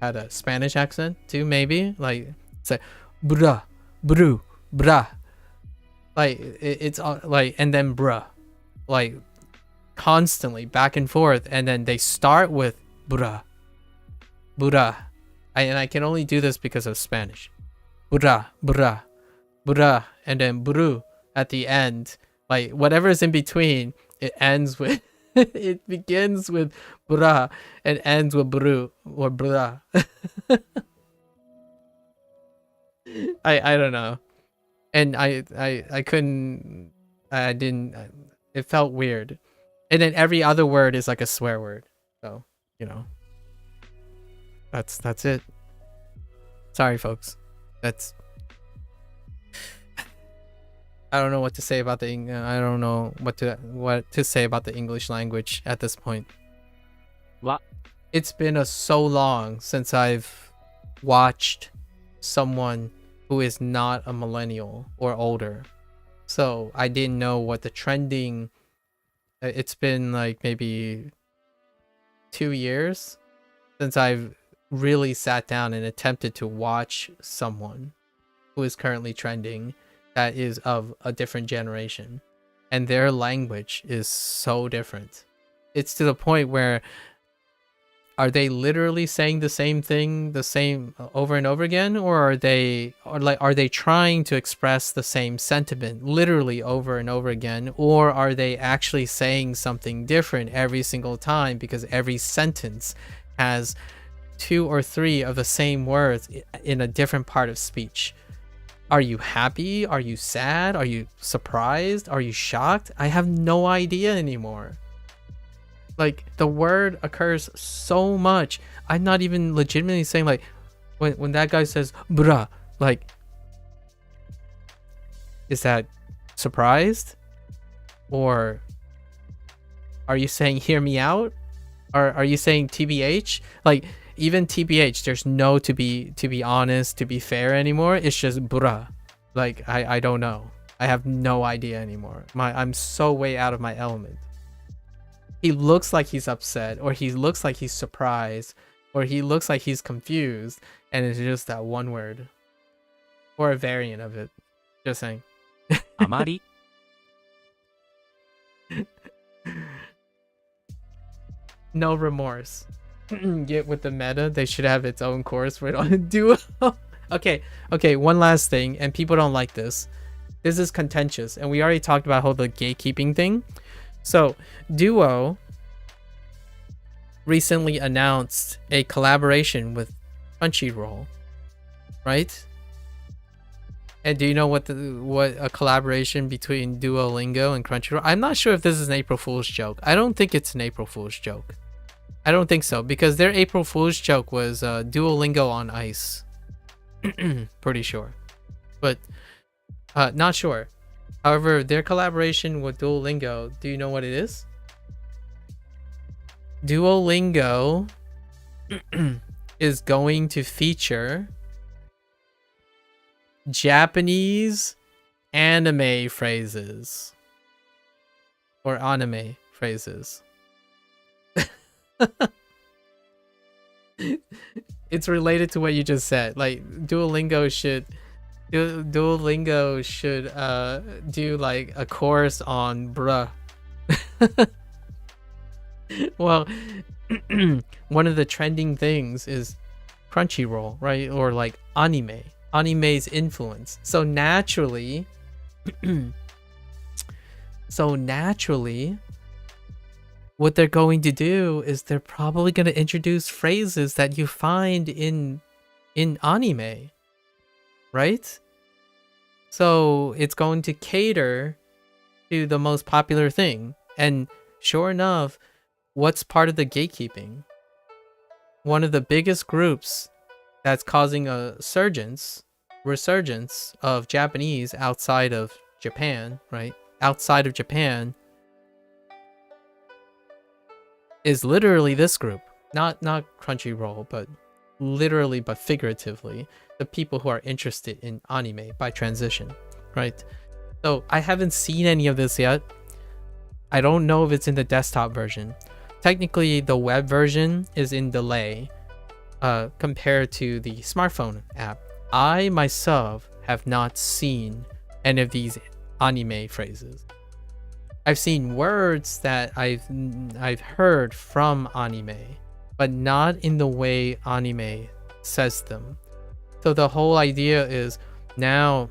had a Spanish accent too, maybe. Like it's like bruh, brew, brah. Like it's like, and then bruh, like constantly back and forth, and then they start with bruh, bruh. And I can only do this because of Spanish. Bruh, bruh, bruh, and then brew at the end. Like whatever is in between, it ends with it begins with bruh and ends with brew or bruh. I don't know. And I didn't, it felt weird. And then every other word is like a swear word. So, you know. That's it. Sorry, folks. That's, I don't know what to say about the I don't know what to say about the English language at this point. What? It's been so long since I've watched someone who is not a millennial or older. So I didn't know what the trending, it's been like maybe 2 years since I've really sat down and attempted to watch someone who is currently trending that is of a different generation, and their language is so different. It's to the point where, are they literally saying the same thing the same over and over again, or are they trying to express the same sentiment literally over and over again, or are they actually saying something different every single time because every sentence has 2 or 3 of the same words in a different part of speech? Are you happy? Are you sad? Are you surprised? Are you shocked? I have no idea anymore. Like, the word occurs so much. I'm not even legitimately saying, like, when that guy says bruh, like, is that surprised? Or are you saying hear me out? Or are you saying TBH? Like, even TBH, there's no to be honest, to be fair anymore. It's just bruh. Like, I don't know. I have no idea anymore. I'm so way out of my element. He looks like he's upset, or he looks like he's surprised, or he looks like he's confused, and it's just that one word. Or a variant of it. Just saying. Amari. No remorse. Get with the meta. They should have its own course for it on Duo. Okay, one last thing, and people don't like this. This is contentious, and we already talked about the gatekeeping thing. So, Duo recently announced a collaboration with Crunchyroll, right? And do you know what a collaboration between Duolingo and Crunchyroll? I'm not sure if this is an April Fool's joke. I don't think it's an April Fool's joke. I don't think so, because their April Fool's joke was Duolingo on ice. Pretty sure, but not sure. However, their collaboration with Duolingo, do you know what it is? Duolingo is going to feature Japanese anime phrases. Or anime phrases. It's related to what you just said. Like, Duolingo should do like a course on bruh. Well, one of the trending things is Crunchyroll, right? Or like anime's influence. So naturally what they're going to do is they're probably going to introduce phrases that you find in anime, right? So it's going to cater to the most popular thing. And sure enough, what's part of the gatekeeping? One of the biggest groups that's causing a resurgence of Japanese outside of Japan, right? Outside of Japan is literally this group. Not Crunchyroll, but literally, but figuratively, the people who are interested in anime by transition, right? So I haven't seen any of this yet. I don't know if it's in the desktop version. Technically, the web version is in delay compared to the smartphone app. I myself have not seen any of these anime phrases. I've seen words that I've heard from anime, but not in the way anime says them. So the whole idea is now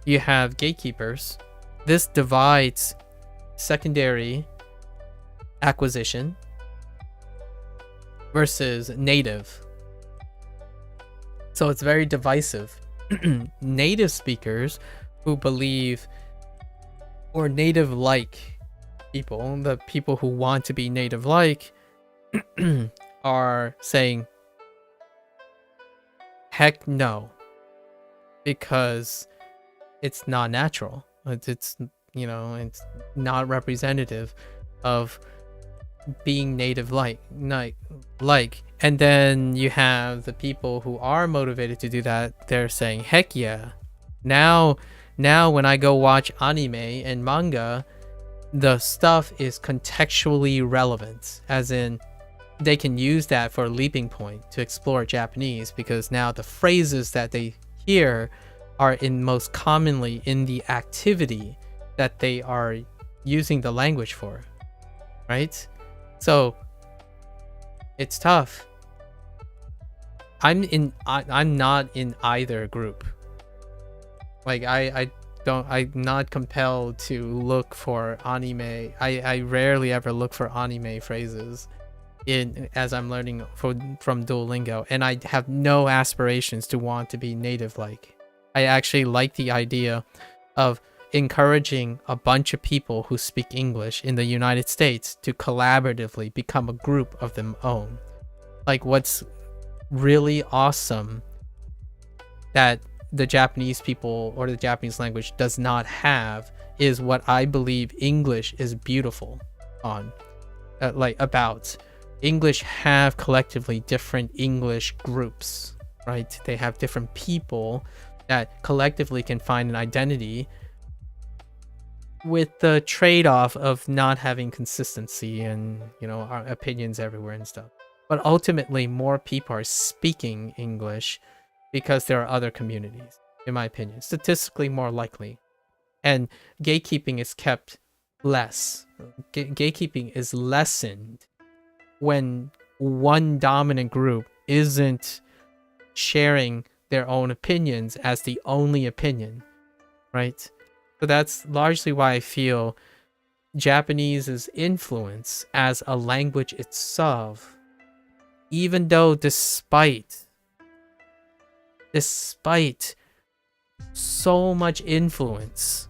you have gatekeepers. This divides secondary acquisition versus native. So it's very divisive. Native speakers who believe, or native-like people, the people who want to be native-like, are saying, heck no, because it's not natural. It's you know, it's not representative of being native like. And then you have the people who are motivated to do that. They're saying, heck yeah, now when I go watch anime and manga, the stuff is contextually relevant, as in they can use that for a leaping point to explore Japanese, because now the phrases that they hear are most commonly in the activity that they are using the language for, right? So it's tough. I'm not in either group. Like I'm not compelled to look for anime. I rarely ever look for anime phrases as I'm learning from Duolingo, and I have no aspirations to want to be native like. I actually like the idea of encouraging a bunch of people who speak English in the United States to collaboratively become a group of their own. Like, what's really awesome that the Japanese people or the Japanese language does not have is what I believe English is beautiful on. About English have collectively different English groups, right? They have different people that collectively can find an identity, with the trade-off of not having consistency and, you know, our opinions everywhere and stuff. But ultimately, more people are speaking English because there are other communities, in my opinion, statistically more likely. And gatekeeping is kept less. Gatekeeping is lessened when one dominant group isn't sharing their own opinions as the only opinion, right? So that's largely why I feel Japanese's influence as a language itself, even though despite so much influence,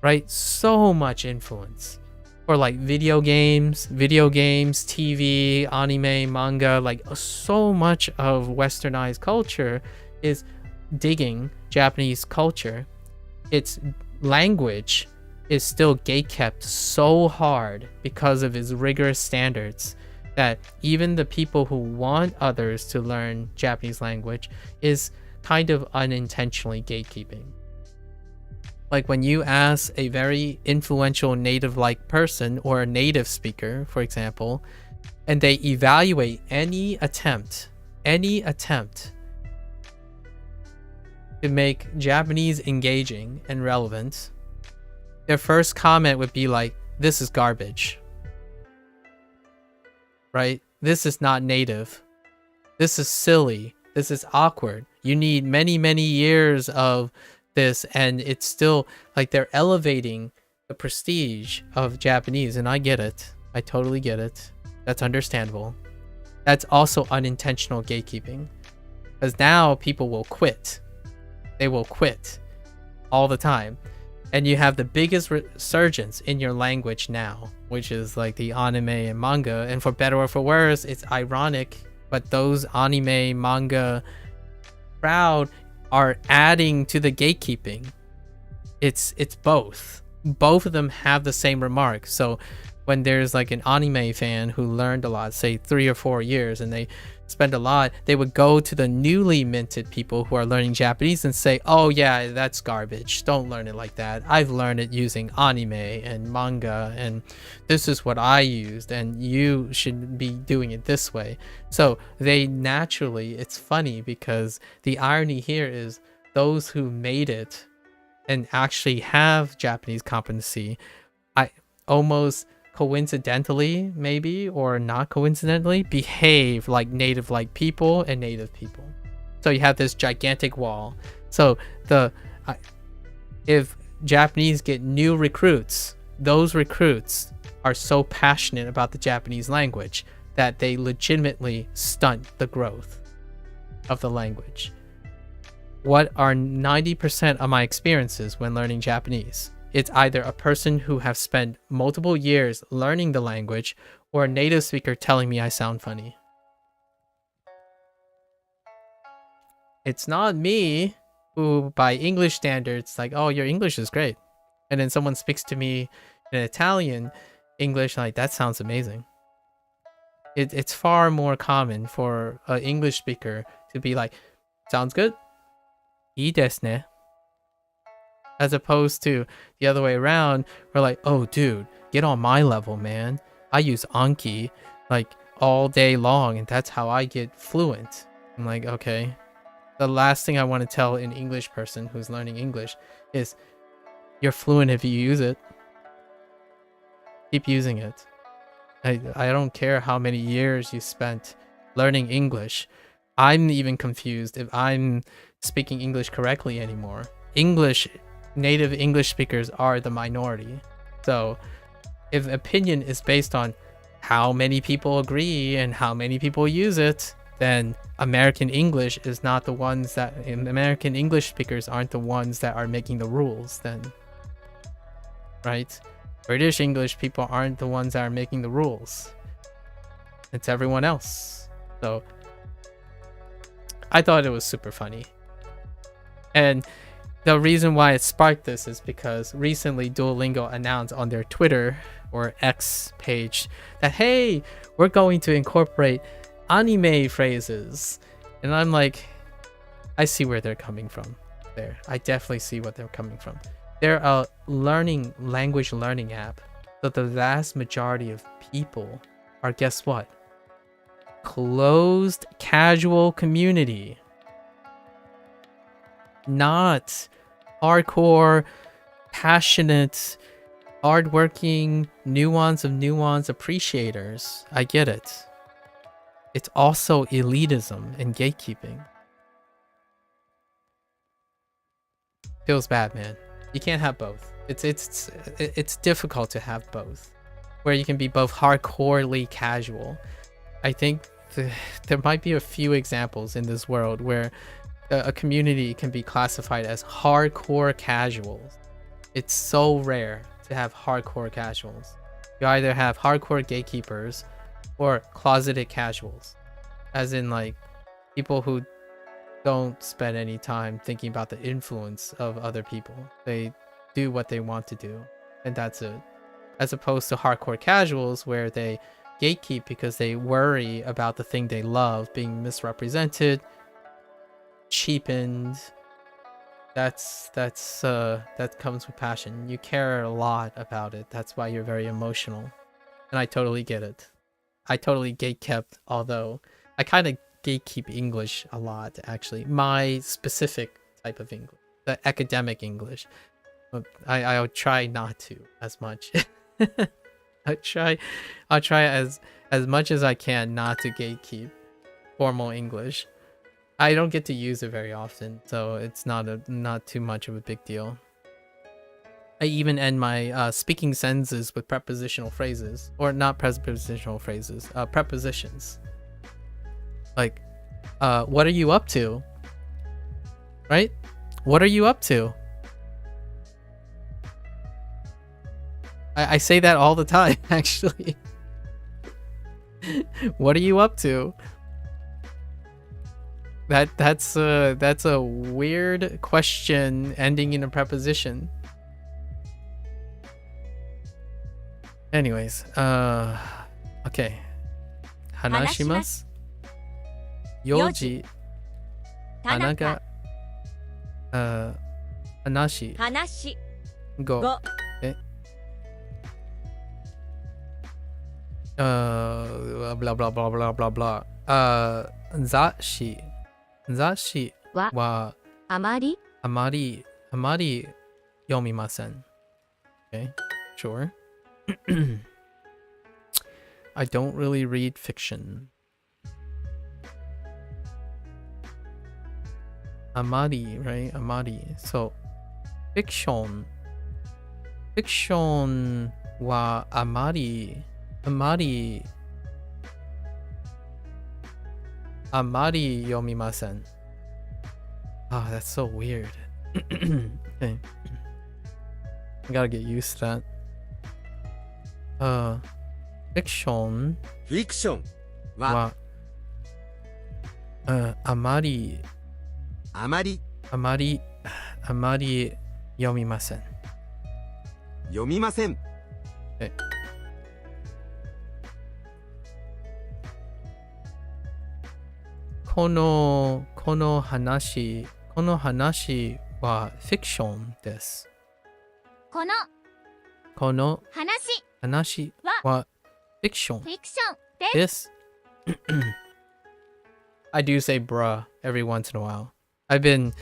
right? So much influence for like video games, TV, anime, manga, like so much of westernized culture is digging Japanese culture. Its language is still gatekept so hard because of its rigorous standards that even the people who want others to learn Japanese language is kind of unintentionally gatekeeping. Like when you ask a very influential native-like person or a native speaker, for example, and they evaluate any attempt to make Japanese engaging and relevant, their first comment would be like, this is garbage, right? This is not native. This is silly. This is awkward. You need many, many years of this, and it's still like they're elevating the prestige of Japanese, and I get it. I totally get it. That's understandable. That's also unintentional gatekeeping. Because now people will quit. They will quit all the time. And you have the biggest resurgence in your language now, which is like the anime and manga. And for better or for worse, it's ironic, but those anime, manga crowd are adding to the gatekeeping. It's both. Both of them have the same remark. So when there's like an anime fan who learned a lot, say 3 or 4 years, and they spend a lot, they would go to the newly minted people who are learning Japanese and say, oh yeah, that's garbage, don't learn it like that, I've learned it using anime and manga, and this is what I used, and you should be doing it this way. So they naturally, it's funny because the irony here is those who made it and actually have Japanese competency, I almost coincidentally, maybe, or not coincidentally, behave like native-like people and native people. So you have this gigantic wall. So if Japanese get new recruits, those recruits are so passionate about the Japanese language that they legitimately stunt the growth of the language. What are 90% of my experiences when learning Japanese? It's either a person who have spent multiple years learning the language or a native speaker telling me I sound funny. It's not me who, by English standards, like, oh, your English is great. And then someone speaks to me in Italian English, like, that sounds amazing. It's far more common for an English speaker to be like, sounds good. Ii desu ne. As opposed to the other way around, we're like, oh dude, get on my level, man. I use Anki like all day long, and that's how I get fluent. I'm like, okay. The last thing I want to tell an English person who's learning English is, you're fluent if you use it. Keep using it. I don't care how many years you spent learning English. I'm even confused if I'm speaking English correctly anymore. Native English speakers are the minority. So if opinion is based on how many people agree and how many people use it, then American English is not the ones that, American English speakers aren't the ones that are making the rules then, right? British English people aren't the ones that are making the rules. It's everyone else. So I thought it was super funny. And the reason why it sparked this is because recently Duolingo announced on their Twitter or X page that, hey, we're going to incorporate anime phrases. And I'm like, I see where they're coming from there. I definitely see what they're coming from. They're a language learning app. So the vast majority of people are, guess what? Closed casual community. Not hardcore, passionate, hardworking, nuance appreciators. I get it. It's also elitism and gatekeeping. Feels bad, man. You can't have both. It's difficult to have both, where you can be both hardcorely casual. I think there might be a few examples in this world where a community can be classified as hardcore casuals. It's so rare to have hardcore casuals. You either have hardcore gatekeepers or closeted casuals, as in like people who don't spend any time thinking about the influence of other people. They do what they want to do, and that's it. As opposed to hardcore casuals where they gatekeep because they worry about the thing they love being misrepresented, cheapened. That comes with passion. You care a lot about it. That's why you're very emotional. And I totally get it. I totally gatekept, although I kind of gatekeep English a lot, actually. My specific type of English, the academic English. I'll try not to as much. I'll try as much as I can not to gatekeep formal English. I don't get to use it very often, so it's not too much of a big deal. I even end my speaking sentences with prepositional phrases, or not prepositional phrases, prepositions. Like, what are you up to? Right? What are you up to? I say that all the time, actually. What are you up to? That's a weird question ending in a preposition. Anyways, okay. Hanashimasu. Yoji. Hanaga. Hanashi. 話 Go. 5 blah blah blah blah blah blah. Zashi はあまりあまり読みません. Okay, sure. I don't really read fiction. Amari, right? Amari. So, fiction はあまり読みません. Ah, that's so weird. Okay. I gotta get used to that. Fiction フィクションはあまり読みません. 読みません。この話はフィクションです。この話はフィクションです。I do say bruh every once in a while. I've been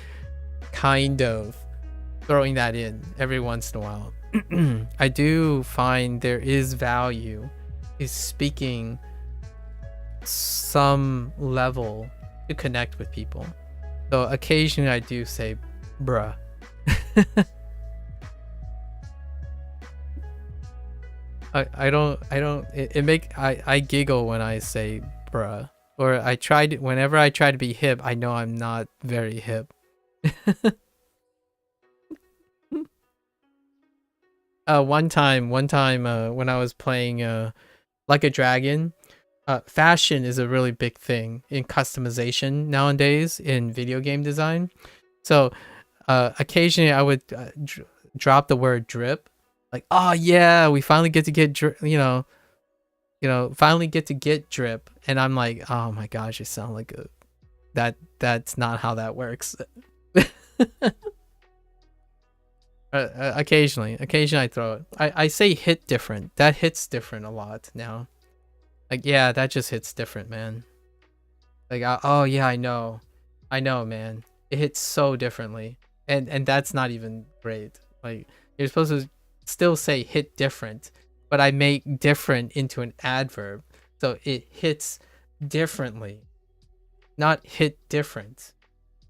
kind of throwing that in every once in a while. I do find there is value in speaking some level to connect with people. So occasionally I do say bruh. I giggle when I say bruh. Or whenever I try to be hip, I know I'm not very hip. One time when I was playing Like a Dragon, fashion is a really big thing in customization nowadays in video game design. So occasionally I would drop the word drip, like, oh yeah, we finally get to get finally get to get drip, and I'm like, oh my gosh, it sounds like that's not how that works. Occasionally I throw it. I say hit different. That hits different a lot now. Like, yeah, that just hits different, man. Like, oh yeah, I know, man. It hits so differently, and that's not even great. Like, you're supposed to still say hit different, but I make different into an adverb, so it hits differently, not hit different.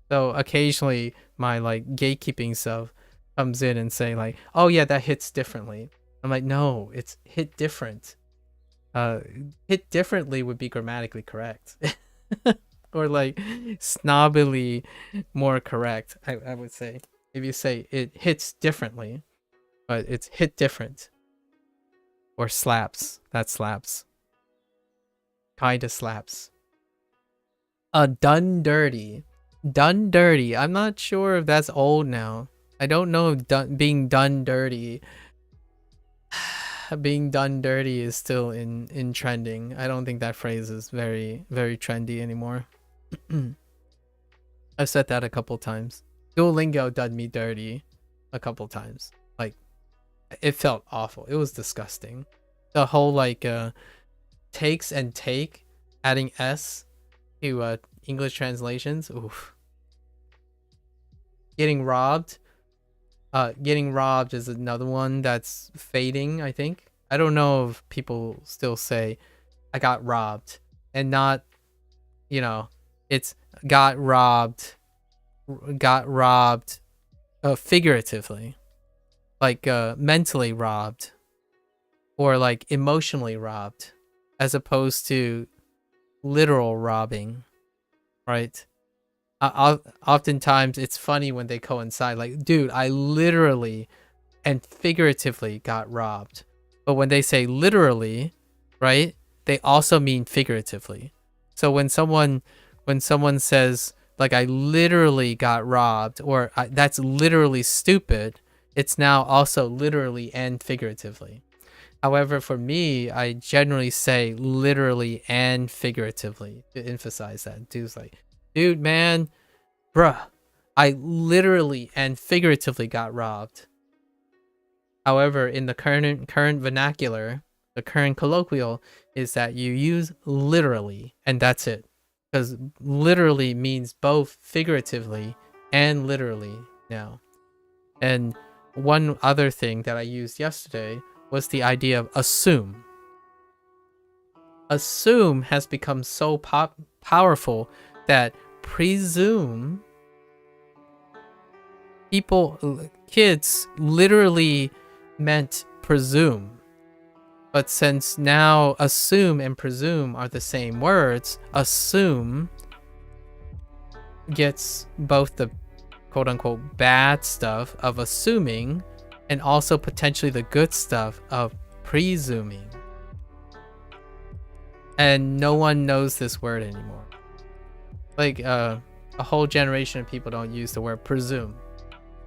So occasionally my like gatekeeping self comes in and say like, oh yeah, that hits differently. I'm like, no, it's hit different. Hit differently would be grammatically correct. Or like snobbily more correct, I would say. If you say it hits differently, but it's hit different. Or slaps. That slaps. Kinda slaps. Done dirty. Done dirty. I'm not sure if that's old now. I don't know if being done dirty is still in trending. I don't think that phrase is very, very trendy anymore. I've said that a couple times. Duolingo done me dirty a couple times. Like, it felt awful. It was disgusting. The whole like takes and take, adding s to English translations. Oof. Getting robbed. Getting robbed is another one that's fading, I think. I don't know if people still say I got robbed, and not, it's got robbed figuratively. like mentally robbed or like emotionally robbed, as opposed to literal robbing, right? Oftentimes it's funny when they coincide, like, dude, I literally and figuratively got robbed. But when they say literally, right, they also mean figuratively. So when someone says, like, I literally got robbed, or that's literally stupid, it's now also literally and figuratively. However, for me, I generally say literally and figuratively to emphasize that. Dude's like, dude, man, bruh, I literally and figuratively got robbed. However, in the current vernacular, the current colloquial is that you use literally, and that's it. Because literally means both figuratively and literally now. And one other thing that I used yesterday was the idea of assume. Assume has become so powerful that presume, kids literally meant presume. But since now assume and presume are the same words, assume gets both the quote-unquote bad stuff of assuming and also potentially the good stuff of presuming. And no one knows this word anymore. Like a whole generation of people don't use the word presume.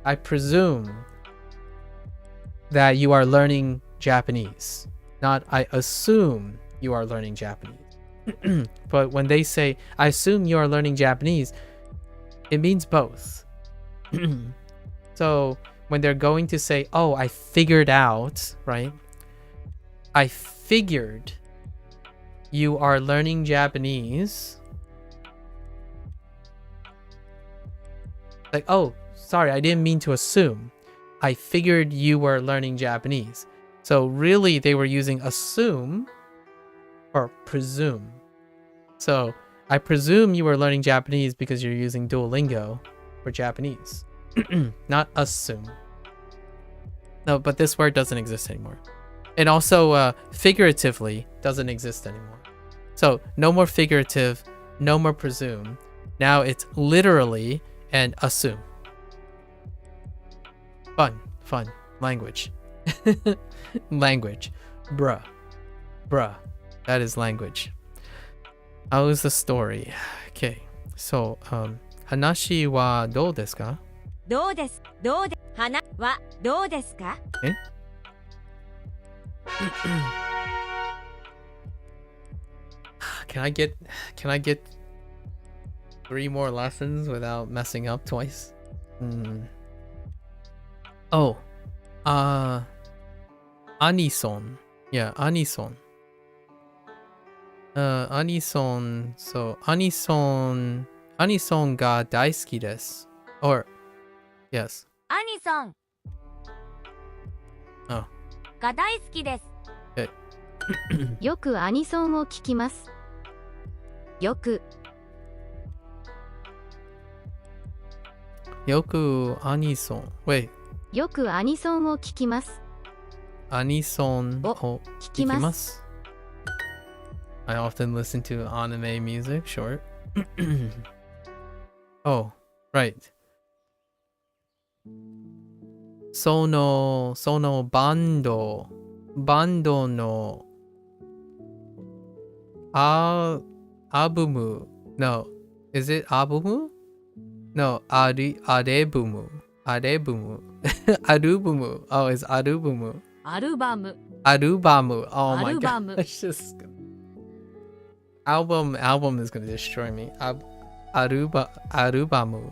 I presume that you are learning Japanese. Not I assume you are learning Japanese. But when they say, I assume you are learning Japanese, it means both. So when they're going to say, oh, I figured out, right? I figured you are learning Japanese. Like, oh, sorry, I didn't mean to assume. I figured you were learning Japanese. So really they were using assume or presume. So I presume you were learning Japanese because you're using Duolingo for Japanese. Not assume. No, but this word doesn't exist anymore. And also figuratively doesn't exist anymore. So no more figurative, no more presume. Now it's literally and assume. Fun. Language. Language. Bruh. That is language. How is the story? Okay. So, 話はどうですか? どうです花はどうですか? Can I get 3 more lessons without messing up twice? Oh, Anison. Yeah, Anison. Anison. So Anison が大好きです. Or yes. アニソン Oh. が大好きです。 Okay. よくアニソンを聞きます。よくアニソン。Wait. よくアニソンを聞きます。アニソンを聞きます。I often listen to anime music, short. Oh, right. そのバンドのアブム No, is it アブム? No, アレブムアルブム Oh, it's アルブムアルバム Oh my god, it's just album is gonna destroy me. アルバム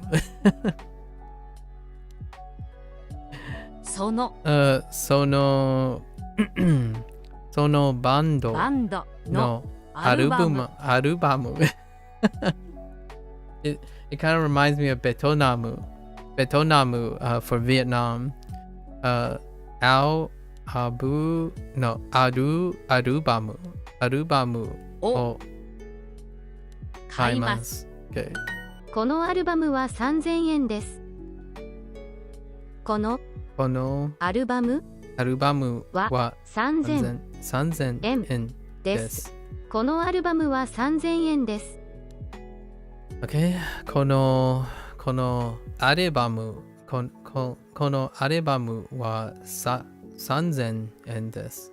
そのバンドのアルバムIt kind of reminds me of Betonamu for Vietnam. Aru bamu を買います。Okay. このアルバムは3000円です。このこのアルバムアルバムは3000 3000円でですす。このアルバムは3000円です。Okay. このアルバムこのアルバムは3000円です。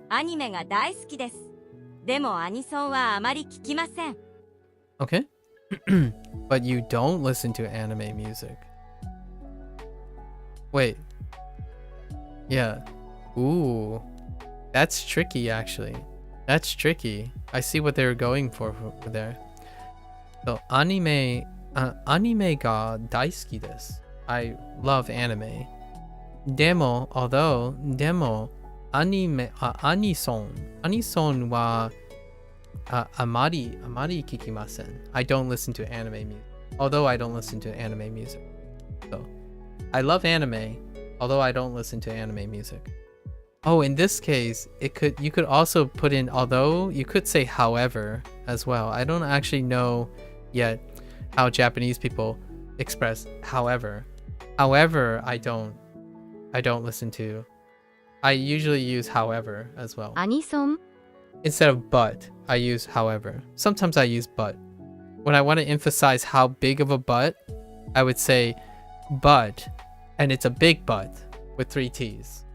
アニメが大好きです。でもアニソンはあまり聞きません。Okay. But you don't listen to anime music. Wait. Yeah. Ooh. That's tricky, actually. That's tricky. I see what they were going for there. So, anime ga daisuki desu. I love anime. Demo, anison wa amari kikimasen. I don't listen to anime music. Although I don't listen to anime music. So, I love anime, although I don't listen to anime music. Oh, in this case, you could also put in although, you could say however as well. I don't actually know yet how Japanese people express however. However, I don't listen to. I usually use however as well. アニソン Instead of but, I use however. Sometimes I use but. When I want to emphasize how big of a but, I would say but, and it's a big but with 3 T's.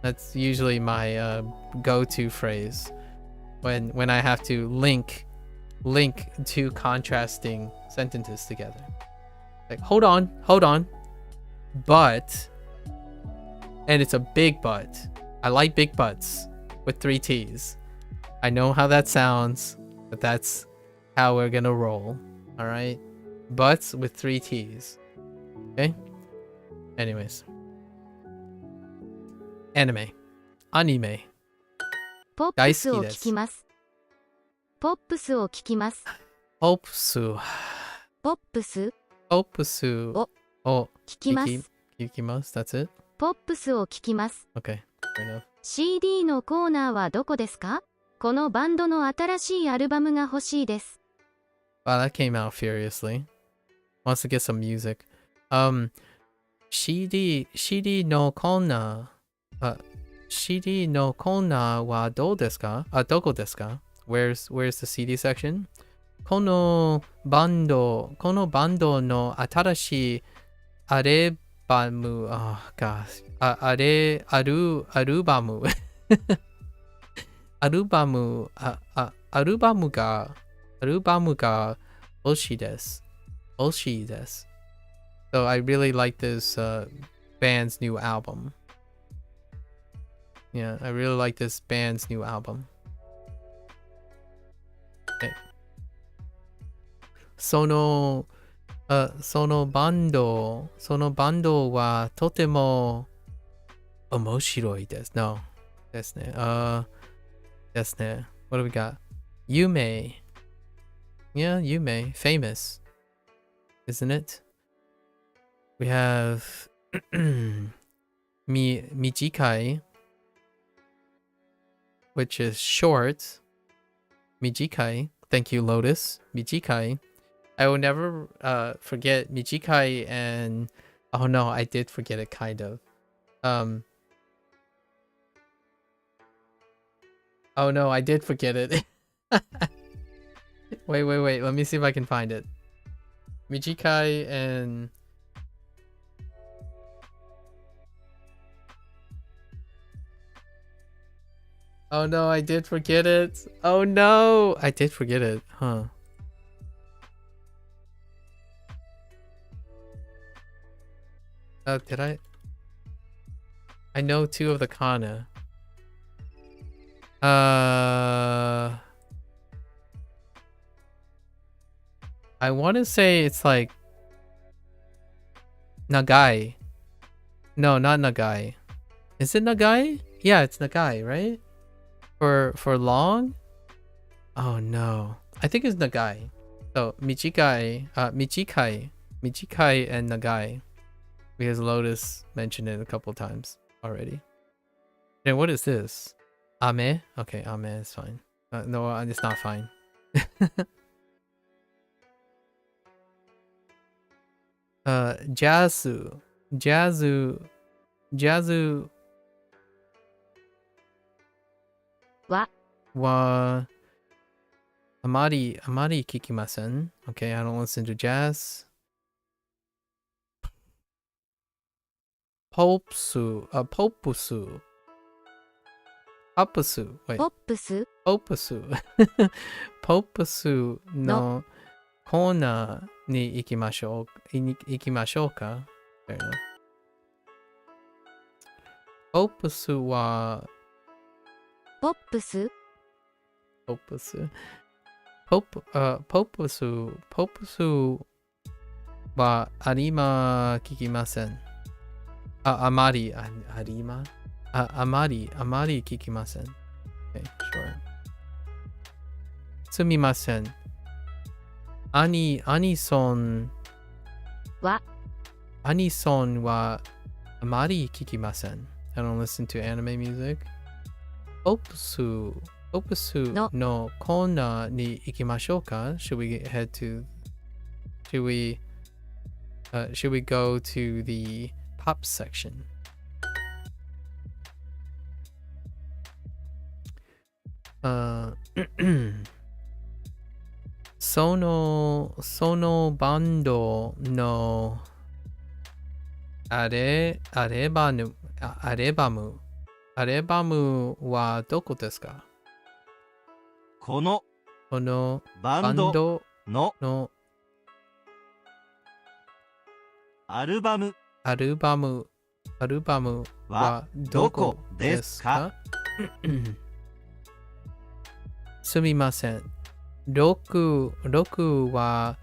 That's usually my go-to phrase when I have to link 2 contrasting sentences together. Like, hold on, but, and it's a big but. I like big butts with 3 T's. I know how that sounds, but that's how we're gonna roll. All right, butts with 3 T's. Okay. Anyways, anime. ポップスを聞きます。ポップスを聞きます。ポップスを聞きます。聞きます。That's it? ポップスを聞きます。Okay, fair enough. CD のコーナーはどこですか？このバンドの新しいアルバムが欲しいです。Wow, that came out furiously. Wants to get some music. CD のコーナー。CD のコーナーはどうですか？どこですか？ Where's the CD section? このバンドの新しいアルバム、アルバムが欲しいです。So I really like this band's new album. Yeah, I really like this band's new album. Okay. そのバンドはとても面白いです。No. ですね。ですね。What do we got? Yume. Yeah, Yume. Famous. Isn't it? We have Mijikai, which is short. Mijikai. Thank you, Lotus. Mijikai. I will never forget Mijikai and... Oh no, I did forget it, kind of. Oh no, I did forget it. Wait. Let me see if I can find it. Mijikai and... Oh no, I did forget it. Oh no, I did forget it. Huh. Did I? I know 2 of the kana. I want to say it's like Nagai. No, not Nagai. Is it Nagai? Yeah, it's Nagai, right? For long? Oh no. I think it's Nagai. So Michikai and Nagai. Because Lotus mentioned it a couple times already. And what is this? Ame? Okay, Ame is fine. No, it's not fine. Jazu ジャズはあまり聞きません。Okay, I don't listen to jazz. ポップス。ポップスのコーナーに行きましょうか。ポップスはポップスは聞きません。あまり聞きません。Okay, sure. すみません。アニソンはあまり聞きません。I don't listen to anime music. ポップスのコーナーに行きましょうか？ Should we go to the pop section? そのバンドのアルバムはどこですか？このバンドのアルバムはどこですか？すみません。ロックは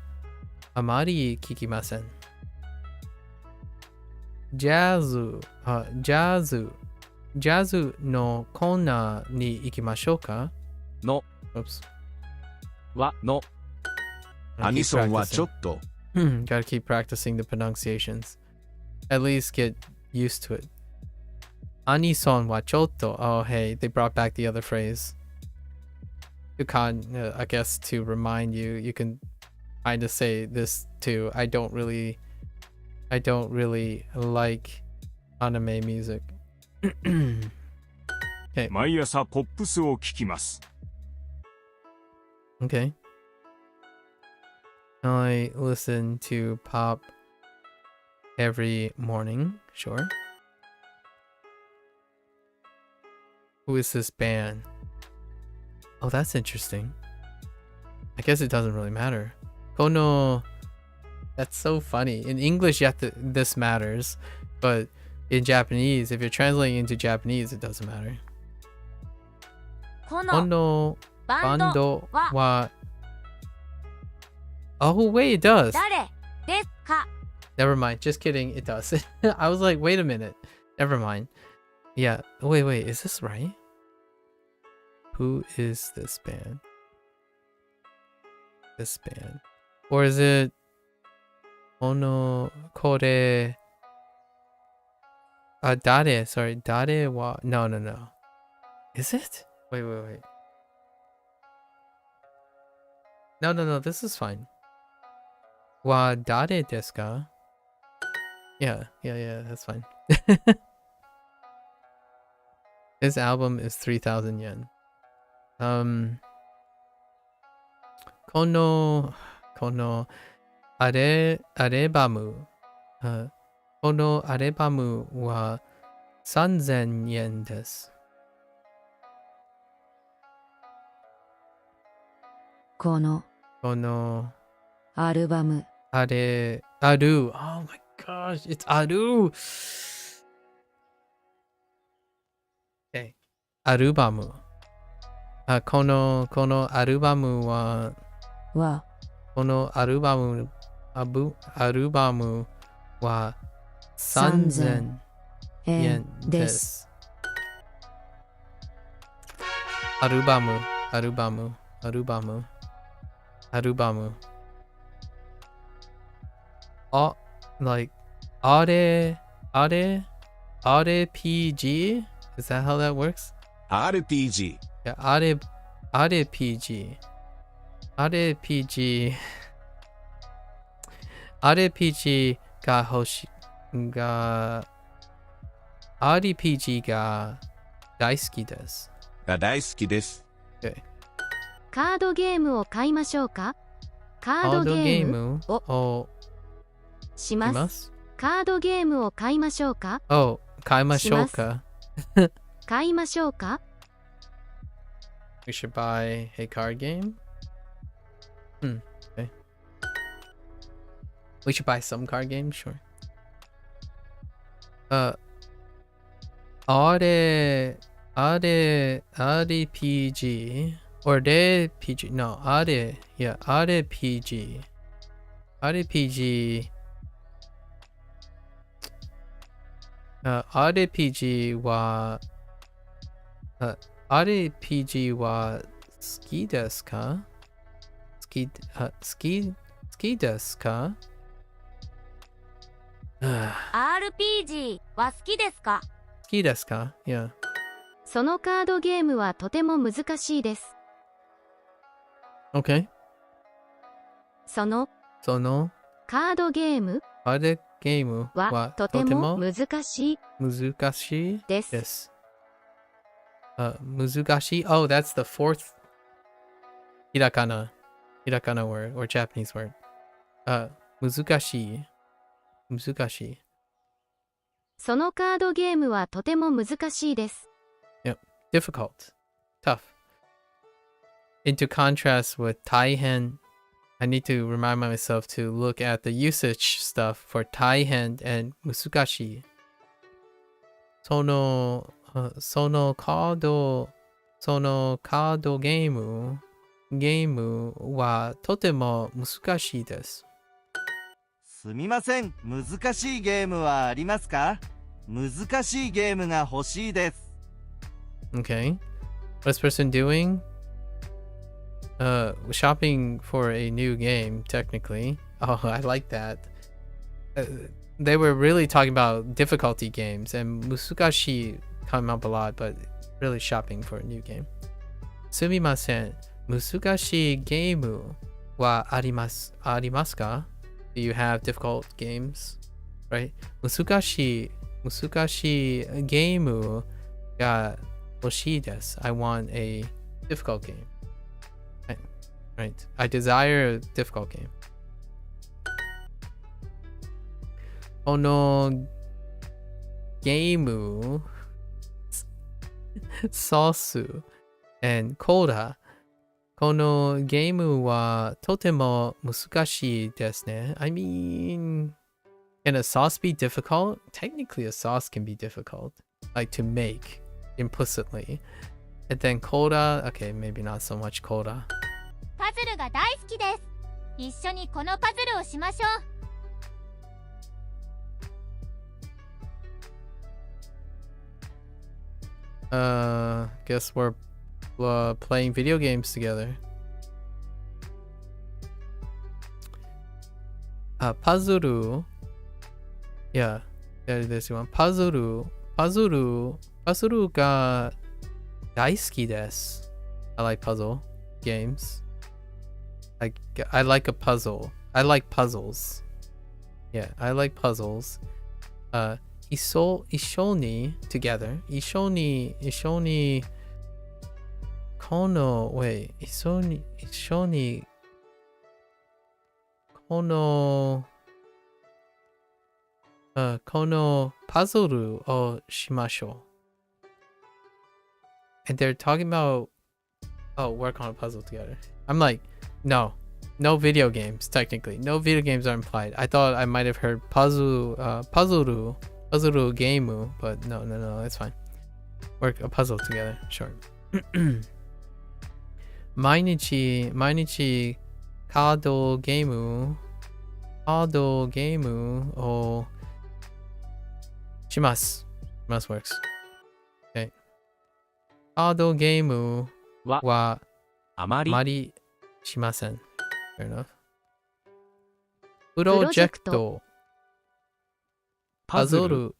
あまり聞きません。ジャズのコーナーに行きましょうか？アニソンはちょっと。Gotta keep practicing the pronunciations. At least get used to it. アニソンはちょっと. Oh, hey, they brought back the other phrase. I guess to remind you, you can kind of say this too. I don't really like anime music. Okay. 毎朝ポップスを聞きます。Okay. I listen to pop every morning. Sure. Who is this band? Oh, that's interesting. I guess it doesn't really matter. Kono. That's so funny. In English, this matters. But in Japanese, if you're translating into Japanese, it doesn't matter. Kono bando wa. Oh, wait, it does. Never mind. Just kidding. It does. I was like, wait a minute. Never mind. Yeah. Wait. Is this right? Who is this band? Or is it Ono Kore Dare? Sorry, Dare wa No. Is it? Wait. No, this is fine. Wa Dare desu ka? Yeah, that's fine. This album is 3,000 yen. Kono arebamu. Kono arebamu wa 3,000 yen desu. このアルバム Aru. Oh my gosh, it's Aru. Okay. Arubamu. このアルバムはこのアルバムは 3,000 yen です。アルバム。Like RPG? Is that how that works? RPG. Yeah, RPG が RPG が大好きです。が大好きです。Okay. カードゲームを買いましょうか？カードゲームをします。カードゲームを買いましょうか？買いましょうか？買いましょうか？ We should buy a card game? Okay. We should buy some card games, sure. RPG or RPG? No, RPG. RPG はRPG は好きですか？好きですか？ RPG は好きですか？好きですか？ Yeah. そのカードゲームはとても難しいです。Okay. そのカードゲームはとても難しいです。難しい Oh, that's the fourth hiragana word or Japanese word. 難しい。そのカードゲームはとても難しいです。Yep. Difficult. Tough. Into contrast with taihen, I need to remind myself to look at the usage stuff for taihen and musukashi. そのカードゲームはとても難しいです。すみません、難しいゲームはありますか？難しいゲームが欲しいです。Okay. What's this person doing? Shopping for a new game, technically. Oh, I like that. They were really talking about difficulty games, and musukashi come up a lot, but really shopping for a new game. すみません、難しいゲームはありますか？ Do you have difficult games? Right? 難しいゲームが欲しいです。I want a difficult game. Right. I desire a difficult game. このゲームソース and コーラこのゲームはとても難しいですね。I mean, can a sauce be difficult? Technically, a sauce can be difficult, like to make implicitly. And then coda, okay, maybe not so much coda. パズルが大好きです。一緒にこのパズルをしましょう。Guess we're playing video games together. Puzzle. Yeah, there's one. Puzzleが大好きです。I like puzzle games. I like a puzzle. I like puzzles. Yeah, I like puzzles. 一緒に together. 一緒にこのパズルをしましょう。And they're talking about work on a puzzle together. I'm like, no video games technically. No video games are implied. I thought I might have heard puzzle game, but no, it's fine. Work a puzzle together, sure. 毎日カードゲームをします。works. Okay. カードゲームはあまりしません。Fair enough. プロジェクトパズル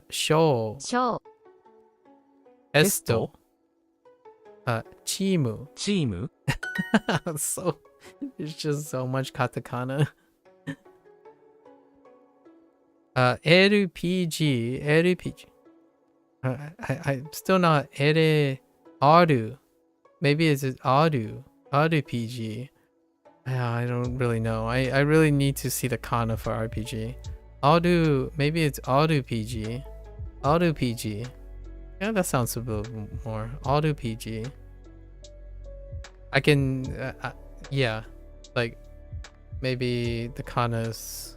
ショーテストチームso there's just so much katakana. LPG. I'm still not Aru. Maybe it's RPG. I don't really know. I really need to see the kana for RPG. Maybe it's PG. PG. Yeah, that sounds a little more. PG. I can, yeah, like maybe the kanas.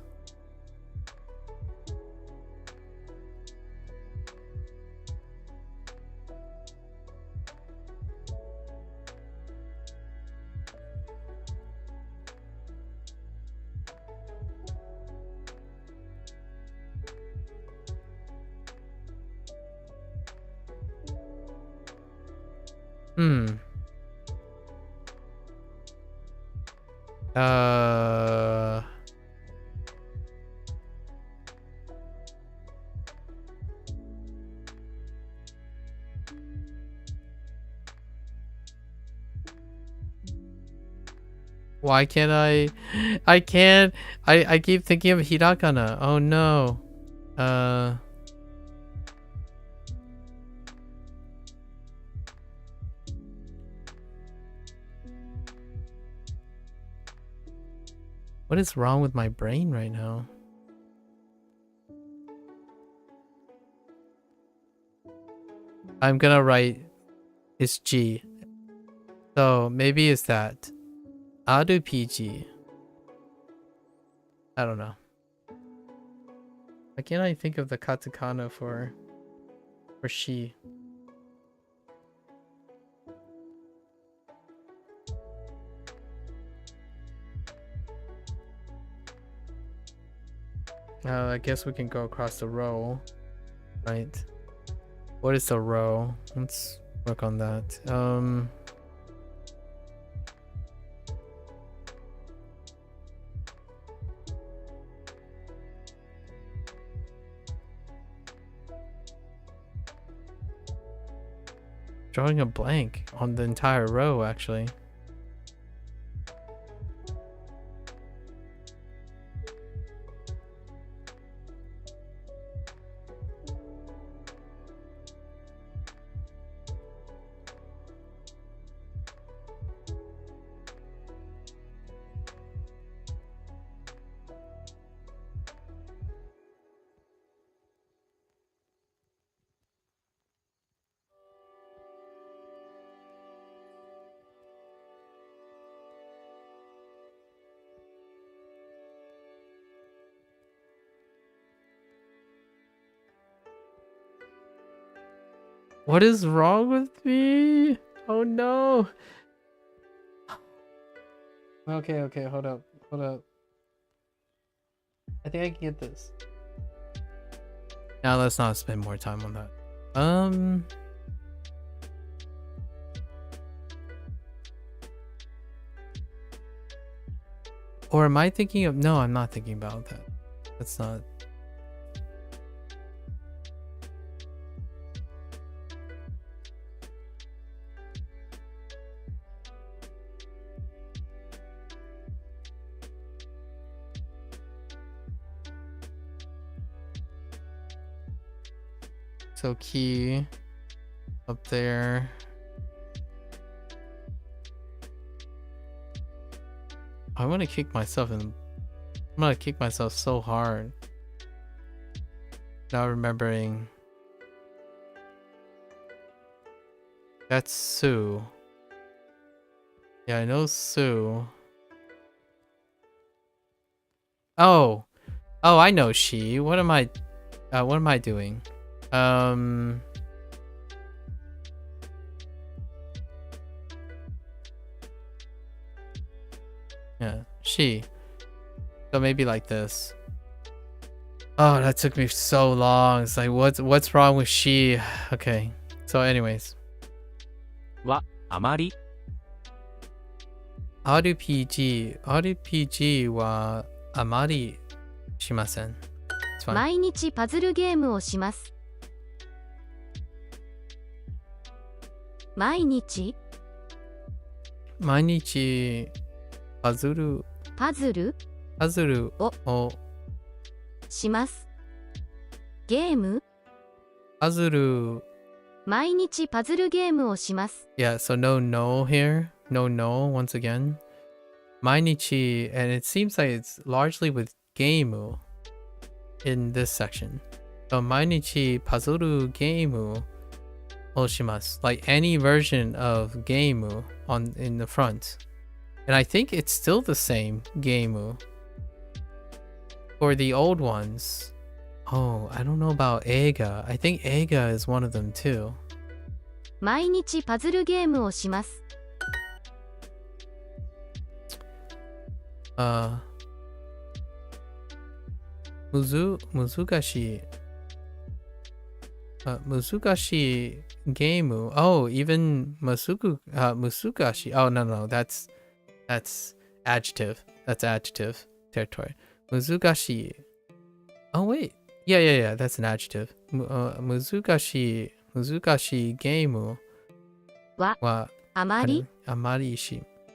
Why can't I can't. I keep thinking of hiragana. Oh no. What is wrong with my brain right now? I'm gonna write it's G. So maybe it's that. RPG. I don't know. Why can't I think of the katakana for she? I guess we can go across the row, right? What is the row? Let's work on that. Drawing a blank on the entire row, actually. What is wrong with me? Oh no. Okay, hold up. I think I can get this. Now let's not spend more time on that. Or am I thinking of... No, I'm not thinking about that. That's not... So key up there. I want to kick myself in. I'm gonna kick myself so hard. Not remembering. That's Sue. Yeah, I know Sue. Oh, I know she. What am I doing? Yeah, she. So maybe like this. Oh, that took me so long. It's like, what's wrong with she? Okay. So anyways. はあまり RPG はあまりしません。It's fine. 毎日パズルゲームをします。毎日パズルをします。ゲーム Puzzle. 毎日パズルゲームをします。 Yeah, so no here. No once again. Mainichi, and it seems like it's largely with geimu in this section. So mainichi pazuru geimu oshimasu. Like any version of geimu in the front. And I think it's still the same geimu for the old ones. Oh, I don't know about eiga. I think eiga is one of them too. 毎日パズルゲームをします。 Muzugashi. Muzugashi geimu. Oh, even musugashi. Oh, no, that's adjective. That's adjective territory. Muzugashi. Oh, wait. Yeah, that's an adjective. Muzugashi geimu はあまり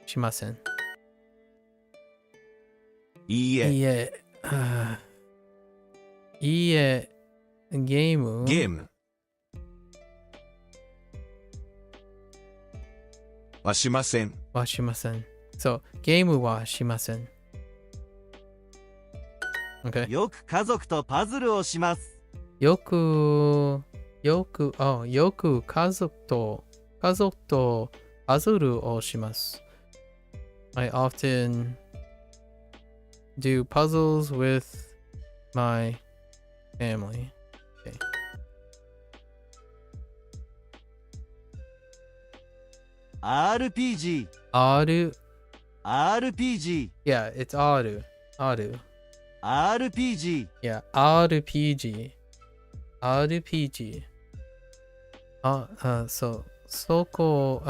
shimasen. いいえ。いいえ、ゲーム。ゲーム。はしません。はしません。そう、ゲームはしません。Okay. よく家族とパズルをします。よく家族とパズルをします。I often do puzzles with my family. Okay. RPG. RPG. Yeah, it's Aru. RPG. Yeah, RPG.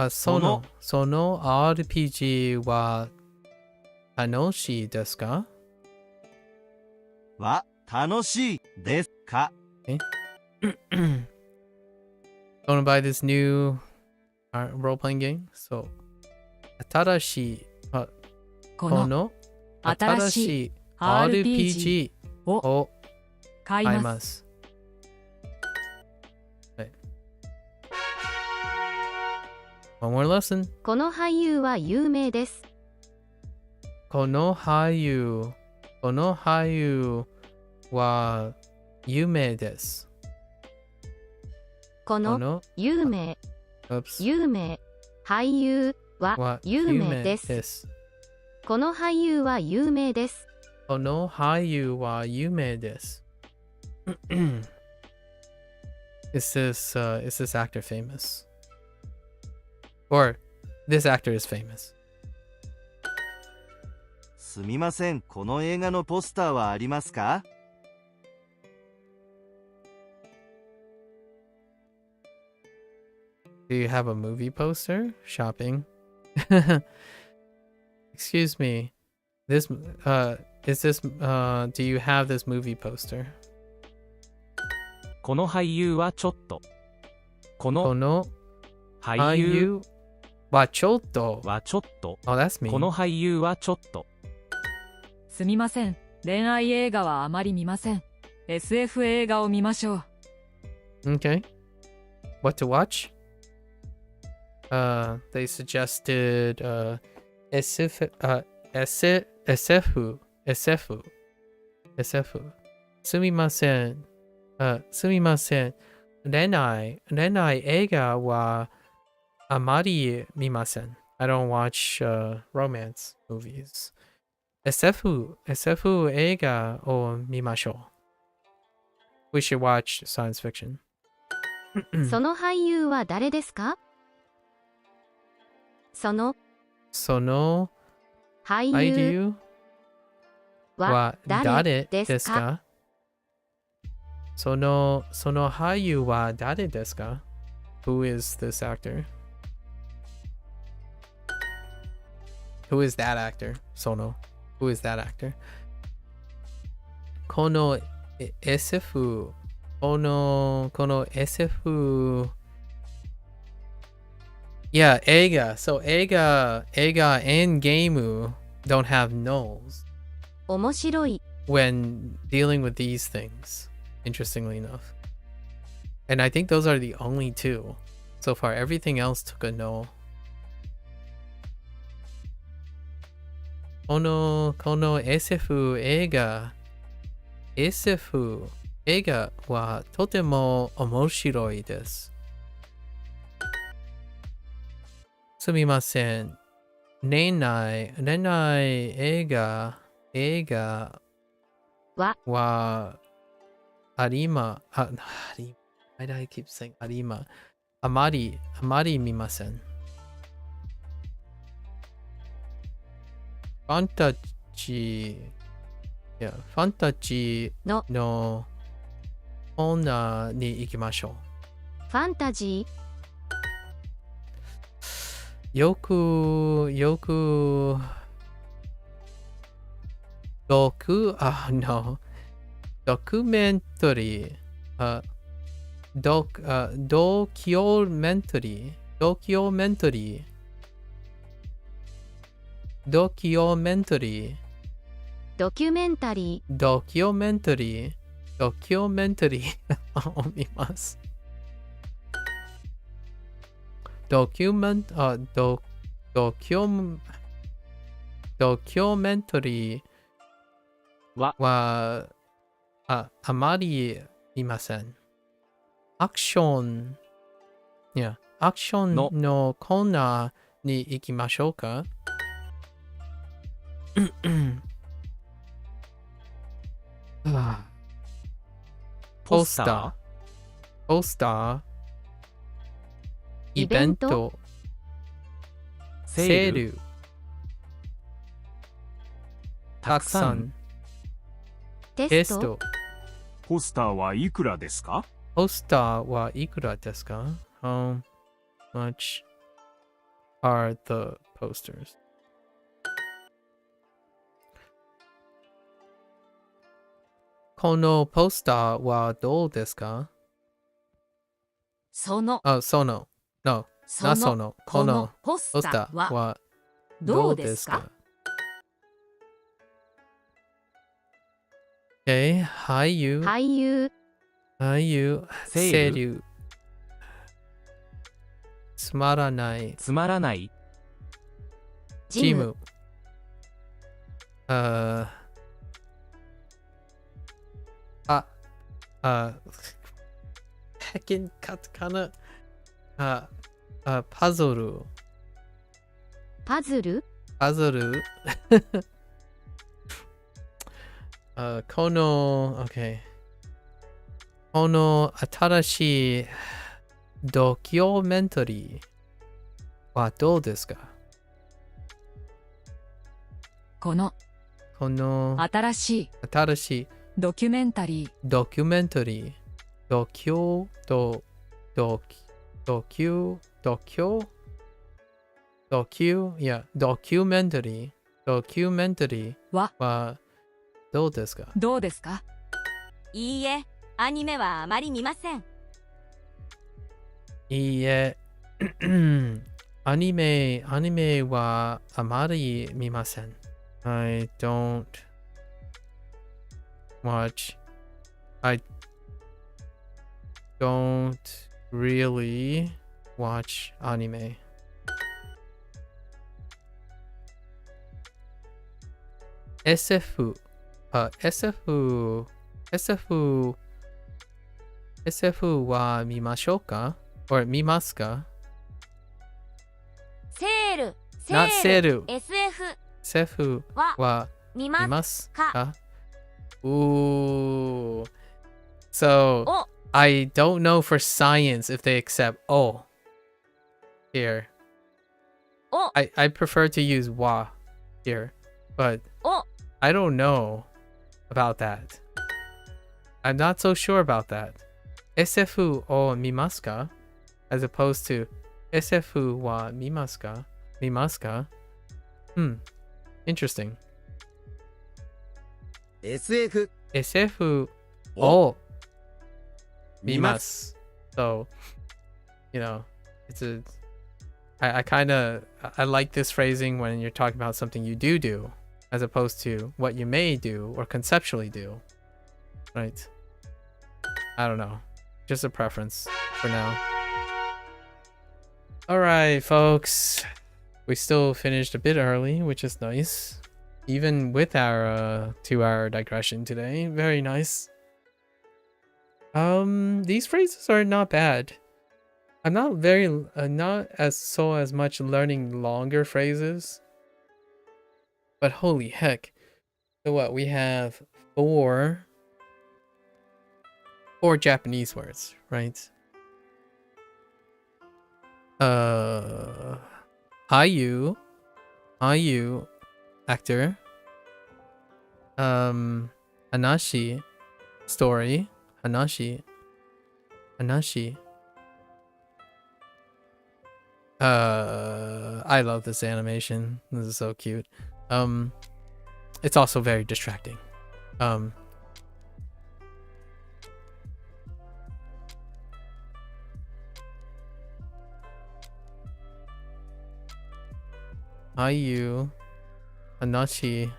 その RPG は楽しいですか？は楽しいですか？ Gonna buy this new role-playing game? So, 新しいこの新しい RPG を買います。One more lesson. この俳優は有名です。この俳優は有名です。この有名俳優は有名です。この俳優は有名です。この俳優は有名です。Is this actor famous? Or this actor is famous. すみません、この映画のポスターはありますか？ Do you have a movie poster? Shopping. Excuse me. Do you have this movie poster? この俳優はちょっと。この俳優はちょっと。はちょっと。Oh, that's me. この俳優はちょっと。すみません。恋愛映画はあまり見ません。SF 映画を見ましょう。Okay. What to watch? They suggested SF.すみません。恋愛映画はあまり見ません。I don't watch romance movies. SF 映画を見ましょう。We should watch science fiction. その俳優は誰ですか？その俳優は誰ですか？その俳優は誰ですか？ Who is this actor? Who is that actor? Sono. Who is that actor? この SF Yeah, Eiga. So Eiga and Geimu don't have nulls 面白い when dealing with these things. interestingly enough. And I think those are the only two so far. Everything else took a no. Kono SF 映画はとても面白いです。すみません。年内映画はありま、why do I keep saying ありま、あまり見ません。ファンタジーのコーナーに行きましょう。ファンタジーよくドキュメンタリードキュメンタリーを見ます。ドキュメンタリーはあまり見ません。アクションのコーナーに行きましょうか。ポスターイベントセールたくさんテストポスターはいくらですか？ How much are the posters? このポスターはどうですか？このポスターはどうですか？ Okay, 俳優声優つまらないジムheckin' katakana パズルこの新しいドキュメンタリーはどうですか？この新しいドキュメンタリードキュメンタリーはどうですか？いいえ、アニメはあまり見ません。いいえ、アニメはあまり見ません。I don't really watch anime. SF は見ましょうか？見ますか？セール SF は見ますか？ Ooh. So, I don't know for science if they accept here. I prefer to use wa here, but I don't know about that. I'm not so sure about that. SF を見ますか as opposed to SF は見ますか Interesting. SF を見ます. So, I like this phrasing when you're talking about something you do, as opposed to what you may do or conceptually do. Right. I don't know. Just a preference for now. Alright, folks. We still finished a bit early, which is nice. Even with our 2-hour digression today. Very nice. These phrases are not bad. I'm not as much learning longer phrases. But holy heck. So what, we have four Japanese words, right? Hayu, actor. Hanashi, story. Hanashi. I love this animation. This is so cute. It's also very distracting. Ayu, Hanashi.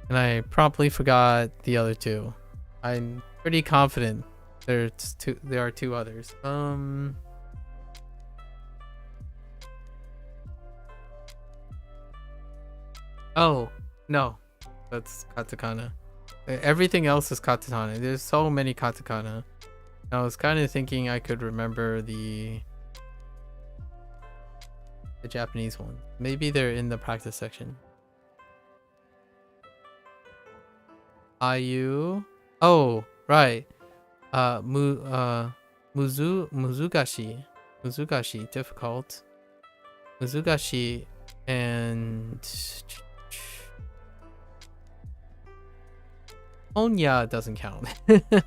And I promptly forgot the other two. I'm pretty confident there are two others. Oh, no. That's katakana. Everything else is katakana. There's so many katakana. I was kind of thinking I could remember the Japanese one. Maybe they're in the practice section. Ayu. Oh, right. Muzugashi. Muzugashi, difficult. Muzugashi and Onya doesn't count.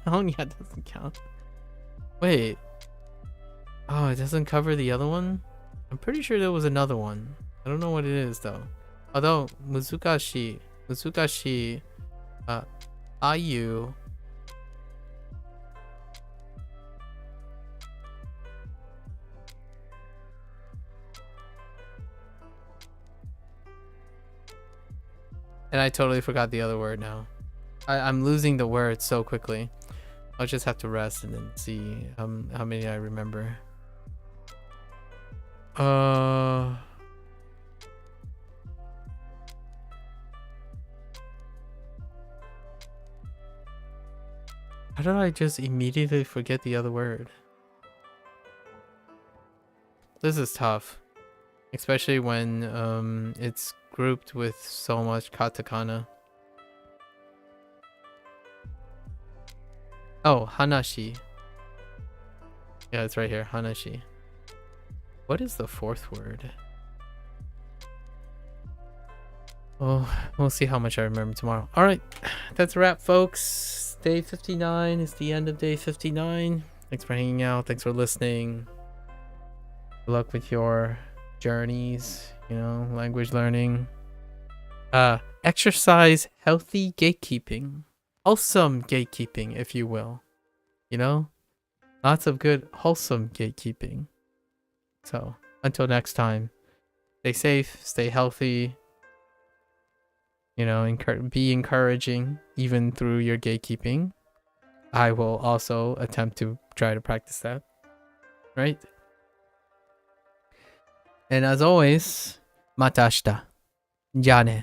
Onya doesn't count. Wait. Oh, it doesn't cover the other one? I'm pretty sure there was another one. I don't know what it is though. Although Muzugashi, Ayu. And I totally forgot the other word now. I'm losing the word so quickly. I'll just have to rest and then see how many I remember. How did I just immediately forget the other word? This is tough. Especially when it's grouped with so much katakana. Oh, Hanashi. Yeah, it's right here. Hanashi. What is the fourth word? Oh, we'll see how much I remember tomorrow. Alright, that's a wrap, folks. Day 59 is the end of day 59. Thanks for hanging out. Thanks for listening. Good luck with your journeys, language learning. Exercise healthy gatekeeping. Wholesome gatekeeping, if you will. Lots of good, wholesome gatekeeping. So, until next time, stay safe, stay healthy. Be encouraging, even through your gatekeeping. I will also attempt to try to practice that. Right? And as always, mata ashita. Ja ne.